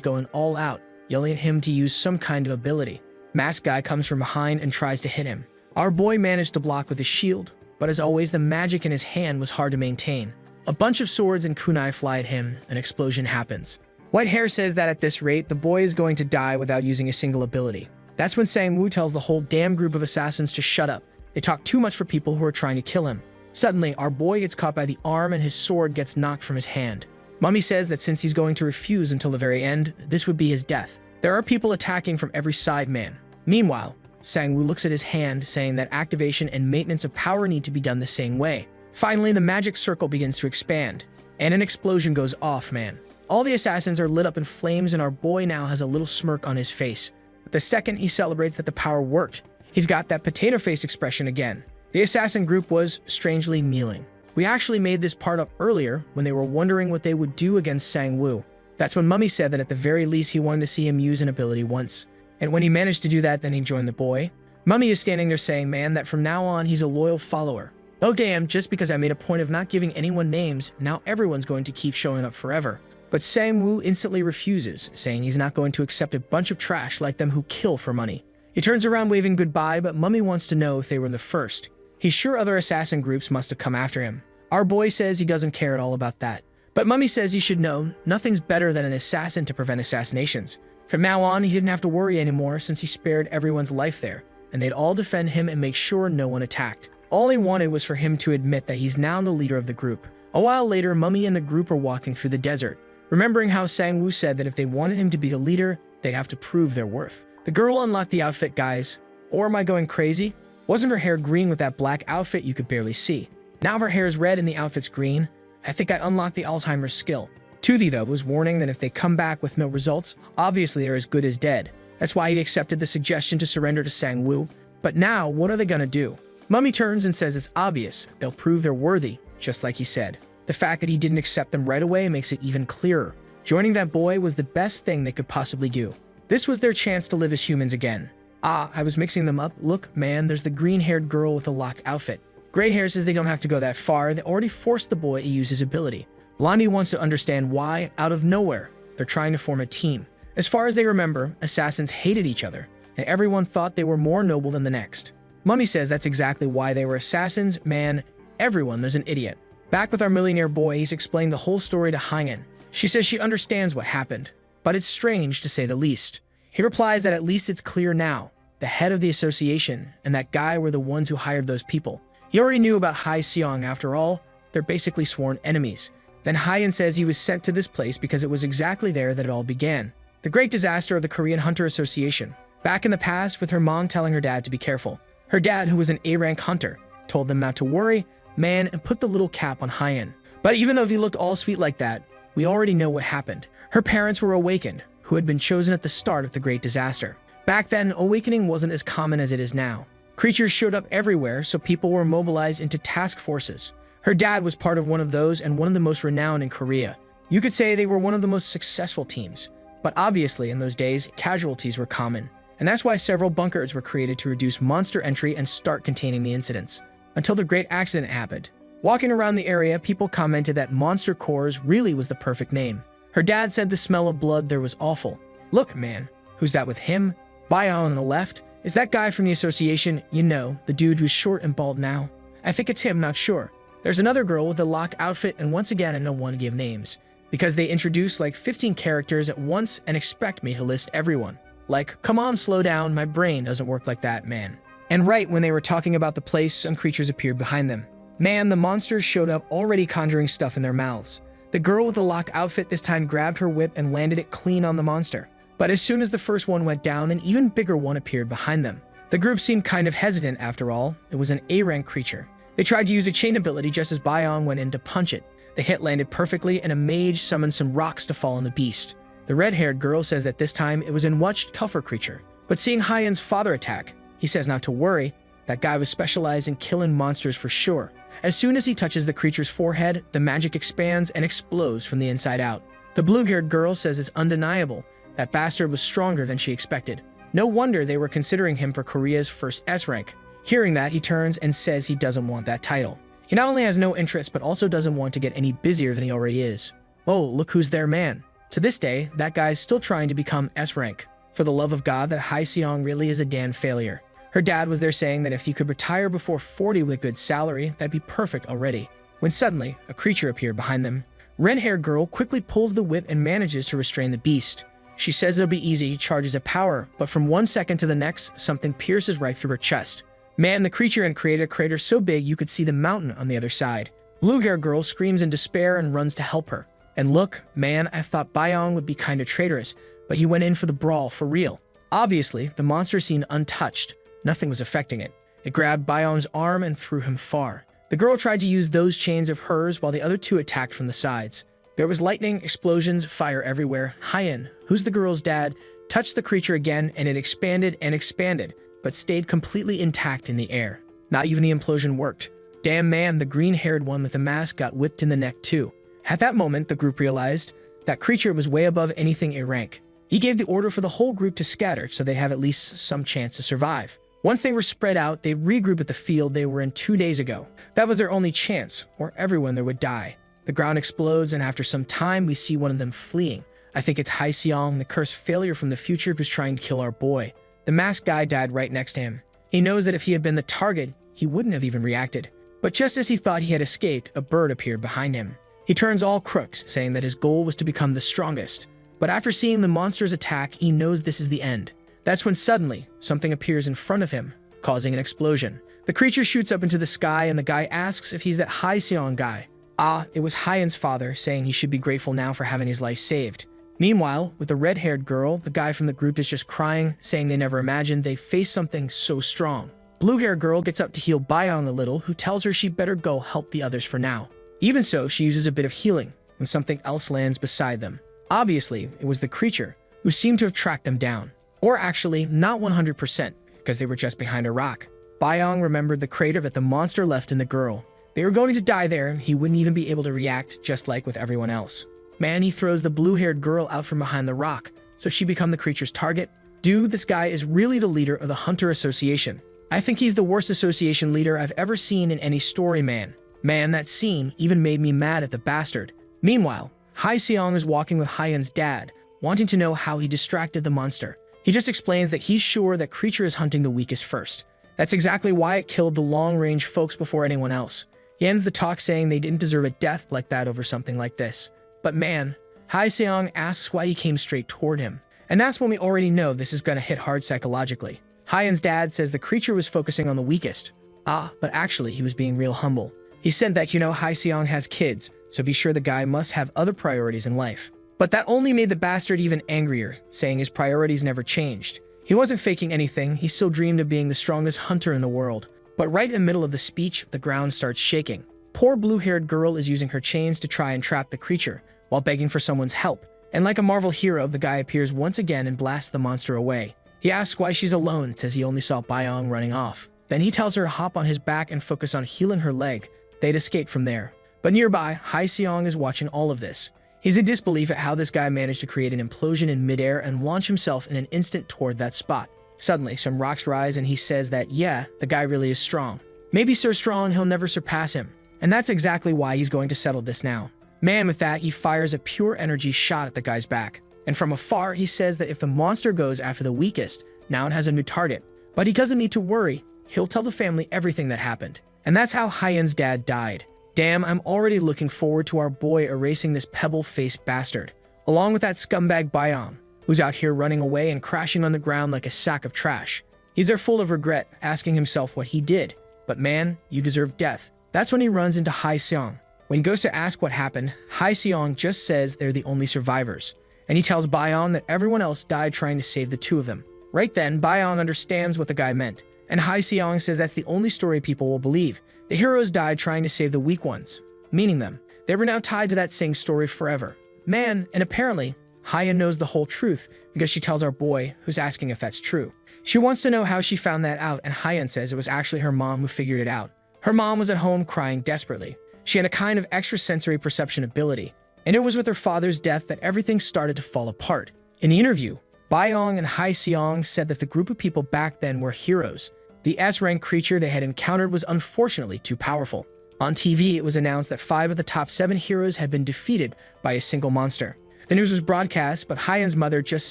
going all out, yelling at him to use some kind of ability. Masked guy comes from behind and tries to hit him. Our boy managed to block with his shield, but as always, the magic in his hand was hard to maintain. A bunch of swords and kunai fly at him, an explosion happens. White Hair says that at this rate, the boy is going to die without using a single ability. That's when Sang-woo tells the whole damn group of assassins to shut up. They talk too much for people who are trying to kill him. Suddenly, our boy gets caught by the arm and his sword gets knocked from his hand. Mummy says that since he's going to refuse until the very end, this would be his death. There are people attacking from every side, man. Meanwhile, Sang-woo looks at his hand, saying that activation and maintenance of power need to be done the same way. Finally, the magic circle begins to expand, and an explosion goes off, man. All the assassins are lit up in flames, and our boy now has a little smirk on his face. But the second he celebrates that the power worked, he's got that potato face expression again. The assassin group was strangely kneeling. We actually made this part up earlier when they were wondering what they would do against Sang-woo. That's when Mummy said that at the very least he wanted to see him use an ability once. And when he managed to do that, then he joined the boy. Mummy is standing there saying, man, that from now on he's a loyal follower. Oh damn, just because I made a point of not giving anyone names, now everyone's going to keep showing up forever. But Sang-woo instantly refuses, saying he's not going to accept a bunch of trash like them who kill for money. He turns around waving goodbye, but Mummy wants to know if they were the first. He's sure other assassin groups must have come after him. Our boy says he doesn't care at all about that. But Mummy says he should know nothing's better than an assassin to prevent assassinations. From now on, he didn't have to worry anymore since he spared everyone's life there, and they'd all defend him and make sure no one attacked. All they wanted was for him to admit that he's now the leader of the group. A while later, Mummy and the group are walking through the desert, remembering how Sang-woo said that if they wanted him to be the leader, they'd have to prove their worth. The girl unlocked the outfit, guys. Or am I going crazy? Wasn't her hair green with that black outfit you could barely see? Now her hair is red and the outfit's green. I think I unlocked the Alzheimer's skill. Tuthi, though, was warning that if they come back with no results, obviously they're as good as dead. That's why he accepted the suggestion to surrender to Sang-woo. But now, what are they gonna do? Mummy turns and says it's obvious. They'll prove they're worthy, just like he said. The fact that he didn't accept them right away makes it even clearer. Joining that boy was the best thing they could possibly do. This was their chance to live as humans again. Ah, I was mixing them up. Look, man, there's the green-haired girl with the locked outfit. Gray hair says they don't have to go that far. They already forced the boy to use his ability. Blondie wants to understand why, out of nowhere, they're trying to form a team. As far as they remember, assassins hated each other, and everyone thought they were more noble than the next. Mummy says that's exactly why they were assassins. Man, everyone, there's an idiot. Back with our millionaire boy, he's explained the whole story to Hyen. She says she understands what happened, but it's strange to say the least. He replies that at least it's clear now. The head of the association and that guy were the ones who hired those people. He already knew about Hai Seong after all. They're basically sworn enemies. Then Hyen says he was sent to this place because it was exactly there that it all began. The great disaster of the Korean Hunter Association. Back in the past, with her mom telling her dad to be careful. Her dad, who was an A-rank hunter, told them not to worry, man, and put the little cap on Hyen. But even though he looked all sweet like that, we already know what happened. Her parents were awakened, who had been chosen at the start of the great disaster. Back then, awakening wasn't as common as it is now. Creatures showed up everywhere, so people were mobilized into task forces. Her dad was part of one of those and one of the most renowned in Korea. You could say they were one of the most successful teams. But obviously, in those days, casualties were common. And that's why several bunkers were created to reduce monster entry and start containing the incidents. Until the great accident happened. Walking around the area, people commented that Monster Cores really was the perfect name. Her dad said the smell of blood there was awful. Look, man, who's that with him? Bayon on the left? Is that guy from the association? You know, the dude who's short and bald now? I think it's him, not sure. There's another girl with a locked outfit, and once again I don't want to give names. Because they introduce like 15 characters at once and expect me to list everyone. Like, come on, slow down, my brain doesn't work like that, man. And right when they were talking about the place, some creatures appeared behind them. Man, the monsters showed up already conjuring stuff in their mouths. The girl with the locked outfit this time grabbed her whip and landed it clean on the monster. But as soon as the first one went down, an even bigger one appeared behind them. The group seemed kind of hesitant after all. It was an A-rank creature. They tried to use a chain ability just as Bayon went in to punch it. The hit landed perfectly and a mage summoned some rocks to fall on the beast. The red-haired girl says that this time it was a much tougher creature. But seeing Hyen's father attack, he says not to worry. That guy was specialized in killing monsters for sure. As soon as he touches the creature's forehead, the magic expands and explodes from the inside out. The blue-haired girl says it's undeniable. That bastard was stronger than she expected. No wonder they were considering him for Korea's first S rank. Hearing that, he turns and says he doesn't want that title. He not only has no interest, but also doesn't want to get any busier than he already is. Oh, look who's there, man. To this day, that guy's still trying to become S rank. For the love of God, that Hai Seong really is a damn failure. Her dad was there saying that if he could retire before 40 with a good salary, that'd be perfect already. When suddenly, a creature appeared behind them. Red-haired girl quickly pulls the whip and manages to restrain the beast. She says it'll be easy, charges a power, but from 1 second to the next, something pierces right through her chest. Man, the creature had created a crater so big you could see the mountain on the other side. Blue-haired girl screams in despair and runs to help her. And look, man, I thought Bayon would be kinda traitorous, but he went in for the brawl for real. Obviously, the monster seemed untouched. Nothing was affecting it. It grabbed Bayon's arm and threw him far. The girl tried to use those chains of hers while the other two attacked from the sides. There was lightning, explosions, fire everywhere. Hyen, who's the girl's dad, touched the creature again and it expanded and expanded, but stayed completely intact in the air. Not even the implosion worked. Damn man, the green-haired one with the mask got whipped in the neck too. At that moment, the group realized that creature was way above anything A rank. He gave the order for the whole group to scatter so they'd have at least some chance to survive. Once they were spread out, they regrouped at the field they were in 2 days ago. That was their only chance, or everyone there would die. The ground explodes, and after some time, we see one of them fleeing. I think it's Hai Seong, the cursed failure from the future who's trying to kill our boy. The masked guy died right next to him. He knows that if he had been the target, he wouldn't have even reacted. But just as he thought he had escaped, a bird appeared behind him. He turns all crooks, saying that his goal was to become the strongest. But after seeing the monster's attack, he knows this is the end. That's when suddenly, something appears in front of him, causing an explosion. The creature shoots up into the sky, and the guy asks if he's that Hai Seong guy. Ah, it was Hyen's father, saying he should be grateful now for having his life saved. Meanwhile, with the red-haired girl, the guy from the group is just crying, saying they never imagined they faced something so strong. Blue-haired girl gets up to heal Bayon a little, who tells her she better go help the others for now. Even so, she uses a bit of healing. when something else lands beside them. Obviously, it was the creature, who seemed to have tracked them down. Or actually, not 100%, because they were just behind a rock. Byong remembered the crater that the monster left in the girl. They were going to die there, and he wouldn't even be able to react, just like with everyone else. Man, he throws the blue-haired girl out from behind the rock, so she become the creature's target. Dude, this guy is really the leader of the Hunter Association. I think he's the worst association leader I've ever seen in any story, man. Man, that scene even made me mad at the bastard. Meanwhile, Hai Seong is walking with Hyen's dad, wanting to know how he distracted the monster. He just explains that he's sure that creature is hunting the weakest first. That's exactly why it killed the long-range folks before anyone else. He ends the talk saying they didn't deserve a death like that over something like this. But man, Hai Seong asks why he came straight toward him. And that's when we already know this is gonna hit hard psychologically. Hyen's dad says the creature was focusing on the weakest. But actually he was being real humble. He said that, Hai Seong has kids, so be sure the guy must have other priorities in life. But that only made the bastard even angrier, saying his priorities never changed. He wasn't faking anything, he still dreamed of being the strongest hunter in the world. But right in the middle of the speech, the ground starts shaking. Poor blue-haired girl is using her chains to try and trap the creature, while begging for someone's help. And like a Marvel hero, the guy appears once again and blasts the monster away. He asks why she's alone, says he only saw Byong running off. Then he tells her to hop on his back and focus on healing her leg. They'd escape from there. But nearby, Hai Seong is watching all of this. He's in disbelief at how this guy managed to create an implosion in midair and launch himself in an instant toward that spot. Suddenly, some rocks rise and he says that, yeah, the guy really is strong. Maybe so strong he'll never surpass him. And that's exactly why he's going to settle this now. Man, with that, he fires a pure energy shot at the guy's back. And from afar, he says that if the monster goes after the weakest, now it has a new target. But he doesn't need to worry. He'll tell the family everything that happened. And that's how Hyen's dad died. Damn, I'm already looking forward to our boy erasing this pebble-faced bastard, along with that scumbag Byong, who's out here running away and crashing on the ground like a sack of trash. He's there full of regret, asking himself what he did. But man, you deserve death. That's when he runs into Hai Seong. When he goes to ask what happened, Hai Seong just says they're the only survivors. And he tells Byong that everyone else died trying to save the two of them. Right then, Byong understands what the guy meant. And Hai Seong says that's the only story people will believe. The heroes died trying to save the weak ones, meaning them. They were now tied to that same story forever. Man, and apparently, Hyen knows the whole truth because she tells our boy, who's asking if that's true. She wants to know how she found that out, and Hyen says it was actually her mom who figured it out. Her mom was at home crying desperately. She had a kind of extrasensory perception ability, and it was with her father's death that everything started to fall apart. In the interview, Byong and Hai Seong said that the group of people back then were heroes. The S-rank creature they had encountered was unfortunately too powerful. On TV, it was announced that 5 of the top 7 heroes had been defeated by a single monster. The news was broadcast, but Hyen's mother just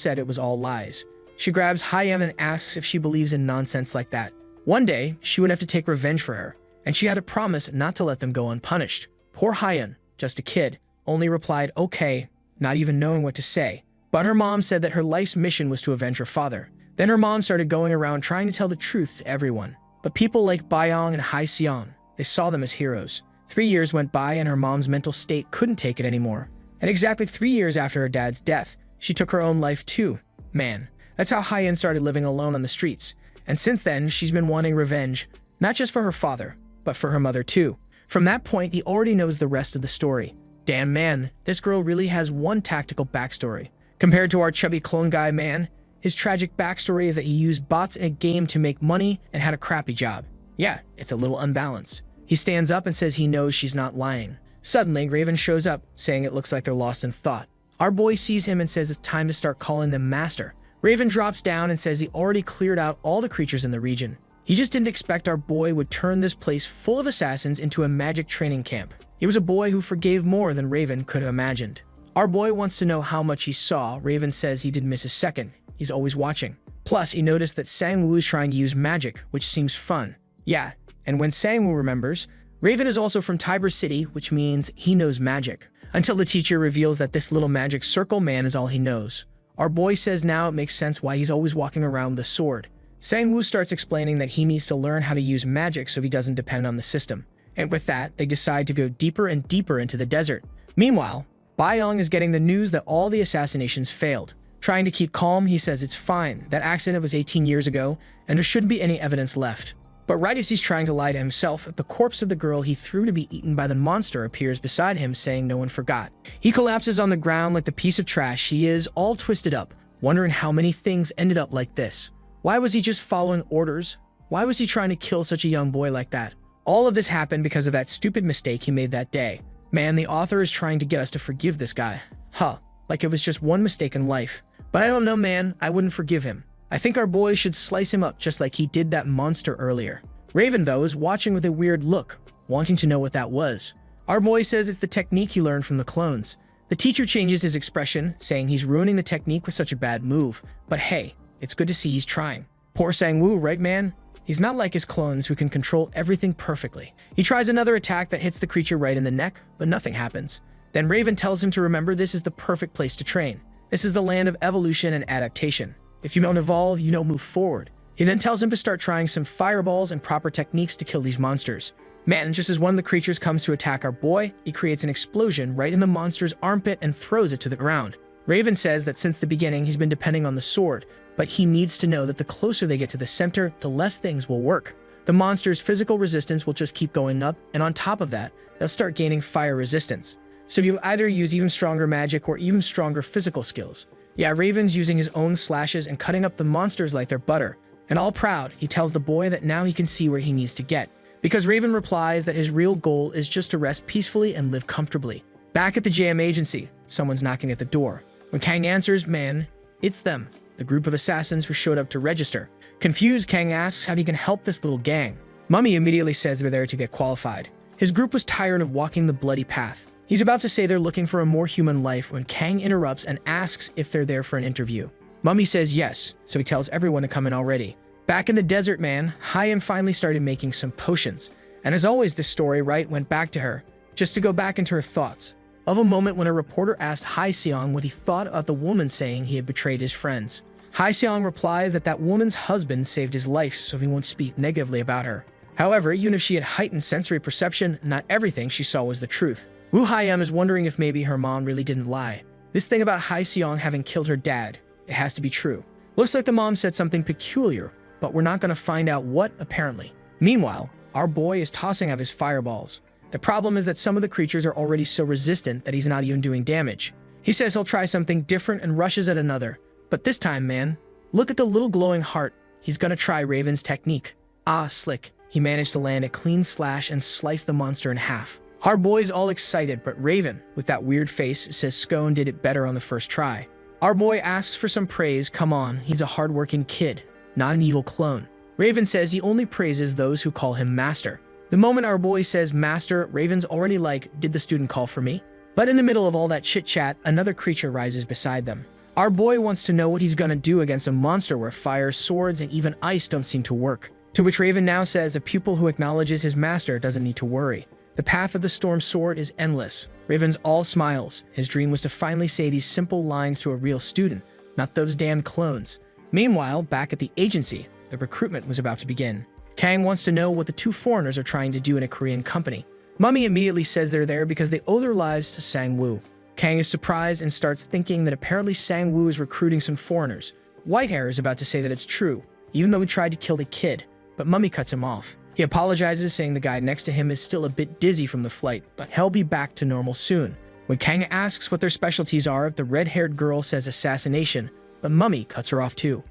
said it was all lies. She grabs Hyen and asks if she believes in nonsense like that. One day, she would have to take revenge for her, and she had to promise not to let them go unpunished. Poor Hyen, just a kid, only replied, okay, not even knowing what to say. But her mom said that her life's mission was to avenge her father. Then her mom started going around trying to tell the truth to everyone. But people like Byong and Hai Seong, they saw them as heroes. 3 years went by and her mom's mental state couldn't take it anymore. And exactly 3 years after her dad's death, she took her own life too. Man, that's how Hyen started living alone on the streets. And since then, she's been wanting revenge, not just for her father, but for her mother too. From that point, he already knows the rest of the story. Damn man, this girl really has one tactical backstory. Compared to our chubby clone guy, man, his tragic backstory is that he used bots in a game to make money and had a crappy job. Yeah, it's a little unbalanced. He stands up and says he knows she's not lying. Suddenly, Raven shows up, saying it looks like they're lost in thought. Our boy sees him and says it's time to start calling them master. Raven drops down and says he already cleared out all the creatures in the region. He just didn't expect our boy would turn this place full of assassins into a magic training camp. He was a boy who forgave more than Raven could have imagined. Our boy wants to know how much he saw. Raven says he didn't miss a second. He's always watching. Plus, he noticed that Sang-woo is trying to use magic, which seems fun. Yeah, and when Sang-woo remembers, Raven is also from Tiber City, which means he knows magic. Until the teacher reveals that this little magic circle man is all he knows. Our boy says now it makes sense why he's always walking around with a sword. Sang-woo starts explaining that he needs to learn how to use magic so he doesn't depend on the system. And with that, they decide to go deeper and deeper into the desert. Meanwhile, Byong is getting the news that all the assassinations failed. Trying to keep calm, he says it's fine. That accident was 18 years ago, and there shouldn't be any evidence left. But right as he's trying to lie to himself, the corpse of the girl he threw to be eaten by the monster appears beside him, saying no one forgot. He collapses on the ground like the piece of trash he is, all twisted up, wondering how many things ended up like this. Why was he just following orders? Why was he trying to kill such a young boy like that? All of this happened because of that stupid mistake he made that day. Man, the author is trying to get us to forgive this guy. Huh, like it was just one mistake in life. But I don't know, man, I wouldn't forgive him. I think our boy should slice him up just like he did that monster earlier. Raven, though, is watching with a weird look, wanting to know what that was. Our boy says it's the technique he learned from the clones. The teacher changes his expression, saying he's ruining the technique with such a bad move. But hey, it's good to see he's trying. Poor Sang-woo, right, man? He's not like his clones who can control everything perfectly. He tries another attack that hits the creature right in the neck, but nothing happens. Then Raven tells him to remember this is the perfect place to train. This is the land of evolution and adaptation. If you don't evolve, you don't move forward. He then tells him to start trying some fireballs and proper techniques to kill these monsters. Man, just as one of the creatures comes to attack our boy, he creates an explosion right in the monster's armpit and throws it to the ground. Raven says that since the beginning he's been depending on the sword, but he needs to know that the closer they get to the center, the less things will work. The monster's physical resistance will just keep going up, and on top of that, they'll start gaining fire resistance. So you either use even stronger magic or even stronger physical skills. Yeah, Raven's using his own slashes and cutting up the monsters like they're butter. And all proud, he tells the boy that now he can see where he needs to get. Because Raven replies that his real goal is just to rest peacefully and live comfortably. Back at the JM agency, someone's knocking at the door. When Kang answers, man, it's them, the group of assassins who showed up to register. Confused, Kang asks how he can help this little gang. Mummy immediately says they're there to get qualified. His group was tired of walking the bloody path. He's about to say they're looking for a more human life when Kang interrupts and asks if they're there for an interview. Mummy says yes, so he tells everyone to come in already. Back in the desert, man, Hyam finally started making some potions. And as always, this story, right, went back to her, just to go back into her thoughts. Of a moment when a reporter asked Hai Seong what he thought about the woman saying he had betrayed his friends. Hai Seong replies that that woman's husband saved his life, so he won't speak negatively about her. However, even if she had heightened sensory perception, not everything she saw was the truth. Woo Hyam is wondering if maybe her mom really didn't lie. This thing about Hai Seong having killed her dad, it has to be true. Looks like the mom said something peculiar, but we're not going to find out what, apparently. Meanwhile, our boy is tossing out his fireballs. The problem is that some of the creatures are already so resistant that he's not even doing damage. He says he'll try something different and rushes at another. But this time, man, look at the little glowing heart. He's gonna try Raven's technique. Ah, slick. He managed to land a clean slash and slice the monster in half. Our boy's all excited, but Raven, with that weird face, says Scone did it better on the first try. Our boy asks for some praise. Come on, he's a hardworking kid, not an evil clone. Raven says he only praises those who call him master. The moment our boy says master, Raven's already like, did the student call for me? But in the middle of all that chit-chat, another creature rises beside them. Our boy wants to know what he's gonna do against a monster where fire, swords, and even ice don't seem to work. To which Raven now says a pupil who acknowledges his master doesn't need to worry. The path of the storm sword is endless. Raven's all smiles. His dream was to finally say these simple lines to a real student, not those damn clones. Meanwhile, back at the agency, the recruitment was about to begin. Kang wants to know what the two foreigners are trying to do in a Korean company. Mummy immediately says they're there because they owe their lives to Sang-woo. Kang is surprised and starts thinking that apparently Sang-woo is recruiting some foreigners. Whitehair is about to say that it's true, even though he tried to kill the kid, but Mummy cuts him off. He apologizes, saying the guy next to him is still a bit dizzy from the flight, but he'll be back to normal soon. When Kang asks what their specialties are, the red-haired girl says assassination, but Mummy cuts her off too,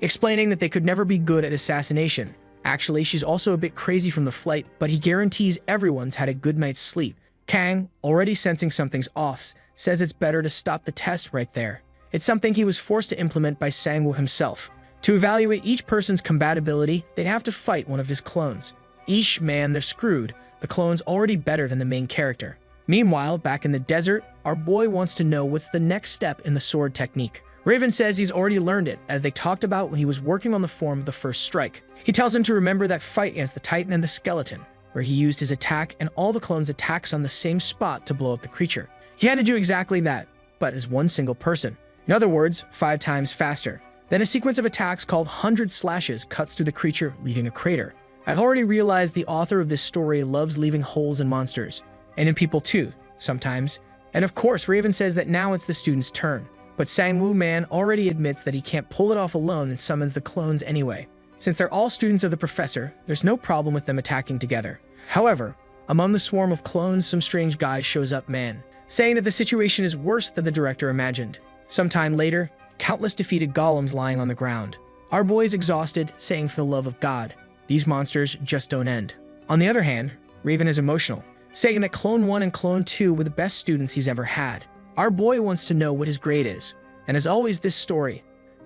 explaining that they could never be good at assassination. Actually, she's also a bit crazy from the flight, but he guarantees everyone's had a good night's sleep. Kang, already sensing something's off, says it's better to stop the test right there. It's something he was forced to implement by Sang-woo himself. To evaluate each person's compatibility, they'd have to fight one of his clones. Eesh, man, they're screwed. The clone's already better than the main character. Meanwhile, back in the desert, our boy wants to know what's the next step in the sword technique. Raven says he's already learned it, as they talked about when he was working on the form of the first strike. He tells him to remember that fight against the Titan and the Skeleton, where he used his attack and all the clones' attacks on the same spot to blow up the creature. He had to do exactly that, but as one single person. In other words, 5 times faster. Then a sequence of attacks called 100 Slashes cuts through the creature, leaving a crater. I've already realized the author of this story loves leaving holes in monsters, and in people too, sometimes. And of course, Raven says that now it's the student's turn. But Sang-woo man already admits that he can't pull it off alone and summons the clones anyway. Since they're all students of the professor, there's no problem with them attacking together. However, among the swarm of clones, some strange guy shows up, man, saying that the situation is worse than the director imagined. Sometime later, countless defeated golems lying on the ground. Our boy's exhausted, saying for the love of God, these monsters just don't end. On the other hand, Raven is emotional, saying that Clone 1 and Clone 2 were the best students he's ever had. Our boy wants to know what his grade is, and as always this story.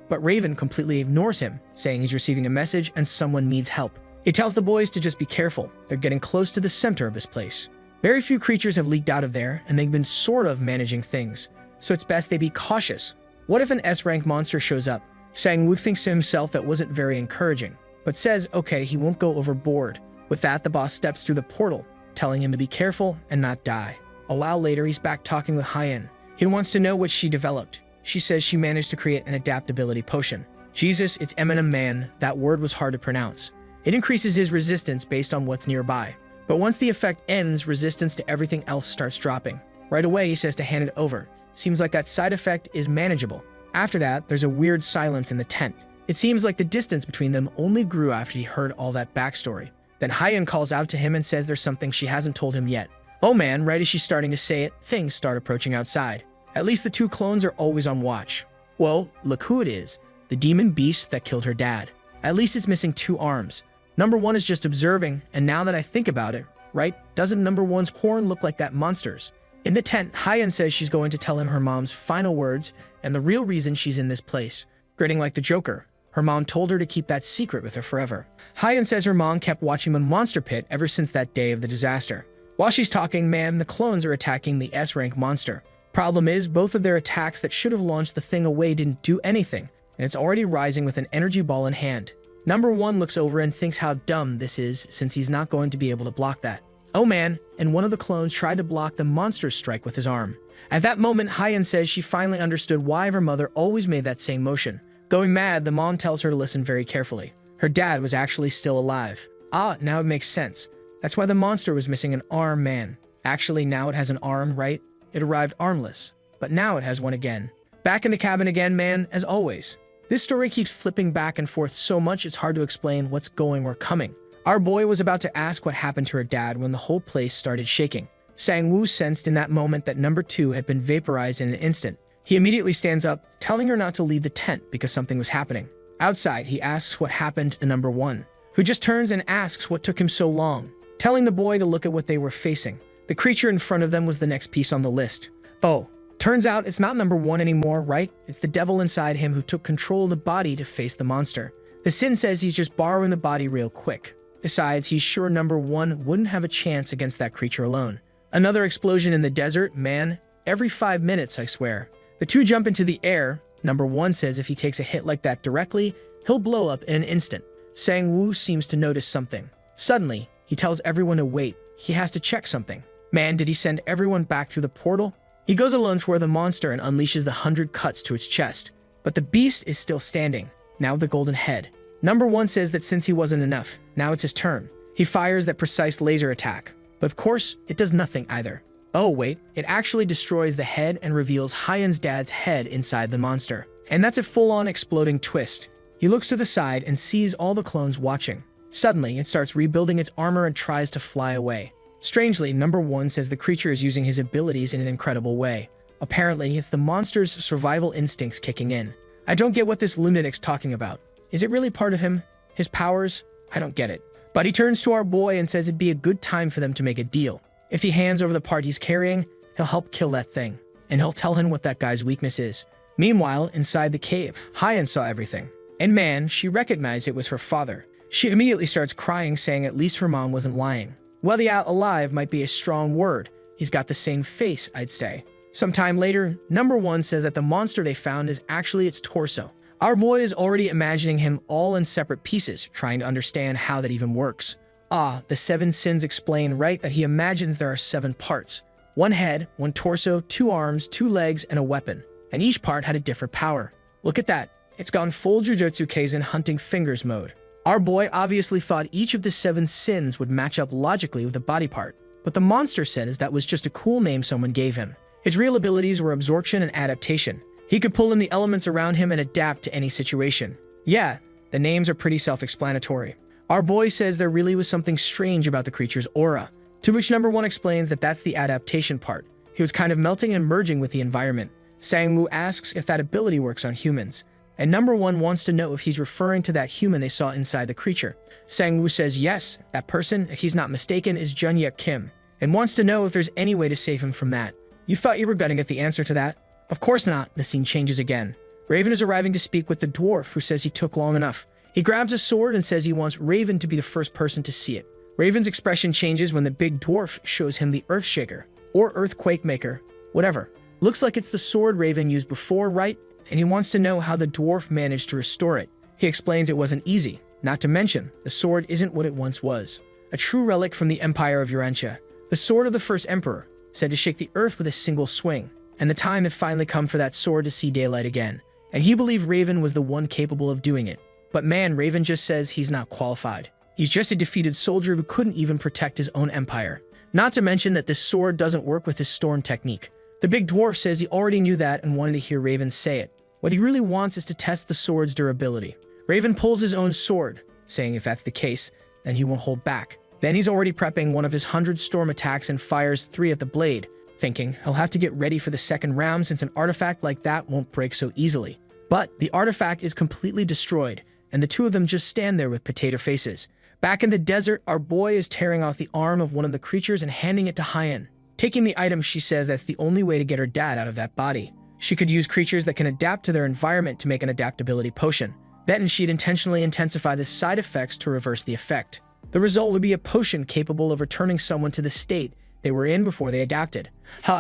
But Raven completely ignores him, saying he's receiving a message and someone needs help. He tells the boys to just be careful, they're getting close to the center of this place. Very few creatures have leaked out of there, and they've been sort of managing things, so it's best they be cautious. What if an S-rank monster shows up? Sang-woo thinks to himself that wasn't very encouraging, but says okay, he won't go overboard. With that, the boss steps through the portal, telling him to be careful and not die. A while later, he's back talking with Hyen. He wants to know what she developed. She says she managed to create an adaptability potion. Jesus, it's Eminem man, that word was hard to pronounce. It increases his resistance based on what's nearby. But once the effect ends, resistance to everything else starts dropping. Right away, he says to hand it over. Seems like that side effect is manageable. After that, there's a weird silence in the tent. It seems like the distance between them only grew after he heard all that backstory. Then Hyen calls out to him and says there's something she hasn't told him yet. Oh man, right as she's starting to say it, things start approaching outside. At least the two clones are always on watch. Well, look who it is. The demon beast that killed her dad. At least it's missing 2 arms. Number 1 is just observing, and now that I think about it, right, doesn't number 1's horn look like that monster's? In the tent, Hyen says she's going to tell him her mom's final words and the real reason she's in this place. Grinning like the Joker, her mom told her to keep that secret with her forever. Hyen says her mom kept watching the monster pit ever since that day of the disaster. While she's talking, man, the clones are attacking the S-rank monster. Problem is, both of their attacks that should have launched the thing away didn't do anything, and it's already rising with an energy ball in hand. Number 1 looks over and thinks how dumb this is since he's not going to be able to block that. Oh man, and one of the clones tried to block the monster's strike with his arm. At that moment, Hyen says she finally understood why her mother always made that same motion. Going mad, the mom tells her to listen very carefully. Her dad was actually still alive. Ah, now it makes sense. That's why the monster was missing an arm, man. Actually, now it has an arm, right? It arrived armless, but now it has one again. Back in the cabin again, man, as always. This story keeps flipping back and forth so much it's hard to explain what's going or coming. Our boy was about to ask what happened to her dad when the whole place started shaking. Sang-woo sensed in that moment that number 2 had been vaporized in an instant. He immediately stands up, telling her not to leave the tent because something was happening. Outside, he asks what happened to number 1, who just turns and asks what took him so long, telling the boy to look at what they were facing. The creature in front of them was the next piece on the list. Oh, turns out it's not number 1 anymore, right? It's the devil inside him who took control of the body to face the monster. The Sin says he's just borrowing the body real quick. Besides, he's sure number 1 wouldn't have a chance against that creature alone. Another explosion in the desert, man. Every 5 minutes, I swear. The two jump into the air. Number 1 says if he takes a hit like that directly, he'll blow up in an instant. Sang-woo seems to notice something. Suddenly, he tells everyone to wait. He has to check something. Man, did he send everyone back through the portal? He goes alone toward the monster and unleashes the 100 cuts to its chest. But the beast is still standing, now with the golden head. Number 1 says that since he wasn't enough, now it's his turn. He fires that precise laser attack. But of course, it does nothing either. Oh wait, it actually destroys the head and reveals Hyen's dad's head inside the monster. And that's a full-on exploding twist. He looks to the side and sees all the clones watching. Suddenly, it starts rebuilding its armor and tries to fly away. Strangely, number 1 says the creature is using his abilities in an incredible way. Apparently, it's the monster's survival instincts kicking in. I don't get what this lunatic's talking about. Is it really part of him? His powers? I don't get it. But he turns to our boy and says it'd be a good time for them to make a deal. If he hands over the part he's carrying, he'll help kill that thing. And he'll tell him what that guy's weakness is. Meanwhile, inside the cave, Hyen saw everything. And man, she recognized it was her father. She immediately starts crying, saying at least her mom wasn't lying. Well, the out alive might be a strong word. He's got the same face, I'd say. Sometime later, number 1 says that the monster they found is actually its torso. Our boy is already imagining him all in separate pieces, trying to understand how that even works. Ah, the 7 sins explain, right, that he imagines there are 7 parts. 1 head, 1 torso, 2 arms, 2 legs, and a weapon. And each part had a different power. Look at that. It's gone full Jujutsu Kaisen hunting fingers mode. Our boy obviously thought each of the 7 sins would match up logically with the body part. But the monster says that was just a cool name someone gave him. His real abilities were absorption and adaptation. He could pull in the elements around him and adapt to any situation. Yeah, The names are pretty self-explanatory. Our boy says there really was something strange about the creature's aura, to which number 1 explains that that's the adaptation part. He was kind of melting and merging with the environment. Sang-woo asks if that ability works on humans, and number 1 wants to know if he's referring to that human they saw inside the creature. Sang-woo says yes, that person, if he's not mistaken, is Jun-Yuk Kim, and wants to know if there's any way to save him from that. You thought you were gonna get the answer to that? Of course not. The scene changes again. Raven is arriving to speak with the dwarf, who says he took long enough. He grabs a sword and says he wants Raven to be the first person to see it. Raven's expression changes when the big dwarf shows him the Earthshaker, or Earthquake Maker, whatever. Looks like it's the sword Raven used before, right? And he wants to know how the dwarf managed to restore it. He explains it wasn't easy, not to mention, the sword isn't what it once was. A true relic from the Empire of Urantia, the sword of the first emperor, said to shake the earth with a single swing, and the time had finally come for that sword to see daylight again. And he believed Raven was the one capable of doing it. But man, Raven just says he's not qualified. He's just a defeated soldier who couldn't even protect his own empire. Not to mention that this sword doesn't work with his storm technique. The big dwarf says he already knew that and wanted to hear Raven say it. What he really wants is to test the sword's durability. Raven pulls his own sword, saying if that's the case, then he won't hold back. Then he's already prepping one of his 100 storm attacks and fires 3 at the blade, thinking he'll have to get ready for the second round since an artifact like that won't break so easily. But the artifact is completely destroyed, and the two of them just stand there with potato faces. Back in the desert, our boy is tearing off the arm of one of the creatures and handing it to Hyen. Taking the item, she says that's the only way to get her dad out of that body. She could use creatures that can adapt to their environment to make an adaptability potion. Then she'd intentionally intensify the side effects to reverse the effect. The result would be a potion capable of returning someone to the state they were in before they adapted.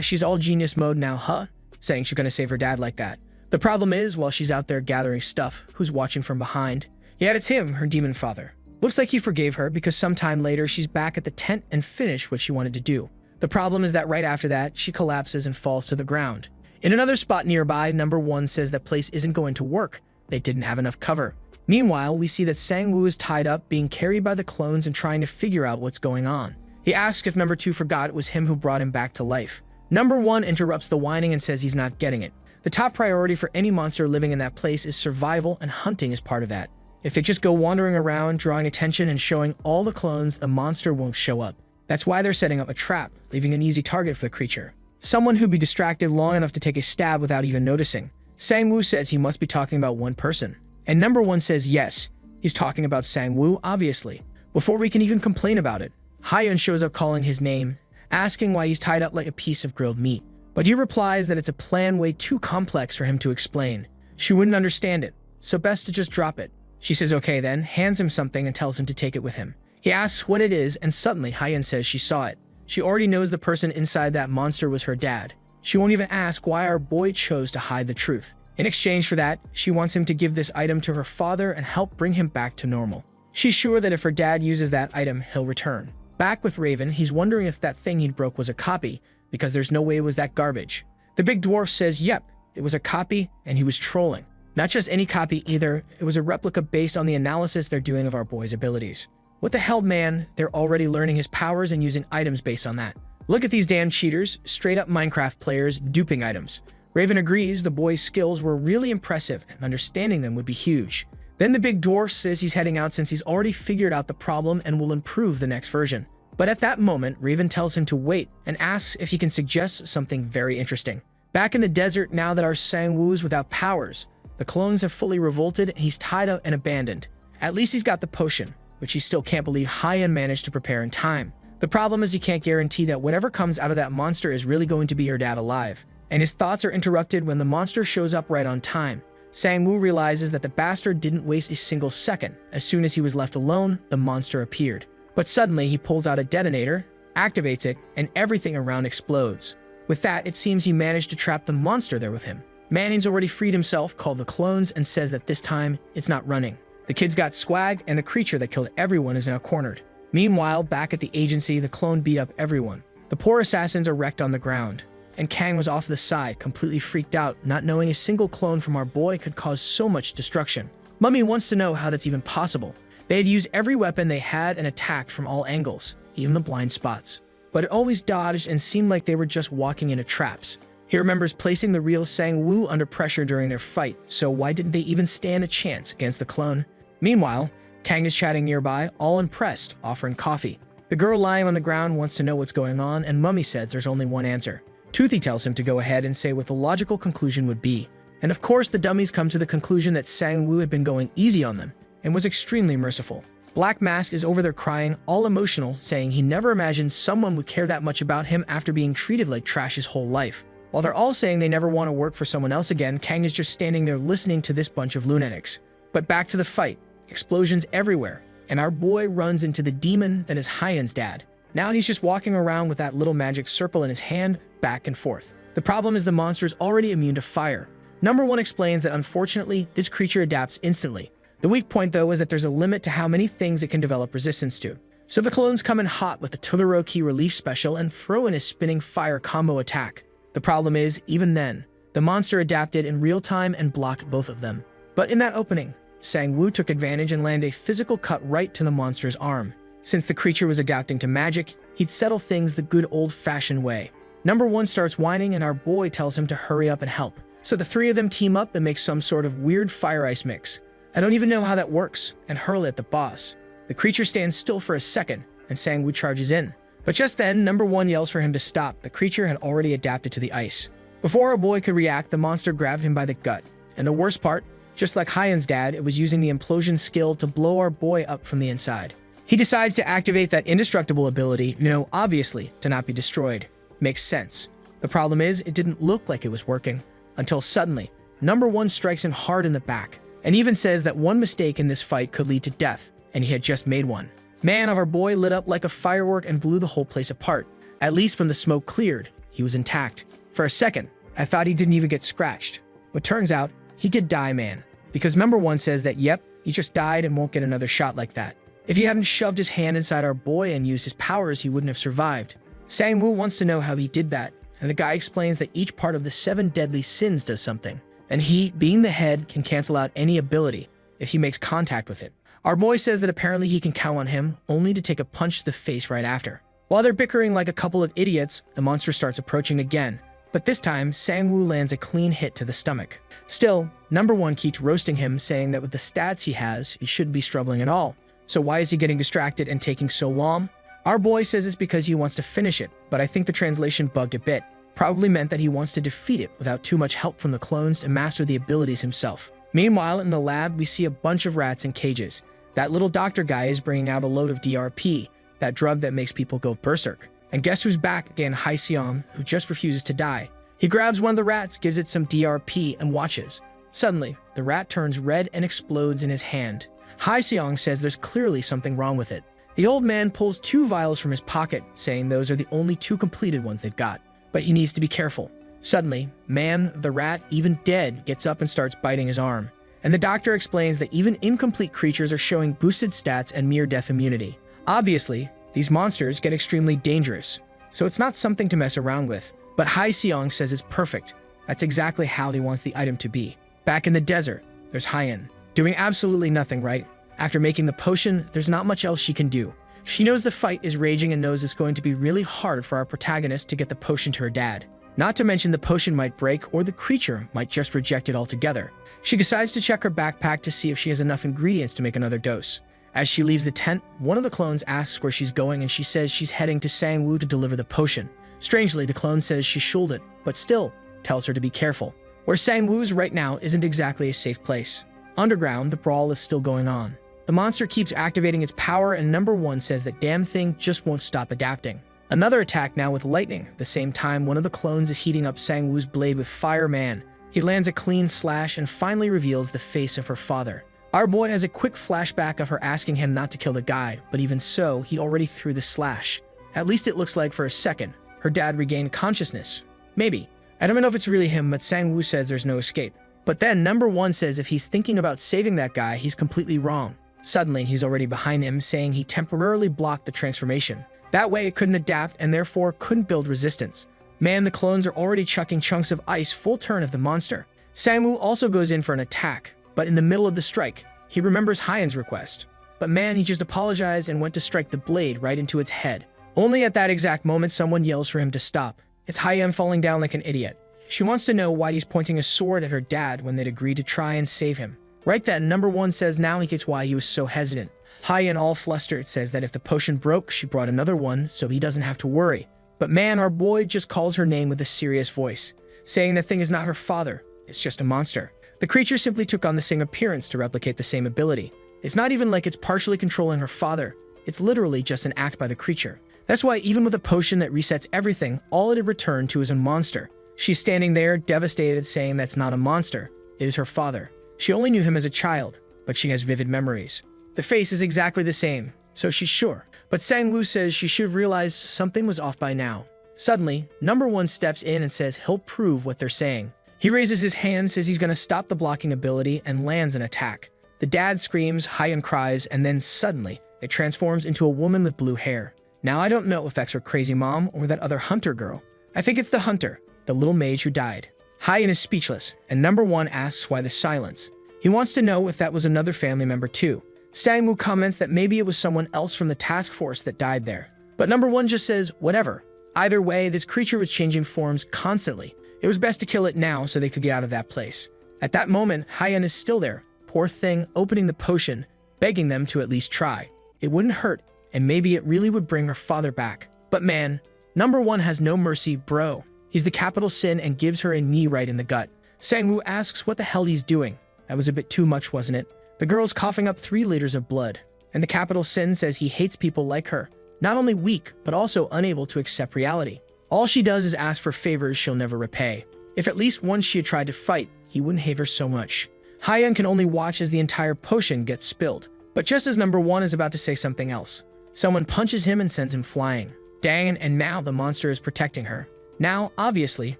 She's all genius mode now, saying she's gonna save her dad like that. The problem is, while she's out there gathering stuff, who's watching from behind? Yet it's him, her demon father. Looks like he forgave her because sometime later she's back at the tent and finished what she wanted to do. The problem is that right after that, she collapses and falls to the ground. In another spot nearby, number 1 says that place isn't going to work. They didn't have enough cover. Meanwhile, we see that Sang-woo is tied up, being carried by the clones and trying to figure out what's going on. He asks if number 2 forgot it was him who brought him back to life. Number 1 interrupts the whining and says he's not getting it. The top priority for any monster living in that place is survival, and hunting is part of that. If they just go wandering around, drawing attention and showing all the clones, the monster won't show up. That's why they're setting up a trap, leaving an easy target for the creature. Someone who'd be distracted long enough to take a stab without even noticing. Sang-woo says he must be talking about one person. And number 1 says yes, he's talking about Sang-woo, obviously. Before we can even complain about it, Hyen shows up calling his name, asking why he's tied up like a piece of grilled meat. But he replies that it's a plan way too complex for him to explain. She wouldn't understand it, so best to just drop it. She says okay then, hands him something and tells him to take it with him. He asks what it is, and suddenly Hyen says she saw it. She already knows the person inside that monster was her dad. She won't even ask why our boy chose to hide the truth. In exchange for that, she wants him to give this item to her father and help bring him back to normal. She's sure that if her dad uses that item, he'll return. Back with Raven, he's wondering if that thing he broke was a copy, because there's no way it was that garbage. The big dwarf says yep, it was a copy, and he was trolling. Not just any copy either, it was a replica based on the analysis they're doing of our boy's abilities. What the hell, man? They're already learning his powers and using items based on that. Look at these damn cheaters, straight up Minecraft players duping items. Raven agrees the boy's skills were really impressive and understanding them would be huge. Then the big dwarf says he's heading out since he's already figured out the problem and will improve the next version. But at that moment, Raven tells him to wait and asks if he can suggest something very interesting. Back in the desert, now that our Sang-woo's without powers, the clones have fully revolted and he's tied up and abandoned. At least he's got the potion, which he still can't believe Hyen managed to prepare in time. The problem is he can't guarantee that whatever comes out of that monster is really going to be her dad alive. And his thoughts are interrupted when the monster shows up right on time. Sang-woo realizes that the bastard didn't waste a single second. As soon as he was left alone, the monster appeared. But suddenly he pulls out a detonator, activates it, and everything around explodes. With that, it seems he managed to trap the monster there with him. Manning's already freed himself, called the clones, and says that this time, it's not running. The kid's got swag, and the creature that killed everyone is now cornered. Meanwhile, back at the agency, the clone beat up everyone. The poor assassins are wrecked on the ground. And Kang was off to the side, completely freaked out, not knowing a single clone from our boy could cause so much destruction. Mummy wants to know how that's even possible. They had used every weapon they had and attacked from all angles, even the blind spots. But it always dodged and seemed like they were just walking into traps. He remembers placing the real Sang-woo under pressure during their fight, so why didn't they even stand a chance against the clone? Meanwhile, Kang is chatting nearby, all impressed, offering coffee. The girl lying on the ground wants to know what's going on, and Mummy says there's only one answer. Toothy tells him to go ahead and say what the logical conclusion would be. And of course, the dummies come to the conclusion that Sang-woo had been going easy on them and was extremely merciful. Black Mask is over there crying, all emotional, saying he never imagined someone would care that much about him after being treated like trash his whole life. While they're all saying they never want to work for someone else again, Kang is just standing there listening to this bunch of lunatics. But back to the fight. Explosions everywhere, and our boy runs into the demon that is Hyen's dad. Now he's just walking around with that little magic circle in his hand, back and forth. The problem is the monster is already immune to fire. Number 1 explains that unfortunately, this creature adapts instantly. The weak point though is that there's a limit to how many things it can develop resistance to. So the clones come in hot with the Todoroki relief special and throw in a spinning fire combo attack. The problem is, even then, the monster adapted in real time and blocked both of them. But in that opening, Sang-woo took advantage and landed a physical cut right to the monster's arm. Since the creature was adapting to magic, he'd settle things the good old-fashioned way. Number 1 starts whining and our boy tells him to hurry up and help. So the three of them team up and make some sort of weird fire-ice mix. I don't even know how that works, and hurl it at the boss. The creature stands still for a second, and Sang-woo charges in. But just then, Number 1 yells for him to stop. The creature had already adapted to the ice. Before our boy could react, the monster grabbed him by the gut. And the worst part, just like Hyen's dad, it was using the implosion skill to blow our boy up from the inside. He decides to activate that indestructible ability, obviously, to not be destroyed. Makes sense. The problem is, it didn't look like it was working. Until suddenly, Number 1 strikes him hard in the back, and even says that one mistake in this fight could lead to death, and he had just made one. Man of our boy lit up like a firework and blew the whole place apart. At least when the smoke cleared, he was intact. For a second, I thought he didn't even get scratched. But turns out, he did die, man. Because Number 1 says that, yep, he just died and won't get another shot like that. If he hadn't shoved his hand inside our boy and used his powers, he wouldn't have survived. Sang-woo wants to know how he did that, and the guy explains that each part of the 7 deadly sins does something. And he, being the head, can cancel out any ability if he makes contact with it. Our boy says that apparently he can count on him, only to take a punch to the face right after. While they're bickering like a couple of idiots, the monster starts approaching again. But this time, Sang-woo lands a clean hit to the stomach. Still, Number 1 keeps roasting him, saying that with the stats he has, he shouldn't be struggling at all. So why is he getting distracted and taking so long? Our boy says it's because he wants to finish it, but I think the translation bugged a bit. Probably meant that he wants to defeat it without too much help from the clones and master the abilities himself. Meanwhile, in the lab, we see a bunch of rats in cages. That little doctor guy is bringing out a load of DRP, that drug that makes people go berserk. And guess who's back again? Hye-seong, who just refuses to die. He grabs one of the rats, gives it some DRP, and watches. Suddenly, the rat turns red and explodes in his hand. Hye-seong says there's clearly something wrong with it. The old man pulls 2 vials from his pocket, saying those are the only 2 completed ones they've got. But he needs to be careful. Suddenly, Man, the rat, even dead, gets up and starts biting his arm. And the doctor explains that even incomplete creatures are showing boosted stats and near-death immunity. Obviously, these monsters get extremely dangerous, so it's not something to mess around with. But Hye-seong says it's perfect. That's exactly how he wants the item to be. Back in the desert, there's Hyen, doing absolutely nothing, right? After making the potion, there's not much else she can do. She knows the fight is raging and knows it's going to be really hard for our protagonist to get the potion to her dad. Not to mention the potion might break or the creature might just reject it altogether. She decides to check her backpack to see if she has enough ingredients to make another dose. As she leaves the tent, one of the clones asks where she's going and she says she's heading to Sang-woo to deliver the potion. Strangely, the clone says she shouled it, but still tells her to be careful. Where Sang-woo's right now isn't exactly a safe place. Underground, the brawl is still going on. The monster keeps activating its power and Number 1 says that damn thing just won't stop adapting. Another attack now with lightning. At the same time, one of the clones is heating up Sang-woo's blade with fire. Man. He lands a clean slash and finally reveals the face of her father. Our boy has a quick flashback of her asking him not to kill the guy, but even so, he already threw the slash. At least it looks like for a second, her dad regained consciousness. Maybe. I don't know if it's really him, but Sang-woo says there's no escape. But then Number 1 says if he's thinking about saving that guy, he's completely wrong. Suddenly, he's already behind him, saying he temporarily blocked the transformation. That way it couldn't adapt and therefore couldn't build resistance. Man, the clones are already chucking chunks of ice full turn of the monster. Sang-woo also goes in for an attack, but in the middle of the strike, he remembers Hyen's request. But man, he just apologized and went to strike the blade right into its head. Only at that exact moment, someone yells for him to stop. It's Hyen falling down like an idiot. She wants to know why he's pointing a sword at her dad when they'd agreed to try and save him. Right then, number one says now he gets why he was so hesitant. High-end all flustered says that if the potion broke, she brought another one so he doesn't have to worry. But man, our boy just calls her name with a serious voice, saying the thing is not her father, it's just a monster. The creature simply took on the same appearance to replicate the same ability. It's not even like it's partially controlling her father, it's literally just an act by the creature. That's why even with a potion that resets everything, all it had returned to is a monster. She's standing there, devastated, saying that's not a monster, it is her father. She only knew him as a child, but she has vivid memories. The face is exactly the same, so she's sure. But Sang-woo says she should have realized something was off by now. Suddenly, number one steps in and says he'll prove what they're saying. He raises his hand, says he's going to stop the blocking ability, and lands an attack. The dad screams, Hyan cries, and then suddenly, it transforms into a woman with blue hair. Now I don't know if that's her crazy mom or that other hunter girl. I think it's the hunter, the little mage who died. Hyan is speechless, and number one asks why the silence. He wants to know if that was another family member too. Sang-woo comments that maybe it was someone else from the task force that died there. But number one just says, whatever. Either way, this creature was changing forms constantly. It was best to kill it now so they could get out of that place. At that moment, Hyan is still there, poor thing, opening the potion, begging them to at least try. It wouldn't hurt, and maybe it really would bring her father back. But man, number one has no mercy, bro. He's the capital sin and gives her a knee right in the gut. Sang-woo asks what the hell he's doing. That was a bit too much, wasn't it? The girl's coughing up 3 liters of blood, and the capital sin says he hates people like her. Not only weak, but also unable to accept reality. All she does is ask for favors she'll never repay. If at least once she had tried to fight, he wouldn't hate her so much. Hyan can only watch as the entire potion gets spilled. But just as number one is about to say something else, someone punches him and sends him flying. Dang, and now the monster is protecting her. Now, obviously,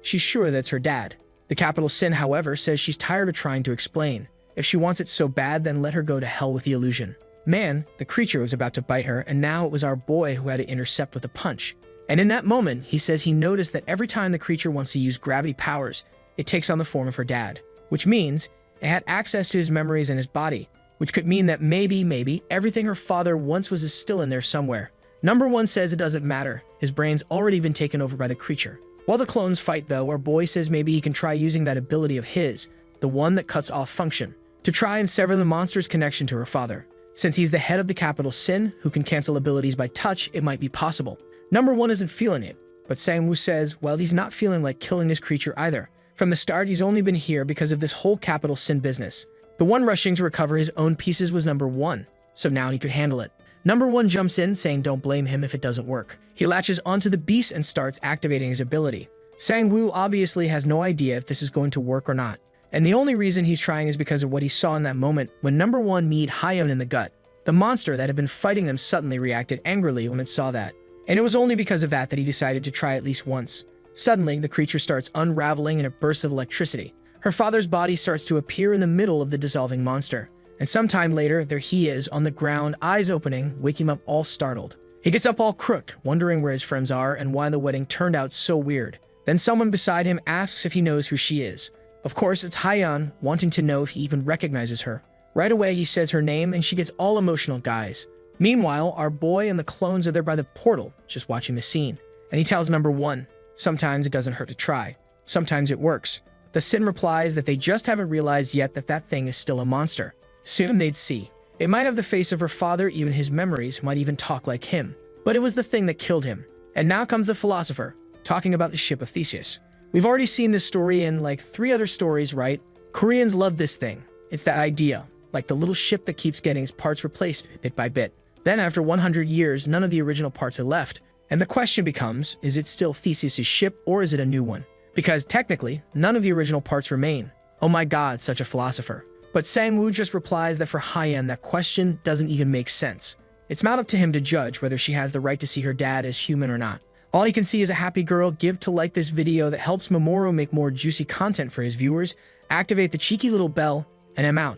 she's sure that's her dad. The capital sin, however, says she's tired of trying to explain. If she wants it so bad, then let her go to hell with the illusion. Man, the creature was about to bite her, and now it was our boy who had to intercept with a punch. And in that moment, he says he noticed that every time the creature wants to use gravity powers, it takes on the form of her dad. Which means it had access to his memories and his body, which could mean that maybe everything her father once was is still in there somewhere. Number one says it doesn't matter. His brain's already been taken over by the creature. While the clones fight though, our boy says maybe he can try using that ability of his, the one that cuts off function, to try and sever the monster's connection to her father. Since he's the head of the capital sin, who can cancel abilities by touch, it might be possible. Number one isn't feeling it, but Sang-woo says, well, he's not feeling like killing this creature either. From the start, he's only been here because of this whole capital sin business. The one rushing to recover his own pieces was number one, so now he could handle it. Number one jumps in, saying don't blame him if it doesn't work. He latches onto the beast and starts activating his ability. Sang-woo obviously has no idea if this is going to work or not. And the only reason he's trying is because of what he saw in that moment when number one kneed Hyan in the gut. The monster that had been fighting them suddenly reacted angrily when it saw that. And it was only because of that he decided to try at least once. Suddenly, the creature starts unraveling in a burst of electricity. Her father's body starts to appear in the middle of the dissolving monster. And sometime later, there he is, on the ground, eyes opening, waking him up all startled. He gets up all crook, wondering where his friends are and why the wedding turned out so weird. Then someone beside him asks if he knows who she is. Of course, it's Hyan, wanting to know if he even recognizes her. Right away, he says her name, and she gets all emotional, guys. Meanwhile, our boy and the clones are there by the portal, just watching the scene. And he tells number one, sometimes it doesn't hurt to try. Sometimes it works. The Sin replies that they just haven't realized yet that that thing is still a monster. Soon they'd see. It might have the face of her father, even his memories might even talk like him. But it was the thing that killed him. And now comes the philosopher, talking about the ship of Theseus. We've already seen this story in like 3 other stories, right? Koreans love this thing. It's that idea, like the little ship that keeps getting its parts replaced bit by bit. Then after 100 years, none of the original parts are left. And the question becomes, is it still Theseus' ship or is it a new one? Because technically, none of the original parts remain. Oh my god, such a philosopher. But Sang-woo just replies that for Hyan, that question doesn't even make sense. It's not up to him to judge whether she has the right to see her dad as human or not. All he can see is a happy girl. Give to like this video that helps Mamoru make more juicy content for his viewers, activate the cheeky little bell, and I'm out.